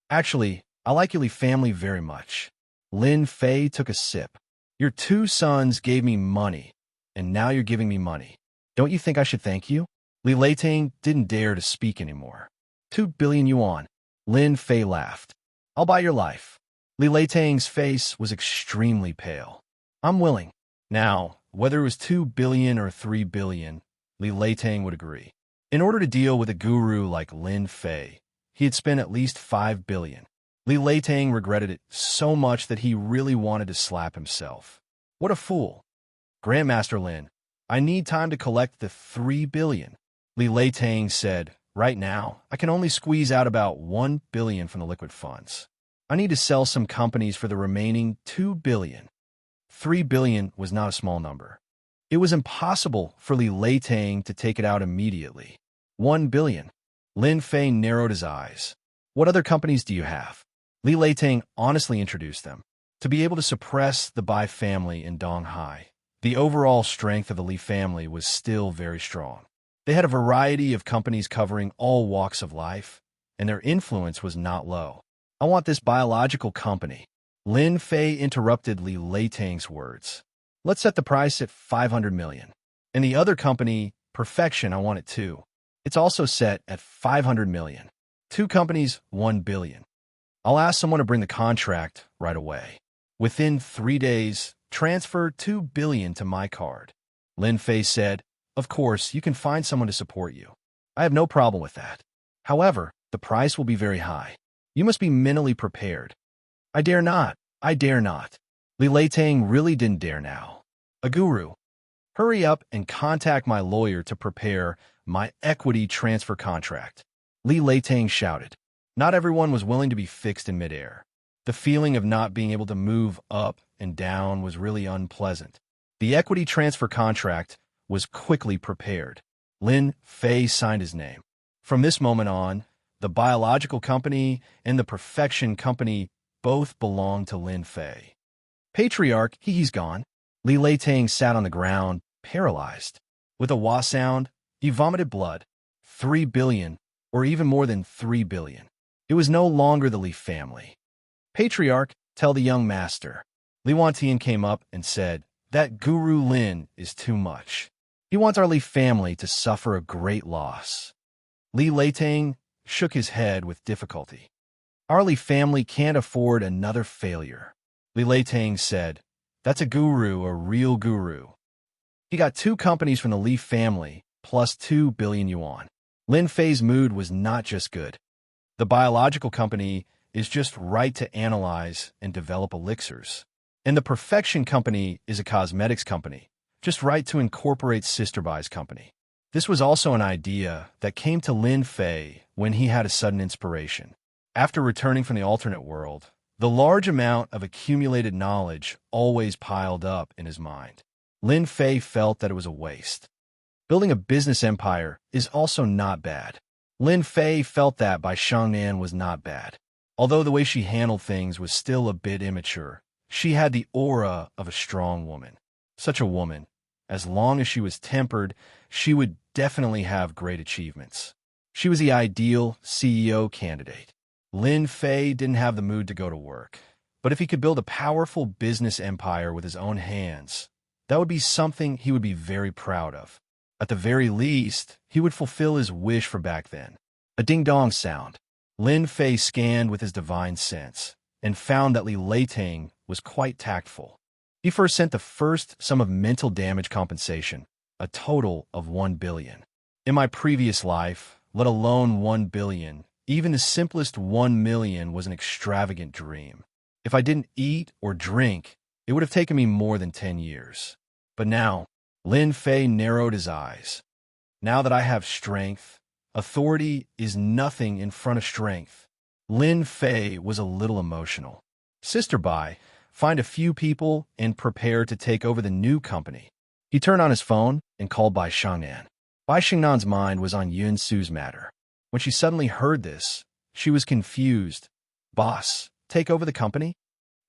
Actually, I like your Li family very much. Lin Fei took a sip. Your 2 sons gave me money, and now you're giving me money. Don't you think I should thank you? Li Leitang didn't dare to speak anymore. 2 billion yuan. Lin Fei laughed. I'll buy your life. Li Leitang's face was extremely pale. I'm willing. Now, whether it was 2 billion or 3 billion, Li Leitang would agree. In order to deal with a guru like Lin Fei, he had spent at least 5 billion. Li Leitang regretted it so much that he really wanted to slap himself. What a fool. Grandmaster Lin, I need time to collect the 3 billion. Li Leitang said, right now, I can only squeeze out about 1 billion from the liquid funds. I need to sell some companies for the remaining 2 billion. 3 billion was not a small number. It was impossible for Li Leitang to take it out immediately. 1 billion. Lin Fei narrowed his eyes. What other companies do you have? Li Leitang honestly introduced them. To be able to suppress the Bai family in Donghai, the overall strength of the Li family was still very strong. They had a variety of companies covering all walks of life, and their influence was not low. I want this biological company. Lin Fei interrupted Li Leitang's words. Let's set the price at 500 million. And the other company, Perfection, I want it too. It's also set at 500 million. 2 companies, 1 billion. I'll ask someone to bring the contract right away. Within 3 days, transfer 2 billion to my card. Lin Fei said, of course, you can find someone to support you. I have no problem with that. However, the price will be very high. You must be mentally prepared. I dare not. I dare not. Li Leitang really didn't dare now. A guru. Hurry up and contact my lawyer to prepare my equity transfer contract. Li Leitang shouted. Not everyone was willing to be fixed in midair. The feeling of not being able to move up and down was really unpleasant. The equity transfer contract was quickly prepared. Lin Fei signed his name. From this moment on, the biological company and the Perfection company both belonged to Lin Fei. Patriarch, he's gone. Li Leitang sat on the ground, paralyzed. With a wah sound, he vomited blood. 3 billion, or even more than 3 billion. It was no longer the Li family. Patriarch, tell the young master. Li Wantian came up and said, that Guru Lin is too much. He wants our Li family to suffer a great loss. Li Leitang shook his head with difficulty. Our Li family can't afford another failure. Li Leitang said, that's a guru, a real guru. He got 2 companies from the Li family, plus 2 billion yuan. Lin Fei's mood was not just good. The biological company is just right to analyze and develop elixirs. And the Perfection company is a cosmetics company, just right to incorporate Sister Bai's company. This was also an idea that came to Lin Fei when he had a sudden inspiration. After returning from the alternate world, the large amount of accumulated knowledge always piled up in his mind. Lin Fei felt that it was a waste. Building a business empire is also not bad. Lin Fei felt that Bai Shangnan was not bad. Although the way she handled things was still a bit immature, she had the aura of a strong woman. Such a woman, as long as she was tempered, she would definitely have great achievements. She was the ideal CEO candidate. Lin Fei didn't have the mood to go to work, but if he could build a powerful business empire with his own hands, that would be something he would be very proud of. At the very least, he would fulfill his wish for back then. A ding-dong sound. Lin Fei scanned with his divine sense and found that Li Leitang was quite tactful. He first sent the first sum of mental damage compensation, a total of 1 billion. In my previous life, let alone 1 billion, even the simplest 1 million was an extravagant dream. If I didn't eat or drink, it would have taken me more than 10 years. But now, Lin Fei narrowed his eyes. Now that I have strength, authority is nothing in front of strength. Lin Fei was a little emotional. Sister Bai, find a few people and prepare to take over the new company. He turned on his phone and called Bai Shangnan. Bai Shangnan's mind was on Yun Su's matter. When she suddenly heard this, she was confused. Boss, take over the company?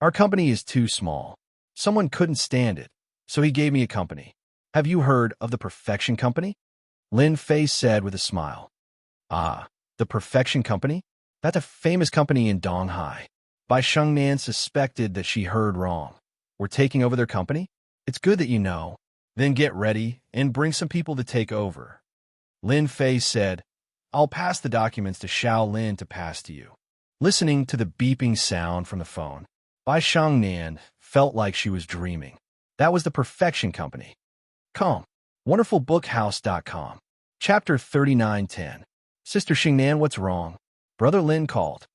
Our company is too small. Someone couldn't stand it, so he gave me a company. Have you heard of the Perfection Company? Lin Fei said with a smile. Ah, the Perfection Company? That's a famous company in Donghai. Bai Shangnan suspected that she heard wrong. We're taking over their company? It's good that you know. Then get ready and bring some people to take over. Lin Fei said, I'll pass the documents to Xiao Lin to pass to you. Listening to the beeping sound from the phone, Bai Shangnan felt like she was dreaming. That was the Perfection Company. Come. WonderfulBookhouse.com. Chapter 39:10. Sister Xingnan, what's wrong? Brother Lin called.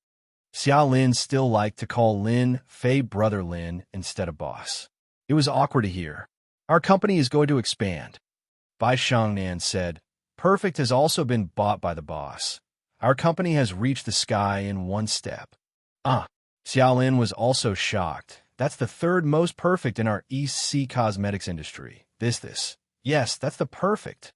Xiao Lin still liked to call Lin Fei brother Lin instead of boss. It was awkward to hear. Our company is going to expand. Bai Shangnan said, Perfect has also been bought by the boss. Our company has reached the sky in one step. Xiao Lin was also shocked. That's the third most perfect in our East Sea cosmetics industry. This. Yes, that's the perfect.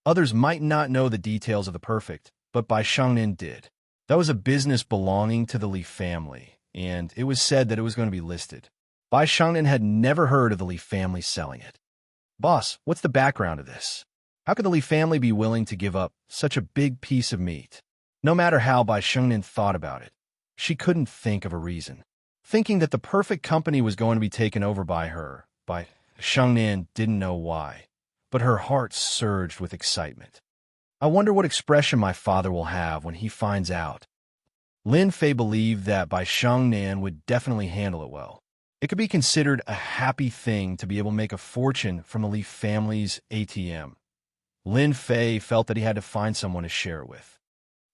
Others might not know the details of the perfect, but Bai Shangnan did. That was a business belonging to the Li family, and it was said that it was going to be listed. Bai Shangnan had never heard of the Li family selling it. Boss, what's the background of this? How could the Li family be willing to give up such a big piece of meat? No matter how Bai Shangnan thought about it, she couldn't think of a reason. Thinking that the perfect company was going to be taken over by her, Bai Shangnan didn't know why, but her heart surged with excitement. I wonder what expression my father will have when he finds out. Lin Fei believed that Bai Shangnan would definitely handle it well. It could be considered a happy thing to be able to make a fortune from the Li family's ATM. Lin Fei felt that he had to find someone to share it with.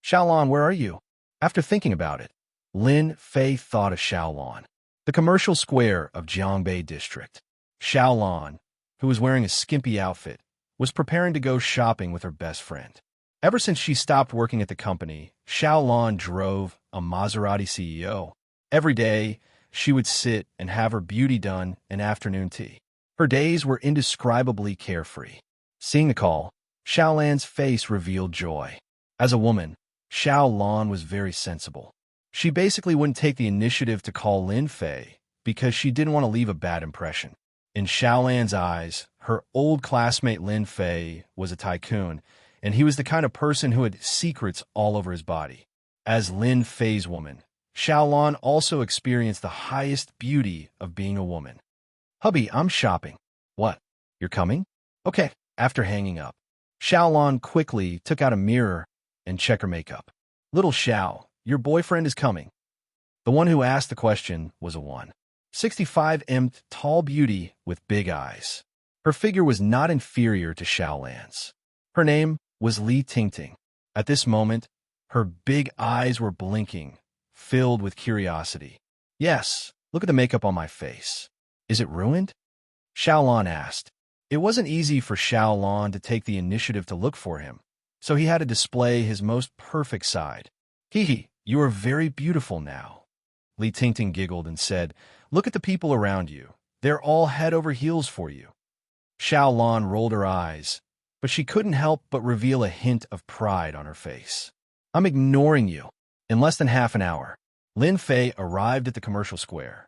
Xiaolon, where are you? After thinking about it, Lin Fei thought of Xiaolon, the commercial square of Jiangbei district. Xiaolon, who was wearing a skimpy outfit, was preparing to go shopping with her best friend. Ever since she stopped working at the company, Xiaolon drove a Maserati CEO. Every day, she would sit and have her beauty done and afternoon tea. Her days were indescribably carefree. Seeing the call, Xiaolan's face revealed joy. As a woman, Xiaolon was very sensible. She basically wouldn't take the initiative to call Lin Fei because she didn't want to leave a bad impression. In Xiaolan's eyes, her old classmate Lin Fei was a tycoon, and he was the kind of person who had secrets all over his body. As Lin Fei's woman, Xiaolon also experienced the highest beauty of being a woman. Hubby, I'm shopping. What? You're coming? Okay. After hanging up, Xiaolon quickly took out a mirror and checked her makeup. Little Xiao, your boyfriend is coming. The one who asked the question was a 165 tall beauty with big eyes. Her figure was not inferior to Xiaolan's. Her name was Li Tingting. At this moment, her big eyes were blinking, filled with curiosity. Yes, look at the makeup on my face. Is it ruined? Xiaolon asked. It wasn't easy for Xiaolon to take the initiative to look for him, so he had to display his most perfect side. Hee, you are very beautiful now. Li Tingting giggled and said, Look at the people around you. They're all head over heels for you. Xiaolon rolled her eyes, but she couldn't help but reveal a hint of pride on her face. I'm ignoring you. In less than half an hour, Lin Fei arrived at the commercial square.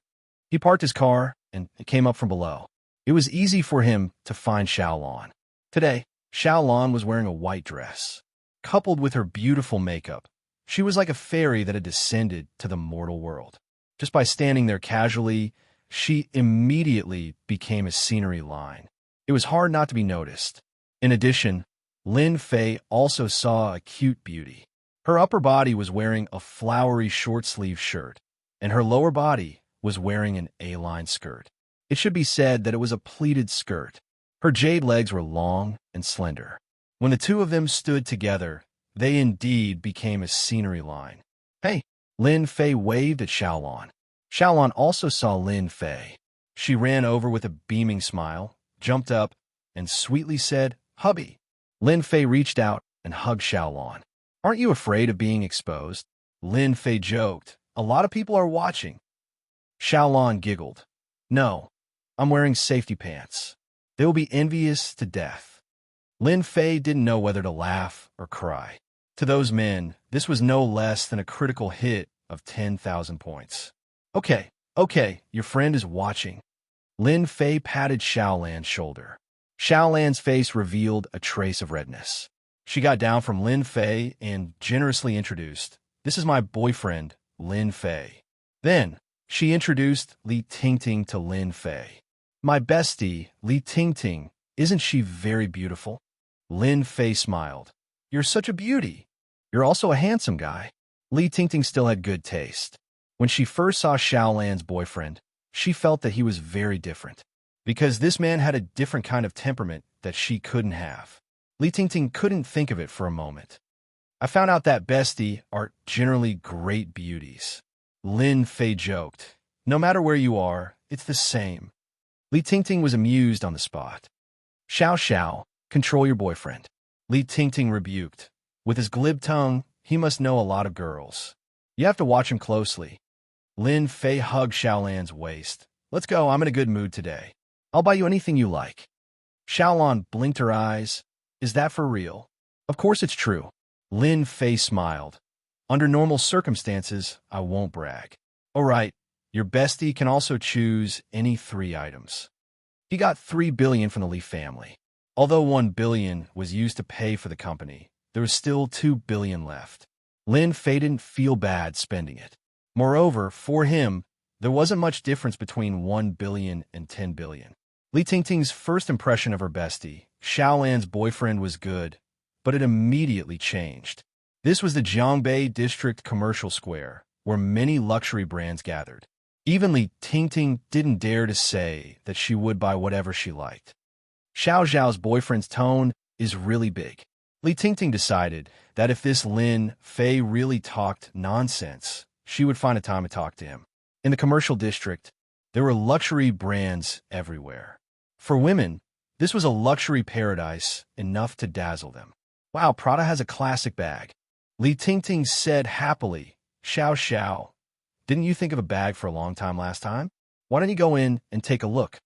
He parked his car and came up from below. It was easy for him to find Xiaolon. Today, Xiaolon was wearing a white dress. Coupled with her beautiful makeup, she was like a fairy that had descended to the mortal world. Just by standing there casually, she immediately became a scenery line. It was hard not to be noticed. In addition, Lin Fei also saw a cute beauty. Her upper body was wearing a flowery short-sleeve shirt, and her lower body was wearing an A-line skirt. It should be said that it was a pleated skirt. Her jade legs were long and slender. When the two of them stood together, they indeed became a scenery line. Hey, Lin Fei waved at Xiaolon. Xiaolon also saw Lin Fei. She ran over with a beaming smile, jumped up, and sweetly said, Hubby. Lin Fei reached out and hugged Xiaolon. Aren't you afraid of being exposed? Lin Fei joked. A lot of people are watching. Xiaolon giggled. No, I'm wearing safety pants. They will be envious to death. Lin Fei didn't know whether to laugh or cry. To those men, this was no less than a critical hit of 10,000 points. Okay, your friend is watching. Lin Fei patted Xiaolan's shoulder. Xiaolan's face revealed a trace of redness. She got down from Lin Fei and generously introduced, This is my boyfriend, Lin Fei. Then, she introduced Li Tingting to Lin Fei. My bestie, Li Tingting, isn't she very beautiful? Lin Fei smiled. You're such a beauty. You're also a handsome guy. Li Tingting still had good taste. When she first saw Xiaolan's boyfriend, she felt that he was very different, because this man had a different kind of temperament that she couldn't have. Li Tingting couldn't think of it for a moment. I found out that bestie are generally great beauties. Lin Fei joked. No matter where you are, it's the same. Li Tingting was amused on the spot. Xiao Xiao, control your boyfriend. Li Tingting rebuked. With his glib tongue, he must know a lot of girls. You have to watch him closely. Lin Fei hugged Xiaolan's waist. Let's go, I'm in a good mood today. I'll buy you anything you like. Xiaolan blinked her eyes. Is that for real? Of course it's true. Lin Fei smiled. Under normal circumstances, I won't brag. All right, your bestie can also choose any 3 items. He got 3 billion from the Li family. Although 1 billion was used to pay for the company, there was still 2 billion left. Lin Fei didn't feel bad spending it. Moreover, for him, there wasn't much difference between 1 billion and 10 billion. Li Tingting's first impression of her bestie, Xiaolan's boyfriend, was good, but it immediately changed. This was the Jiangbei District Commercial Square, where many luxury brands gathered. Even Li Tingting didn't dare to say that she would buy whatever she liked. Xiao Zhao's boyfriend's tone is really big. Li Tingting decided that if this Lin Fei really talked nonsense, she would find a time to talk to him. In the commercial district, there were luxury brands everywhere. For women, this was a luxury paradise enough to dazzle them. Wow, Prada has a classic bag. Li Tingting said happily. Xiao Xiao, didn't you think of a bag for a long time last time? Why don't you go in and take a look?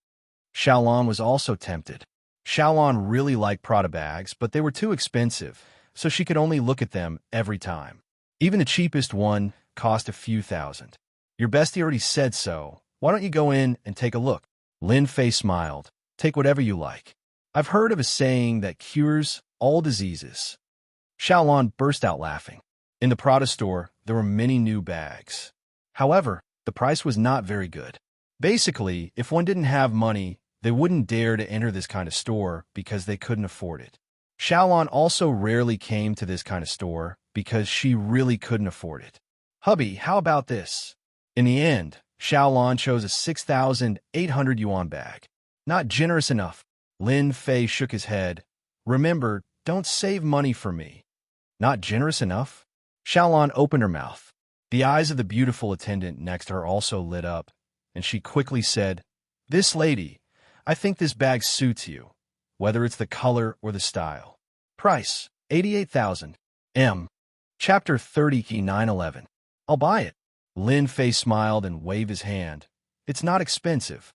Xiaolan was also tempted. Xiaolan really liked Prada bags, but they were too expensive, so she could only look at them every time. Even the cheapest one cost a few thousand. Your bestie already said so. Why don't you go in and take a look? Lin Fei smiled. Take whatever you like. I've heard of a saying that cures all diseases. Xiaolan burst out laughing. In the Prada store, there were many new bags. However, the price was not very good. Basically, if one didn't have money, they wouldn't dare to enter this kind of store because they couldn't afford it. Xiaolan also rarely came to this kind of store because she really couldn't afford it. Hubby, how about this? In the end, Xiaolan chose a 6,800 yuan bag. Not generous enough. Lin Fei shook his head. Remember, don't save money for me. Not generous enough? Xiaolan opened her mouth. The eyes of the beautiful attendant next to her also lit up, and she quickly said, This lady, I think this bag suits you, whether it's the color or the style. Price, 88,000. Chapter 30 911. I'll buy it. Lin Fei smiled and waved his hand. It's not expensive.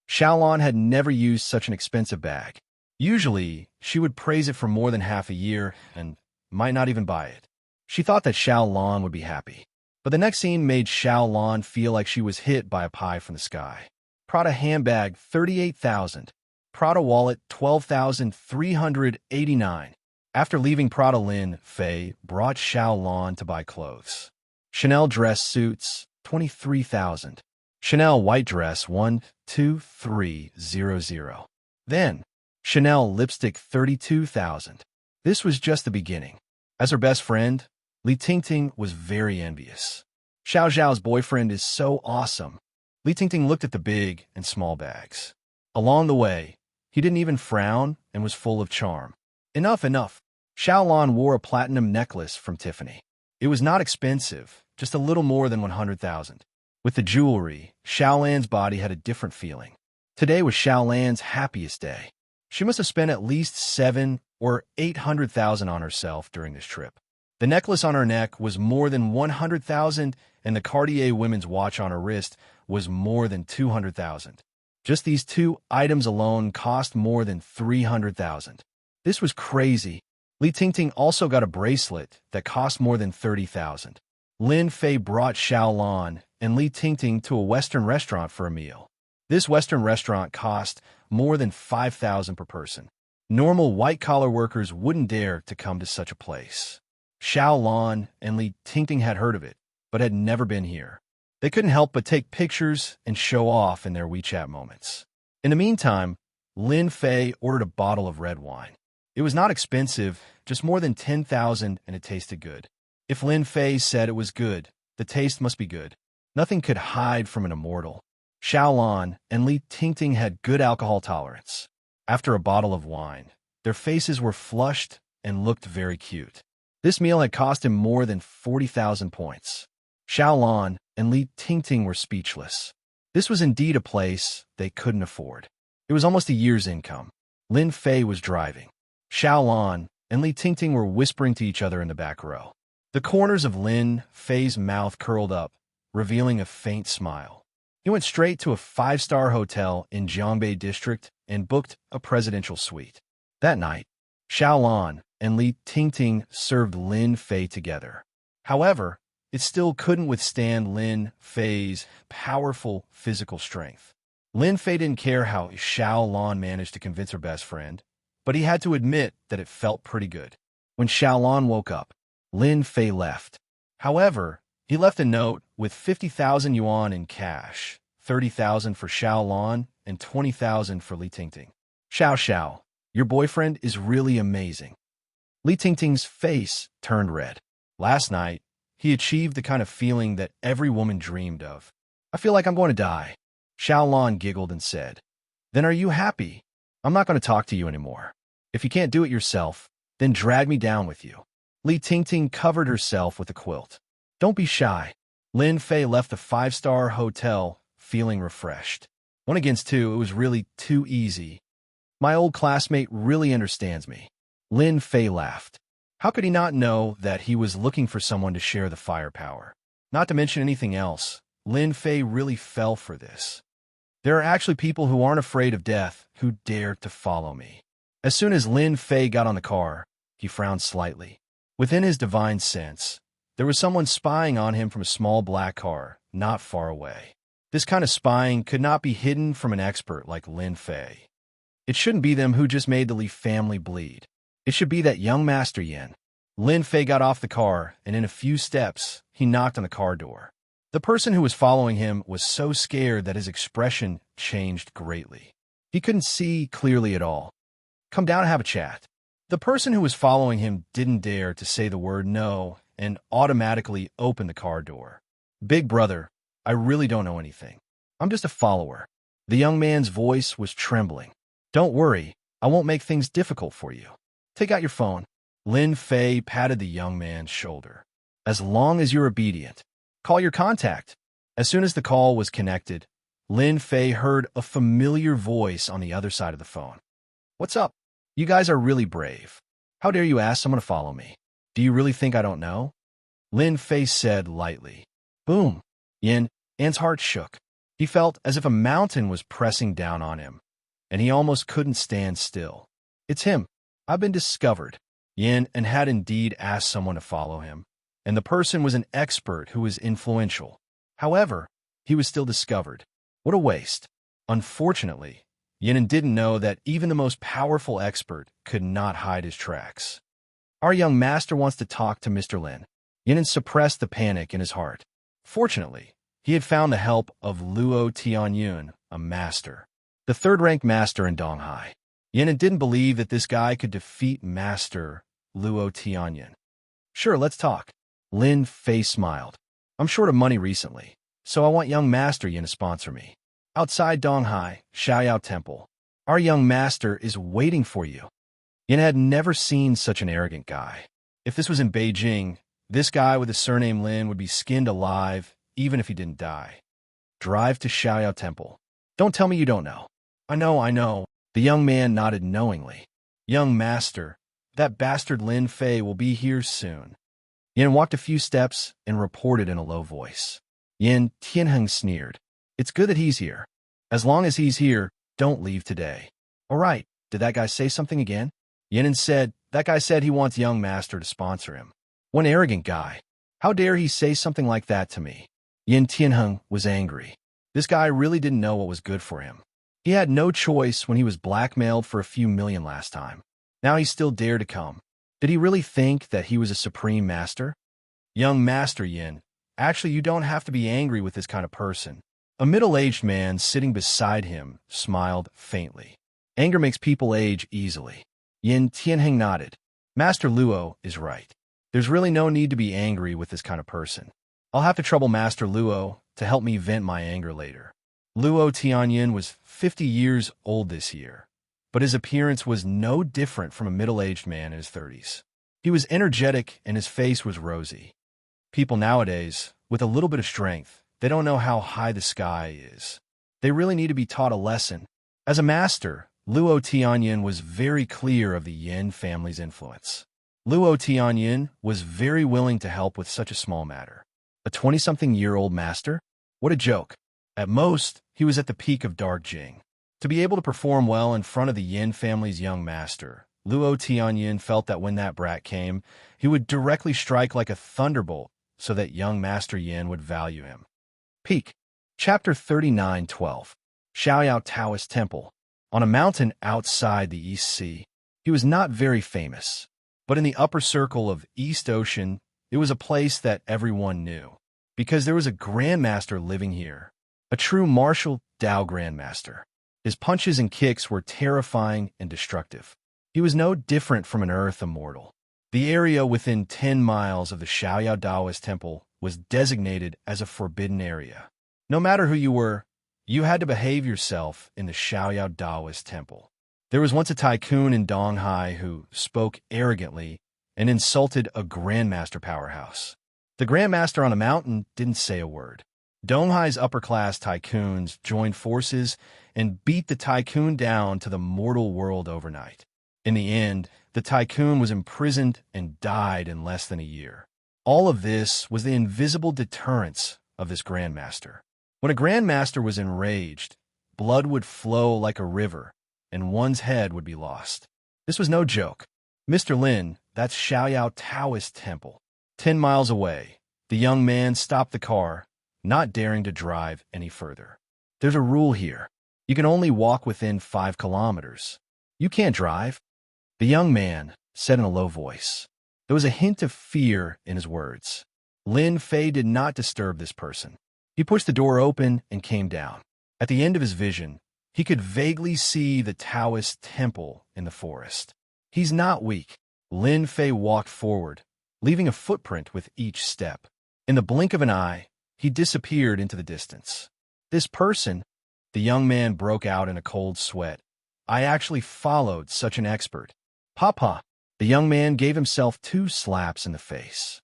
Xiaolan had never used such an expensive bag. Usually, she would praise it for more than half a year and might not even buy it. She thought that Xiaolan would be happy. But the next scene made Xiaolan feel like she was hit by a pie from the sky. Prada handbag, 38,000. Prada wallet, 12,389. After leaving Prada, Lin Fei brought Xiaolan to buy clothes. Chanel dress suits, 23,000. Chanel white dress, 12300. Then, Chanel lipstick, 32,000. This was just the beginning. As her best friend, Li Tingting was very envious. Xiao Zhao's boyfriend is so awesome. Li Tingting looked at the big and small bags. Along the way, he didn't even frown and was full of charm. Enough, enough. Xiaolan wore a platinum necklace from Tiffany. It was not expensive, just a little more than 100,000. With the jewelry, Xiaolan's body had a different feeling. Today was Xiaolan's happiest day. She must have spent at least 700,000 or 800,000 on herself during this trip. The necklace on her neck was more than 100,000, and the Cartier women's watch on her wrist was more than 200,000. Just these 2 items alone cost more than 300,000. This was crazy. Li Tingting also got a bracelet that cost more than 30,000. Lin Fei brought Xiaolan and Li Tingting to a Western restaurant for a meal. This Western restaurant cost more than 5,000 per person. Normal white-collar workers wouldn't dare to come to such a place. Xiaolan and Li Tingting had heard of it, but had never been here. They couldn't help but take pictures and show off in their WeChat moments. In the meantime, Lin Fei ordered a bottle of red wine. It was not expensive, just more than 10,000, and it tasted good. If Lin Fei said it was good, the taste must be good. Nothing could hide from an immortal. Xiaolan and Li Tingting had good alcohol tolerance. After a bottle of wine, their faces were flushed and looked very cute. This meal had cost him more than 40,000 points. Xiaolan and Li Tingting were speechless. This was indeed a place they couldn't afford. It was almost a year's income. Lin Fei was driving. Xiaolan and Li Tingting were whispering to each other in the back row. The corners of Lin Fei's mouth curled up, revealing a faint smile. He went straight to a 5-star hotel in Jiangbei district and booked a presidential suite. That night, Xiaolan and Li Tingting served Lin Fei together. However, it still couldn't withstand Lin Fei's powerful physical strength. Lin Fei didn't care how Xiaolan managed to convince her best friend, but he had to admit that it felt pretty good. When Xiaolan woke up, Lin Fei left. However, he left a note with 50,000 yuan in cash, 30,000 for Xiaolan, and 20,000 for Li Tingting. Xiao, your boyfriend is really amazing. Li Tingting's face turned red. Last night, he achieved the kind of feeling that every woman dreamed of. I feel like I'm going to die. Xiaolan giggled and said, Then are you happy? I'm not going to talk to you anymore. If you can't do it yourself, then drag me down with you. Li Tingting covered herself with a quilt. Don't be shy. Lin Fei left the 5-star hotel feeling refreshed. 1 against 2, it was really too easy. My old classmate really understands me. Lin Fei laughed. How could he not know that he was looking for someone to share the firepower? Not to mention anything else, Lin Fei really fell for this. There are actually people who aren't afraid of death who dare to follow me. As soon as Lin Fei got on the car, he frowned slightly. Within his divine sense, there was someone spying on him from a small black car not far away. This kind of spying could not be hidden from an expert like Lin Fei. It shouldn't be them who just made the Li family bleed. It should be that young Master Yin. Lin Fei got off the car, and in a few steps, he knocked on the car door. The person who was following him was so scared that his expression changed greatly. He couldn't see clearly at all. Come down and have a chat. The person who was following him didn't dare to say the word no and automatically opened the car door. Big brother, I really don't know anything. I'm just a follower. The young man's voice was trembling. Don't worry, I won't make things difficult for you. Take out your phone. Lin Fei patted the young man's shoulder. As long as you're obedient, call your contact. As soon as the call was connected, Lin Fei heard a familiar voice on the other side of the phone. What's up? You guys are really brave. How dare you ask someone to follow me? Do you really think I don't know? Lin Fei said lightly. Boom. Yan's heart shook. He felt as if a mountain was pressing down on him, and he almost couldn't stand still. It's him. I've been discovered. Yin and had indeed asked someone to follow him, and the person was an expert who was influential. However, he was still discovered. What a waste. Unfortunately, Yin didn't know that even the most powerful expert could not hide his tracks. Our young master wants to talk to Mr. Lin. Yin suppressed the panic in his heart. Fortunately, he had found the help of Luo Tianyun, a master, the third-ranked master in Donghai. Yin didn't believe that this guy could defeat Master Luo Tianyun. Sure, let's talk. Lin Fei smiled. I'm short of money recently, so I want young Master Yin to sponsor me. Outside Donghai, Xiaoyao Temple, our young master is waiting for you. Yin had never seen such an arrogant guy. If this was in Beijing, this guy with the surname Lin would be skinned alive, even if he didn't die. Drive to Xiaoyao Temple. Don't tell me you don't know. I know. The young man nodded knowingly. Young master, that bastard Lin Fei will be here soon. Yin walked a few steps and reported in a low voice. Yin Tianheng sneered. It's good that he's here. As long as he's here, don't leave today. All right, did that guy say something again? Yin said, that guy said he wants young master to sponsor him. One arrogant guy. How dare he say something like that to me? Yin Tianheng was angry. This guy really didn't know what was good for him. He had no choice when he was blackmailed for a few million last time. Now he still dared to come. Did he really think that he was a supreme master? Young Master Yin, actually you don't have to be angry with this kind of person. A middle-aged man sitting beside him smiled faintly. Anger makes people age easily. Yin Tianheng nodded. Master Luo is right. There's really no need to be angry with this kind of person. I'll have to trouble Master Luo to help me vent my anger later. Luo Tianyin was 50 years old this year, but his appearance was no different from a middle-aged man in his 30s. He was energetic and his face was rosy. People nowadays, with a little bit of strength, they don't know how high the sky is. They really need to be taught a lesson. As a master, Luo Tianyin was very clear of the Yin family's influence. Luo Tianyin was very willing to help with such a small matter. A 20-something-year-old master? What a joke. At most, he was at the peak of dark Jing. To be able to perform well in front of the Yin family's young master, Luo Tianyin felt that when that brat came, he would directly strike like a thunderbolt so that young Master Yin would value him. Peak. Chapter 39:12. Xiaoyao Taoist Temple. On a mountain outside the East Sea. He was not very famous, but in the upper circle of East Ocean, it was a place that everyone knew, because there was a grandmaster living here, a true martial Dao grandmaster. His punches and kicks were terrifying and destructive. He was no different from an earth immortal. The area within 10 miles of the Xiaoyao Taoist Temple was designated as a forbidden area. No matter who you were, you had to behave yourself in the Xiaoyao Taoist Temple. There was once a tycoon in Donghai who spoke arrogantly and insulted a grandmaster powerhouse. The grandmaster on a mountain didn't say a word. Donghai's upper-class tycoons joined forces and beat the tycoon down to the mortal world overnight. In the end, the tycoon was imprisoned and died in less than a year. All of this was the invisible deterrence of this grandmaster. When a grandmaster was enraged, blood would flow like a river, and one's head would be lost. This was no joke. Mr. Lin, that's Xiaoyao Taoist Temple. 10 miles away, the young man stopped the car, not daring to drive any further. There's a rule here. You can only walk within 5 kilometers. You can't drive. The young man said in a low voice. There was a hint of fear in his words. Lin Fei did not disturb this person. He pushed the door open and came down. At the end of his vision, he could vaguely see the Taoist temple in the forest. He's not weak. Lin Fei walked forward, leaving a footprint with each step. In the blink of an eye, he disappeared into the distance. This person, the young man broke out in a cold sweat. I actually followed such an expert. Papa, the young man gave himself 2 slaps in the face.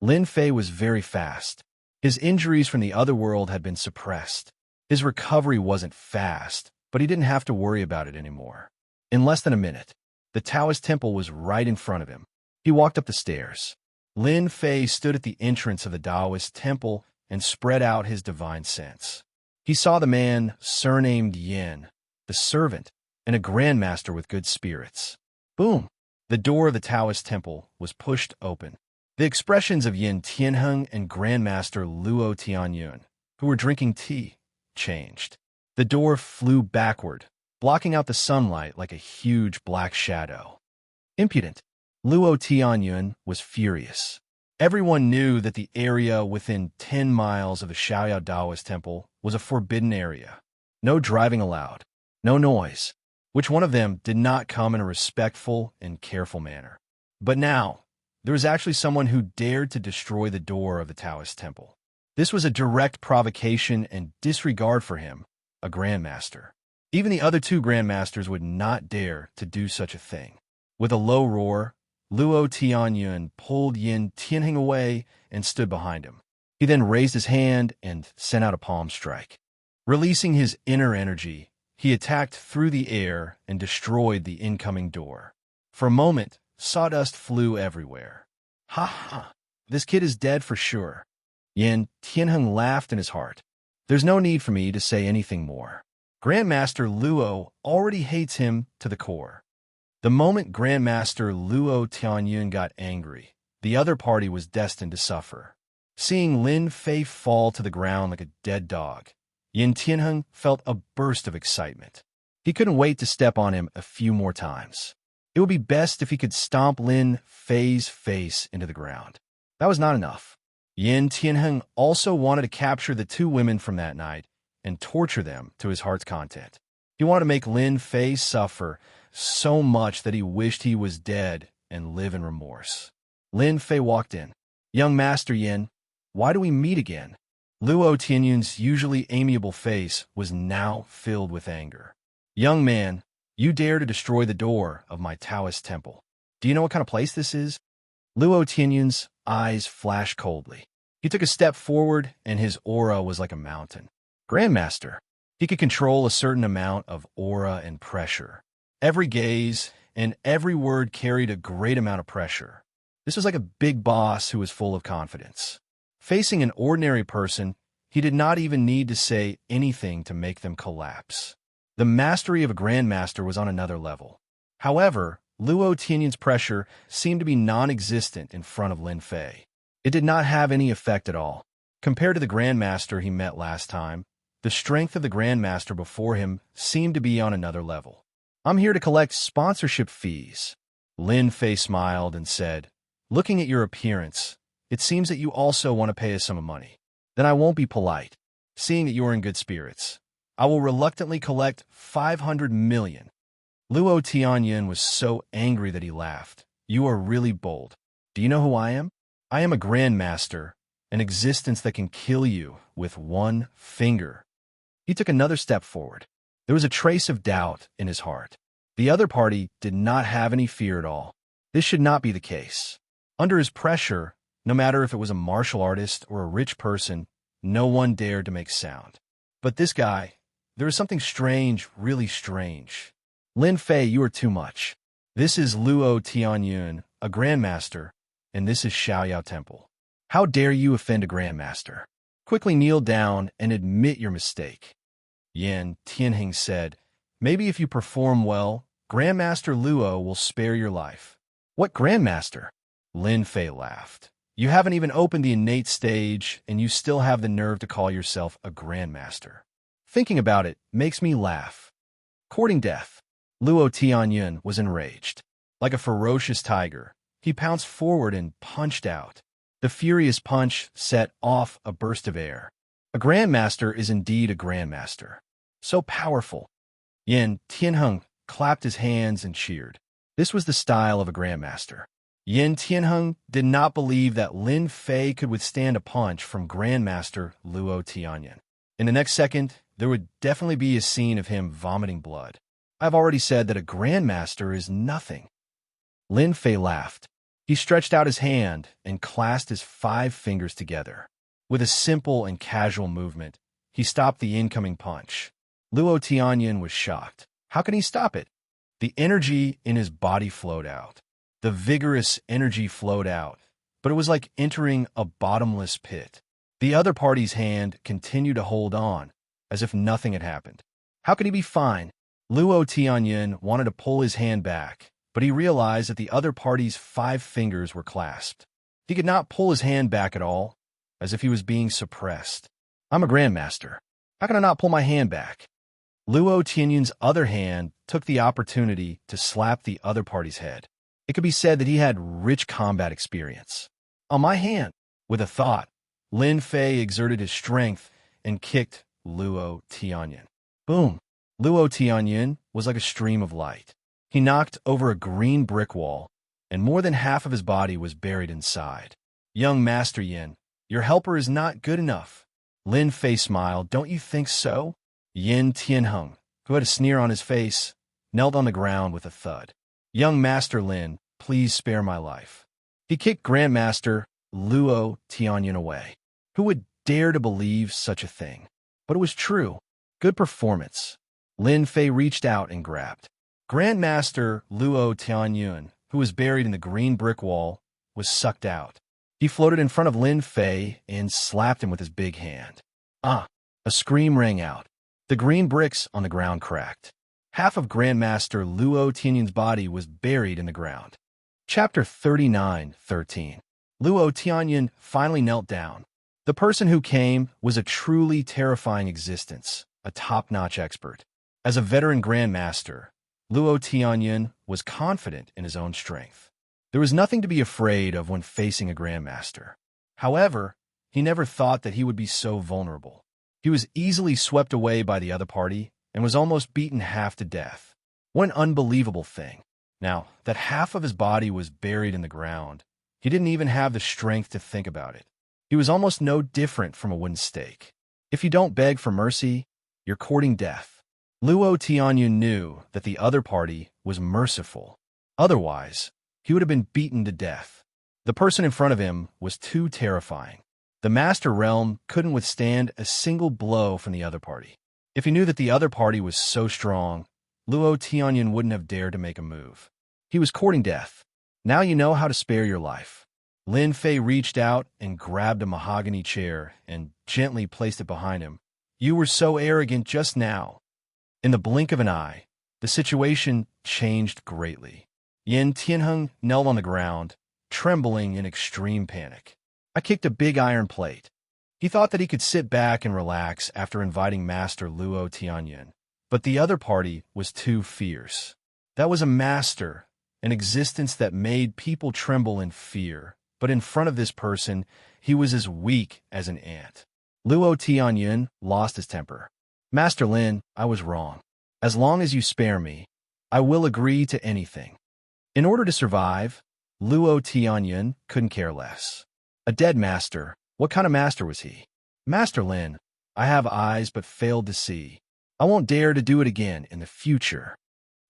Lin Fei was very fast. His injuries from the other world had been suppressed. His recovery wasn't fast, but he didn't have to worry about it anymore. In less than a minute, the Taoist temple was right in front of him. He walked up the stairs. Lin Fei stood at the entrance of the Taoist temple and spread out his divine sense. He saw the man surnamed Yin, the servant, and a grandmaster with good spirits. Boom! The door of the Taoist temple was pushed open. The expressions of Yin Tianheng and Grandmaster Luo Tianyun, who were drinking tea, changed. The door flew backward, blocking out the sunlight like a huge black shadow. Impudent. Luo Tianyun was furious. Everyone knew that the area within 10 miles of the Xiaoyao Taoist temple was a forbidden area. No driving allowed. No noise. Which one of them did not come in a respectful and careful manner? But now, there was actually someone who dared to destroy the door of the Taoist temple. This was a direct provocation and disregard for him, a grandmaster. Even the other 2 grandmasters would not dare to do such a thing. With a low roar, Luo Tianyun pulled Yin Tianheng away and stood behind him. He then raised his hand and sent out a palm strike. Releasing his inner energy, he attacked through the air and destroyed the incoming door. For a moment, sawdust flew everywhere. Ha ha! This kid is dead for sure. Yin Tianheng laughed in his heart. There's no need for me to say anything more. Grandmaster Luo already hates him to the core. The moment Grandmaster Luo Tianyun got angry, the other party was destined to suffer. Seeing Lin Fei fall to the ground like a dead dog, Yin Tianheng felt a burst of excitement. He couldn't wait to step on him a few more times. It would be best if he could stomp Lin Fei's face into the ground. That was not enough. Yin Tianheng also wanted to capture the 2 women from that night and torture them to his heart's content. He wanted to make Lin Fei suffer so much that he wished he was dead and live in remorse. Lin Fei walked in. Young Master Yin, why do we meet again? Luo Tianyun's usually amiable face was now filled with anger. Young man, you dare to destroy the door of my Taoist temple. Do you know what kind of place this is? Luo Tianyun's eyes flashed coldly. He took a step forward, and his aura was like a mountain. Grandmaster. He could control a certain amount of aura and pressure. Every gaze and every word carried a great amount of pressure. This was like a big boss who was full of confidence. Facing an ordinary person, he did not even need to say anything to make them collapse. The mastery of a grandmaster was on another level. However, Luo Tianyun's pressure seemed to be non-existent in front of Lin Fei. It did not have any effect at all. Compared to the grandmaster he met last time, the strength of the grandmaster before him seemed to be on another level. I'm here to collect sponsorship fees. Lin Fei smiled and said, looking at your appearance, it seems that you also want to pay us some money. Then I won't be polite. Seeing that you are in good spirits, I will reluctantly collect 500 million. Luo Tianyun was so angry that he laughed. You are really bold. Do you know who I am? I am a grandmaster, an existence that can kill you with one finger. He took another step forward. There was a trace of doubt in his heart. The other party did not have any fear at all. This should not be the case. Under his pressure, no matter if it was a martial artist or a rich person, no one dared to make sound. But this guy, there was something strange, really strange. Lin Fei, you are too much. This is Luo Tianyun, a grandmaster, and this is Xiaoyao Temple. How dare you offend a grandmaster? Quickly kneel down and admit your mistake. Yan Tianheng said, maybe if you perform well, Grandmaster Luo will spare your life. What grandmaster? Lin Fei laughed. You haven't even opened the innate stage, and you still have the nerve to call yourself a grandmaster. Thinking about it makes me laugh. Courting death. Luo Tianyun was enraged. Like a ferocious tiger, he pounced forward and punched out. The furious punch set off a burst of air. A grandmaster is indeed a grandmaster. So powerful. Yan Tianheng clapped his hands and cheered. This was the style of a grandmaster. Yan Tianheng did not believe that Lin Fei could withstand a punch from Grandmaster Luo Tianyun. In the next second, there would definitely be a scene of him vomiting blood. I've already said that a grandmaster is nothing. Lin Fei laughed. He stretched out his hand and clasped his 5 fingers together. With a simple and casual movement, he stopped the incoming punch. Luo Tianyun was shocked. How can he stop it? The energy in his body flowed out. The vigorous energy flowed out, but it was like entering a bottomless pit. The other party's hand continued to hold on, as if nothing had happened. How could he be fine? Luo Tianyun wanted to pull his hand back, but he realized that the other party's 5 fingers were clasped. He could not pull his hand back at all, as if he was being suppressed. I'm a grandmaster. How can I not pull my hand back? Luo Tianyun's other hand took the opportunity to slap the other party's head. It could be said that he had rich combat experience. On my hand, with a thought, Lin Fei exerted his strength and kicked Luo Tianyun. Boom! Luo Tianyun was like a stream of light. He knocked over a green brick wall, and more than half of his body was buried inside. Young Master Yin, your helper is not good enough. Lin Fei smiled. Don't you think so? Yin Tianheng, who had a sneer on his face, knelt on the ground with a thud. Young Master Lin, please spare my life. He kicked Grandmaster Luo Tianyun away. Who would dare to believe such a thing? But it was true. Good performance. Lin Fei reached out and grabbed. Grandmaster Luo Tianyun, who was buried in the green brick wall, was sucked out. He floated in front of Lin Fei and slapped him with his big hand. Ah! A scream rang out. The green bricks on the ground cracked. Half of Grandmaster Luo Tianyun's body was buried in the ground. Chapter 39:13. Luo Tianyun finally knelt down. The person who came was a truly terrifying existence, a top-notch expert. As a veteran grandmaster, Luo Tianyun was confident in his own strength. There was nothing to be afraid of when facing a grandmaster. However, he never thought that he would be so vulnerable. He was easily swept away by the other party and was almost beaten half to death. What an unbelievable thing. Now, that half of his body was buried in the ground, he didn't even have the strength to think about it. He was almost no different from a wooden stake. If you don't beg for mercy, you're courting death. Luo Tianyun knew that the other party was merciful. Otherwise, he would have been beaten to death. The person in front of him was too terrifying. The master realm couldn't withstand a single blow from the other party. If he knew that the other party was so strong, Luo Tianyan wouldn't have dared to make a move. He was courting death. Now you know how to spare your life. Lin Fei reached out and grabbed a mahogany chair and gently placed it behind him. You were so arrogant just now. In the blink of an eye, the situation changed greatly. Yin Tianheng knelt on the ground, trembling in extreme panic. I kicked a big iron plate. He thought that he could sit back and relax after inviting Master Luo Tianyan, but the other party was too fierce. That was a master, an existence that made people tremble in fear, but in front of this person, he was as weak as an ant. Luo Tianyan lost his temper. Master Lin, I was wrong. As long as you spare me, I will agree to anything. In order to survive, Luo Tianyan couldn't care less. A dead master. What kind of master was he? Master Lin, I have eyes but failed to see. I won't dare to do it again in the future.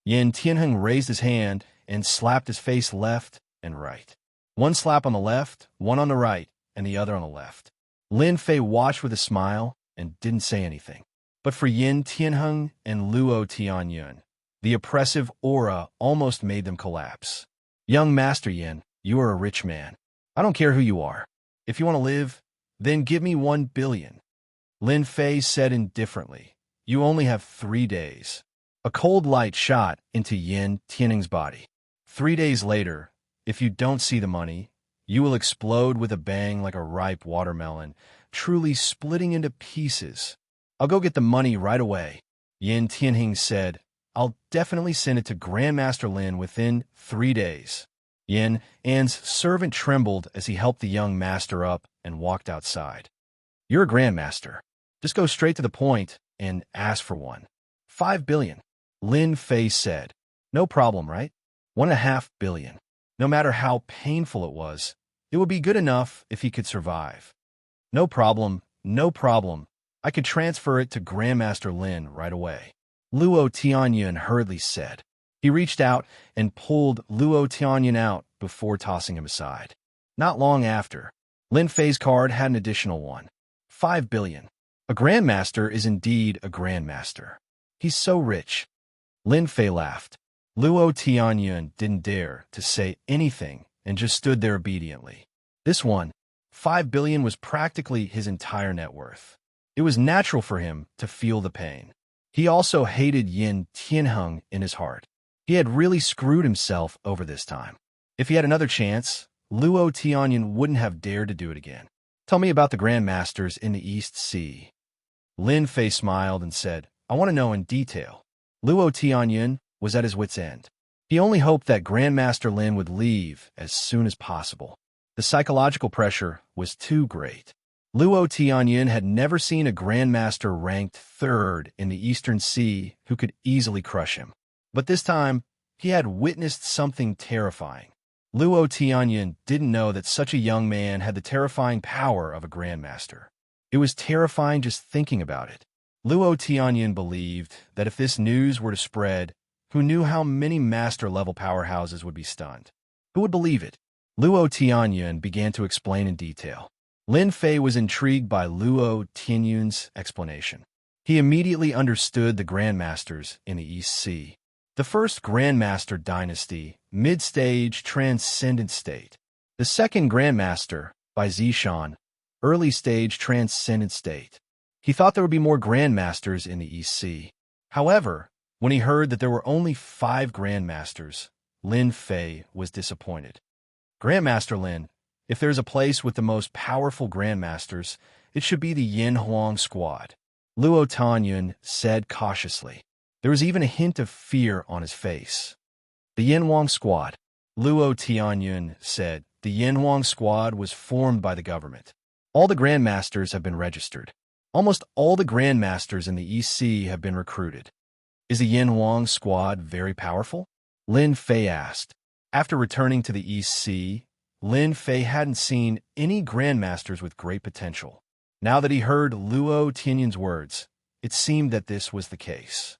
Yin Tianheng raised his hand and slapped his face left and right. One slap on the left, one on the right, and the other on the left. Lin Fei watched with a smile and didn't say anything. But for Yin Tianheng and Luo Tianyan, the oppressive aura almost made them collapse. Young Master Yin, you are a rich man. I don't care who you are. If you want to live, then give me 1 billion. Lin Fei said indifferently, you only have 3 days. A cold light shot into Yin Tianheng's body. 3 days later, if you don't see the money, you will explode with a bang like a ripe watermelon, truly splitting into pieces. I'll go get the money right away. Yin Tianheng said, I'll definitely send it to Grandmaster Lin within 3 days. Yin An's servant trembled as he helped the young master up and walked outside. You're a grandmaster. Just go straight to the point and ask for one. 5 billion. Lin Fei said. No problem, right? 1.5 billion. No matter how painful it was, it would be good enough if he could survive. No problem, no problem. I could transfer it to Grandmaster Lin right away. Luo Tianyan hurriedly said. He reached out and pulled Luo Tianyan out before tossing him aside. Not long after, Lin Fei's card had an additional one. 5 billion. A grandmaster is indeed a grandmaster. He's so rich. Lin Fei laughed. Luo Tianyan didn't dare to say anything and just stood there obediently. This one, 5 billion, was practically his entire net worth. It was natural for him to feel the pain. He also hated Yin Tianheng in his heart. He had really screwed himself over this time. If he had another chance, Luo Tianyan wouldn't have dared to do it again. Tell me about the grandmasters in the East Sea. Lin Fei smiled and said, I want to know in detail. Luo Tianyan was at his wit's end. He only hoped that Grandmaster Lin would leave as soon as possible. The psychological pressure was too great. Luo Tianyan had never seen a grandmaster ranked 3rd in the Eastern Sea who could easily crush him. But this time, he had witnessed something terrifying. Luo Tianyan didn't know that such a young man had the terrifying power of a grandmaster. It was terrifying just thinking about it. Luo Tianyan believed that if this news were to spread, who knew how many master-level powerhouses would be stunned? Who would believe it? Luo Tianyan began to explain in detail. Lin Fei was intrigued by Luo Tianyan's explanation. He immediately understood the grandmasters in the East Sea. The first Grandmaster Dynasty, mid-stage transcendent state. The second Grandmaster, by Zishan, early-stage transcendent state. He thought there would be more Grandmasters in the East Sea. However, when he heard that there were only 5 Grandmasters, Lin Fei was disappointed. Grandmaster Lin, if there's a place with the most powerful Grandmasters, it should be the Yin Huang squad. Luo Tianyan said cautiously. There was even a hint of fear on his face. The Yin Huang squad. Luo Tianyan said. The Yin Huang squad was formed by the government. All the Grandmasters have been registered. Almost all the Grandmasters in the East Sea have been recruited. Is the Yin Huang squad very powerful? Lin Fei asked. After returning to the East Sea, Lin Fei hadn't seen any Grandmasters with great potential. Now that he heard Luo Tianyan's words, it seemed that this was the case.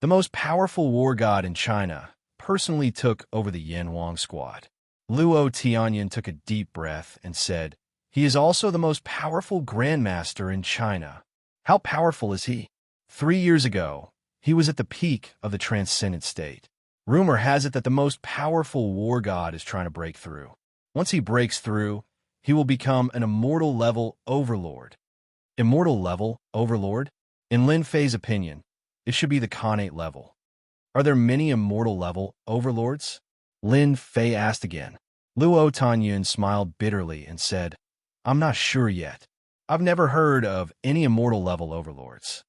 The most powerful war god in China personally took over the Yin Huang squad. Luo Tianyan took a deep breath and said, "He is also the most powerful grandmaster in China." "How powerful is he?" 3 years ago, he was at the peak of the transcendent state. Rumor has it that the most powerful war god is trying to break through. Once he breaks through, he will become an immortal level overlord. Immortal level overlord? In Lin Fei's opinion, it should be the Khanate level. Are there many immortal level overlords? Lin Fei asked again. Luo Tanyun smiled bitterly and said, "I'm not sure yet. I've never heard of any immortal level overlords."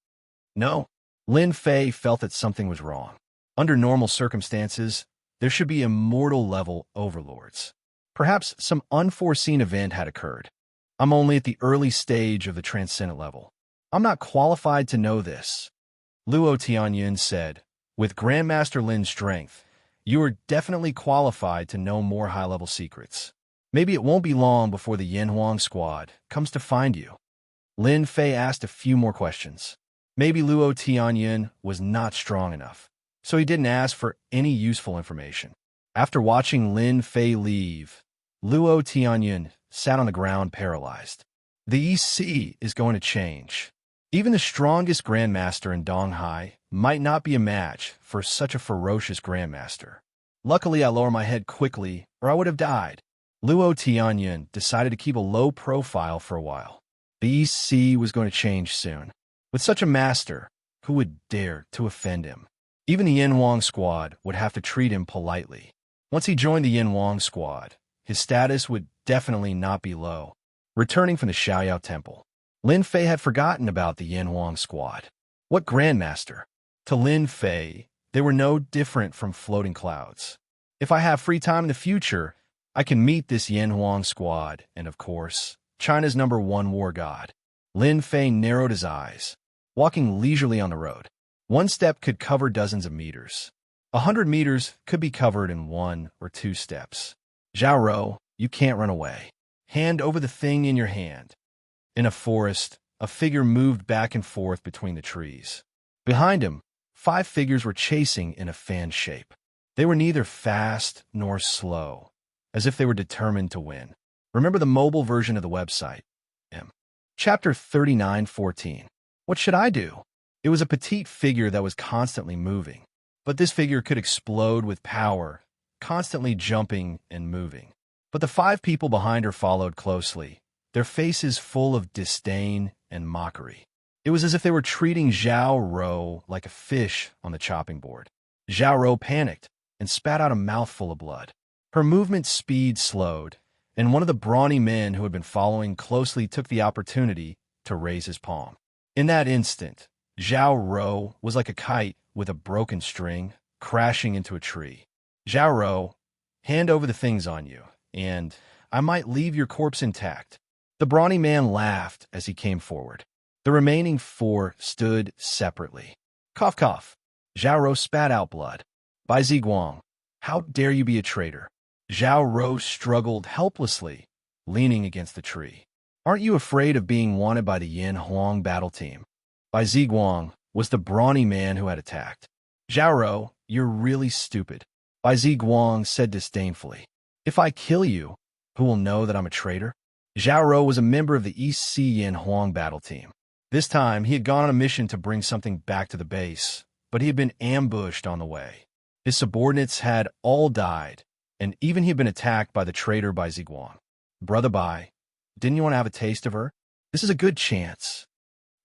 No. Lin Fei felt that something was wrong. Under normal circumstances, there should be immortal level overlords. Perhaps some unforeseen event had occurred. I'm only at the early stage of the transcendent level. I'm not qualified to know this. Luo Tianyun said, "With Grandmaster Lin's strength, you are definitely qualified to know more high-level secrets. Maybe it won't be long before the Yanhuang squad comes to find you." Lin Fei asked a few more questions. Maybe Luo Tianyun was not strong enough, so he didn't ask for any useful information. After watching Lin Fei leave, Luo Tianyun sat on the ground paralyzed. The East Sea is going to change. Even the strongest grandmaster in Donghai might not be a match for such a ferocious grandmaster. Luckily, I lowered my head quickly, or I would have died. Luo Tianyun decided to keep a low profile for a while. The East Sea was going to change soon. With such a master, who would dare to offend him? Even the Yanhuang squad would have to treat him politely. Once he joined the Yanhuang squad, his status would definitely not be low. Returning from the Xiaoyao Temple, Lin Fei had forgotten about the Yanhuang squad. What grandmaster? To Lin Fei, they were no different from floating clouds. If I have free time in the future, I can meet this Yanhuang squad and, of course, China's #1 war god. Lin Fei narrowed his eyes, walking leisurely on the road. One step could cover dozens of meters. 100 meters could be covered in 1 or 2 steps. "Zhao Rou, you can't run away. Hand over the thing in your hand." In a forest, a figure moved back and forth between the trees. Behind him, 5 figures were chasing in a fan shape. They were neither fast nor slow, as if they were determined to win. Remember the mobile version of the website. Chapter 39:14. What should I do? It was a petite figure that was constantly moving, but this figure could explode with power, constantly jumping and moving. But the 5 people behind her followed closely, their faces full of disdain and mockery. It was as if they were treating Zhao Rou like a fish on the chopping board. Zhao Rou panicked and spat out a mouthful of blood. Her movement speed slowed, and one of the brawny men who had been following closely took the opportunity to raise his palm. In that instant, Zhao Rou was like a kite with a broken string crashing into a tree. "Zhao Rou, hand over the things on you, and I might leave your corpse intact." The brawny man laughed as he came forward. The remaining 4 stood separately. Cough, cough. Zhao Rou spat out blood. "Bai Ziguang, how dare you be a traitor?" Zhao Rou struggled helplessly, leaning against the tree. "Aren't you afraid of being wanted by the Yanhuang battle team?" Bai Ziguang was the brawny man who had attacked. "Zhao Rou, you're really stupid," Bai Ziguang said disdainfully. "If I kill you, who will know that I'm a traitor?" Zhao Rou was a member of the East Sea Yanhuang battle team. This time, he had gone on a mission to bring something back to the base, but he had been ambushed on the way. His subordinates had all died, and even he had been attacked by the traitor Bai Ziguang. "Brother Bai, didn't you want to have a taste of her? This is a good chance."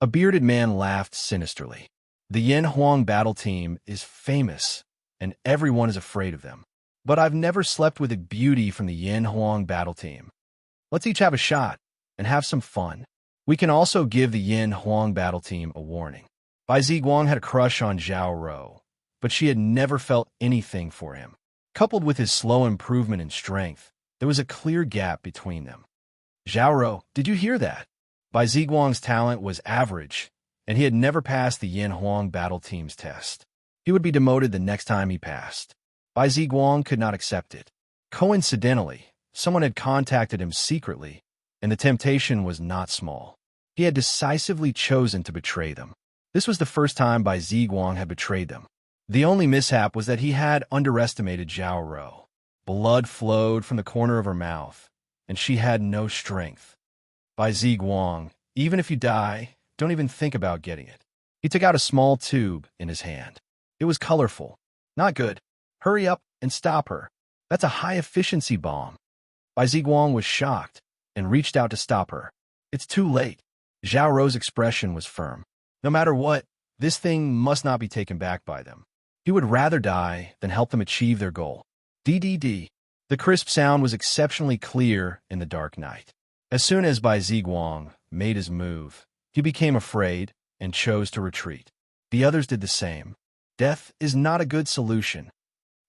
A bearded man laughed sinisterly. "The Yanhuang battle team is famous, and everyone is afraid of them. But I've never slept with a beauty from the Yanhuang battle team. Let's each have a shot and have some fun. We can also give the Yanhuang battle team a warning." Bai Ziguang had a crush on Zhao Rou, but she had never felt anything for him. Coupled with his slow improvement in strength, there was a clear gap between them. "Zhao Rou, did you hear that?" Bai Ziguang's talent was average, and he had never passed the Yanhuang battle team's test. He would be demoted the next time he passed. Bai Ziguang could not accept it. Coincidentally, someone had contacted him secretly, and the temptation was not small. He had decisively chosen to betray them. This was the first time Bai Ziguang had betrayed them. The only mishap was that he had underestimated Zhao Rou. Blood flowed from the corner of her mouth, and she had no strength. By Ziguang, even if you die, don't even think about getting it. He took out a small tube in his hand. It was colorful. Not good. Hurry up and stop her. That's a high-efficiency bomb. Bai Ziguang was shocked and reached out to stop her. It's too late. Zhao Rou's expression was firm. No matter what, this thing must not be taken back by them. He would rather die than help them achieve their goal. DDD. The crisp sound was exceptionally clear in the dark night. As soon as Bai Ziguang made his move, he became afraid and chose to retreat. The others did the same. Death is not a good solution.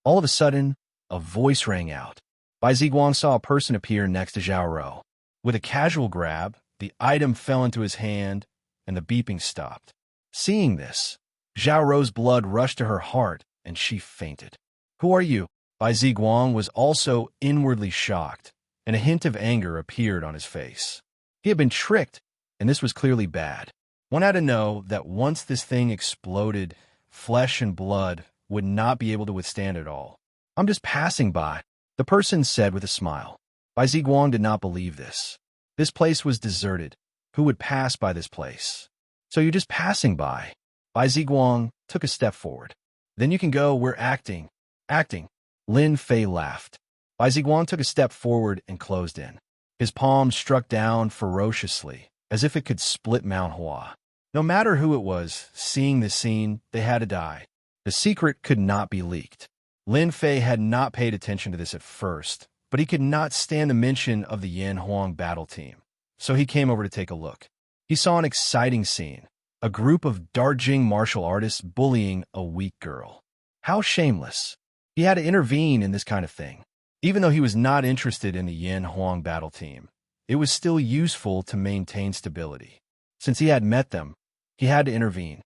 All of a sudden, a voice rang out. Bai Ziguang saw a person appear next to Zhao Rou. With a casual grab, the item fell into his hand, and the beeping stopped. Seeing this, Zhao Rou's blood rushed to her heart, and she fainted. Who are you? Bai Ziguang was also inwardly shocked, and a hint of anger appeared on his face. He had been tricked, and this was clearly bad. One had to know that once this thing exploded, flesh and blood would not be able to withstand it all. I'm just passing by, the person said with a smile. Bai Ziguang did not believe this. This place was deserted. Who would pass by this place? So you're just passing by. Bai Ziguang took a step forward. Then you can go, we're acting. Acting. Lin Fei laughed. Bai Ziguang took a step forward and closed in. His palm struck down ferociously, as if it could split Mount Hua. No matter who it was, seeing this scene, they had to die. The secret could not be leaked. Lin Fei had not paid attention to this at first, but he could not stand the mention of the Yan Huang battle team, so he came over to take a look. He saw an exciting scene, a group of Darjing martial artists bullying a weak girl. How shameless. He had to intervene in this kind of thing. Even though he was not interested in the Yan Huang battle team, it was still useful to maintain stability. Since he had met them, he had to intervene.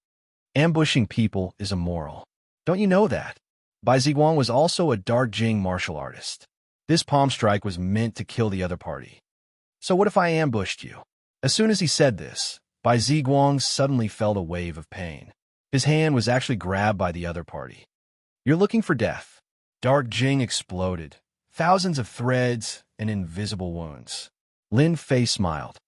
Ambushing people is immoral. Don't you know that? Bai Ziguang was also a Darjing martial artist. This palm strike was meant to kill the other party. So what if I ambushed you? As soon as he said this, Bai Ziguang suddenly felt a wave of pain. His hand was actually grabbed by the other party. You're looking for death. Darjing exploded. Thousands of threads and invisible wounds. Lin Fei smiled.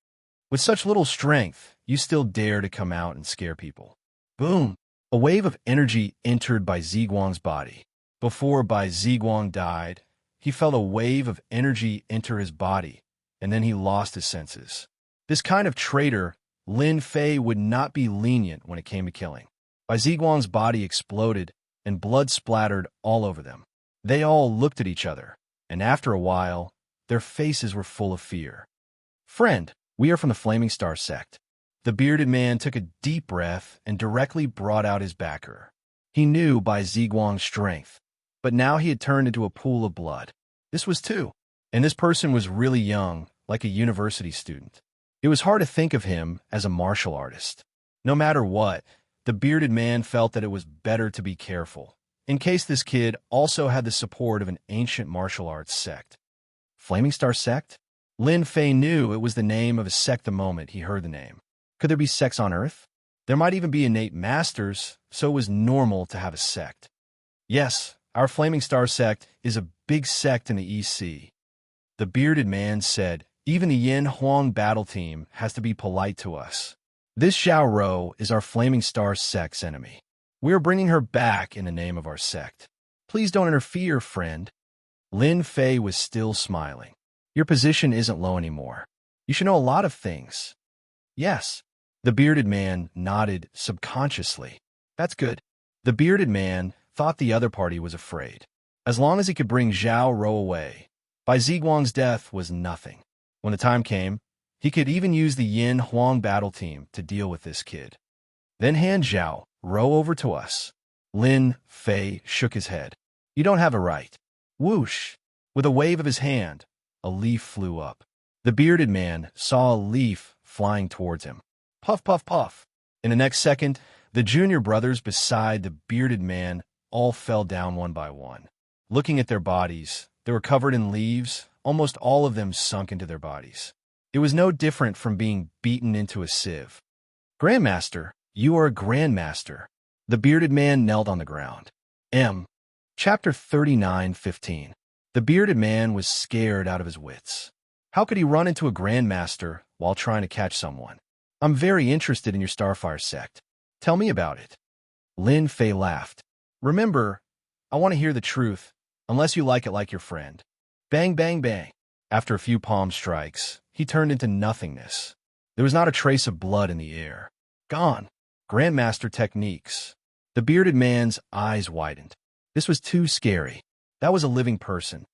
With such little strength, you still dare to come out and scare people. Boom! A wave of energy entered Bai Ziguang's body. Before Bai Ziguang died, he felt a wave of energy enter his body, and then he lost his senses. This kind of traitor, Lin Fei would not be lenient when it came to killing. Bai Ziguang's body exploded, and blood splattered all over them. They all looked at each other, and after a while, their faces were full of fear. Friend, we are from the Flaming Star sect. The bearded man took a deep breath and directly brought out his backer. He knew Bai Ziguang's strength, but now he had turned into a pool of blood. This was two, and this person was really young, like a university student. It was hard to think of him as a martial artist. No matter what, the bearded man felt that it was better to be careful, in case this kid also had the support of an ancient martial arts sect. Flaming Star sect? Lin Fei knew it was the name of a sect the moment he heard the name. Could there be sects on Earth? There might even be innate masters, so it was normal to have a sect. Yes, our Flaming Star sect is a big sect in the East Sea. The bearded man said, even the Yan Huang battle team has to be polite to us. This Zhao Rou is our Flaming Star sect's enemy. We are bringing her back in the name of our sect. Please don't interfere, friend. Lin Fei was still smiling. Your position isn't low anymore. You should know a lot of things. Yes. The bearded man nodded subconsciously. That's good. The bearded man thought the other party was afraid. As long as he could bring Zhao Rou away, Bai Ziguang's death was nothing. When the time came, he could even use the Yan Huang battle team to deal with this kid. Then hand Zhao Rou over to us. Lin Fei shook his head. You don't have a right. Whoosh! With a wave of his hand, a leaf flew up. The bearded man saw a leaf flying towards him. Puff, puff, puff. In the next second, the junior brothers beside the bearded man all fell down one by one. Looking at their bodies, they were covered in leaves, almost all of them sunk into their bodies. It was no different from being beaten into a sieve. Grandmaster, you are a grandmaster. The bearded man knelt on the ground. Chapter 39:15. The bearded man was scared out of his wits. How could he run into a grandmaster while trying to catch someone? I'm very interested in your Starfire sect. Tell me about it. Lin Fei laughed. Remember, I want to hear the truth, unless you like it like your friend. Bang, bang, bang. After a few palm strikes, he turned into nothingness. There was not a trace of blood in the air. Gone. Grandmaster techniques. The bearded man's eyes widened. This was too scary. That was a living person.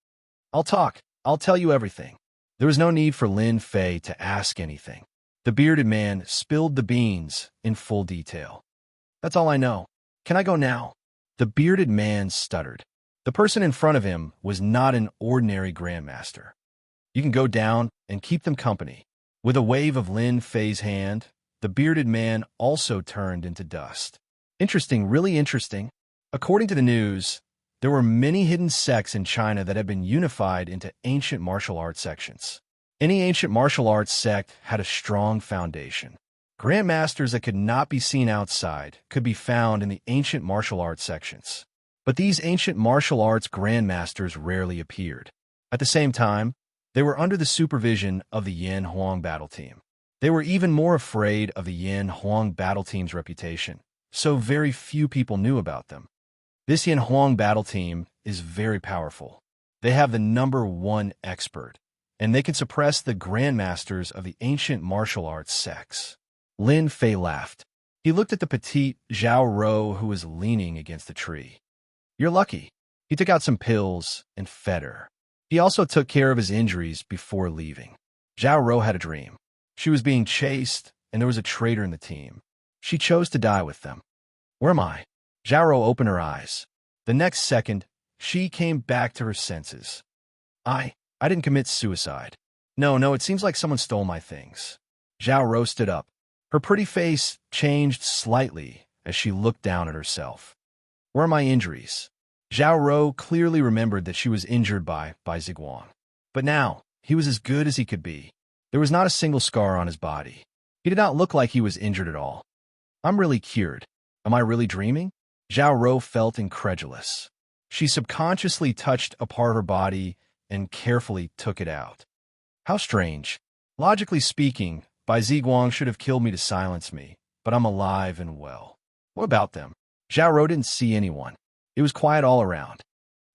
I'll talk. I'll tell you everything. There was no need for Lin Fei to ask anything. The bearded man spilled the beans in full detail. That's all I know. Can I go now? The bearded man stuttered. The person in front of him was not an ordinary grandmaster. You can go down and keep them company. With a wave of Lin Fei's hand, the bearded man also turned into dust. Interesting, really interesting. According to the news, there were many hidden sects in China that had been unified into ancient martial arts sections. Any ancient martial arts sect had a strong foundation. Grandmasters that could not be seen outside could be found in the ancient martial arts sections. But these ancient martial arts grandmasters rarely appeared. At the same time, they were under the supervision of the Yan Huang battle team. They were even more afraid of the Yan Huang battle team's reputation, so very few people knew about them. This Yan Huang battle team is very powerful. They have the #1 expert, and they can suppress the grandmasters of the ancient martial arts sects. Lin Fei laughed. He looked at the petite Zhao Ro who was leaning against the tree. You're lucky. He took out some pills and fed her. He also took care of his injuries before leaving. Zhao Ro had a dream. She was being chased, and there was a traitor in the team. She chose to die with them. Where am I? Zhao Ro opened her eyes. The next second, she came back to her senses. I didn't commit suicide. No, it seems like someone stole my things. Zhao Ro stood up. Her pretty face changed slightly as she looked down at herself. Where are my injuries? Zhao Ro clearly remembered that she was injured by Ziguang. But now, he was as good as he could be. There was not a single scar on his body. He did not look like he was injured at all. I'm really cured. Am I really dreaming? Zhao Ro felt incredulous. She subconsciously touched a part of her body and carefully took it out. How strange. Logically speaking, Bai Ziguang should have killed me to silence me, but I'm alive and well. What about them? Zhao Ro didn't see anyone. It was quiet all around.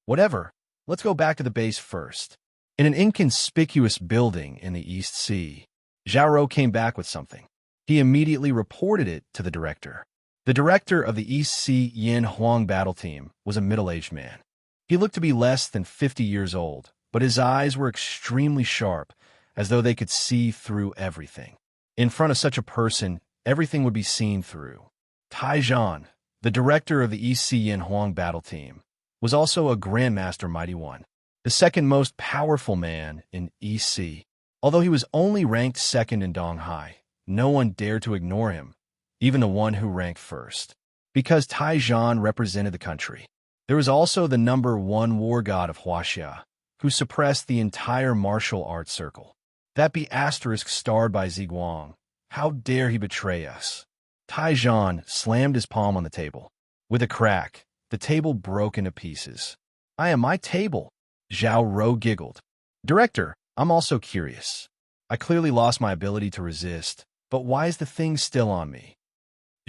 Whatever, let's go back to the base first. In an inconspicuous building in the East Sea, Zhao Ro came back with something. He immediately reported it to the director. The director of the East Sea Yan Huang battle team was a middle-aged man. He looked to be less than 50 years old, but his eyes were extremely sharp, as though they could see through everything. In front of such a person, everything would be seen through. Tai Zhan, the director of the East Sea Yan Huang battle team, was also a Grandmaster Mighty One, the second most powerful man in East Sea. Although he was only ranked second in Donghai, no one dared to ignore him, even the one who ranked first. Because Tai Zhan represented the country. There was also the #1 war god of Huaxia, who suppressed the entire martial arts circle. That be asterisk starred by Ziguang. How dare he betray us? Tai Zhan slammed his palm on the table. With a crack, the table broke into pieces. I am my table. Zhao Ro giggled. Director, I'm also curious. I clearly lost my ability to resist, but why is the thing still on me?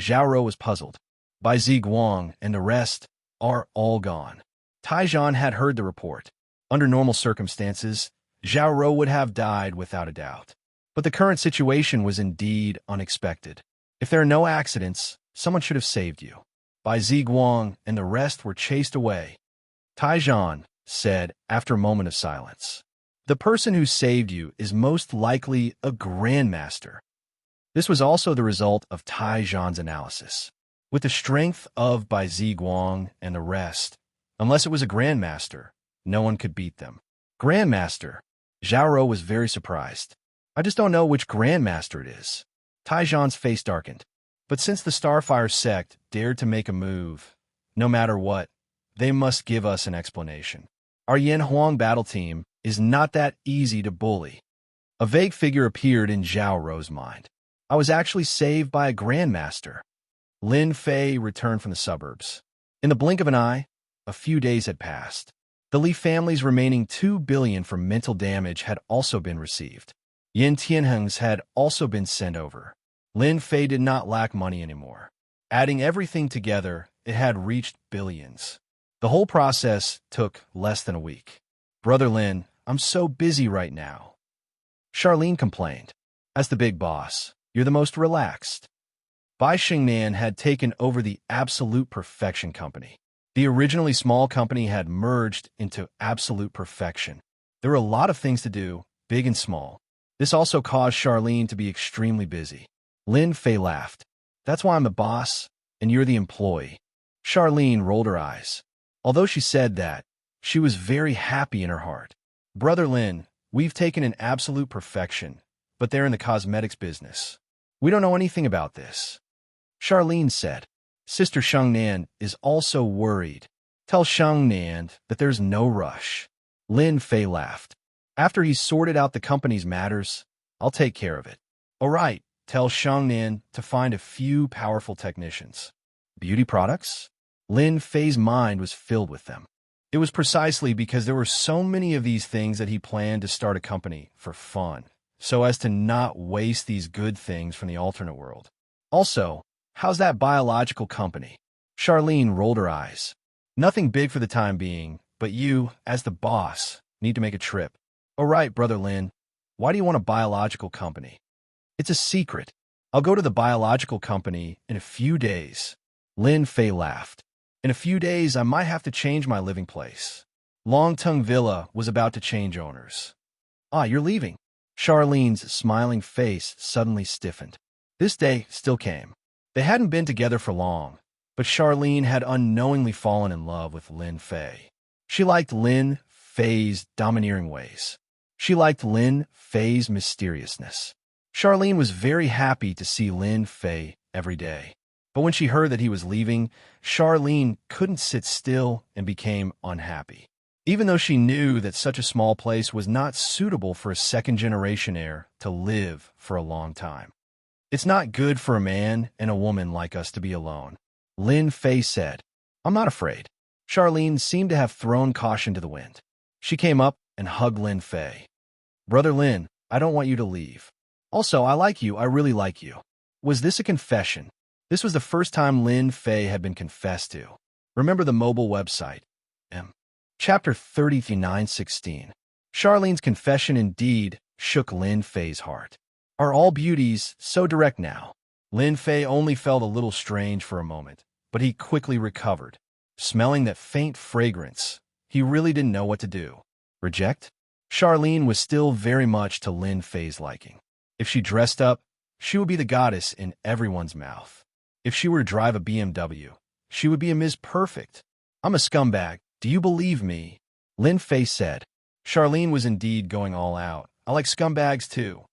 Zhao Ro was puzzled. Bai Ziguang and the rest are all gone. Tai Zhan had heard the report. Under normal circumstances, Zhao Ro would have died without a doubt. But the current situation was indeed unexpected. If there are no accidents, someone should have saved you. Bai Ziguang and the rest were chased away. Tai Zhan said after a moment of silence. The person who saved you is most likely a grandmaster. This was also the result of Tai Zhan's analysis. With the strength of Bai Ziguang and the rest, unless it was a grandmaster, no one could beat them. Grandmaster. Zhao Ro was very surprised. I just don't know which grandmaster it is. Tai Zhan's face darkened. But since the Starfire sect dared to make a move, no matter what, they must give us an explanation. Our Yan Huang battle team is not that easy to bully. A vague figure appeared in Zhao Ro's mind. I was actually saved by a grandmaster. Lin Fei returned from the suburbs. In the blink of an eye, a few days had passed. The Li family's remaining $2 billion for mental damage had also been received. Yin Tianheng's had also been sent over. Lin Fei did not lack money anymore. Adding everything together, it had reached billions. The whole process took less than a week. Brother Lin, I'm so busy right now. Charlene complained. As the big boss, you're the most relaxed. Bai Xingnan had taken over the Absolute Perfection Company. The originally small company had merged into Absolute Perfection. There were a lot of things to do, big and small. This also caused Charlene to be extremely busy. Lin Fei laughed. That's why I'm the boss, and you're the employee. Charlene rolled her eyes. Although she said that, she was very happy in her heart. Brother Lin, we've taken an Absolute Perfection, but they're in the cosmetics business. We don't know anything about this. Charlene said. Sister Shengnan is also worried. Tell Shengnan that there's no rush. Lin Fei laughed. After he's sorted out the company's matters, I'll take care of it. All right, tell Shengnan to find a few powerful technicians. Beauty products? Lin Fei's mind was filled with them. It was precisely because there were so many of these things that he planned to start a company for fun, so as to not waste these good things from the alternate world. Also, how's that biological company? Charlene rolled her eyes. Nothing big for the time being, but you, as the boss, need to make a trip. All right, Brother Lin, why do you want a biological company? It's a secret. I'll go to the biological company in a few days. Lin Fei laughed. In a few days, I might have to change my living place. Longtung Villa was about to change owners. Ah, you're leaving. Charlene's smiling face suddenly stiffened. This day still came. They hadn't been together for long, but Charlene had unknowingly fallen in love with Lin Fei. She liked Lin Fei's domineering ways. She liked Lin Fei's mysteriousness. Charlene was very happy to see Lin Fei every day. But when she heard that he was leaving, Charlene couldn't sit still and became unhappy. Even though she knew that such a small place was not suitable for a second-generation heir to live for a long time. It's not good for a man and a woman like us to be alone, Lin Fei said. I'm not afraid. Charlene seemed to have thrown caution to the wind. She came up and hugged Lin Fei. Brother Lin, I don't want you to leave. Also, I like you. I really like you. Was this a confession? This was the first time Lin Fei had been confessed to. Remember the mobile website. Chapter 39:16. Charlene's confession indeed shook Lin Fei's heart. Are all beauties so direct now? Lin Fei only felt a little strange for a moment, but he quickly recovered. Smelling that faint fragrance, he really didn't know what to do. Reject? Charlene was still very much to Lin Fei's liking. If she dressed up, she would be the goddess in everyone's mouth. If she were to drive a BMW, she would be a Ms. Perfect. I'm a scumbag. Do you believe me? Lin Fei said. Charlene was indeed going all out. I like scumbags too.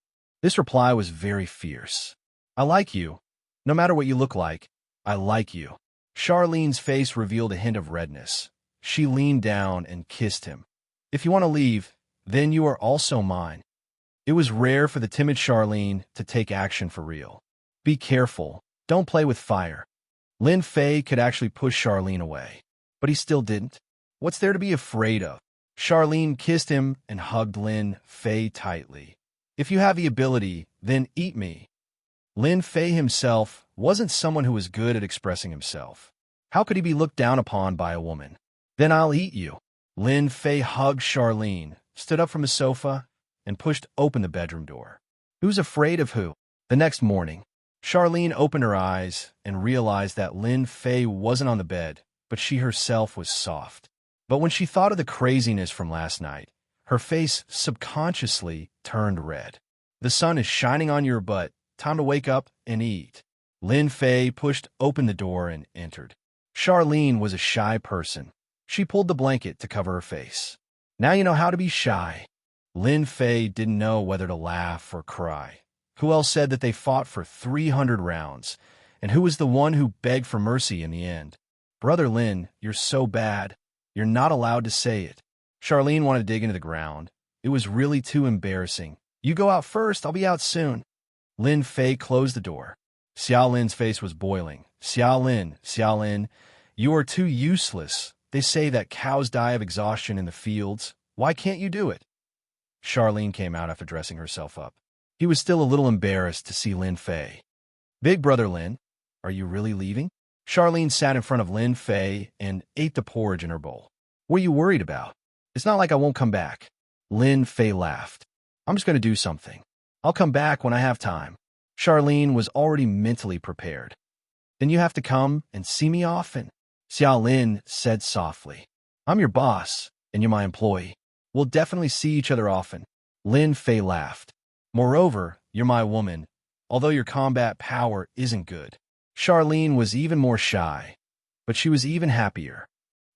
This reply was very fierce. I like you. No matter what you look like, I like you. Charlene's face revealed a hint of redness. She leaned down and kissed him. If you want to leave, then you are also mine. It was rare for the timid Charlene to take action for real. Be careful. Don't play with fire. Lin Fei could actually push Charlene away, but he still didn't. What's there to be afraid of? Charlene kissed him and hugged Lin Fei tightly. If you have the ability, then eat me. Lin Fei himself wasn't someone who was good at expressing himself. How could he be looked down upon by a woman? Then I'll eat you. Lin Fei hugged Charlene, stood up from his sofa, and pushed open the bedroom door. Who's afraid of who? The next morning, Charlene opened her eyes and realized that Lin Fei wasn't on the bed, but she herself was soft. But when she thought of the craziness from last night, her face subconsciously turned red. The sun is shining on your butt. Time to wake up and eat. Lin Fei pushed open the door and entered. Charlene was a shy person. She pulled the blanket to cover her face. Now you know how to be shy. Lin Fei didn't know whether to laugh or cry. Who else said that they fought for 300 rounds? And who was the one who begged for mercy in the end? Brother Lin, you're so bad. You're not allowed to say it. Charlene wanted to dig into the ground. It was really too embarrassing. You go out first, I'll be out soon. Lin Fei closed the door. Xiao Lin's face was boiling. Xiao Lin, you are too useless. They say that cows die of exhaustion in the fields. Why can't you do it? Charlene came out after dressing herself up. He was still a little embarrassed to see Lin Fei. Big brother Lin, are you really leaving? Charlene sat in front of Lin Fei and ate the porridge in her bowl. What are you worried about? It's not like I won't come back. Lin Fei laughed. I'm just going to do something. I'll come back when I have time. Charlene was already mentally prepared. Then you have to come and see me often. Xiao Lin said softly. I'm your boss, and you're my employee. We'll definitely see each other often. Lin Fei laughed. Moreover, you're my woman, although your combat power isn't good. Charlene was even more shy, but she was even happier.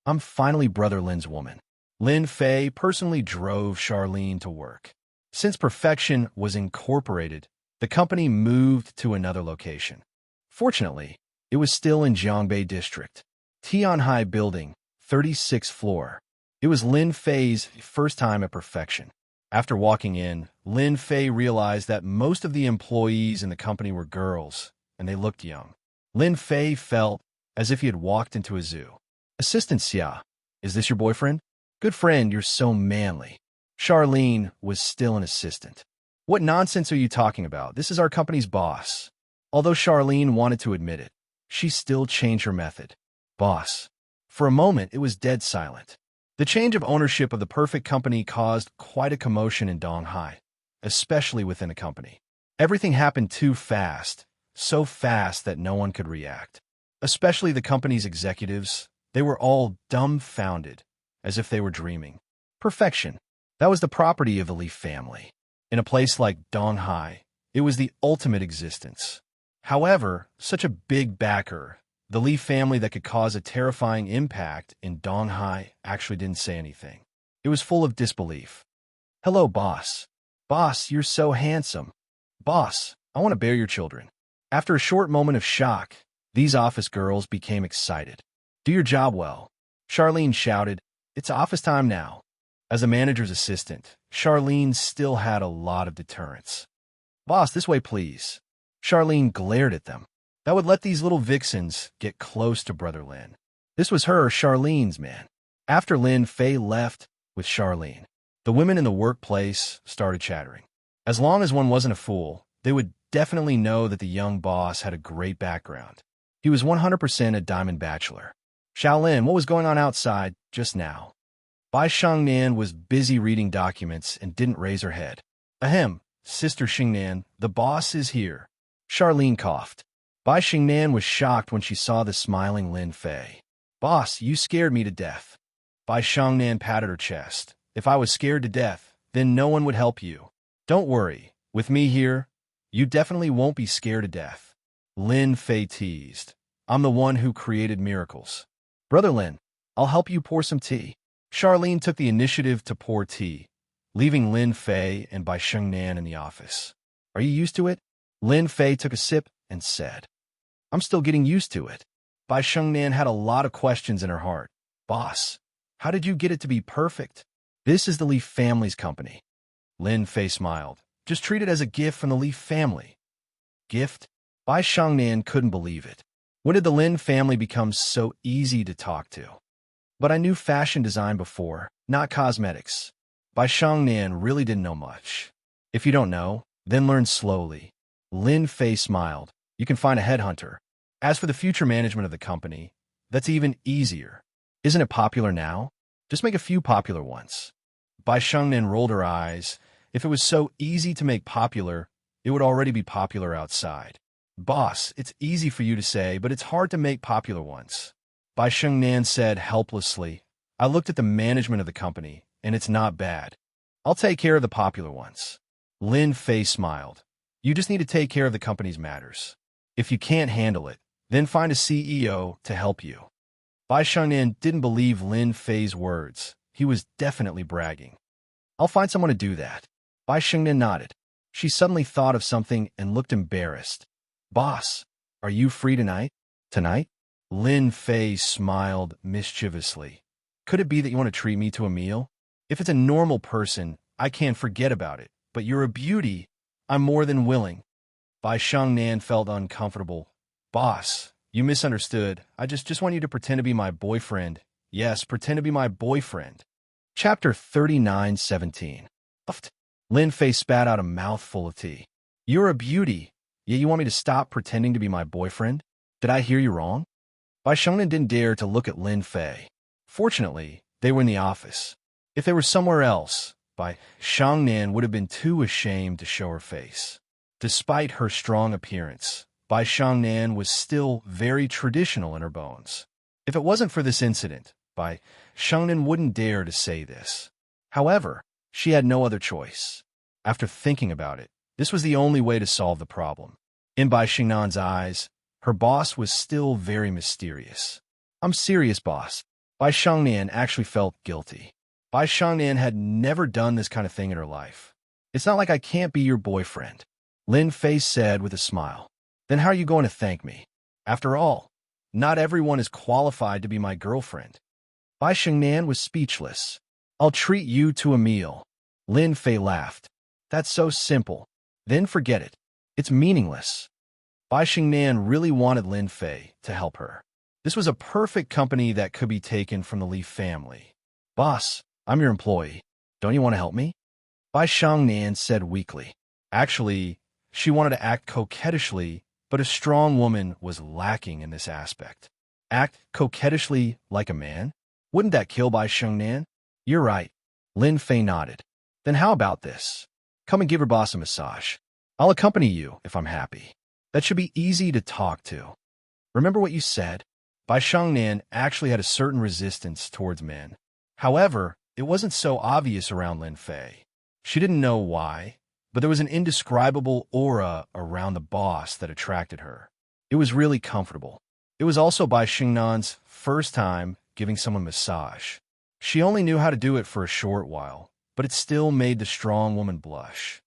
I'm finally Brother Lin's woman. Lin Fei personally drove Charlene to work. Since Perfection was incorporated, the company moved to another location. Fortunately, it was still in Jiangbei District. Tianhai Building, 36th floor. It was Lin Fei's first time at Perfection. After walking in, Lin Fei realized that most of the employees in the company were girls, and they looked young. Lin Fei felt as if he had walked into a zoo. Assistant Xia, is this your boyfriend? Good friend, you're so manly. Charlene was still an assistant. What nonsense are you talking about? This is our company's boss. Although Charlene wanted to admit it, she still changed her method. Boss. For a moment, it was dead silent. The change of ownership of the perfect company caused quite a commotion in Donghai, especially within the company. Everything happened too fast, so fast that no one could react. Especially the company's executives, they were all dumbfounded, as if they were dreaming. Perfection. That was the property of the Li family. In a place like Donghai, it was the ultimate existence. However, such a big backer, the Li family that could cause a terrifying impact in Donghai actually didn't say anything. It was full of disbelief. Hello, boss. Boss, you're so handsome. Boss, I want to bear your children. After a short moment of shock, these office girls became excited. Do your job well. Charlene shouted, it's office time now. As a manager's assistant, Charlene still had a lot of deterrence. Boss, this way, please. Charlene glared at them. That would let these little vixens get close to Brother Lin. This was her, Charlene's man. After Lin Fei left with Charlene, the women in the workplace started chattering. As long as one wasn't a fool, they would definitely know that the young boss had a great background. He was 100% a diamond bachelor. Xiaolin, what was going on outside just now? Bai Shengnan was busy reading documents and didn't raise her head. Ahem, Sister Xingnan, the boss is here. Charlene coughed. Bai Shengnan was shocked when she saw the smiling Lin Fei. Boss, you scared me to death. Bai Shengnan patted her chest. If I was scared to death, then no one would help you. Don't worry, with me here, you definitely won't be scared to death. Lin Fei teased. I'm the one who created miracles. Brother Lin, I'll help you pour some tea. Charlene took the initiative to pour tea, leaving Lin Fei and Bai Shengnan in the office. Are you used to it? Lin Fei took a sip and said, I'm still getting used to it. Bai Shengnan had a lot of questions in her heart. Boss, how did you get it to be perfect? This is the Li family's company. Lin Fei smiled. Just treat it as a gift from the Li family. Gift? Bai Shengnan couldn't believe it. When did the Lin family become so easy to talk to? But I knew fashion design before, not cosmetics. Bai Shengnan really didn't know much. If you don't know, then learn slowly. Lin Fei smiled. You can find a headhunter. As for the future management of the company, that's even easier. Isn't it popular now? Just make a few popular ones. Bai Shengnan rolled her eyes. If it was so easy to make popular, it would already be popular outside. Boss, it's easy for you to say, but it's hard to make popular ones. Bai Shengnan said helplessly. I looked at the management of the company, and it's not bad. I'll take care of the popular ones. Lin Fei smiled. You just need to take care of the company's matters. If you can't handle it, then find a CEO to help you. Bai Shengnan didn't believe Lin Fei's words. He was definitely bragging. I'll find someone to do that. Bai Shengnan nodded. She suddenly thought of something and looked embarrassed. Boss, are you free tonight? Tonight? Lin Fei smiled mischievously. Could it be that you want to treat me to a meal? If it's a normal person, I can forget about it. But you're a beauty. I'm more than willing. Bai Shengnan felt uncomfortable. Boss, you misunderstood. I just want you to pretend to be my boyfriend. Yes, pretend to be my boyfriend. Chapter 39:17. Puffed. Lin Fei spat out a mouthful of tea. You're a beauty, yet you want me to stop pretending to be my boyfriend? Did I hear you wrong? Bai Shengnan didn't dare to look at Lin Fei. Fortunately, they were in the office. If they were somewhere else, Bai Shengnan would have been too ashamed to show her face. Despite her strong appearance, Bai Shengnan was still very traditional in her bones. If it wasn't for this incident, Bai Shengnan wouldn't dare to say this. However, she had no other choice. After thinking about it, this was the only way to solve the problem. In Bai Shengnan's eyes, her boss was still very mysterious. I'm serious, boss. Bai Shengnan actually felt guilty. Bai Shengnan had never done this kind of thing in her life. It's not like I can't be your boyfriend, Lin Fei said with a smile. Then how are you going to thank me? After all, not everyone is qualified to be my girlfriend. Bai Shengnan was speechless. I'll treat you to a meal. Lin Fei laughed. That's so simple. Then forget it. It's meaningless. Bai Shengnan really wanted Lin Fei to help her. This was a perfect company that could be taken from the Li family. Boss, I'm your employee. Don't you want to help me? Bai Shengnan said weakly. Actually, she wanted to act coquettishly, but a strong woman was lacking in this aspect. Act coquettishly like a man? Wouldn't that kill Bai Shengnan? You're right. Lin Fei nodded. Then how about this? Come and give your boss a massage. I'll accompany you if I'm happy. That should be easy to talk to. Remember what you said? Bai Shengnan actually had a certain resistance towards men. However, it wasn't so obvious around Lin Fei. She didn't know why, but there was an indescribable aura around the boss that attracted her. It was really comfortable. It was also Bai Shengnan's first time giving someone a massage. She only knew how to do it for a short while, but it still made the strong woman blush.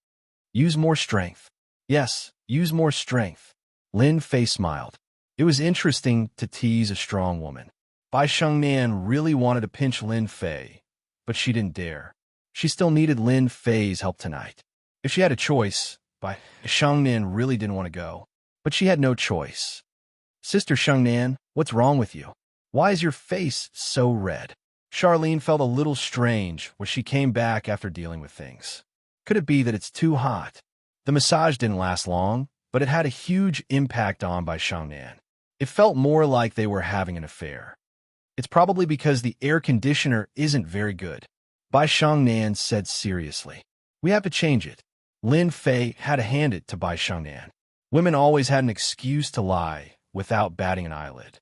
Use more strength. Yes, use more strength. Lin Fei smiled. It was interesting to tease a strong woman. Bai Shengnan really wanted to pinch Lin Fei, but she didn't dare. She still needed Lin Fei's help tonight. If she had a choice, Bai Shengnan really didn't want to go, but she had no choice. Sister Shengnan, what's wrong with you? Why is your face so red? Charlene felt a little strange when she came back after dealing with things. Could it be that it's too hot? The massage didn't last long, but it had a huge impact on Bai Shengnan. It felt more like they were having an affair. It's probably because the air conditioner isn't very good, Bai Shengnan said seriously. We have to change it. Lin Fei had to hand it to Bai Shengnan. Women always had an excuse to lie without batting an eyelid.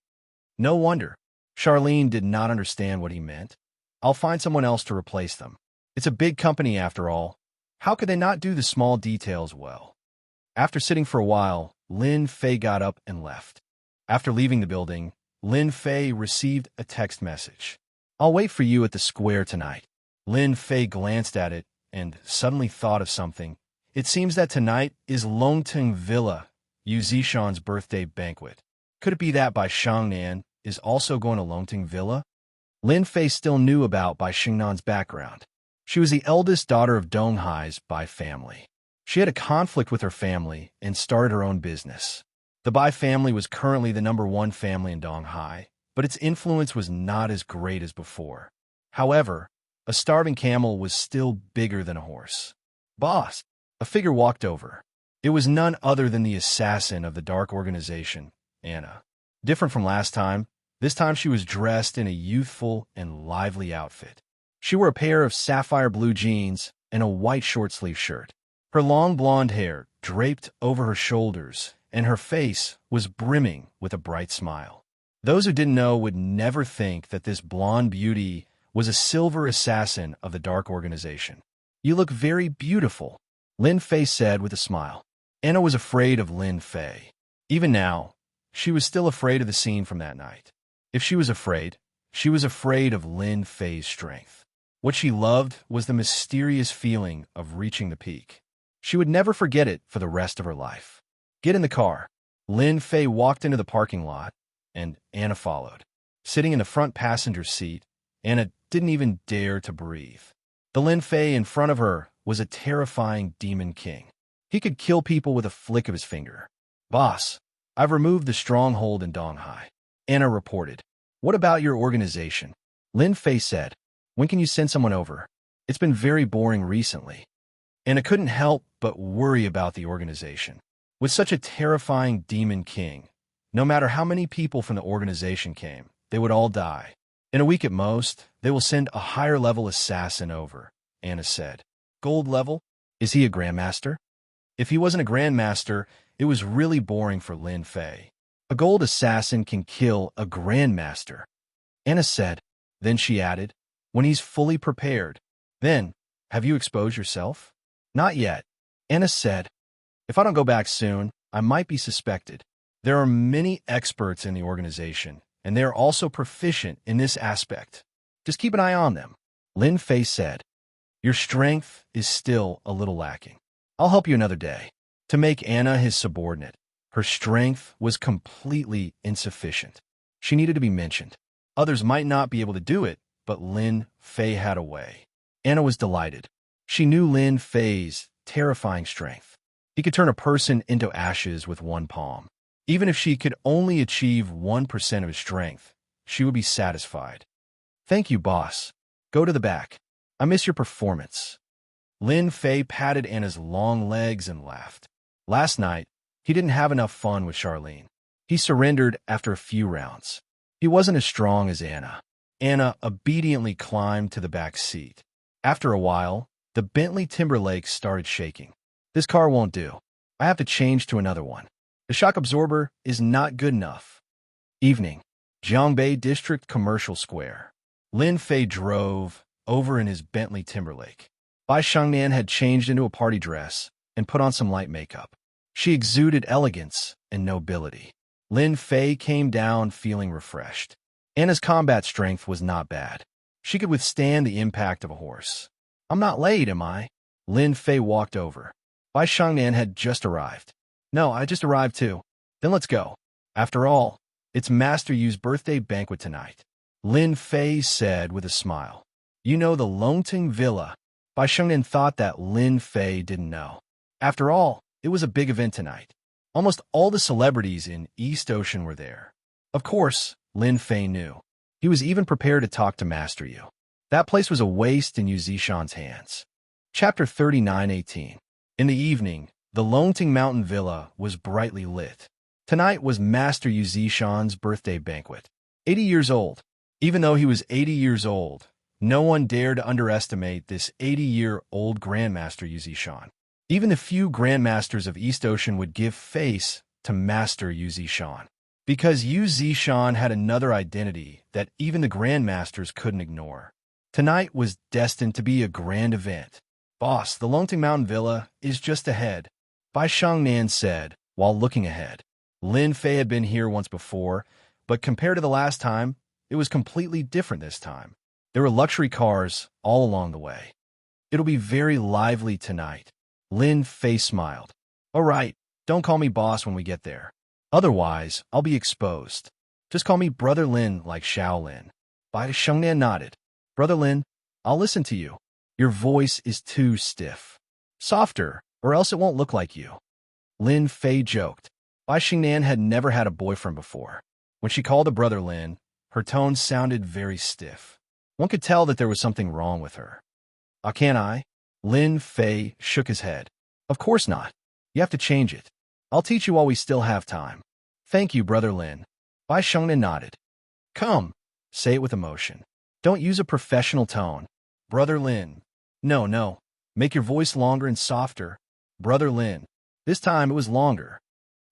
No wonder. Charlene did not understand what he meant. I'll find someone else to replace them. It's a big company after all. How could they not do the small details well? After sitting for a while, Lin Fei got up and left. After leaving the building, Lin Fei received a text message. I'll wait for you at the square tonight. Lin Fei glanced at it and suddenly thought of something. It seems that tonight is Longting Villa, Yu Zishan's birthday banquet. Could it be that Bai Shengnan is also going to Longting Villa? Lin Fei still knew about Bai Shengnan's background. She was the eldest daughter of Donghai's Bai family. She had a conflict with her family and started her own business. The Bai family was currently the #1 family in Donghai, but its influence was not as great as before. However, a starving camel was still bigger than a horse. Boss! A figure walked over. It was none other than the assassin of the dark organization, Anna. Different from last time, this time she was dressed in a youthful and lively outfit. She wore a pair of sapphire blue jeans and a white short-sleeve shirt. Her long blonde hair draped over her shoulders, and her face was brimming with a bright smile. Those who didn't know would never think that this blonde beauty was a silver assassin of the dark organization. You look very beautiful, Lin Fei said with a smile. Anna was afraid of Lin Fei. Even now, she was still afraid of the scene from that night. If she was afraid of Lin Fei's strength. What she loved was the mysterious feeling of reaching the peak. She would never forget it for the rest of her life. Get in the car. Lin Fei walked into the parking lot, and Anna followed. Sitting in the front passenger seat, Anna didn't even dare to breathe. The Lin Fei in front of her was a terrifying demon king. He could kill people with a flick of his finger. Boss, I've removed the stronghold in Donghai, Anna reported. What about your organization? Lin Fei said, "When can you send someone over? It's been very boring recently." Anna couldn't help but worry about the organization. With such a terrifying demon king, no matter how many people from the organization came, they would all die. In a week at most, they will send a higher-level assassin over, Anna said. Gold level? Is he a grandmaster? If he wasn't a grandmaster, it was really boring for Lin Fei. A gold assassin can kill a grandmaster, Anna said. Then she added, when he's fully prepared. Then, have you exposed yourself? Not yet, Anna said. If I don't go back soon, I might be suspected. There are many experts in the organization, and they are also proficient in this aspect. Just keep an eye on them, Lin Fei said. Your strength is still a little lacking. I'll help you another day. To make Anna his subordinate, her strength was completely insufficient. She needed to be mentioned. Others might not be able to do it, but Lin Fei had a way. Anna was delighted. She knew Lin Fei's terrifying strength. He could turn a person into ashes with one palm. Even if she could only achieve 1% of his strength, she would be satisfied. Thank you, boss. Go to the back. I miss your performance. Lin Fei patted Anna's long legs and laughed. Last night, he didn't have enough fun with Charlene. He surrendered after a few rounds. He wasn't as strong as Anna. Anna obediently climbed to the back seat. After a while, the Bentley Timberlake started shaking. This car won't do. I have to change to another one. The shock absorber is not good enough. Evening, Jiangbei District Commercial Square. Lin Fei drove over in his Bentley Timberlake. Bai Shengnan had changed into a party dress and put on some light makeup. She exuded elegance and nobility. Lin Fei came down feeling refreshed. Anna's combat strength was not bad. She could withstand the impact of a horse. I'm not late, am I? Lin Fei walked over. Bai Shengnan had just arrived. No, I just arrived too. Then let's go. After all, it's Master Yu's birthday banquet tonight. Lin Fei said with a smile. You know the Longting Villa. Bai Shengnan thought that Lin Fei didn't know. After all, it was a big event tonight. Almost all the celebrities in East Ocean were there. Of course, Lin Fei knew. He was even prepared to talk to Master Yu. That place was a waste in Yu Zishan's hands. Chapter 39:18. In the evening, the Longting Mountain Villa was brightly lit. Tonight was Master Yu Zishan's birthday banquet. 80 years old. Even though he was 80 years old, no one dared to underestimate this 80-year-old Grandmaster Yu Zishan. Even the few Grandmasters of East Ocean would give face to Master Yu Zishan. Because Yu Zishan had another identity that even the Grandmasters couldn't ignore. Tonight was destined to be a grand event. Boss, the Longting Mountain Villa is just ahead, Bai Shengnan said, while looking ahead. Lin Fei had been here once before, but compared to the last time, it was completely different this time. There were luxury cars all along the way. It'll be very lively tonight. Lin Fei smiled. All right, don't call me boss when we get there. Otherwise, I'll be exposed. Just call me Brother Lin like Shaolin. Bai Shengnan nodded. Brother Lin, I'll listen to you. Your voice is too stiff. Softer, or else it won't look like you. Lin Fei joked. Bai Shengnan had never had a boyfriend before. When she called a Brother Lin, her tone sounded very stiff. One could tell that there was something wrong with her. Can't I? Lin Fei shook his head. Of course not. You have to change it. I'll teach you while we still have time. Thank you, Brother Lin. Bai Shengnan nodded. Come. Say it with emotion. Don't use a professional tone. Brother Lin. No. Make your voice longer and softer. Brother Lin. This time it was longer.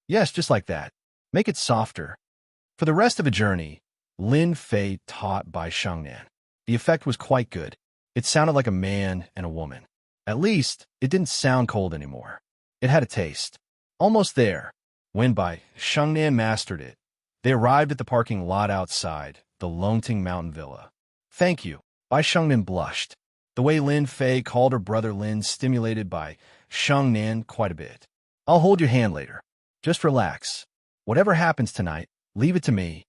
Yes, just like that. Make it softer. For the rest of the journey, Lin Fei taught Bai Shengnan. The effect was quite good. It sounded like a man and a woman. At least, it didn't sound cold anymore. It had a taste. Almost there. When Bai Shengnan mastered it, they arrived at the parking lot outside the Longting Mountain Villa. Thank you. Bai Shengnan blushed. The way Lin Fei called her Brother Lin stimulated Bai Shengnan quite a bit. I'll hold your hand later. Just relax. Whatever happens tonight, leave it to me.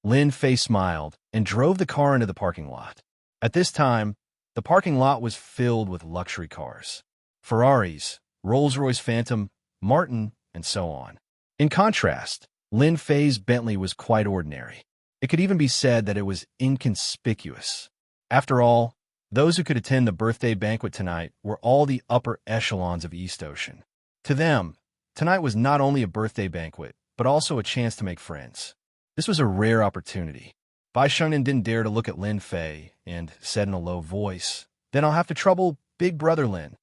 Lin Fei smiled and drove the car into the parking lot. At this time, the parking lot was filled with luxury cars. Ferraris, Rolls-Royce Phantom, Martin, and so on. In contrast, Lin Fei's Bentley was quite ordinary. It could even be said that it was inconspicuous. After all, those who could attend the birthday banquet tonight were all the upper echelons of East Ocean. To them, tonight was not only a birthday banquet, but also a chance to make friends. This was a rare opportunity. Bai Shengnan didn't dare to look at Lin Fei and said in a low voice, "Then I'll have to trouble Big Brother Lin."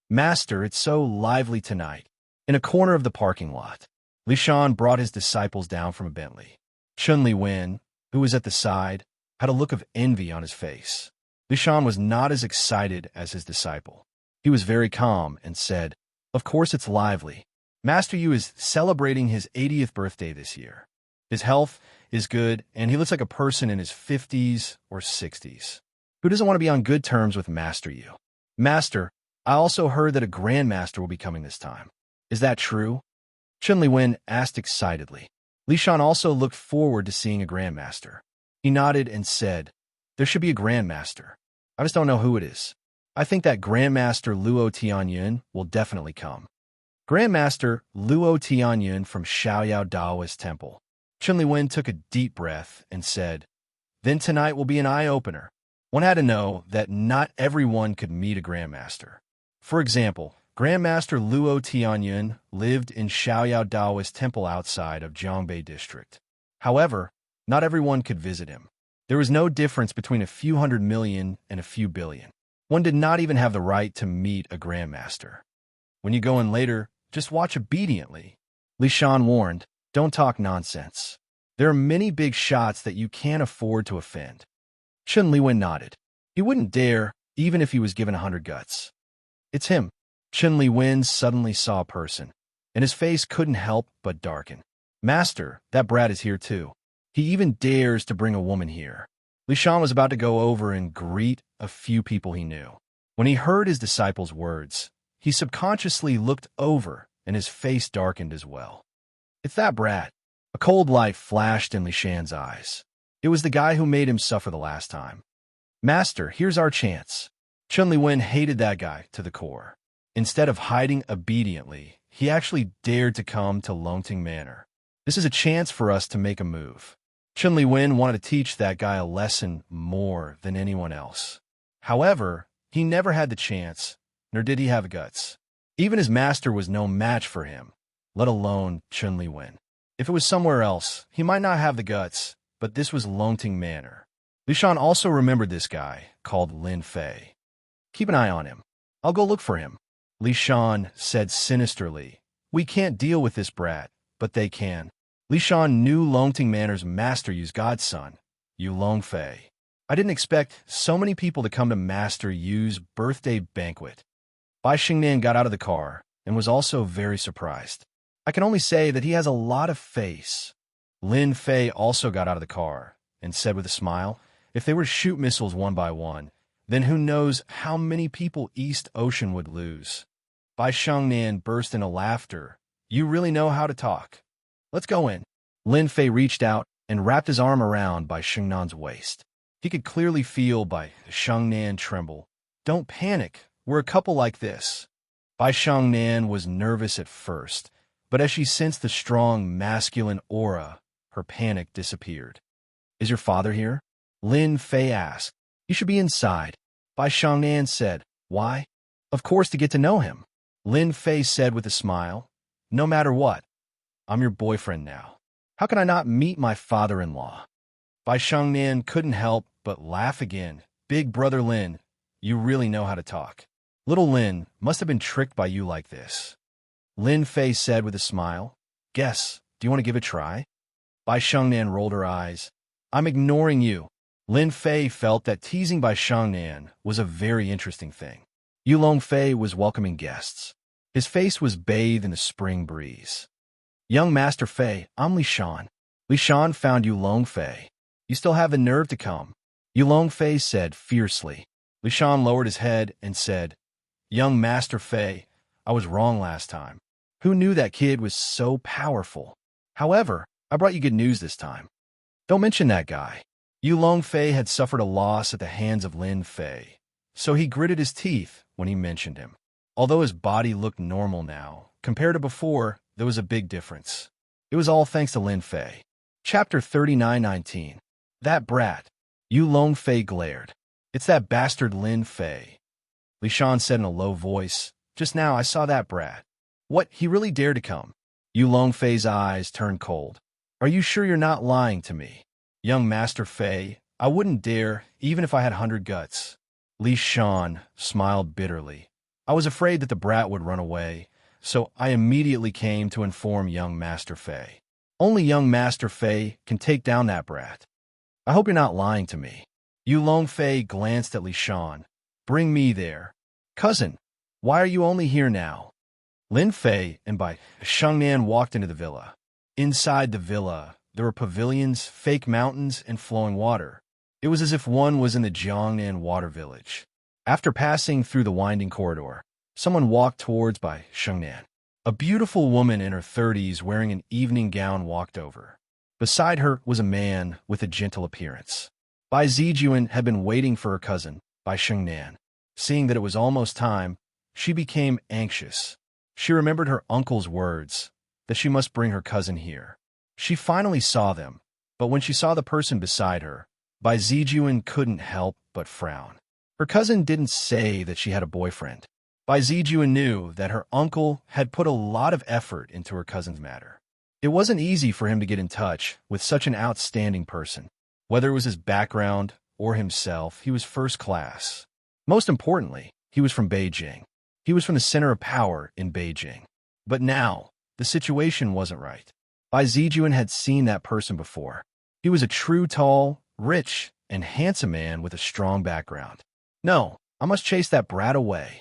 "Master, it's so lively tonight." In a corner of the parking lot, Li Shan brought his disciples down from a Bentley. Chun Li Wen, who was at the side, had a look of envy on his face. Li Shan was not as excited as his disciple. He was very calm and said, "Of course it's lively. Master Yu is celebrating his 80th birthday this year. His health is good, and he looks like a person in his 50s or 60s. Who doesn't want to be on good terms with Master Yu? Master, I also heard that a Grandmaster will be coming this time. Is that true?" Chun Li Wen asked excitedly. Li Shan also looked forward to seeing a Grandmaster. He nodded and said, "There should be a Grandmaster. I just don't know who it is. I think that Grandmaster Luo Tianyun will definitely come." Grandmaster Luo Tianyun from Xiaoyao Daoist Temple. Chun Li Wen took a deep breath and said, "Then tonight will be an eye-opener. One had to know that not everyone could meet a Grandmaster. For example, Grandmaster Luo Tianyun lived in Xiaoyao Daoist Temple outside of Jiangbei District. However, not everyone could visit him. There was no difference between a few 100 million and a few billion. One did not even have the right to meet a Grandmaster. When you go in later, just watch obediently." Li Shan warned, "Don't talk nonsense. There are many big shots that you can't afford to offend." Chun Li Wen nodded. He wouldn't dare, even if he was given 100 guts. "It's him." Chun Li Wen suddenly saw a person, and his face couldn't help but darken. "Master, that brat is here too. He even dares to bring a woman here." Li Shan was about to go over and greet a few people he knew. When he heard his disciples' words, he subconsciously looked over, and his face darkened as well. "It's that brat." A cold light flashed in Li Shan's eyes. It was the guy who made him suffer the last time. "Master, here's our chance." Chun Li Wen hated that guy to the core. Instead of hiding obediently, he actually dared to come to Longting Manor. "This is a chance for us to make a move." Chun Li Wen wanted to teach that guy a lesson more than anyone else. However, he never had the chance, nor did he have the guts. Even his master was no match for him, let alone Chun Li Wen. If it was somewhere else, he might not have the guts, but this was Longting Manor. Li Shan also remembered this guy, called Lin Fei. "Keep an eye on him. I'll go look for him." Li Shan said sinisterly, "We can't deal with this brat, but they can." Li Shan knew Longting Manor's Master Yu's godson, Yu Longfei. "I didn't expect so many people to come to Master Yu's birthday banquet." Bai Xingnan got out of the car and was also very surprised. "I can only say that he has a lot of face." Lin Fei also got out of the car and said with a smile, "If they were to shoot missiles one by one, then who knows how many people East Ocean would lose." Bai Shengnan burst into laughter. "You really know how to talk. Let's go in." Lin Fei reached out and wrapped his arm around Bai Shengnan's waist. He could clearly feel Bai Shengnan tremble. "Don't panic. We're a couple like this." Bai Shengnan was nervous at first, but as she sensed the strong masculine aura, her panic disappeared. "Is your father here?" Lin Fei asked. "He should be inside." Bai Shengnan said. "Why?" "Of course, to get to know him." Lin Fei said with a smile. "No matter what, I'm your boyfriend now. How can I not meet my father-in-law?" Bai Shengnan couldn't help but laugh again. "Big brother Lin, you really know how to talk. Little Lin must have been tricked by you like this." Lin Fei said with a smile. "Guess, do you want to give it a try?" Bai Shengnan rolled her eyes. "I'm ignoring you." Lin Fei felt that teasing Bai Shengnan was a very interesting thing. Yu Longfei was welcoming guests. His face was bathed in the spring breeze. "Young Master Fei, I'm Li Shan." Li Shan found Yu Longfei. "You still have the nerve to come," Yu Longfei said fiercely. Li Shan lowered his head and said, "Young Master Fei, I was wrong last time. Who knew that kid was so powerful? However, I brought you good news this time. Don't mention that guy." Yu Longfei had suffered a loss at the hands of Lin Fei, so he gritted his teeth when he mentioned him. Although his body looked normal now, compared to before, there was a big difference. It was all thanks to Lin Fei. Chapter 39:19. That brat. Yu Longfei glared. It's that bastard Lin Fei. Li Shan said in a low voice. Just now I saw that brat. What, he really dared to come? Yu Longfei's eyes turned cold. Are you sure you're not lying to me? Young Master Fei, I wouldn't dare, even if I had 100 guts. Li Shan smiled bitterly. I was afraid that the brat would run away, so I immediately came to inform young Master Fei. Only young Master Fei can take down that brat. I hope you're not lying to me. Yu Longfei glanced at Li Shan. Bring me there. Cousin, why are you only here now? Lin Fei and Bai Shengnan walked into the villa. Inside the villa, there were pavilions, fake mountains, and flowing water. It was as if one was in the Jiangnan water village. After passing through the winding corridor, someone walked towards Bai Shengnan. A beautiful woman in her 30s wearing an evening gown walked over. Beside her was a man with a gentle appearance. Bai Zijuan had been waiting for her cousin, Bai Shengnan. Seeing that it was almost time, she became anxious. She remembered her uncle's words, that she must bring her cousin here. She finally saw them, but when she saw the person beside her, Bai Zijuan couldn't help but frown. Her cousin didn't say that she had a boyfriend. Bai Zijuan knew that her uncle had put a lot of effort into her cousin's matter. It wasn't easy for him to get in touch with such an outstanding person. Whether it was his background or himself, he was first class. Most importantly, he was from Beijing. He was from the center of power in Beijing. But now, the situation wasn't right. Bai Zijuan had seen that person before. He was a true tall, rich, and handsome man with a strong background. No, I must chase that brat away.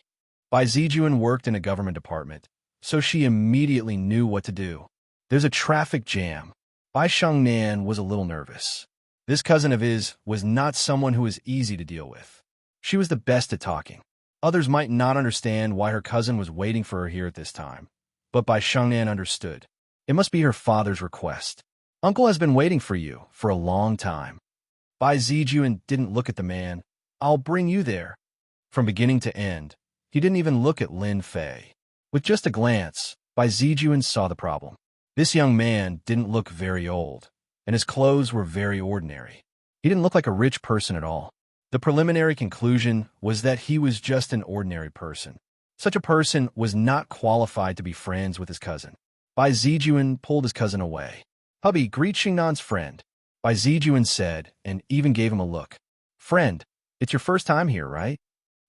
Bai Zijuan worked in a government department, so she immediately knew what to do. There's a traffic jam. Bai Shengnan was a little nervous. This cousin of his was not someone who was easy to deal with. She was the best at talking. Others might not understand why her cousin was waiting for her here at this time, but Bai Shengnan understood. It must be her father's request. Uncle has been waiting for you for a long time. Bai Zijuan didn't look at the man. I'll bring you there. From beginning to end, he didn't even look at Lin Fei. With just a glance, Bai Zijuan saw the problem. This young man didn't look very old, and his clothes were very ordinary. He didn't look like a rich person at all. The preliminary conclusion was that he was just an ordinary person. Such a person was not qualified to be friends with his cousin. Bai Zijuan pulled his cousin away. Hubby, greet Xingnan's friend, Bai Zijuan said, and even gave him a look. Friend, it's your first time here, right?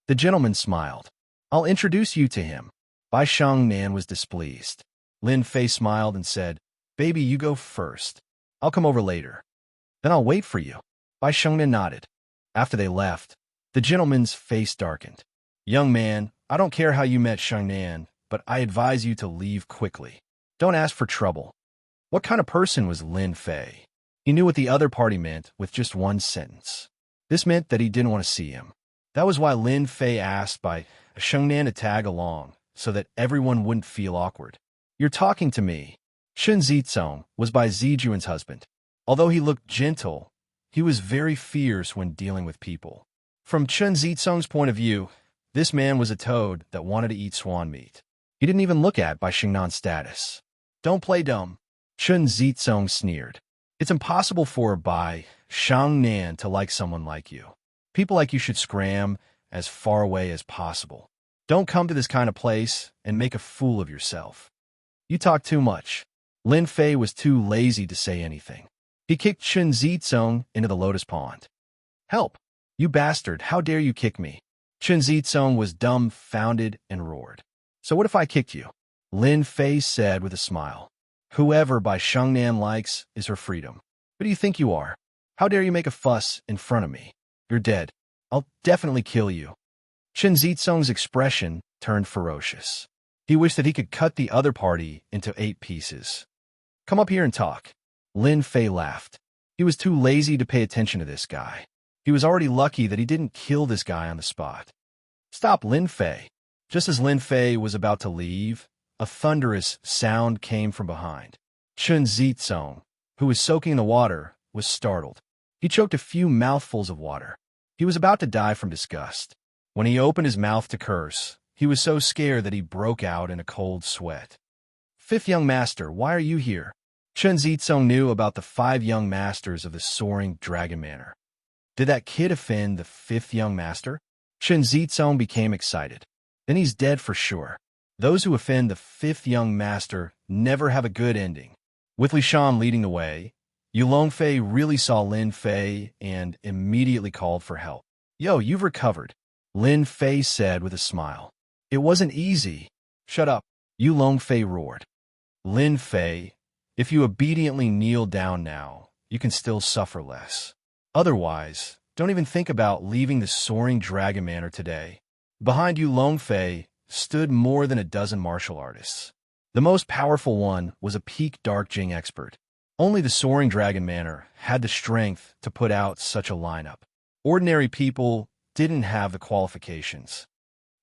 The gentleman smiled. I'll introduce you to him. Bai Shengnan was displeased. Lin Fei smiled and said, Baby, you go first. I'll come over later. Then I'll wait for you. Bai Shengnan nodded. After they left, the gentleman's face darkened. Young man, I don't care how you met Shengnan, but I advise you to leave quickly. Don't ask for trouble. What kind of person was Lin Fei? He knew what the other party meant with just one sentence. This meant that he didn't want to see him. That was why Lin Fei asked Bai Shengnan to tag along, so that everyone wouldn't feel awkward. You're talking to me. Chen Zizong was Bai Zijuan's husband. Although he looked gentle, he was very fierce when dealing with people. From Chen Zizong's point of view, this man was a toad that wanted to eat swan meat. He didn't even look at Bai Shengnan's status. Don't play dumb. Chen Zizong sneered. It's impossible for Bai Shengnan to like someone like you. People like you should scram as far away as possible. Don't come to this kind of place and make a fool of yourself. You talk too much. Lin Fei was too lazy to say anything. He kicked Chen Zizong into the lotus pond. Help! You bastard, how dare you kick me? Chen Zizong was dumbfounded and roared. So what if I kicked you? Lin Fei said with a smile. Whoever Bai Shengnan likes is her freedom. Who do you think you are? How dare you make a fuss in front of me? You're dead. I'll definitely kill you. Chen Zizong's expression turned ferocious. He wished that he could cut the other party into 8 pieces. Come up here and talk. Lin Fei laughed. He was too lazy to pay attention to this guy. He was already lucky that he didn't kill this guy on the spot. Stop, Lin Fei. Just as Lin Fei was about to leave, a thunderous sound came from behind. Chen Zizong, who was soaking in the water, was startled. He choked a few mouthfuls of water. He was about to die from disgust. When he opened his mouth to curse, he was so scared that he broke out in a cold sweat. Fifth young master, why are you here? Chen Zizong knew about the 5 young masters of the soaring dragon manor. Did that kid offend the 5th young master? Chen Zizong became excited. Then he's dead for sure. Those who offend the 5th young master never have a good ending. With Li Shan leading the way, Yu Longfei really saw Lin Fei and immediately called for help. Yo, you've recovered, Lin Fei said with a smile. It wasn't easy. Shut up, Yu Longfei roared. Lin Fei, if you obediently kneel down now, you can still suffer less. Otherwise, don't even think about leaving the soaring dragon manor today. Behind Yu Longfei stood more than a dozen martial artists. The most powerful one was a peak Dark Jing expert. Only the soaring dragon manor had the strength to put out such a lineup. Ordinary people didn't have the qualifications.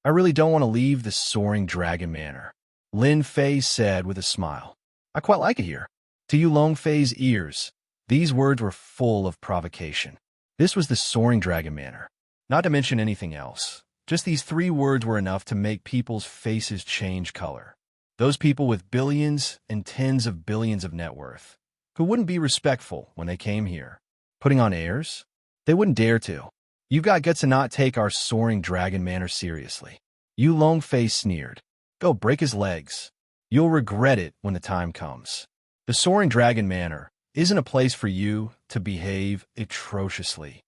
I really don't want to leave the soaring dragon manor, Lin Fei said with a smile. I quite like it here. To Yu Longfei's ears, these words were full of provocation. This was the soaring dragon manor. Not to mention anything else. Just these 3 words were enough to make people's faces change color. Those people with billions and tens of billions of net worth, who wouldn't be respectful when they came here. Putting on airs? They wouldn't dare to. You've got guts to not take our soaring dragon manor seriously. Yu Longfei sneered. Go break his legs. You'll regret it when the time comes. The soaring dragon manor isn't a place for you to behave atrociously.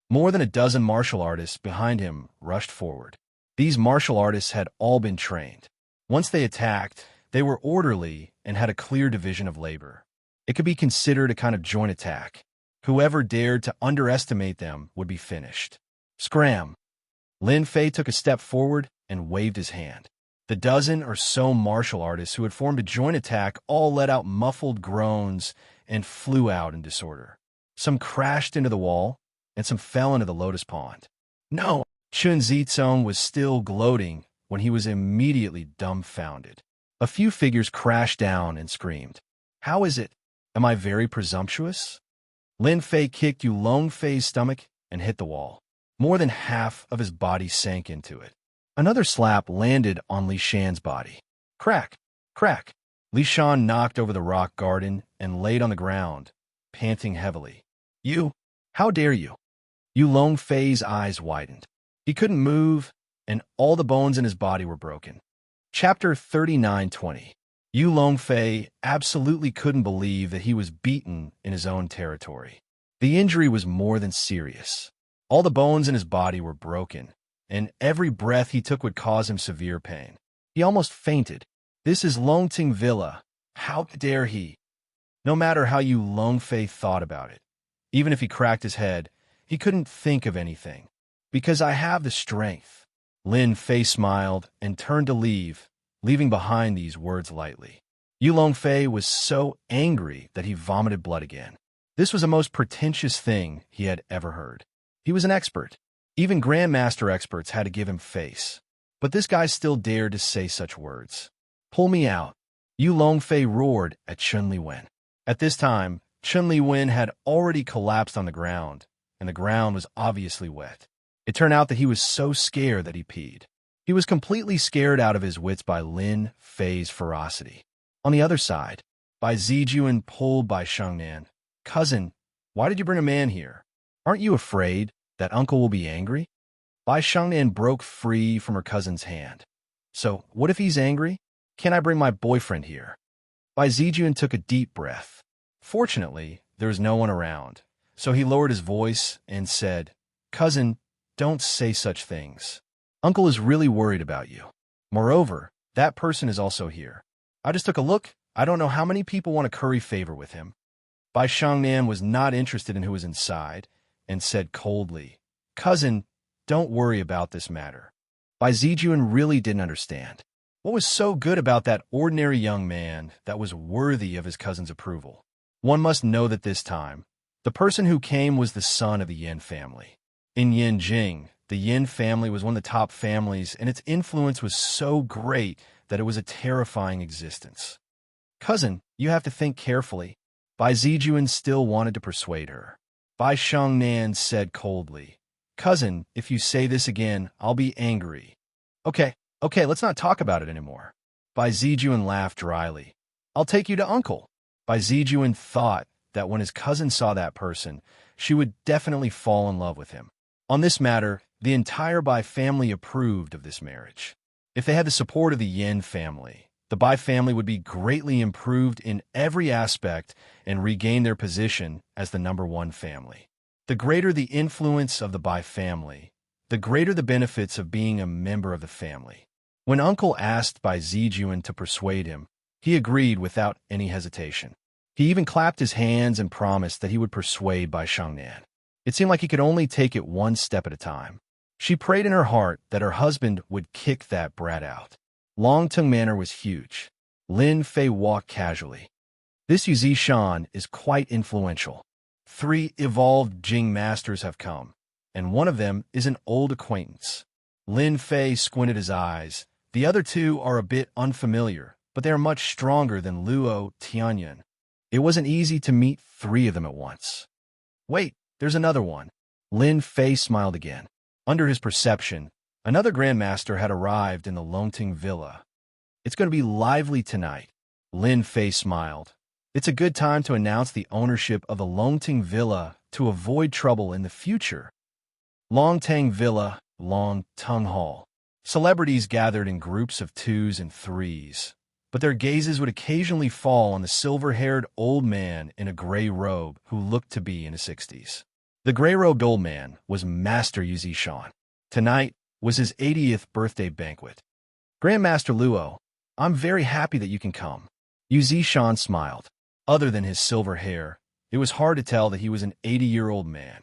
More than a dozen martial artists behind him rushed forward. These martial artists had all been trained. Once they attacked, they were orderly and had a clear division of labor. It could be considered a kind of joint attack. Whoever dared to underestimate them would be finished. Scram! Lin Fei took a step forward and waved his hand. The dozen or so martial artists who had formed a joint attack all let out muffled groans and flew out in disorder. Some crashed into the wall, and some fell into the lotus pond. No! Chen Zizong was still gloating when he was immediately dumbfounded. A few figures crashed down and screamed. How is it? Am I very presumptuous? Lin Fei kicked Yu Longfei's stomach and hit the wall. More than half of his body sank into it. Another slap landed on Li Shan's body. Crack! Crack! Li Shan knocked over the rock garden and laid on the ground, panting heavily. You! How dare you! Yu Longfei's eyes widened. He couldn't move, and all the bones in his body were broken. Chapter 39:20. Yu Longfei absolutely couldn't believe that he was beaten in his own territory. The injury was more than serious. All the bones in his body were broken, and every breath he took would cause him severe pain. He almost fainted. This is Longting Villa. How dare he? No matter how Yu Longfei thought about it, even if he cracked his head, he couldn't think of anything. Because I have the strength. Lin Fei smiled and turned to leave, leaving behind these words lightly. Yu Longfei was so angry that he vomited blood again. This was the most pretentious thing he had ever heard. He was an expert. Even Grandmaster experts had to give him face. But this guy still dared to say such words. Pull me out. Yu Longfei roared at Chen Liwen. At this time, Chen Liwen had already collapsed on the ground, and the ground was obviously wet. It turned out that he was so scared that he peed. He was completely scared out of his wits by Lin Fei's ferocity. On the other side, Bai Zijuan pulled by Shangnan. Cousin, why did you bring a man here? Aren't you afraid that uncle will be angry? Bai Shangnan broke free from her cousin's hand. So, what if he's angry? Can I bring my boyfriend here? Bai Zijuan took a deep breath. Fortunately, there was no one around, so he lowered his voice and said, Cousin, don't say such things. Uncle is really worried about you. Moreover, that person is also here. I just took a look. I don't know how many people want to curry favor with him. Bai Shangnan was not interested in who was inside and said coldly, Cousin, don't worry about this matter. Bai Zijuan really didn't understand. What was so good about that ordinary young man that was worthy of his cousin's approval? One must know that this time, the person who came was the son of the Yin family. In Yanjing, the Yin family was one of the top families, and its influence was so great that it was a terrifying existence. Cousin, you have to think carefully. Bai Zijuan still wanted to persuade her. Bai Shangnan said coldly, Cousin, if you say this again, I'll be angry. Okay, let's not talk about it anymore. Bai Zijuan laughed dryly. I'll take you to Uncle. Bai Zijuan thought that when his cousin saw that person, she would definitely fall in love with him. On this matter, the entire Bai family approved of this marriage. If they had the support of the Yin family, the Bai family would be greatly improved in every aspect and regain their position as the #1 family. The greater the influence of the Bai family, the greater the benefits of being a member of the family. When Uncle asked Bai Zijuan to persuade him, he agreed without any hesitation. He even clapped his hands and promised that he would persuade Bai Shangnan. It seemed like he could only take it one step at a time. She prayed in her heart that her husband would kick that brat out. Longtung Manor was huge. Lin Fei walked casually. This Yuzi Shan is quite influential. 3 evolved Jing masters have come, and one of them is an old acquaintance. Lin Fei squinted his eyes. The other 2 are a bit unfamiliar, but they are much stronger than Luo Tianyan. It wasn't easy to meet 3 of them at once. Wait, there's another one. Lin Fei smiled again. Under his perception, another grandmaster had arrived in the Longting Villa. It's going to be lively tonight. Lin Fei smiled. It's a good time to announce the ownership of the Longting Villa to avoid trouble in the future. Longtang Villa, Longtung Hall. Celebrities gathered in groups of 2s and 3s, but their gazes would occasionally fall on the silver-haired old man in a gray robe who looked to be in his 60s. The gray-robed old man was Master Yuzi Shan. Tonight was his 80th birthday banquet. Grandmaster Luo, I'm very happy that you can come. Yuzi Shan smiled. Other than his silver hair, it was hard to tell that he was an 80-year-old man.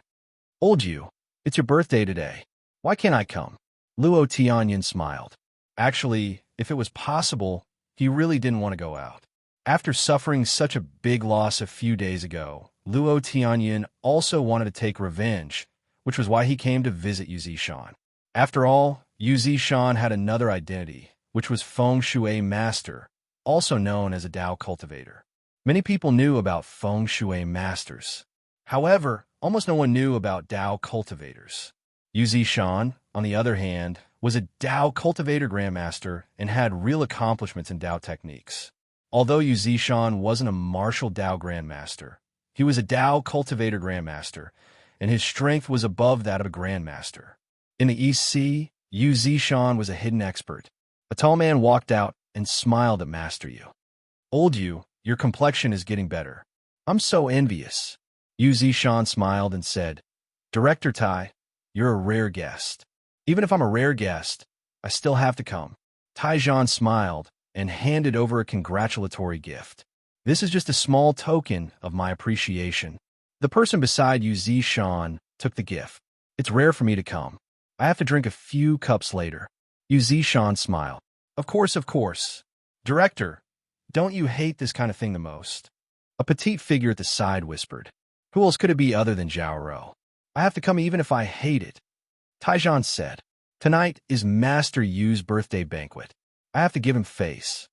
Old Yu, it's your birthday today. Why can't I come? Luo Tianyan smiled. Actually, if it was possible, he really didn't want to go out. After suffering such a big loss a few days ago, Luo Tianyan also wanted to take revenge, which was why he came to visit Yuzi Shan. After all, Yuzi Shan had another identity, which was Feng Shui Master, also known as a Dao cultivator. Many people knew about Feng Shui Masters. However, almost no one knew about Dao cultivators. Yuzi Shan, on the other hand, was a Dao cultivator grandmaster and had real accomplishments in Dao techniques. Although Yuzi Shan wasn't a martial Dao grandmaster, he was a Dao cultivator grandmaster, and his strength was above that of a grandmaster. In the East Sea, Yuzi Shan was a hidden expert. A tall man walked out and smiled at Master Yu. Old Yu, your complexion is getting better. I'm so envious. Yuzi Shan smiled and said, Director Tai, you're a rare guest. Even if I'm a rare guest, I still have to come. Taijian smiled and handed over a congratulatory gift. This is just a small token of my appreciation. The person beside Yuzi Shan took the gift. It's rare for me to come. I have to drink a few cups later. Yuzi Shan smiled. Of course. Director, don't you hate this kind of thing the most? A petite figure at the side whispered. Who else could it be other than Zhao Rou? I have to come even if I hate it. Taijian said, Tonight is Master Yu's birthday banquet. I have to give him face.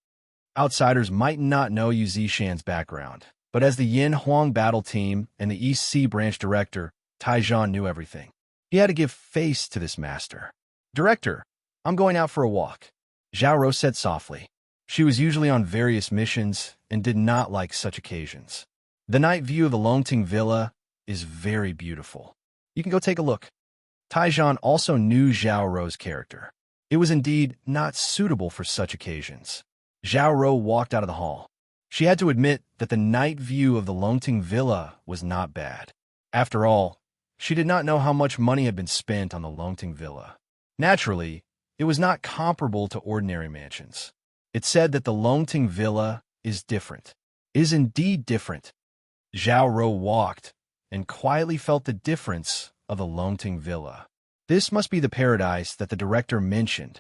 Outsiders might not know Yuzi Shan's background, but as the Yin Huang battle team and the East Sea branch director, Taijian knew everything. He had to give face to this master. Director, I'm going out for a walk. Zhao Rou said softly. She was usually on various missions and did not like such occasions. The night view of the Longting Villa is very beautiful. You can go take a look. Taijian also knew Zhao Rou's character. It was indeed not suitable for such occasions. Zhao Rou walked out of the hall. She had to admit that the night view of the Longting Villa was not bad. After all, she did not know how much money had been spent on the Longting Villa. Naturally, it was not comparable to ordinary mansions. It said that the Longting Villa is different. It is indeed different. Zhao Rou walked and quietly felt the difference of the Longting Villa. This must be the paradise that the director mentioned.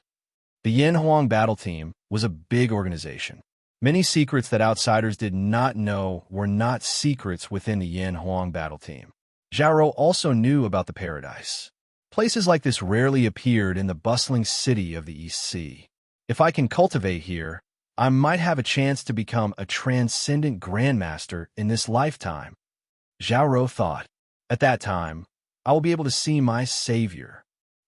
The Yin Huang battle team was a big organization. Many secrets that outsiders did not know were not secrets within the Yin Huang battle team. Zhao Rou also knew about the paradise. Places like this rarely appeared in the bustling city of the East Sea. If I can cultivate here, I might have a chance to become a transcendent grandmaster in this lifetime. Zhao Rou thought. At that time, I will be able to see my savior.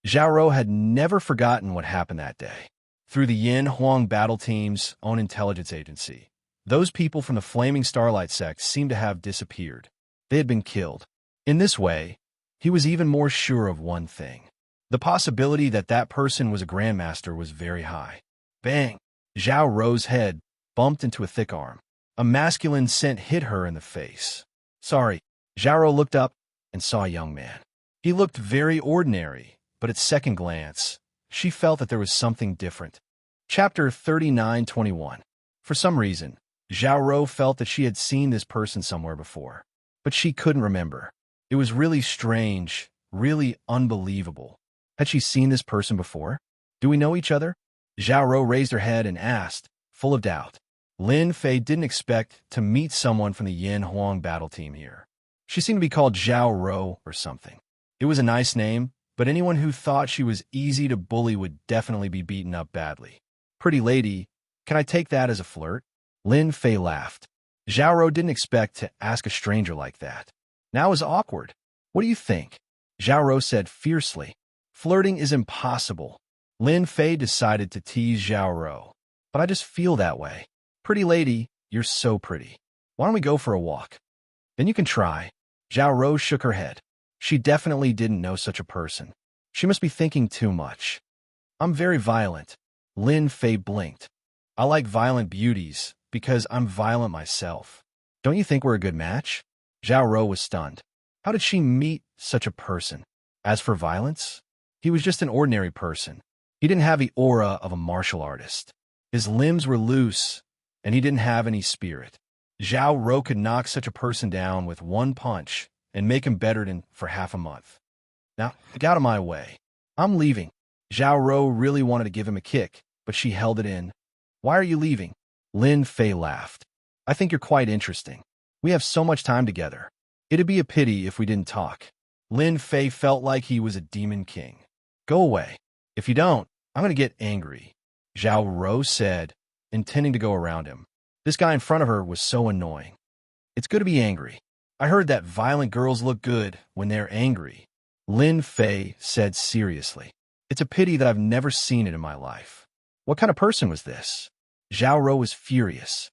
Zhao Rou had never forgotten what happened that day. Through the Yin Huang battle team's own intelligence agency, Those people from the Flaming Starlight sect seemed to have disappeared. They had been killed. In this way, he was even more sure of one thing. The possibility that that person was a Grandmaster was very high. Bang! Zhao Rou's head bumped into a thick arm. A masculine scent hit her in the face. Sorry. Zhao Rou looked up and saw a young man. He looked very ordinary, but at second glance, she felt that there was something different. Chapter 39:21. For some reason, Zhao Rou felt that she had seen this person somewhere before, but she couldn't remember. It was really strange, really unbelievable. Had she seen this person before? Do we know each other? Zhao Rou raised her head and asked, full of doubt. Lin Fei didn't expect to meet someone from the Yin Huang battle team here. She seemed to be called Zhao Rou or something. It was a nice name, but anyone who thought she was easy to bully would definitely be beaten up badly. Pretty lady, can I take that as a flirt? Lin Fei laughed. Zhao Rou didn't expect to ask a stranger like that. Now it was awkward. What do you think? Zhao Rou said fiercely. Flirting is impossible. Lin Fei decided to tease Zhao Rou. But I just feel that way. Pretty lady, you're so pretty. Why don't we go for a walk? Then you can try. Zhao Rou shook her head. She definitely didn't know such a person. She must be thinking too much. I'm very violent. Lin Fei blinked. I like violent beauties because I'm violent myself. Don't you think we're a good match? Zhao Rou was stunned. How did she meet such a person? As for violence, he was just an ordinary person. He didn't have the aura of a martial artist. His limbs were loose, and he didn't have any spirit. Zhao Rou could knock such a person down with one punch and make him bedridden for half a month. Now, get out of my way. I'm leaving. Zhao Rou really wanted to give him a kick, but she held it in. Why are you leaving? Lin Fei laughed. I think you're quite interesting. We have so much time together. It'd be a pity if we didn't talk. Lin Fei felt like he was a demon king. Go away. If you don't, I'm going to get angry, Zhao Rou said, intending to go around him. This guy in front of her was so annoying. It's good to be angry. I heard that violent girls look good when they're angry, Lin Fei said seriously. It's a pity that I've never seen it in my life. What kind of person was this? Zhao Rou was furious.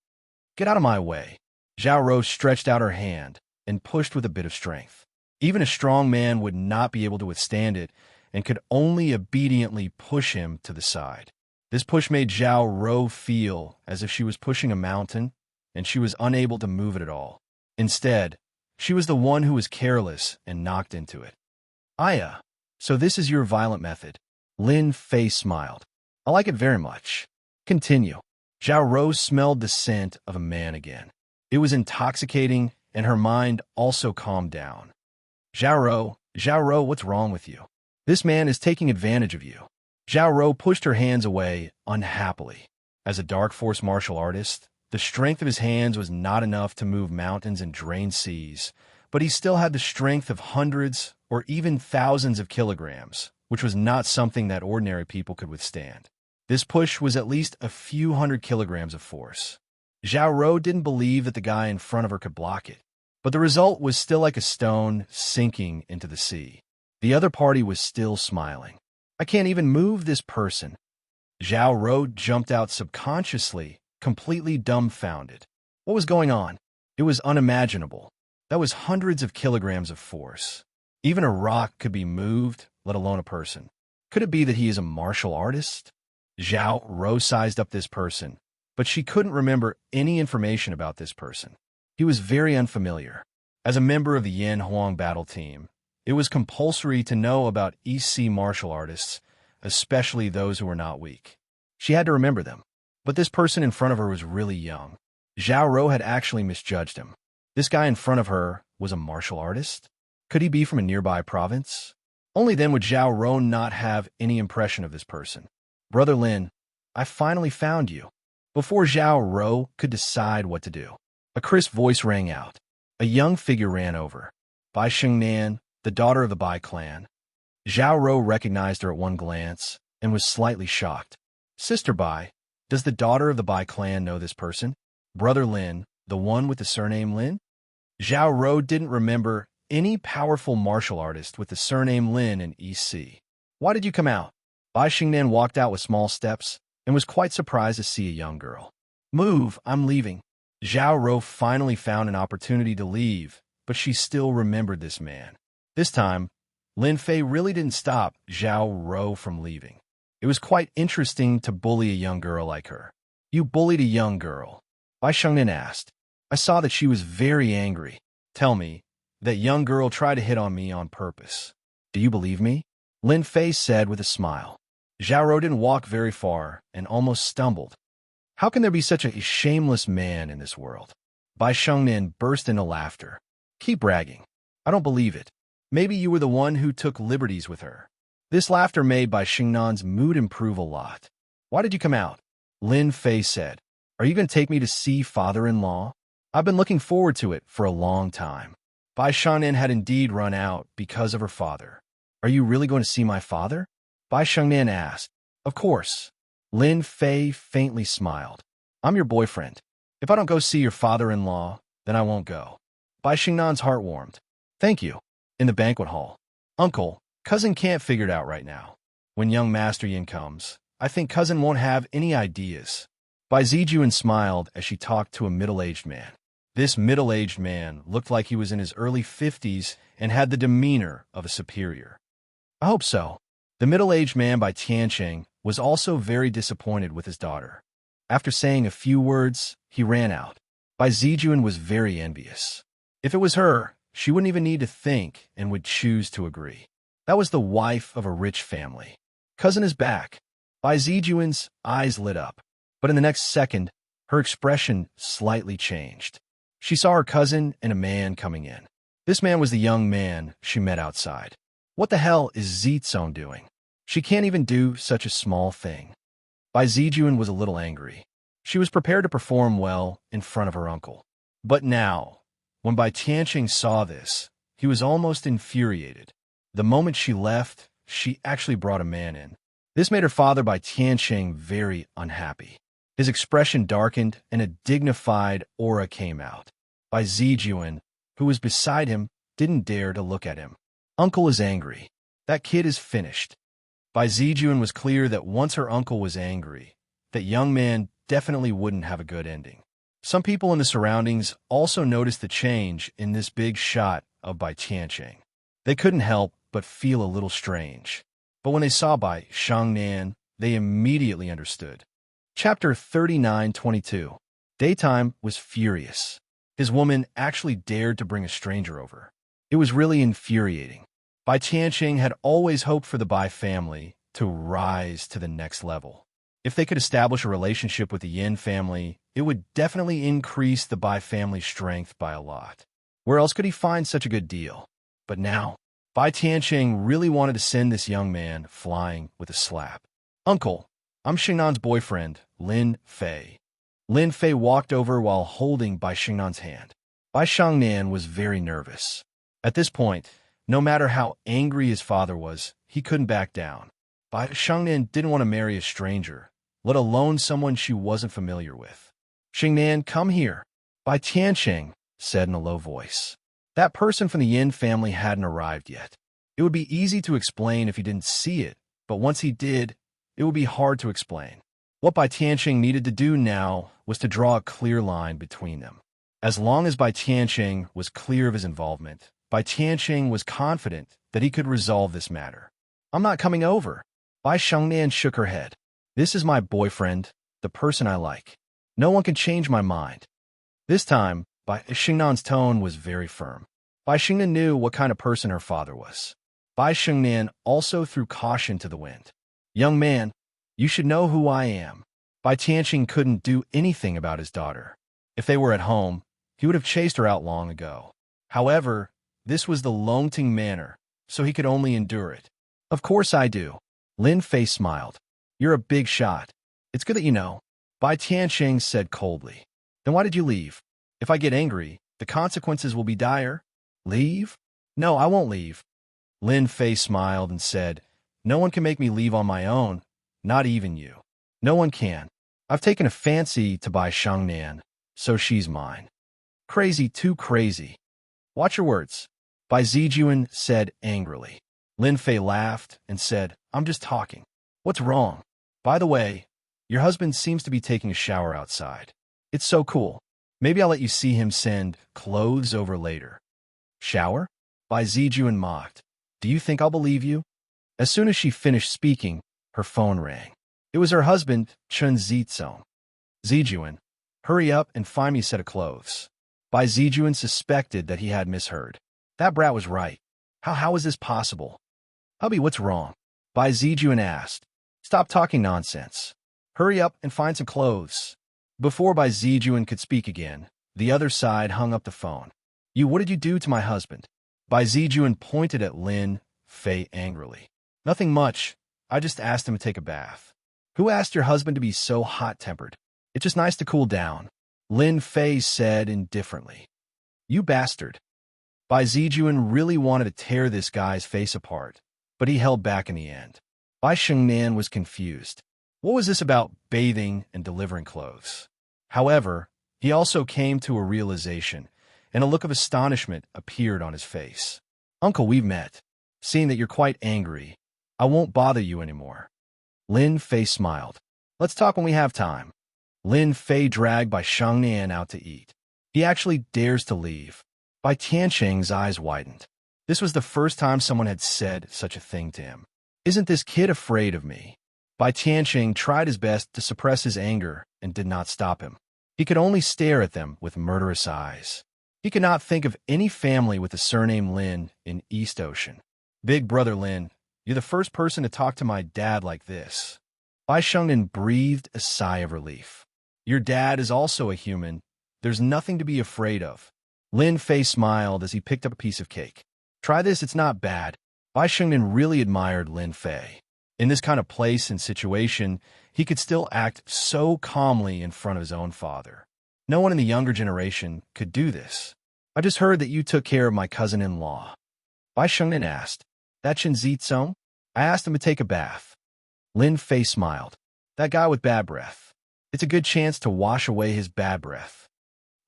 Get out of my way. Zhao Rou stretched out her hand and pushed with a bit of strength. Even a strong man would not be able to withstand it and could only obediently push him to the side. This push made Zhao Rou feel as if she was pushing a mountain and she was unable to move it at all. Instead, she was the one who was careless and knocked into it. Aya, so this is your violent method. Lin Fei smiled. I like it very much. Continue. Zhao Rou smelled the scent of a man again. It was intoxicating, and her mind also calmed down. Zhao Rou, what's wrong with you? This man is taking advantage of you. Zhao Rou pushed her hands away unhappily. As a dark force martial artist, the strength of his hands was not enough to move mountains and drain seas, but he still had the strength of hundreds or even thousands of kilograms, which was not something that ordinary people could withstand. This push was at least a few hundred kilograms of force. Zhao Rou didn't believe that the guy in front of her could block it, but the result was still like a stone sinking into the sea. The other party was still smiling. I can't even move this person. Zhao Rou jumped out subconsciously, completely dumbfounded. What was going on? It was unimaginable. That was hundreds of kilograms of force. Even a rock could be moved, let alone a person. Could it be that he is a martial artist? Zhao Rou sized up this person, but she couldn't remember any information about this person. He was very unfamiliar. As a member of the Yin Huang battle team, it was compulsory to know about EC martial artists, especially those who were not weak. She had to remember them. But this person in front of her was really young. Zhao Rou had actually misjudged him. This guy in front of her was a martial artist? Could he be from a nearby province? Only then would Zhao Rou not have any impression of this person. Brother Lin, I finally found you. Before Zhao Rou could decide what to do, a crisp voice rang out. A young figure ran over. Bai Xingnan, the daughter of the Bai clan. Zhao Rou recognized her at one glance and was slightly shocked. Sister Bai, does the daughter of the Bai clan know this person? Brother Lin, the one with the surname Lin? Zhao Rou didn't remember any powerful martial artist with the surname Lin in EC. Why did you come out? Bai Xingnan walked out with small steps and was quite surprised to see a young girl. Move, I'm leaving. Zhao Rou finally found an opportunity to leave, but she still remembered this man. This time, Lin Fei really didn't stop Zhao Rou from leaving. It was quite interesting to bully a young girl like her. You bullied a young girl? Bai Shengnan asked. I saw that she was very angry. Tell me, that young girl tried to hit on me on purpose. Do you believe me? Lin Fei said with a smile. Zhao Rou didn't walk very far and almost stumbled. How can there be such a shameless man in this world? Bai Shengnan burst into laughter. Keep bragging. I don't believe it. Maybe you were the one who took liberties with her. This laughter made Bai Shengnan's mood improve a lot. Why did you come out? Lin Fei said. Are you going to take me to see father-in-law? I've been looking forward to it for a long time. Bai Shengnan had indeed run out because of her father. Are you really going to see my father? Bai Shengnan asked. Of course. Lin Fei faintly smiled. I'm your boyfriend. If I don't go see your father-in-law, then I won't go. Bai Shengnan's heart warmed. Thank you. In the banquet hall. Uncle, cousin can't figure it out right now. When young Master Yin comes, I think cousin won't have any ideas. Bai Zijuan smiled as she talked to a middle-aged man. This middle-aged man looked like he was in his early 50s and had the demeanor of a superior. I hope so. The middle-aged man by Tianqing was also very disappointed with his daughter. After saying a few words, he ran out. Bai Zijuan was very envious. If it was her, she wouldn't even need to think and would choose to agree. That was the wife of a rich family. Cousin is back. Bai Zijuan's eyes lit up, but in the next second, her expression slightly changed. She saw her cousin and a man coming in. This man was the young man she met outside. What the hell is Zizong doing? She can't even do such a small thing. Bai Zijuan was a little angry. She was prepared to perform well in front of her uncle. But now, when Bai Tianqing saw this, he was almost infuriated. The moment she left, she actually brought a man in. This made her father Bai Tianqing very unhappy. His expression darkened and a dignified aura came out. Bai Zijuan, who was beside him, didn't dare to look at him. Uncle is angry. That kid is finished. Bai Zijuan was clear that once her uncle was angry, that young man definitely wouldn't have a good ending. Some people in the surroundings also noticed the change in this big shot of Bai Tianqing. They couldn't help but feel a little strange. But when they saw Bai Shengnan, they immediately understood. Chapter 39:22. Daytime was furious. His woman actually dared to bring a stranger over. It was really infuriating. Bai Tianqing had always hoped for the Bai family to rise to the next level. If they could establish a relationship with the Yin family, it would definitely increase the Bai family's strength by a lot. Where else could he find such a good deal? But now, Bai Tianqing really wanted to send this young man flying with a slap. Uncle, I'm Shengnan's boyfriend, Lin Fei. Lin Fei walked over while holding Bai Shengnan's hand. Bai Shengnan was very nervous. At this point, no matter how angry his father was, he couldn't back down. Bai Shengnan didn't want to marry a stranger, let alone someone she wasn't familiar with. Shengnan, come here. Bai Tianqing said in a low voice. That person from the Yin family hadn't arrived yet. It would be easy to explain if he didn't see it, but once he did, it would be hard to explain. What Bai Tianqing needed to do now was to draw a clear line between them. As long as Bai Tianqing was clear of his involvement, Bai Tianqing was confident that he could resolve this matter. I'm not coming over. Bai Shengnan shook her head. This is my boyfriend, the person I like. No one can change my mind. This time, Bai Shengnan's tone was very firm. Bai Shengnan knew what kind of person her father was. Bai Shengnan also threw caution to the wind. Young man, you should know who I am. Bai Tianqing couldn't do anything about his daughter. If they were at home, he would have chased her out long ago. However, this was the Longting manner, so he could only endure it. Of course I do. Lin Fei smiled. You're a big shot. It's good that you know. Bai Tianqing said coldly. Then why did you leave? If I get angry, the consequences will be dire. Leave? No, I won't leave. Lin Fei smiled and said, No one can make me leave on my own, not even you. No one can. I've taken a fancy to Bai Shengnan, so she's mine. Crazy, too crazy. Watch your words, Bai Zijuan said angrily. Lin Fei laughed and said, I'm just talking. What's wrong? By the way, your husband seems to be taking a shower outside. It's so cool. Maybe I'll let you see him send clothes over later. Shower? Bai Zijuan mocked. Do you think I'll believe you? As soon as she finished speaking, her phone rang. It was her husband, Chen Zizong. Zijuan, hurry up and find me a set of clothes. Bai Zijuan suspected that he had misheard. That brat was right. How is this possible? Hubby, what's wrong? Bai Zijuan asked. Stop talking nonsense. Hurry up and find some clothes. Before Bai Zijuan could speak again, the other side hung up the phone. What did you do to my husband? Bai Zijuan pointed at Lin Fei angrily. Nothing much. I just asked him to take a bath. Who asked your husband to be so hot-tempered? It's just nice to cool down, Lin Fei said indifferently. You bastard. Bai Zijuan really wanted to tear this guy's face apart, but he held back in the end. Bai Shengnan was confused. What was this about bathing and delivering clothes? However, he also came to a realization, and a look of astonishment appeared on his face. Uncle, we've met. Seeing that you're quite angry, I won't bother you anymore. Lin Fei smiled. Let's talk when we have time. Lin Fei dragged Bai Shengnan out to eat. He actually dares to leave. Bai Tiancheng's eyes widened. This was the first time someone had said such a thing to him. Isn't this kid afraid of me? Bai Tiancheng tried his best to suppress his anger and did not stop him. He could only stare at them with murderous eyes. He could not think of any family with the surname Lin in East Ocean. Big brother Lin, you're the first person to talk to my dad like this. Bai Shengnan breathed a sigh of relief. Your dad is also a human. There's nothing to be afraid of. Lin Fei smiled as he picked up a piece of cake. Try this, it's not bad. Bai Shengnan really admired Lin Fei. In this kind of place and situation, he could still act so calmly in front of his own father. No one in the younger generation could do this. I just heard that you took care of my cousin-in-law. Bai Shengnan asked. That Chen Zizong? I asked him to take a bath. Lin Fei smiled. That guy with bad breath. It's a good chance to wash away his bad breath.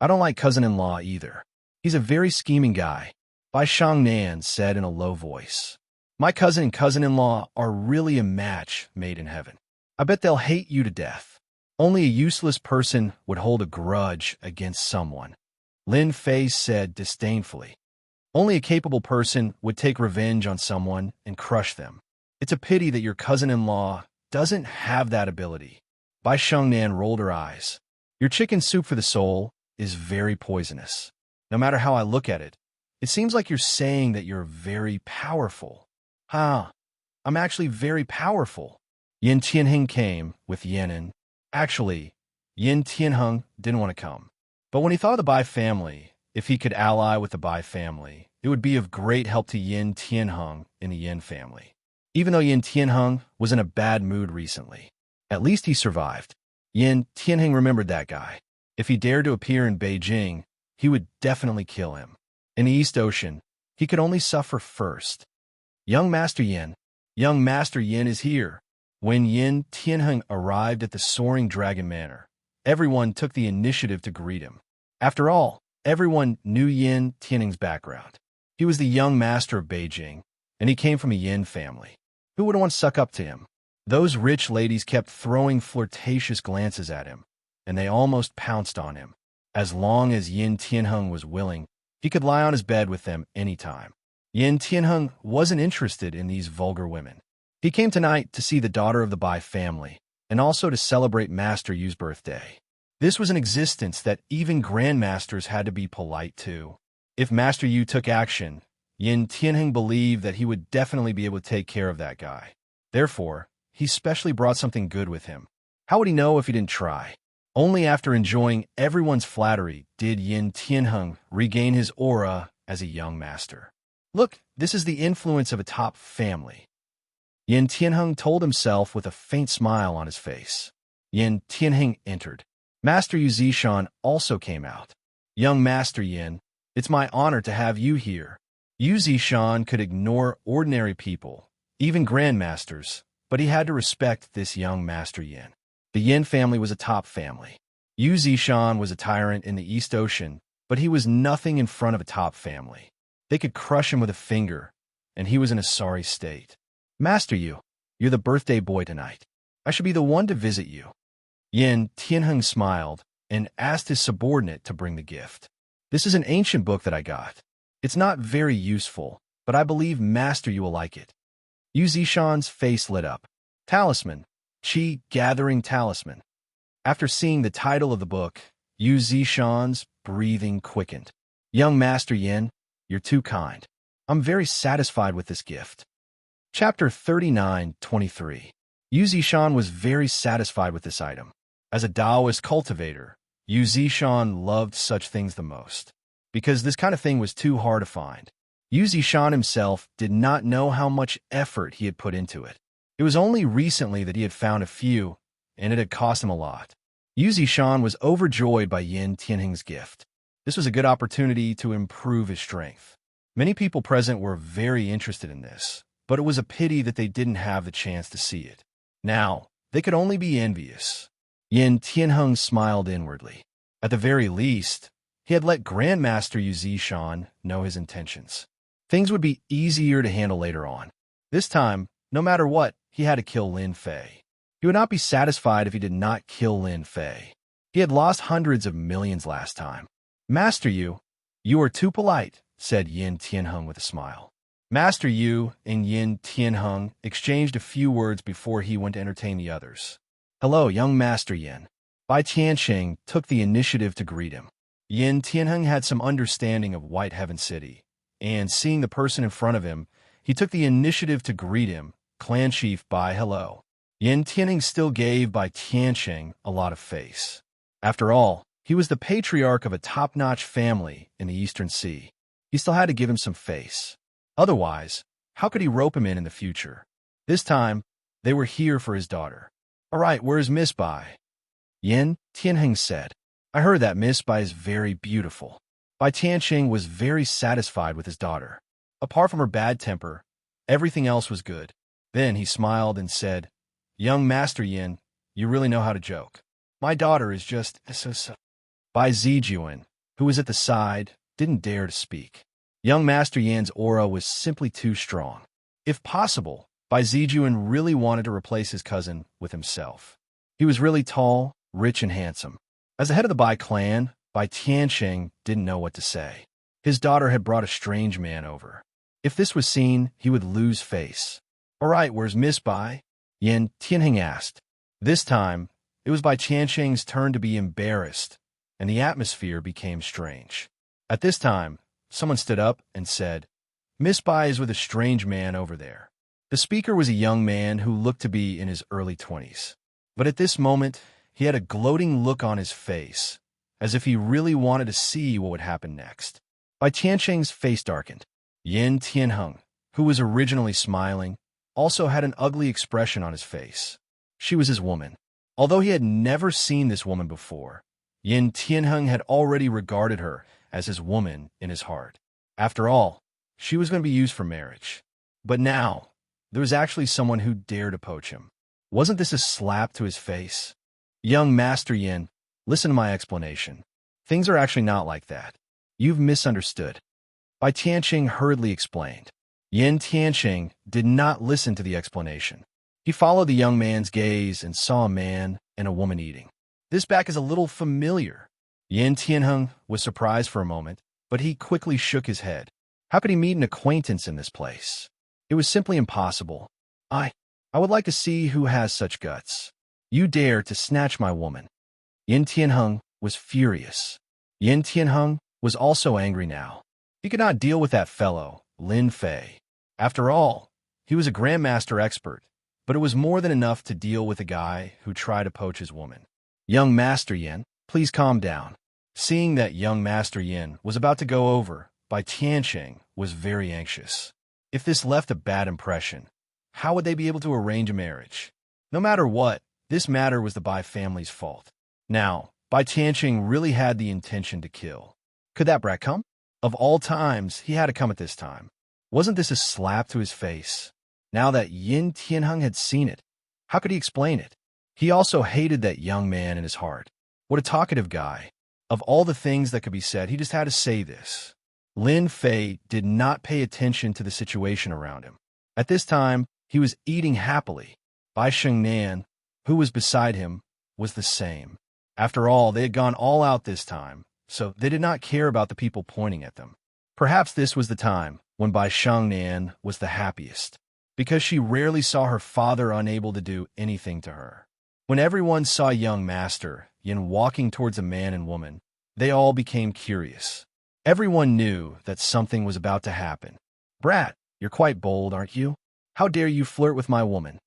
I don't like cousin-in-law either. He's a very scheming guy, Bai Shengnan said in a low voice. My cousin and cousin-in-law are really a match made in heaven. I bet they'll hate you to death. Only a useless person would hold a grudge against someone, Lin Fei said disdainfully. Only a capable person would take revenge on someone and crush them. It's a pity that your cousin-in-law doesn't have that ability. Bai Shengnan rolled her eyes. Your chicken soup for the soul is very poisonous. No matter how I look at it, it seems like you're saying that you're very powerful. I'm actually very powerful. Yin Tianheng came with Yenin. Actually, Yin Tianheng didn't want to come. But when he thought of the Bai family, if he could ally with the Bai family, it would be of great help to Yin Tianheng in the Yin family. Even though Yin Tianheng was in a bad mood recently, at least he survived. Yin Tianheng remembered that guy. If he dared to appear in Beijing, he would definitely kill him. In the East Ocean, he could only suffer first. Young Master Yin is here. When Yin Tianheng arrived at the Soaring Dragon Manor, everyone took the initiative to greet him. After all, everyone knew Yin Tianheng's background. He was the young master of Beijing, and he came from a Yin family. Who would want to suck up to him? Those rich ladies kept throwing flirtatious glances at him, and they almost pounced on him. As long as Yin Tianheng was willing, he could lie on his bed with them any time. Yin Tianheng wasn't interested in these vulgar women. He came tonight to see the daughter of the Bai family, and also to celebrate Master Yu's birthday. This was an existence that even grandmasters had to be polite to. If Master Yu took action, Yin Tianheng believed that he would definitely be able to take care of that guy. Therefore, he specially brought something good with him. How would he know if he didn't try? Only after enjoying everyone's flattery did Yin Tianheng regain his aura as a young master. Look, this is the influence of a top family. Yin Tianheng told himself with a faint smile on his face. Yin Tianheng entered. Master Yu Zishan also came out. Young Master Yin, it's my honor to have you here. Yu Zishan could ignore ordinary people, even grandmasters, but he had to respect this young Master Yin. The Yin family was a top family. Yu Zishan was a tyrant in the East Ocean, but he was nothing in front of a top family. They could crush him with a finger, and he was in a sorry state. Master Yu, you're the birthday boy tonight. I should be the one to visit you. Yin Tianheng smiled, and asked his subordinate to bring the gift. This is an ancient book that I got. It's not very useful, but I believe Master you will like it. Yu Zishan's face lit up. Talisman. Qi Gathering Talisman. After seeing the title of the book, Yu Zishan's breathing quickened. Young Master Yin, you're too kind. I'm very satisfied with this gift. Chapter 39:23. Yu Zishan was very satisfied with this item. As a Taoist cultivator, Yu Zishan loved such things the most, because this kind of thing was too hard to find. Yu Zishan himself did not know how much effort he had put into it. It was only recently that he had found a few, and it had cost him a lot. Yu Zishan was overjoyed by Yin Tianheng's gift. This was a good opportunity to improve his strength. Many people present were very interested in this, but it was a pity that they didn't have the chance to see it. Now, they could only be envious. Yin Tianheng smiled inwardly. At the very least, he had let Grandmaster Yu Zishan know his intentions. Things would be easier to handle later on. This time, no matter what, he had to kill Lin Fei. He would not be satisfied if he did not kill Lin Fei. He had lost hundreds of millions last time. Master Yu, you are too polite, said Yin Tianheng with a smile. Master Yu and Yin Tianheng exchanged a few words before he went to entertain the others. Hello, young Master Yin. Bai Tianqing took the initiative to greet him. Yin Tianheng had some understanding of White Heaven City, and seeing the person in front of him, he took the initiative to greet him. Clan Chief Bai, hello. Yin Tianheng still gave Bai Tianqing a lot of face. After all, he was the patriarch of a top-notch family in the Eastern Sea. He still had to give him some face. Otherwise, how could he rope him in the future? This time, they were here for his daughter. All right, where's Miss Bai? Yin Tianheng said. I heard that Miss Bai is very beautiful. Bai Tianqing was very satisfied with his daughter. Apart from her bad temper, everything else was good. Then he smiled and said, Young Master Yin, you really know how to joke. My daughter is just so. Bai Zijuan, who was at the side, didn't dare to speak. Young Master Yan's aura was simply too strong. If possible, Bai Zijuan really wanted to replace his cousin with himself. He was really tall, rich, and handsome. As the head of the Bai clan, Bai Tianqing didn't know what to say. His daughter had brought a strange man over. If this was seen, he would lose face. All right, where's Miss Bai? Yin Tianheng asked. This time, it was Bai Tianqing's turn to be embarrassed, and the atmosphere became strange. At this time, someone stood up and said, Miss Bai is with a strange man over there. The speaker was a young man who looked to be in his early 20s. But at this moment, he had a gloating look on his face, as if he really wanted to see what would happen next. Bai Tianqing's face darkened. Yin Tianheng, who was originally smiling, also had an ugly expression on his face. She was his woman. Although he had never seen this woman before, Yin Tianheng had already regarded her as his woman in his heart. After all, she was going to be used for marriage. But now, there was actually someone who dared approach him. Wasn't this a slap to his face? Young Master Yin, listen to my explanation. Things are actually not like that. You've misunderstood. Bai Tianqing hurriedly explained. Yin Tianqing did not listen to the explanation. He followed the young man's gaze and saw a man and a woman eating. This back is a little familiar. Yin Tianheng was surprised for a moment, but he quickly shook his head. How could he meet an acquaintance in this place? It was simply impossible. I would like to see who has such guts. You dare to snatch my woman. Yin Tianheng was furious. Yin Tianheng was also angry now. He could not deal with that fellow, Lin Fei. After all, he was a grandmaster expert, but it was more than enough to deal with a guy who tried to poach his woman. Young Master Yin, please calm down. Seeing that young Master Yin was about to go over, Bai Tianqing was very anxious. If this left a bad impression, how would they be able to arrange a marriage? No matter what, this matter was the Bai family's fault. Now, Bai Tianqing really had the intention to kill. Could that brat come? Of all times, he had to come at this time. Wasn't this a slap to his face? Now that Yin Tianheng had seen it, how could he explain it? He also hated that young man in his heart. What a talkative guy. Of all the things that could be said, he just had to say this. Lin Fei did not pay attention to the situation around him. At this time, he was eating happily. Bai Shengnan, who was beside him, was the same. After all, they had gone all out this time, so they did not care about the people pointing at them. Perhaps this was the time when Bai Shengnan was the happiest, because she rarely saw her father unable to do anything to her. When everyone saw young Master Yin walking towards a man and woman, they all became curious. Everyone knew that something was about to happen. "Brat, you're quite bold, aren't you? How dare you flirt with my woman?"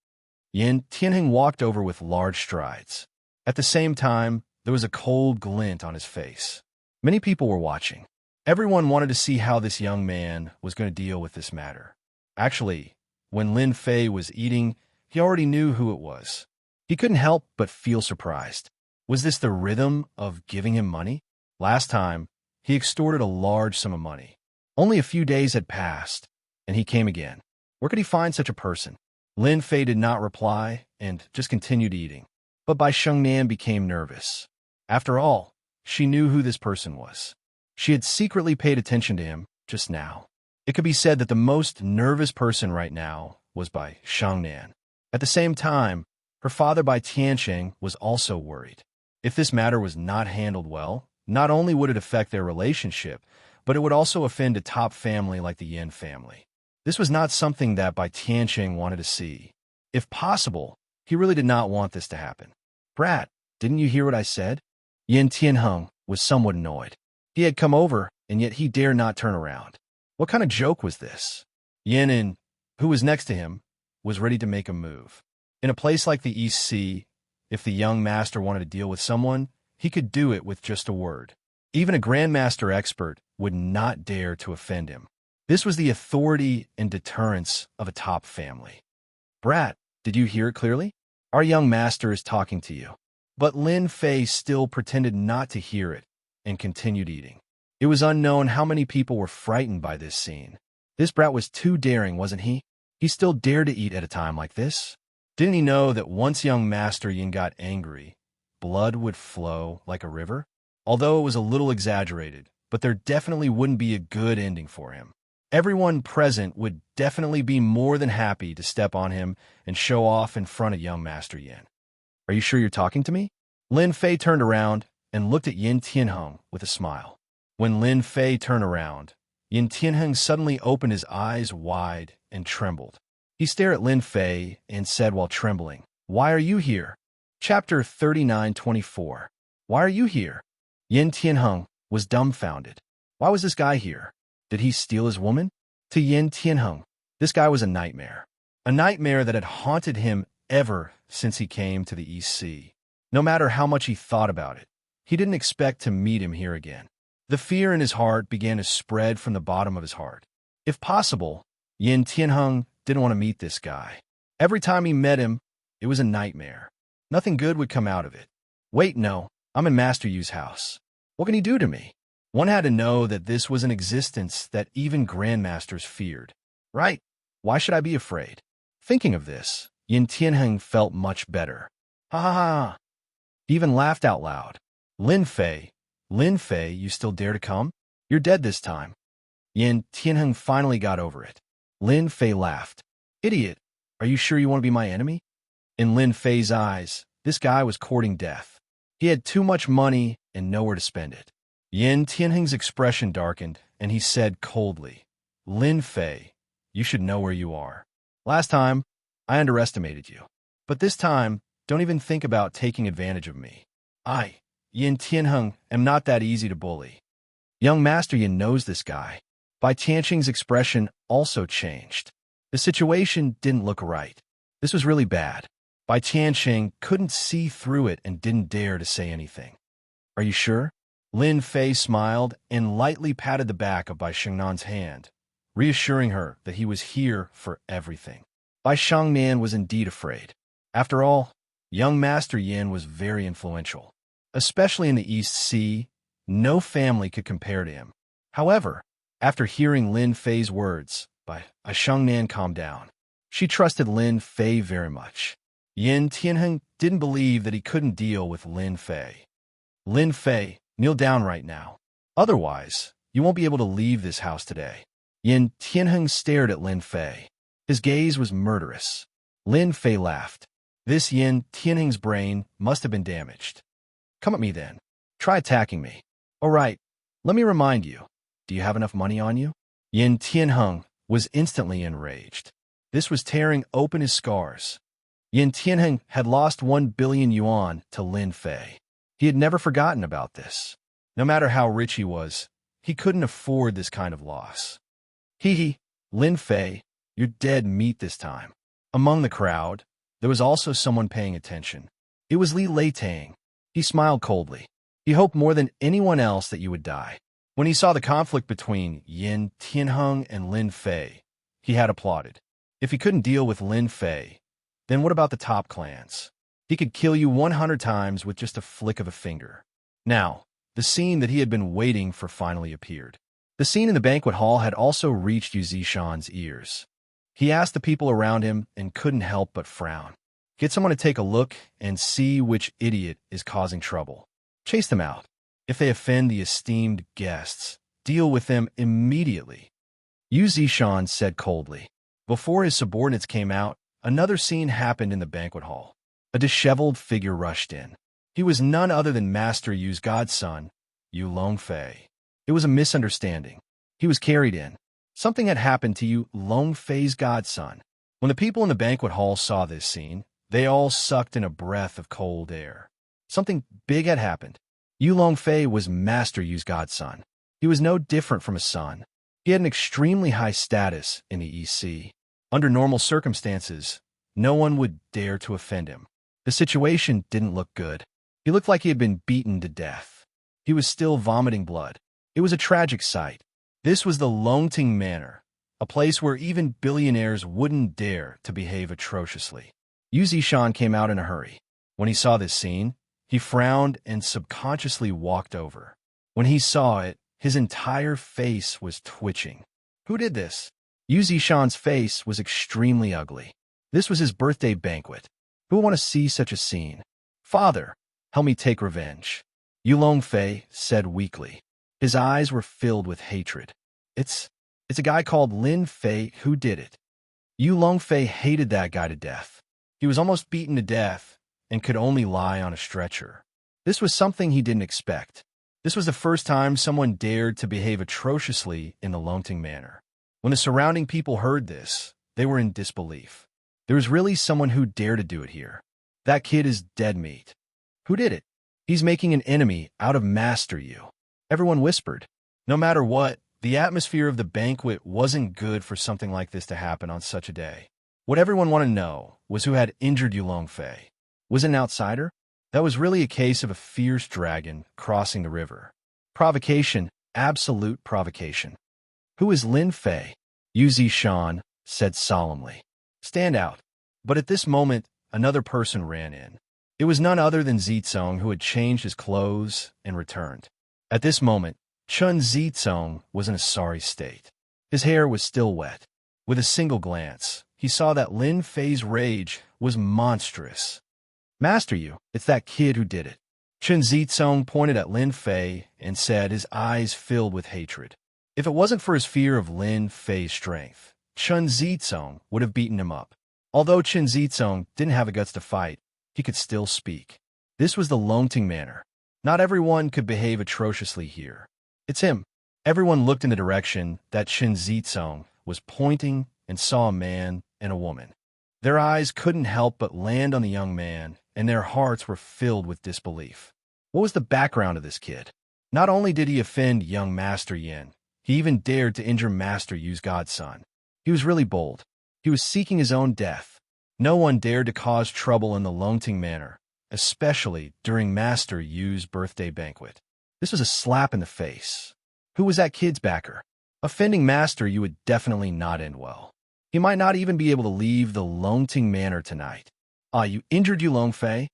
Yin Tianheng walked over with large strides. At the same time, there was a cold glint on his face. Many people were watching. Everyone wanted to see how this young man was going to deal with this matter. Actually, when Lin Fei was eating, he already knew who it was. He couldn't help but feel surprised. Was this the rhythm of giving him money? Last time, he extorted a large sum of money. Only a few days had passed, and he came again. Where could he find such a person? Lin Fei did not reply and just continued eating. But Bai Shengnan became nervous. After all, she knew who this person was. She had secretly paid attention to him just now. It could be said that the most nervous person right now was Bai Shengnan. At the same time, her father Bai Tianqing was also worried. If this matter was not handled well, not only would it affect their relationship, but it would also offend a top family like the Yin family. This was not something that Bai Tianqing wanted to see. If possible, he really did not want this to happen. "Brat, didn't you hear what I said?" Yin Tianheng was somewhat annoyed. He had come over, and yet he dared not turn around. What kind of joke was this? Yin, who was next to him, was ready to make a move. In a place like the East Sea, if the young master wanted to deal with someone, he could do it with just a word. Even a grandmaster expert would not dare to offend him. This was the authority and deterrence of a top family. "Brat, did you hear it clearly? Our young master is talking to you." But Lin Fei still pretended not to hear it and continued eating. It was unknown how many people were frightened by this scene. This brat was too daring, wasn't he? He still dared to eat at a time like this? Didn't he know that once young Master Yin got angry, blood would flow like a river? Although it was a little exaggerated, but there definitely wouldn't be a good ending for him. Everyone present would definitely be more than happy to step on him and show off in front of young Master Yin. "Are you sure you're talking to me?" Lin Fei turned around and looked at Yin Tianheng with a smile. When Lin Fei turned around, Yin Tianheng suddenly opened his eyes wide and trembled. He stared at Lin Fei and said while trembling, "Why are you here?" Chapter 39:24. Why are you here? Yin Tianheng was dumbfounded. Why was this guy here? Did he steal his woman? To Yin Tianheng, this guy was a nightmare. A nightmare that had haunted him ever since he came to the East Sea. No matter how much he thought about it, he didn't expect to meet him here again. The fear in his heart began to spread from the bottom of his heart. If possible, Yin Tianheng didn't want to meet this guy. Every time he met him, it was a nightmare. Nothing good would come out of it. Wait, no, I'm in Master Yu's house. What can he do to me? One had to know that this was an existence that even grandmasters feared. Right? Why should I be afraid? Thinking of this, Yin Tianheng felt much better. Ha ha ha! He even laughed out loud. Lin Fei, you still dare to come? You're dead this time. Yin Tianheng finally got over it. Lin Fei laughed. Idiot, are you sure you want to be my enemy? In Lin Fei's eyes, this guy was courting death. He had too much money and nowhere to spend it. Yin Tianheng's expression darkened, and he said coldly, Lin Fei, you should know where you are. Last time, I underestimated you. But this time, don't even think about taking advantage of me. I, Yin Tianheng, am not that easy to bully. Young Master Yin knows this guy. Bai Tianqing's expression also changed. The situation didn't look right. This was really bad. Bai Tianqing couldn't see through it and didn't dare to say anything. Are you sure? Lin Fei smiled and lightly patted the back of Bai Shengnan's hand, reassuring her that he was here for everything. Bai Shengnan was indeed afraid. After all, young Master Yin was very influential. Especially in the East Sea, no family could compare to him. However, after hearing Lin Fei's words, Bai Shengnan calmed down. She trusted Lin Fei very much. Yin Tianheng didn't believe that he couldn't deal with Lin Fei. Lin Fei, kneel down right now. Otherwise, you won't be able to leave this house today. Yin Tianheng stared at Lin Fei. His gaze was murderous. Lin Fei laughed. This Yin Tianheng's brain must have been damaged. Come at me then. Try attacking me. All right, let me remind you. Do you have enough money on you? Yin Tianheng was instantly enraged. This was tearing open his scars. Yin Tianheng had lost 1 billion yuan to Lin Fei. He had never forgotten about this. No matter how rich he was, he couldn't afford this kind of loss. Hee, Lin Fei, you're dead meat this time. Among the crowd, there was also someone paying attention. It was Li Leitang. He smiled coldly. He hoped more than anyone else that you would die. When he saw the conflict between Yin Tianheng and Lin Fei, he had applauded. If he couldn't deal with Lin Fei, then what about the top clans? He could kill you 100 times with just a flick of a finger. Now, the scene that he had been waiting for finally appeared. The scene in the banquet hall had also reached Yu Zishan's ears. He asked the people around him and couldn't help but frown. Get someone to take a look and see which idiot is causing trouble. Chase them out. If they offend the esteemed guests, deal with them immediately. Yu Zishan said coldly. Before his subordinates came out, another scene happened in the banquet hall. A disheveled figure rushed in. He was none other than Master Yu's godson, Yu Longfei. It was a misunderstanding. He was carried in. Something had happened to Yu Longfei's godson. When the people in the banquet hall saw this scene, they all sucked in a breath of cold air. Something big had happened. Yu Longfei was Master Yu's godson. He was no different from a son. He had an extremely high status in the EC. Under normal circumstances, no one would dare to offend him. The situation didn't look good. He looked like he had been beaten to death. He was still vomiting blood. It was a tragic sight. This was the Longting Manor, a place where even billionaires wouldn't dare to behave atrociously. Yu Zishan came out in a hurry. When he saw this scene, he frowned and subconsciously walked over. When he saw it, his entire face was twitching. Who did this? Yu Zishan's face was extremely ugly. This was his birthday banquet. Who would want to see such a scene? Father, help me take revenge. Yu Longfei said weakly. His eyes were filled with hatred. It's a guy called Lin Fei who did it. Yu Longfei hated that guy to death. He was almost beaten to death and could only lie on a stretcher. This was something he didn't expect. This was the first time someone dared to behave atrociously in the Longting Manor. When the surrounding people heard this, they were in disbelief. There was really someone who dared to do it here. That kid is dead meat. Who did it? He's making an enemy out of Master Yu. Everyone whispered. No matter what, the atmosphere of the banquet wasn't good for something like this to happen on such a day. What everyone wanted to know was who had injured Yu Longfei. Was it an outsider? That was really a case of a fierce dragon crossing the river. Provocation, absolute provocation. Who is Lin Fei? Yu Zishan said solemnly. Stand out. But at this moment, another person ran in. It was none other than Zizong, who had changed his clothes and returned. At this moment, Chun Zizong was in a sorry state. His hair was still wet. With a single glance, he saw that Lin Fei's rage was monstrous. Master Yu, it's that kid who did it. Chun Zizong pointed at Lin Fei and said, his eyes filled with hatred. If it wasn't for his fear of Lin Fei's strength, Chun Zizong would have beaten him up. Although Chun Zizong didn't have the guts to fight, he could still speak. This was the Longting Manor. Not everyone could behave atrociously here. It's him. Everyone looked in the direction that Chun Zizong was pointing and saw a man and a woman. Their eyes couldn't help but land on the young man, and their hearts were filled with disbelief. What was the background of this kid? Not only did he offend young Master Yin, he even dared to injure Master Yu's godson. He was really bold. He was seeking his own death. No one dared to cause trouble in the Longting Manor, especially during Master Yu's birthday banquet. This was a slap in the face. Who was that kid's backer? Offending Master Yu would definitely not end well. He might not even be able to leave the Longting Manor tonight. You injured Yu Longfei?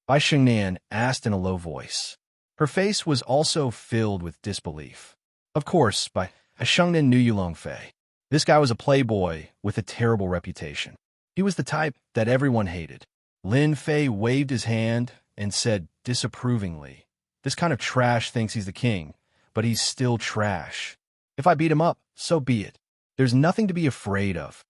Bai Shengnan asked in a low voice. Her face was also filled with disbelief. Of course, Bai Shengnan knew Yu Longfei. This guy was a playboy with a terrible reputation. He was the type that everyone hated. Lin Fei waved his hand and said disapprovingly, this kind of trash thinks he's the king, but he's still trash. If I beat him up, so be it. There's nothing to be afraid of.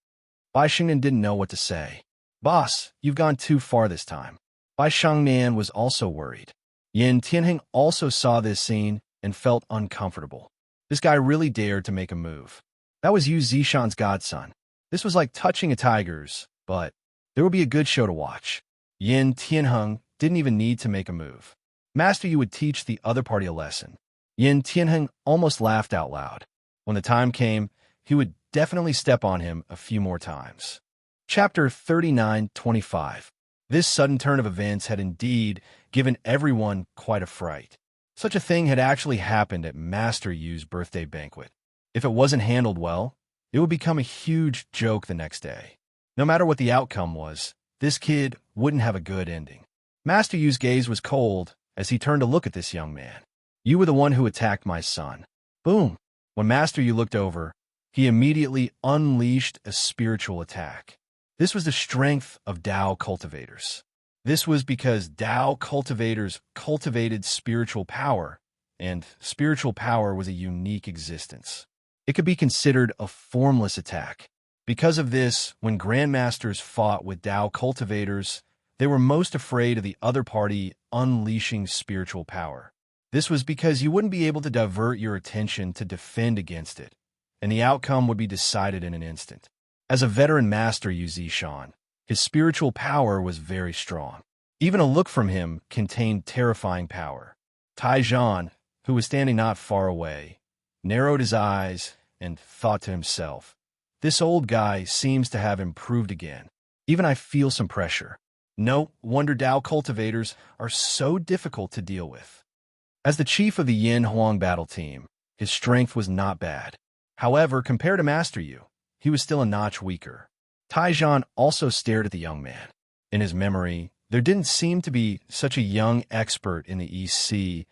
Bai Shengnan didn't know what to say. Boss, you've gone too far this time. Bai Shengnan was also worried. Yin Tianheng also saw this scene and felt uncomfortable. This guy really dared to make a move. That was Yu Zishan's godson. This was like touching a tiger's, but there would be a good show to watch. Yin Tianheng didn't even need to make a move. Master Yu would teach the other party a lesson. Yin Tianheng almost laughed out loud. When the time came, he would definitely step on him a few more times. Chapter 39:25. This sudden turn of events had indeed given everyone quite a fright. Such a thing had actually happened at Master Yu's birthday banquet. If it wasn't handled well, it would become a huge joke the next day. No matter what the outcome was, this kid wouldn't have a good ending. Master Yu's gaze was cold as he turned to look at this young man. You were the one who attacked my son. Boom! When Master Yu looked over, he immediately unleashed a spiritual attack. This was the strength of Tao cultivators. This was because Tao cultivators cultivated spiritual power, and spiritual power was a unique existence. It could be considered a formless attack. Because of this, when grandmasters fought with Tao cultivators, they were most afraid of the other party unleashing spiritual power. This was because you wouldn't be able to divert your attention to defend against it, and the outcome would be decided in an instant. As a veteran master Yu Zishan, his spiritual power was very strong. Even a look from him contained terrifying power. Taijian, who was standing not far away, narrowed his eyes and thought to himself, "This old guy seems to have improved again. Even I feel some pressure. No wonder Tao cultivators are so difficult to deal with." As the chief of the Yin Huang battle team, his strength was not bad. However, compared to Master Yu, he was still a notch weaker. Taijian also stared at the young man. In his memory, there didn't seem to be such a young expert in the East Sea,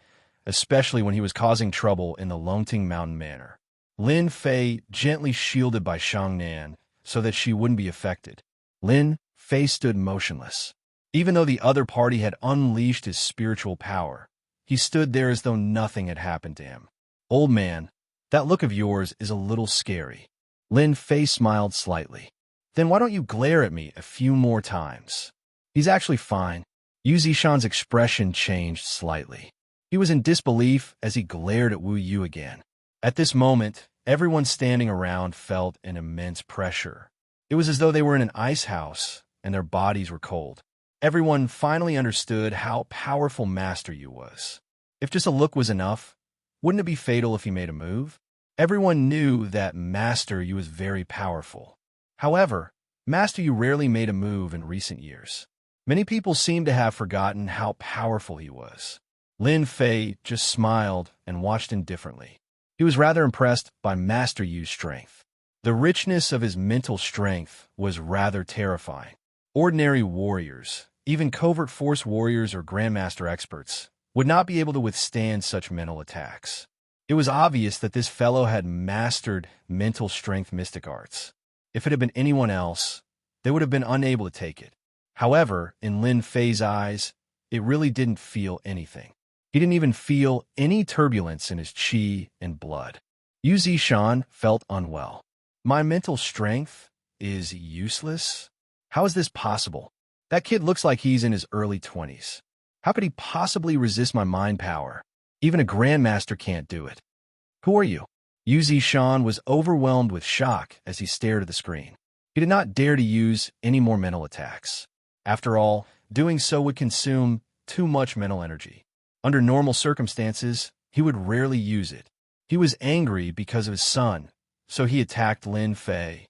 especially when he was causing trouble in the Longting Mountain Manor. Lin Fei gently shielded by Shangnan so that she wouldn't be affected. Lin Fei stood motionless. Even though the other party had unleashed his spiritual power, he stood there as though nothing had happened to him. "Old man, that look of yours is a little scary." Lin Fei smiled slightly. "Then why don't you glare at me a few more times?" "He's actually fine." Yu Zishan's expression changed slightly. He was in disbelief as he glared at Wu Yu again. At this moment, everyone standing around felt an immense pressure. It was as though they were in an ice house and their bodies were cold. Everyone finally understood how powerful Master Yu was. If just a look was enough, wouldn't it be fatal if he made a move? Everyone knew that Master Yu was very powerful. However, Master Yu rarely made a move in recent years. Many people seem to have forgotten how powerful he was. Lin Fei just smiled and watched indifferently. He was rather impressed by Master Yu's strength. The richness of his mental strength was rather terrifying. Ordinary warriors, even covert force warriors or grandmaster experts, would not be able to withstand such mental attacks. It was obvious that this fellow had mastered mental strength mystic arts. If it had been anyone else, they would have been unable to take it. However, in Lin Fei's eyes, it really didn't feel anything. He didn't even feel any turbulence in his qi and blood. Yu Zishan felt unwell. "My mental strength is useless? How is this possible? That kid looks like he's in his early 20s. How could he possibly resist my mind power? Even a grandmaster can't do it." "Who are you?" Yu Zishan was overwhelmed with shock as he stared at the screen. He did not dare to use any more mental attacks. After all, doing so would consume too much mental energy. Under normal circumstances, he would rarely use it. He was angry because of his son, so he attacked Lin Fei.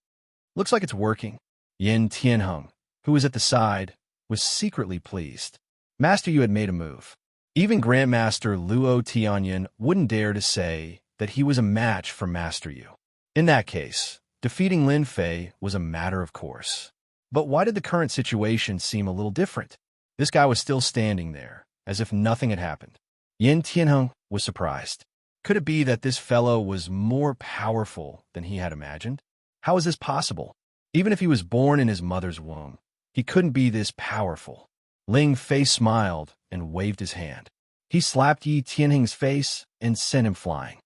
"Looks like it's working." Yin Tianheng, who was at the side, was secretly pleased. Master Yu had made a move. Even Grandmaster Luo Tianyan wouldn't dare to say that he was a match for Master Yu. In that case, defeating Lin Fei was a matter of course. But why did the current situation seem a little different? This guy was still standing there, as if nothing had happened. Yin Tianheng was surprised. Could it be that this fellow was more powerful than he had imagined? How is this possible? Even if he was born in his mother's womb, he couldn't be this powerful. Ling Fei smiled and waved his hand. He slapped Yi Tianheng's face and sent him flying.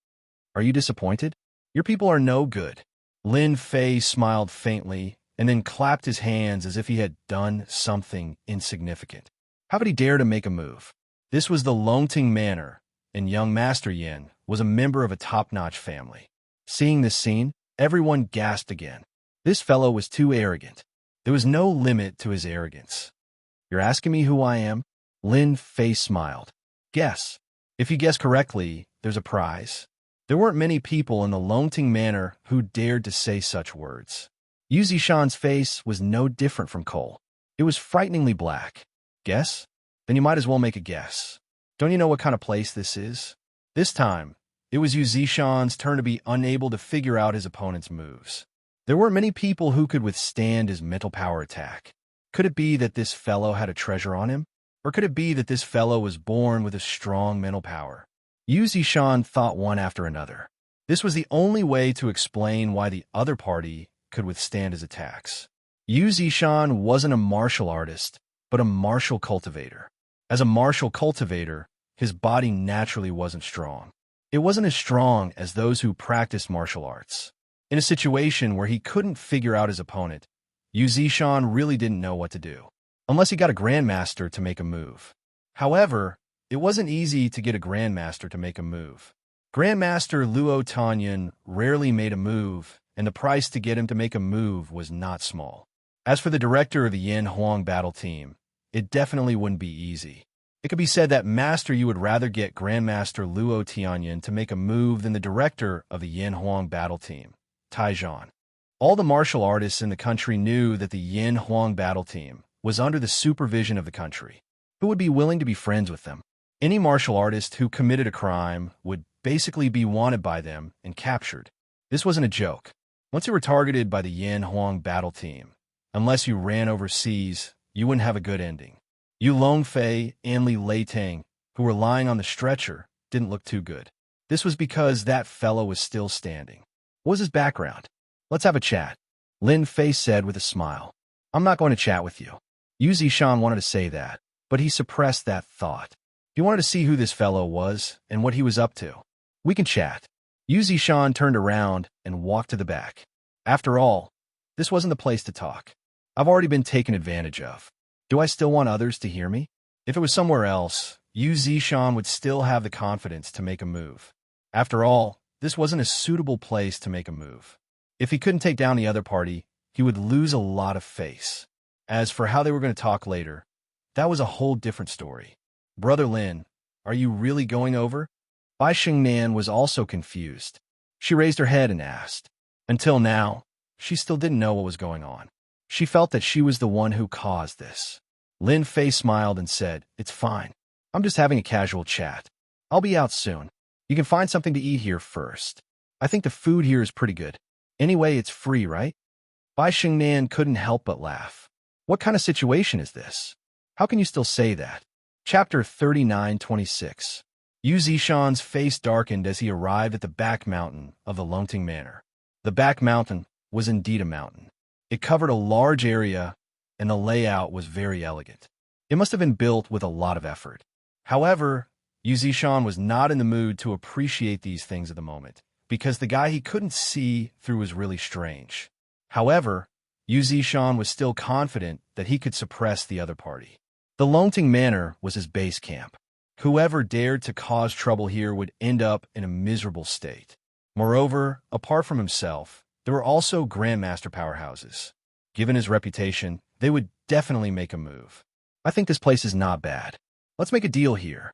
"Are you disappointed? Your people are no good." Lin Fei smiled faintly and then clapped his hands as if he had done something insignificant. How could he dare to make a move? This was the Longting Manor, and young Master Yin was a member of a top-notch family. Seeing this scene, everyone gasped again. This fellow was too arrogant. There was no limit to his arrogance. You're asking me who I am? Lin Fei smiled. Guess. If you guess correctly, there's a prize. There weren't many people in the Longting Manor who dared to say such words. Yu Zishan's face was no different from coal. It was frighteningly black. Guess? Then you might as well make a guess. Don't you know what kind of place this is? This time, it was Yu Zishan's turn to be unable to figure out his opponent's moves. There weren't many people who could withstand his mental power attack. Could it be that this fellow had a treasure on him? Or could it be that this fellow was born with a strong mental power? Yu Zishan thought one after another. This was the only way to explain why the other party could withstand his attacks. Yu Zishan wasn't a martial artist, but a martial cultivator. As a martial cultivator, his body naturally wasn't strong. It wasn't as strong as those who practiced martial arts. In a situation where he couldn't figure out his opponent, Yu Zishan really didn't know what to do, unless he got a grandmaster to make a move. However, it wasn't easy to get a grandmaster to make a move. Grandmaster Luo Tanyan rarely made a move, and the price to get him to make a move was not small. As for the director of the Yin Huang battle team, it definitely wouldn't be easy. It could be said that Master Yu would rather get Grandmaster Luo Tianyan to make a move than the director of the Yin Huang battle team, Taijian. All the martial artists in the country knew that the Yin Huang battle team was under the supervision of the country. Who would be willing to be friends with them? Any martial artist who committed a crime would basically be wanted by them and captured. This wasn't a joke. Once you were targeted by the Yin Huang battle team, unless you ran overseas, you wouldn't have a good ending. Yu Longfei and Li Leitang, who were lying on the stretcher, didn't look too good. This was because that fellow was still standing. What was his background? Let's have a chat, Lin Fei said with a smile. I'm not going to chat with you. Yu Zishan wanted to say that, but he suppressed that thought. He wanted to see who this fellow was and what he was up to. We can chat. Yu Zishan turned around and walked to the back. After all, this wasn't the place to talk. I've already been taken advantage of. Do I still want others to hear me? If it was somewhere else, Yu Zishan would still have the confidence to make a move. After all, this wasn't a suitable place to make a move. If he couldn't take down the other party, he would lose a lot of face. As for how they were going to talk later, that was a whole different story. Brother Lin, are you really going over? Bai Xingnan was also confused. She raised her head and asked. Until now, she still didn't know what was going on. She felt that she was the one who caused this. Lin Fei smiled and said, It's fine. I'm just having a casual chat. I'll be out soon. You can find something to eat here first. I think the food here is pretty good. Anyway, it's free, right? Bai Xingnan couldn't help but laugh. What kind of situation is this? How can you still say that? Chapter 39:26. Yu Zishan's face darkened as he arrived at the back mountain of the Longting Manor. The back mountain was indeed a mountain. It covered a large area, and the layout was very elegant. It must have been built with a lot of effort. However, Yu Zishan was not in the mood to appreciate these things at the moment, because the guy he couldn't see through was really strange. However, Yu Zishan was still confident that he could suppress the other party. The Longting Manor was his base camp. Whoever dared to cause trouble here would end up in a miserable state. Moreover, apart from himself, there were also grandmaster powerhouses. Given his reputation, they would definitely make a move. I think this place is not bad. Let's make a deal here.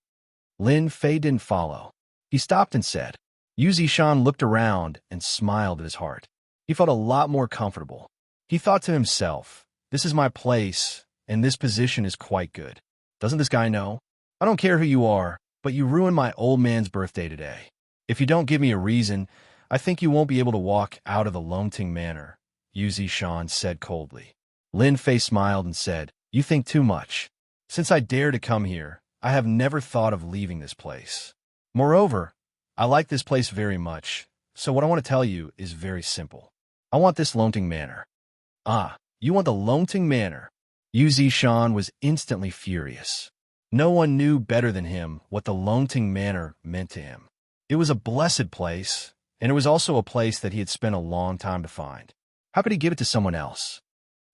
Lin Fei didn't follow. He stopped and said. Yu Zishan looked around and smiled at his heart. He felt a lot more comfortable. He thought to himself, this is my place, and this position is quite good. Doesn't this guy know? I don't care who you are, but you ruined my old man's birthday today. If you don't give me a reason, I think you won't be able to walk out of the Longting Manor, Yu Zishan said coldly. Lin Fei smiled and said, You think too much. Since I dare to come here, I have never thought of leaving this place. Moreover, I like this place very much, so what I want to tell you is very simple. I want this Longting Manor. Ah, you want the Longting Manor? Yu Zishan was instantly furious. No one knew better than him what the Longting Manor meant to him. It was a blessed place, and it was also a place that he had spent a long time to find. How could he give it to someone else?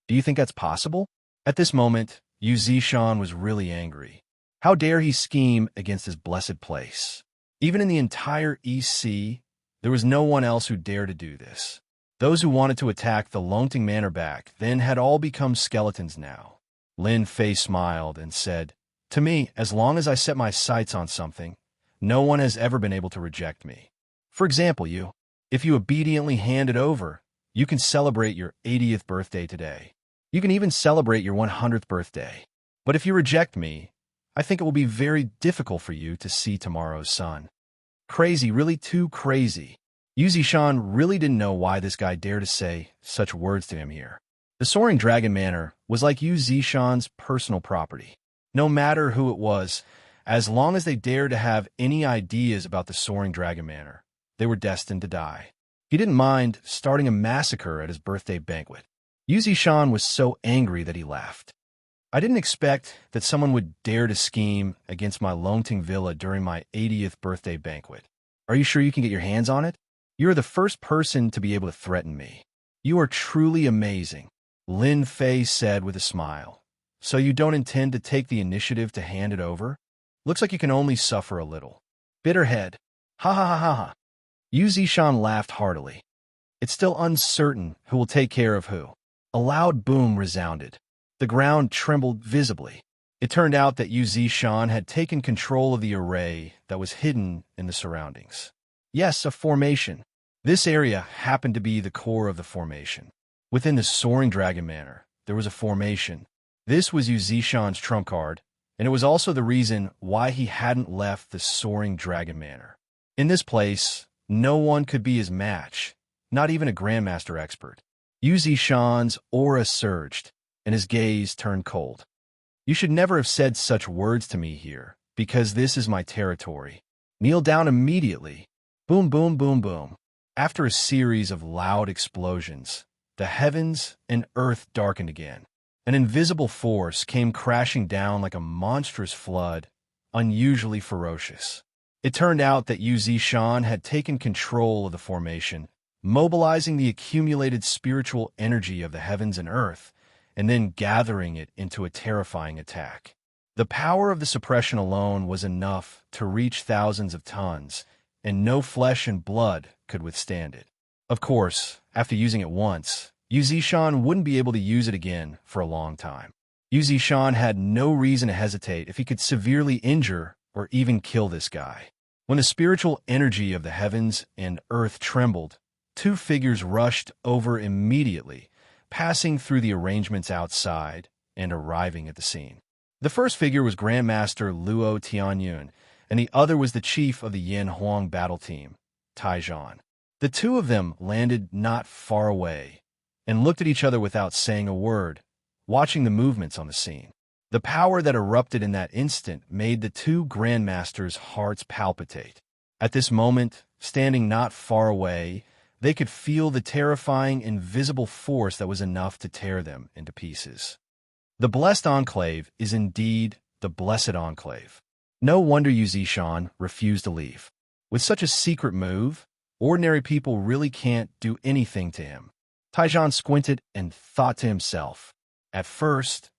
Do you think that's possible? At this moment, Yu Zishan was really angry. How dare he scheme against his blessed place? Even in the entire East Sea, there was no one else who dared to do this. Those who wanted to attack the Longting Manor back then had all become skeletons now. Lin Fei smiled and said, "To me, as long as I set my sights on something, no one has ever been able to reject me. For example, you. If you obediently hand it over, you can celebrate your 80th birthday today. You can even celebrate your 100th birthday. But if you reject me, I think it will be very difficult for you to see tomorrow's sun." Crazy, really too crazy. Yu Zishan really didn't know why this guy dared to say such words to him here. The Soaring Dragon Manor was like Yu Zishan's personal property. No matter who it was, as long as they dared to have any ideas about the Soaring Dragon Manor, they were destined to die. He didn't mind starting a massacre at his birthday banquet. Yu Zishan was so angry that he laughed. "I didn't expect that someone would dare to scheme against my Longting Villa during my 80th birthday banquet. Are you sure you can get your hands on it? You are the first person to be able to threaten me. You are truly amazing," Lin Fei said with a smile. "So you don't intend to take the initiative to hand it over? Looks like you can only suffer a little. Bitterhead. Ha ha ha ha ha." Yu Zishan laughed heartily. It's still uncertain who will take care of who. A loud boom resounded. The ground trembled visibly. It turned out that Yu Zishan had taken control of the array that was hidden in the surroundings. Yes, a formation. This area happened to be the core of the formation. Within the Soaring Dragon Manor, there was a formation. This was Yu Zishan's trump card, and it was also the reason why he hadn't left the Soaring Dragon Manor. In this place, no one could be his match, not even a Grandmaster expert. Yu Zishan's aura surged, and his gaze turned cold. "You should never have said such words to me here, because this is my territory. Kneel down immediately." Boom, boom, boom, boom. After a series of loud explosions, the heavens and earth darkened again. An invisible force came crashing down like a monstrous flood, unusually ferocious. It turned out that Yu Zishan had taken control of the formation, mobilizing the accumulated spiritual energy of the heavens and earth, and then gathering it into a terrifying attack. The power of the suppression alone was enough to reach thousands of tons, and no flesh and blood could withstand it. Of course, after using it once, Yu Zishan wouldn't be able to use it again for a long time. Yu Zishan had no reason to hesitate if he could severely injure or even kill this guy. When the spiritual energy of the heavens and earth trembled, two figures rushed over immediately, passing through the arrangements outside and arriving at the scene. The first figure was Grandmaster Luo Tianyun, and the other was the chief of the Yin Huang battle team, Taijan. The two of them landed not far away and looked at each other without saying a word, watching the movements on the scene. The power that erupted in that instant made the two Grandmasters' hearts palpitate. At this moment, standing not far away, they could feel the terrifying, invisible force that was enough to tear them into pieces. The Blessed Enclave is indeed the Blessed Enclave. No wonder Yu Zishan refused to leave. With such a secret move, ordinary people really can't do anything to him. Taijan squinted and thought to himself. At first,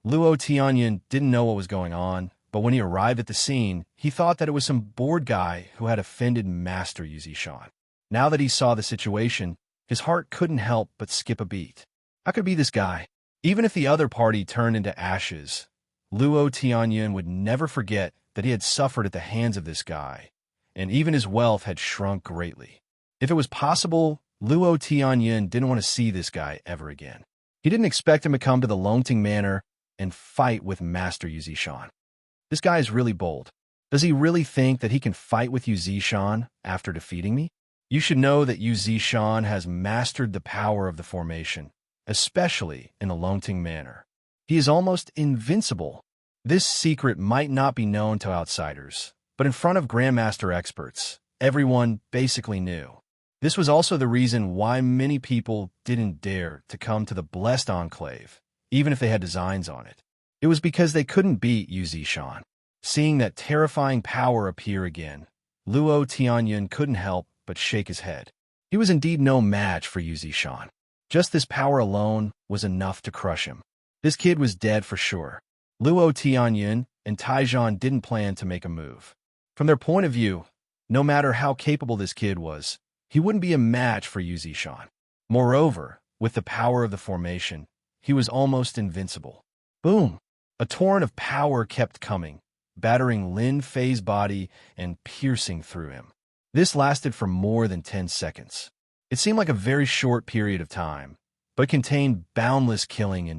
Luo Tianyun didn't know what was going on, but when he arrived at the scene, he thought that it was some bored guy who had offended Master Yu Zishan. Now that he saw the situation, his heart couldn't help but skip a beat. How could it be this guy? Even if the other party turned into ashes, Luo Tianyun would never forget that he had suffered at the hands of this guy, and even his wealth had shrunk greatly. If it was possible, Luo Tianyun didn't want to see this guy ever again. He didn't expect him to come to the Longting Manor and fight with Master Yu Zishan. This guy is really bold. Does he really think that he can fight with Yu Zishan after defeating me? You should know that Yu Zishan has mastered the power of the formation, especially in the Longting Manor. He is almost invincible. This secret might not be known to outsiders, but in front of Grandmaster experts, everyone basically knew. This was also the reason why many people didn't dare to come to the Blessed Enclave, even if they had designs on it. It was because they couldn't beat Yu Zishan. Seeing that terrifying power appear again, Luo Tianyun couldn't help but shake his head. He was indeed no match for Yu Zishan. Just this power alone was enough to crush him. This kid was dead for sure. Luo Tianyun and Taijon didn't plan to make a move. From their point of view, no matter how capable this kid was, he wouldn't be a match for Yu Zishan. Moreover, with the power of the formation, he was almost invincible. Boom! A torrent of power kept coming, battering Lin Fei's body and piercing through him. This lasted for more than 10 seconds. It seemed like a very short period of time, but contained boundless killing and